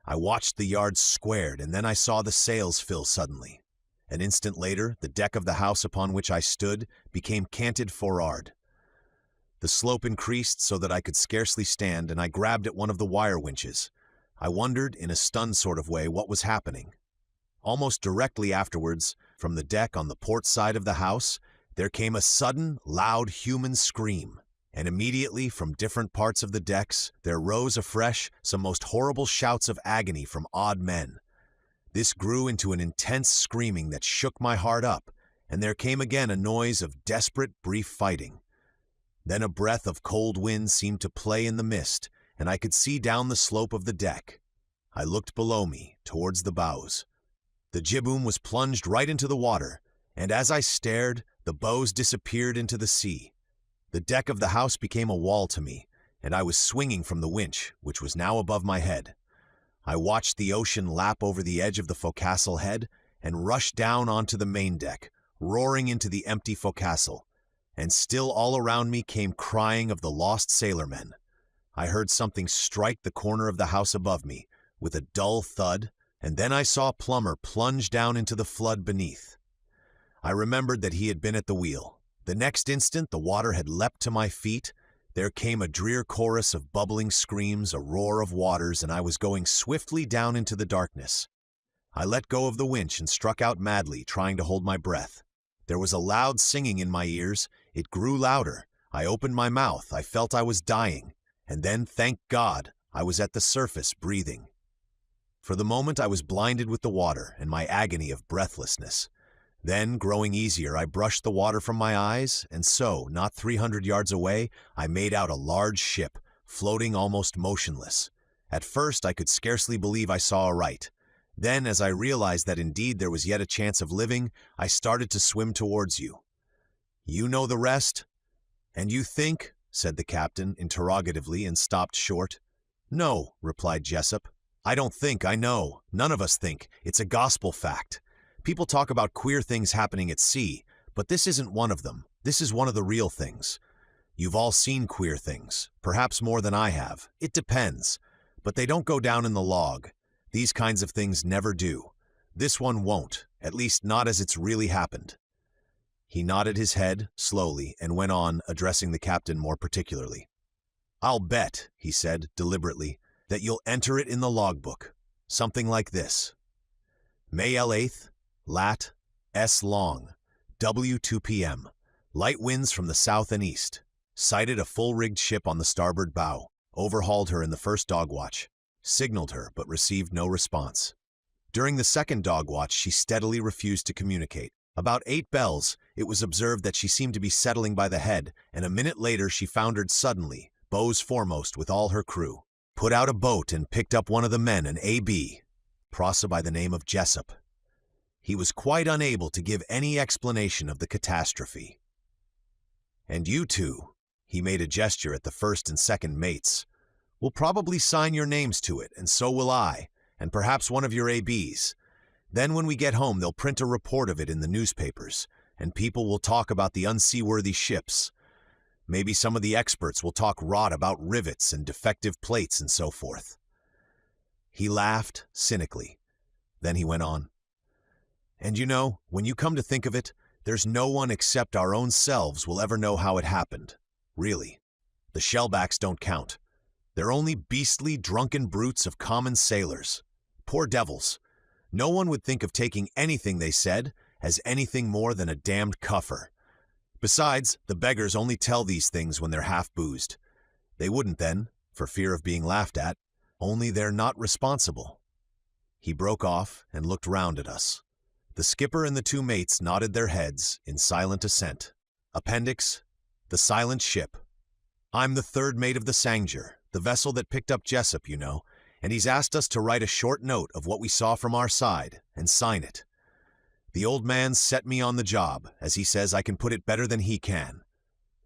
A: I watched the yards squared, and then I saw the sails fill suddenly. An instant later, the deck of the house upon which I stood became canted forward. The slope increased so that I could scarcely stand, and I grabbed at one of the wire winches. I wondered, in a stunned sort of way, what was happening. Almost directly afterwards, from the deck on the port side of the house, there came a sudden, loud human scream, and immediately from different parts of the decks there rose afresh some most horrible shouts of agony from odd men. This grew into an intense screaming that shook my heart up, and there came again a noise of desperate, brief fighting. Then a breath of cold wind seemed to play in the mist, and I could see down the slope of the deck. I looked below me, towards the bows. The jibboom was plunged right into the water, and as I stared, the bows disappeared into the sea. The deck of the house became a wall to me, and I was swinging from the winch, which was now above my head. I watched the ocean lap over the edge of the forecastle head and rush down onto the main deck, roaring into the empty forecastle, and still all around me came crying of the lost sailormen. I heard something strike the corner of the house above me, with a dull thud, and then I saw Plummer plunge down into the flood beneath. I remembered that he had been at the wheel. The next instant the water had leapt to my feet. There came a drear chorus of bubbling screams, a roar of waters, and I was going swiftly down into the darkness. I let go of the winch and struck out madly, trying to hold my breath. There was a loud singing in my ears. It grew louder. I opened my mouth. I felt I was dying. And then, thank God, I was at the surface, breathing. For the moment I was blinded with the water and my agony of breathlessness. Then, growing easier, I brushed the water from my eyes, and so, not 300 yards away, I made out a large ship, floating almost motionless. At first I could scarcely believe I saw aright. Then, as I realized that indeed there was yet a chance of living, I started to swim towards you. You know the rest? And you think? Said the captain, interrogatively, and stopped short. No, replied Jessup. I don't think, I know. None of us think. It's a gospel fact. People talk about queer things happening at sea, but this isn't one of them. This is one of the real things. You've all seen queer things, perhaps more than I have. It depends. But they don't go down in the log. These kinds of things never do. This one won't, at least not as it's really happened. He nodded his head, slowly, and went on, addressing the captain more particularly. I'll bet, he said, deliberately, that you'll enter it in the logbook. Something like this. May L8th, Lat. S. Long, W. 2 p.m. Light winds from the south and east. Sighted a full-rigged ship on the starboard bow. Overhauled her in the first dog watch. Signaled her, but received no response. During the second dog watch, she steadily refused to communicate. About 8 bells, it was observed that she seemed to be settling by the head, and a minute later she foundered suddenly, bows foremost with all her crew. Put out a boat and picked up one of the men, an A.B., Prosa by the name of Jessup. He was quite unable to give any explanation of the catastrophe. And you two, he made a gesture at the first and second mates, will probably sign your names to it, and so will I, and perhaps one of your A.B.s. Then when we get home, they'll print a report of it in the newspapers, and people will talk about the unseaworthy ships. Maybe some of the experts will talk rot about rivets and defective plates and so forth. He laughed cynically. Then he went on. And you know, when you come to think of it, there's no one except our own selves will ever know how it happened. Really. The shellbacks don't count. They're only beastly, drunken brutes of common sailors. Poor devils. No one would think of taking anything they said as anything more than a damned cuffer. Besides, the beggars only tell these things when they're half-boozed. They wouldn't then, for fear of being laughed at, only they're not responsible. He broke off and looked round at us. The skipper and the 2 mates nodded their heads in silent assent. Appendix: The Silent Ship. I'm the 3rd mate of the Sanger, the vessel that picked up Jessup, you know, and he's asked us to write a short note of what we saw from our side and sign it. The old man set me on the job, as he says I can put it better than he can.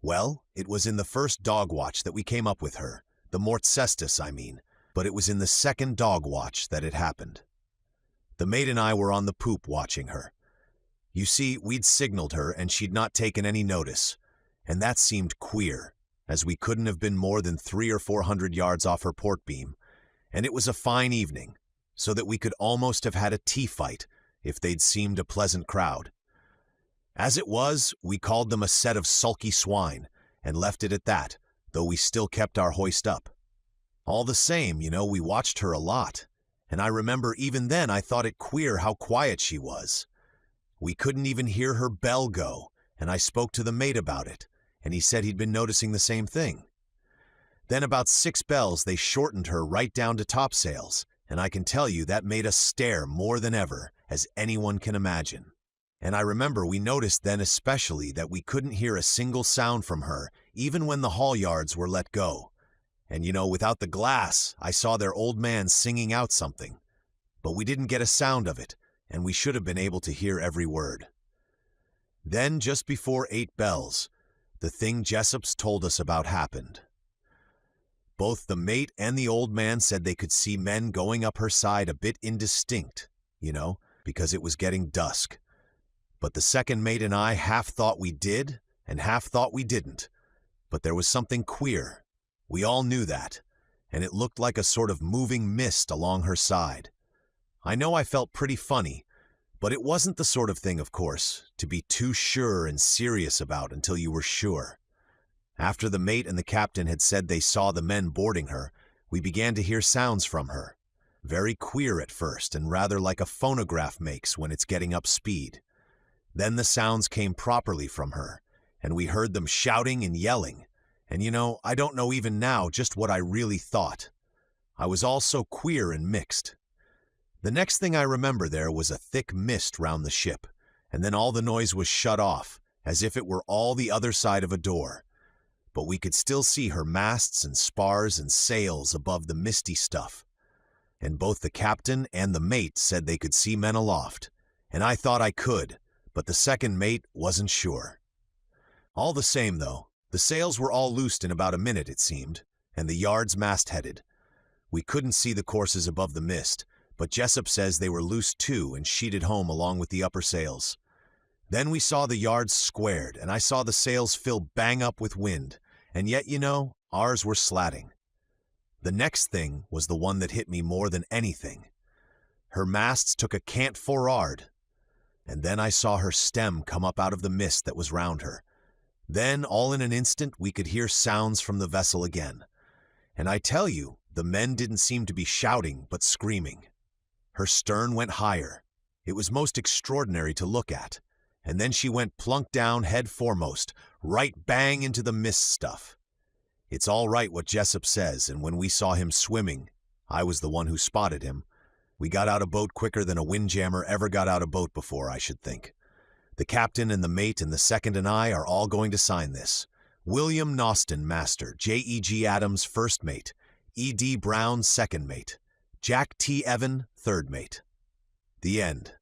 A: Well, it was in the first dog watch that we came up with her, the Mort Cestus, I mean, but it was in the second dog watch that it happened. The mate and I were on the poop watching her. You see, we'd signaled her and she'd not taken any notice, and that seemed queer, as we couldn't have been more than 300 or 400 yards off her port beam, and it was a fine evening, so that we could almost have had a tea fight if they'd seemed a pleasant crowd. As it was, we called them a set of sulky swine, and left it at that, though we still kept our hoist up. All the same, we watched her a lot, and I remember even then I thought it queer how quiet she was. We couldn't even hear her bell go, and I spoke to the mate about it, and he said he'd been noticing the same thing. Then about 6 bells they shortened her right down to topsails, and I can tell you that made us stare more than ever, as anyone can imagine. And I remember we noticed then especially that we couldn't hear a single sound from her, even when the halyards were let go. And without the glass, I saw their old man singing out something. But we didn't get a sound of it, and we should have been able to hear every word. Then, just before 8 bells, the thing Jessup's told us about happened. Both the mate and the old man said they could see men going up her side a bit indistinct, because it was getting dusk. But the second mate and I half thought we did, and half thought we didn't. But there was something queer. We all knew that, and it looked like a sort of moving mist along her side. I know I felt pretty funny, but it wasn't the sort of thing, of course, to be too sure and serious about until you were sure. After the mate and the captain had said they saw the men boarding her, we began to hear sounds from her. Very queer at first, and rather like a phonograph makes when it's getting up speed. Then the sounds came properly from her, and we heard them shouting and yelling. And I don't know even now just what I really thought. I was all so queer and mixed. The next thing I remember there was a thick mist round the ship, and then all the noise was shut off, as if it were all the other side of a door. But we could still see her masts and spars and sails above the misty stuff. And both the captain and the mate said they could see men aloft, and I thought I could, but the second mate wasn't sure. All the same, though, the sails were all loosed in about a minute, it seemed, and the yards mastheaded. We couldn't see the courses above the mist, but Jessup says they were loosed too and sheeted home along with the upper sails. Then we saw the yards squared, and I saw the sails fill bang up with wind, and yet, ours were slatting. The next thing was the one that hit me more than anything. Her masts took a cant for'ard, and then I saw her stem come up out of the mist that was round her. Then, all in an instant, we could hear sounds from the vessel again. And I tell you, the men didn't seem to be shouting, but screaming. Her stern went higher. It was most extraordinary to look at. And then she went plunk down head foremost, right bang into the mist stuff. It's all right what Jessup says, and when we saw him swimming, I was the one who spotted him. We got out a boat quicker than a windjammer ever got out a boat before, I should think. The captain and the mate and the second and I are all going to sign this. William Noston, master. J.E.G. Adams, first mate. E.D. Brown, second mate. Jack T. Evan, third mate. The end.